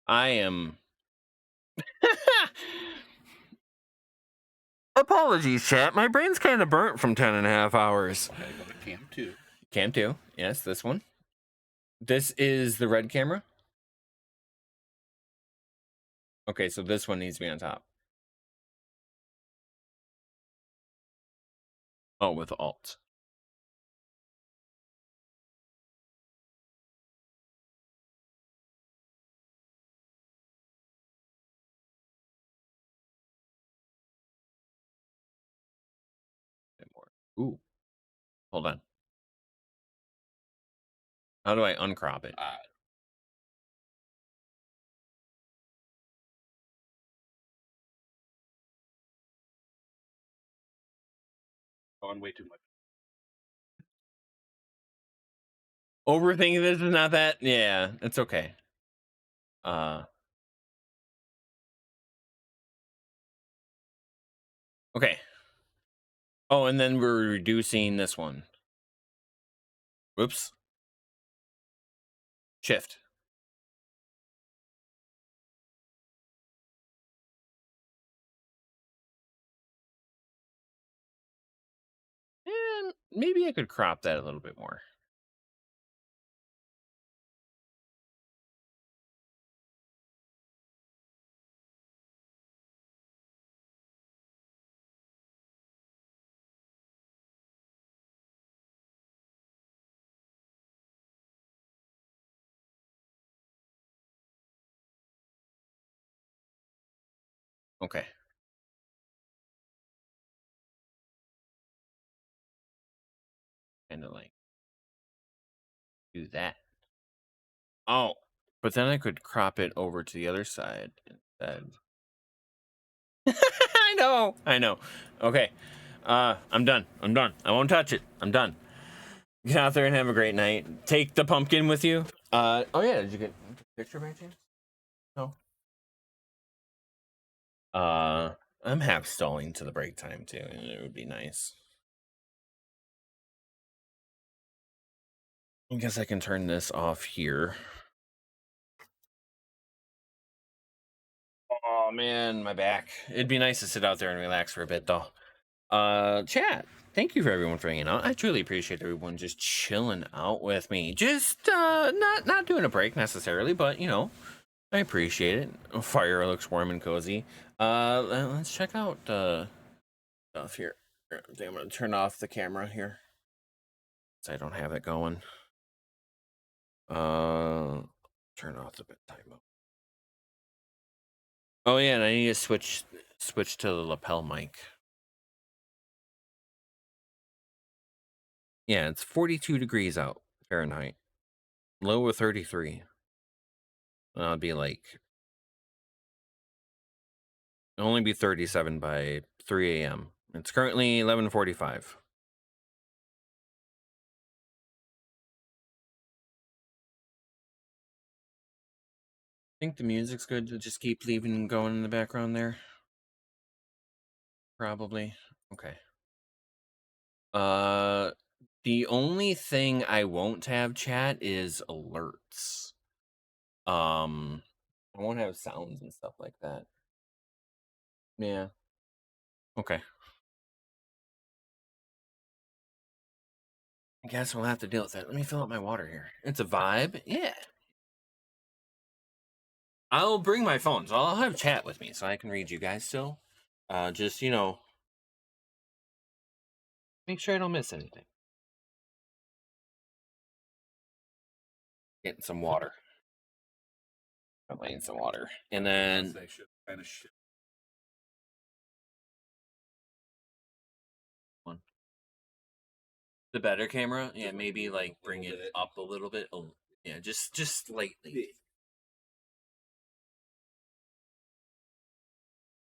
A: I am. Apologies, chat. My brain's kind of burnt from 10.5 hours.
F: Okay, go to cam 2.
A: Cam 2. Yes, this one. This is the red camera. Okay, so this one needs to be on top. Oh, with Alt. Ooh. Hold on. How do I uncrop it?
F: On way too much.
A: Overthinking this is not that. Yeah, it's okay. Okay.
H: Oh, and then we're reducing this one. Whoops. Shift. And maybe I could crop that a little bit more. Okay. Kind of like do that. Oh, but then I could crop it over to the other side instead. I know. I know. Okay. I'm done. I'm done. I won't touch it. I'm done. Get out there and have a great night. Take the pumpkin with you. Oh yeah, did you get a picture by chance? No. I'm half stalling to the break time too, and it would be nice. I guess I can turn this off here. Oh man, my back. It'd be nice to sit out there and relax for a bit though. Chat. Thank you for everyone for hanging out. I truly appreciate everyone just chilling out with me. Just not doing a break necessarily, but you know, I appreciate it. Fire looks warm and cozy. Let's check out stuff here. I think I'm gonna turn off the camera here. So I don't have it going. Turn off the bedtime mode. Oh yeah, and I need to switch to the lapel mic. Yeah, it's 42 degrees out Fahrenheit. Low of 33. I'll be like it'll only be 37 by 3 a.m. It's currently 11:45. I think the music's good to just keep leaving and going in the background there. Probably. Okay. The only thing I won't have, chat, is alerts. I won't have sounds and stuff like that. Yeah. Okay. I guess we'll have to deal with that. Let me fill up my water here. It's a vibe. Yeah. I'll bring my phone, so I'll have chat with me so I can read you guys still. Just, you know, make sure I don't miss anything. Getting some water. I'm getting some water. And then one. The better camera? Yeah, maybe like bring it up a little bit. Oh, yeah, just slightly.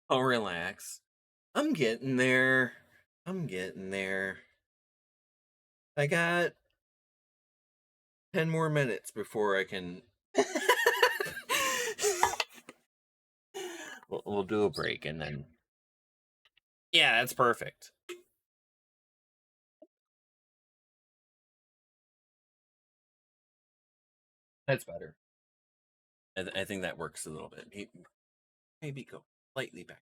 H: Oh, relax. I'm getting there. I'm getting there. I got 10 more minutes before I can. we'll do a break and then. Yeah, that's perfect. That's better. I think that works a little bit. Maybe go slightly back.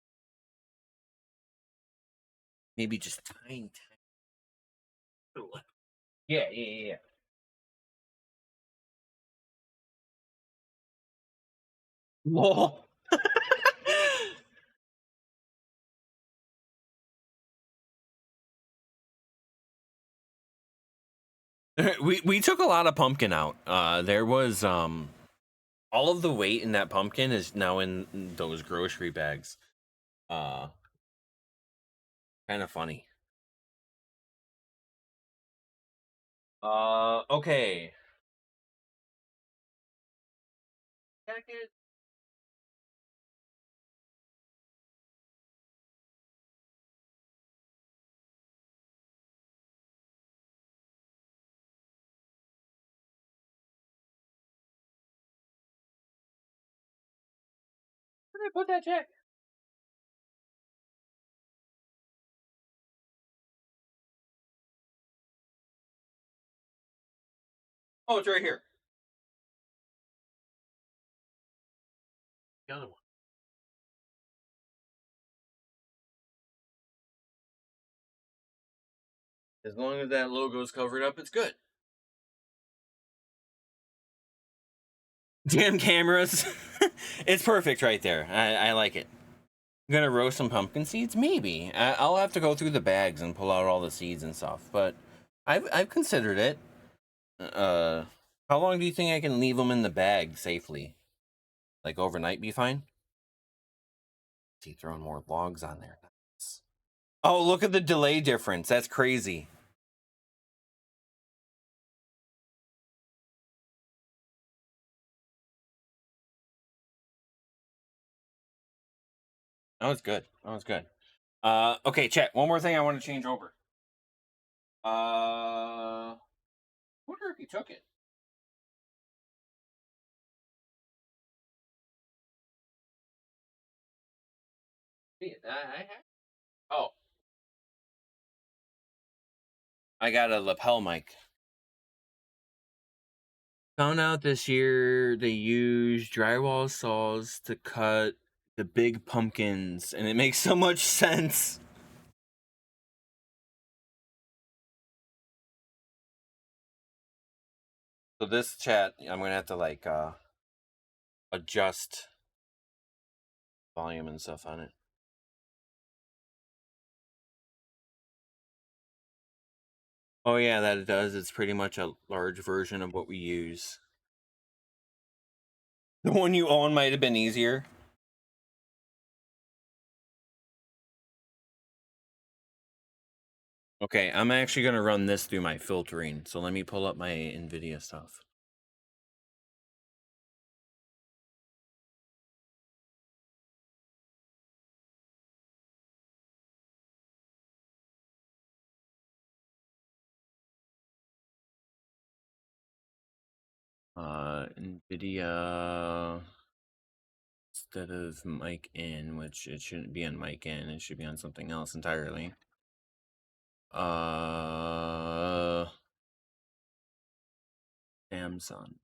H: Maybe just tiny. Yeah. Whoa. we took a lot of pumpkin out. There was all of the weight in that pumpkin is now in those grocery bags. Kind of funny. Okay. Jacket. Where did I put that jacket? Oh, it's right here. The other one. As long as that logo's covered up, it's good. Damn cameras. It's perfect right there. I like it. I'm gonna roast some pumpkin seeds? Maybe. I'll have to go through the bags and pull out all the seeds and stuff, but I've considered it. How long do you think I can leave them in the bag safely? Like overnight be fine? Is he throwing more logs on there? Nice. Oh, look at the delay difference. That's crazy. That was good. That was good. Okay, chat. One more thing I want to change over. Wonder if he took it. Oh, I got a lapel mic. Found out this year they use drywall saws to cut the big pumpkins, and it makes so much sense. So this chat, I'm gonna have to like adjust volume and stuff on it. Oh yeah, that it does. It's pretty much a large version of what we use. The one you own might have been easier. Okay, I'm actually gonna run this through my filtering. So let me pull up my NVIDIA stuff. NVIDIA instead of mic in, which it shouldn't be on mic in, it should be on something else entirely. Samsung.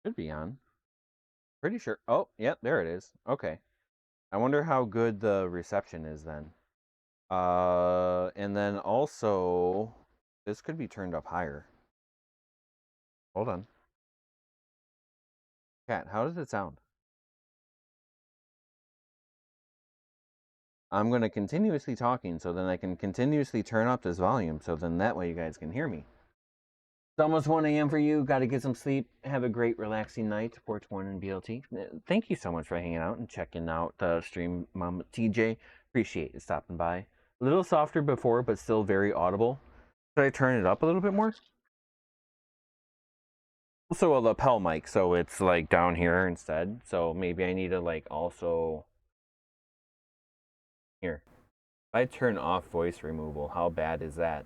H: Should be on. Pretty sure. Oh, yep, there it is. Okay. I wonder how good the reception is then. And then also, this could be turned up higher. Hold on. Cat, how does it sound? I'm going to continuously talking so then I can continuously turn up this volume so then that way you guys can hear me. It's almost 1 a.m. for you. Got to get some sleep. Have a great, relaxing night. Porch 1 and BLT. Thank you so much for hanging out and checking out the stream, Mom TJ. Appreciate you stopping by. A little softer before, but still very audible. Should I turn it up a little bit more? Also a lapel mic, so it's like down here instead. So maybe I need to like also... Here. If I turn off voice removal, how bad is that?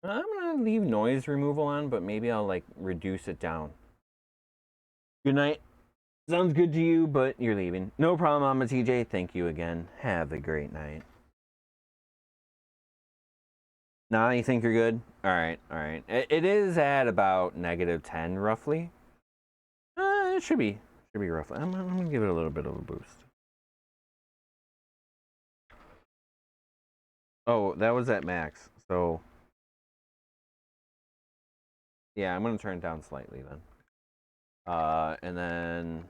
H: I'm gonna leave noise removal on, but maybe I'll like reduce it down. Good night. Sounds good to you, but you're leaving. No problem, Mama TJ. Thank you again. Have a great night. Now you think you're good? Alright, alright. It is at about -10 roughly. It should be roughly. I'm gonna give it a little bit of a boost. Oh, that was at max. So yeah, I'm gonna turn it down slightly then. And then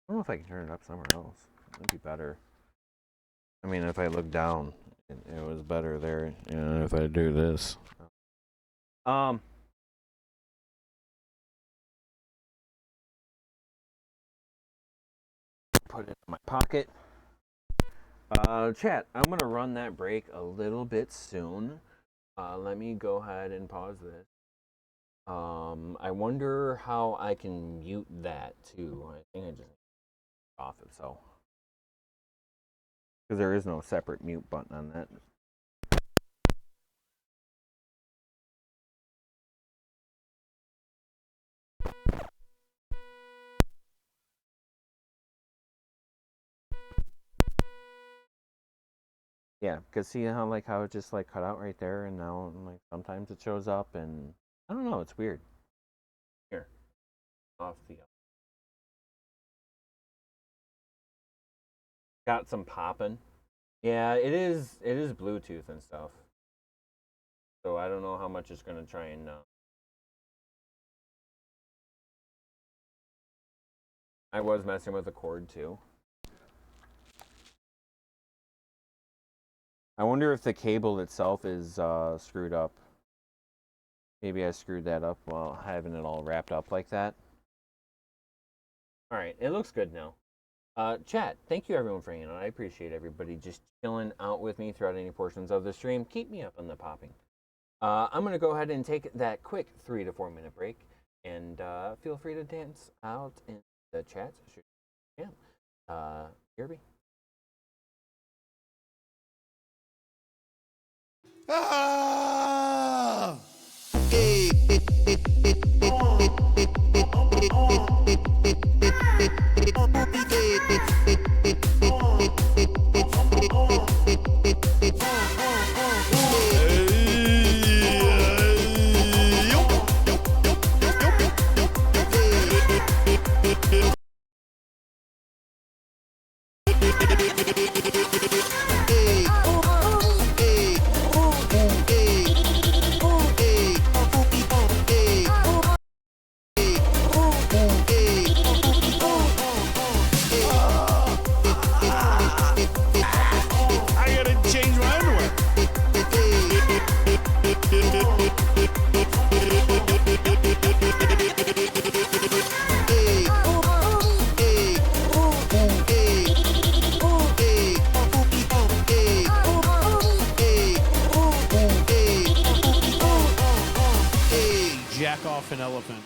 H: I don't know if I can turn it up somewhere else. That'd be better. I mean, if I look down, it was better there. You know, if I do this. Put it in my pocket. Chat, I'm gonna run that break a little bit soon. Let me go ahead and pause this. I wonder how I can mute that too. I think I just off it so. Because there is no separate mute button on that. Yeah, because see how how it just cut out right there, and now sometimes it shows up, and I don't know, it's weird. Here, off the. Got some popping. Yeah, it is. It is Bluetooth and stuff. So I don't know how much it's gonna try and. I was messing with the cord too. I wonder if the cable itself is screwed up. Maybe I screwed that up while having it all wrapped up like that. All right, it looks good now. Chat, thank you everyone for hanging out. I appreciate everybody just chilling out with me throughout any portions of the stream. Keep me up on the popping. I'm going to go ahead and take that quick 3 to 4 minute break, and feel free to dance out in the chat. Yeah. Kirby.
B: Ah! I gotta change my underwear. Jack off an elephant.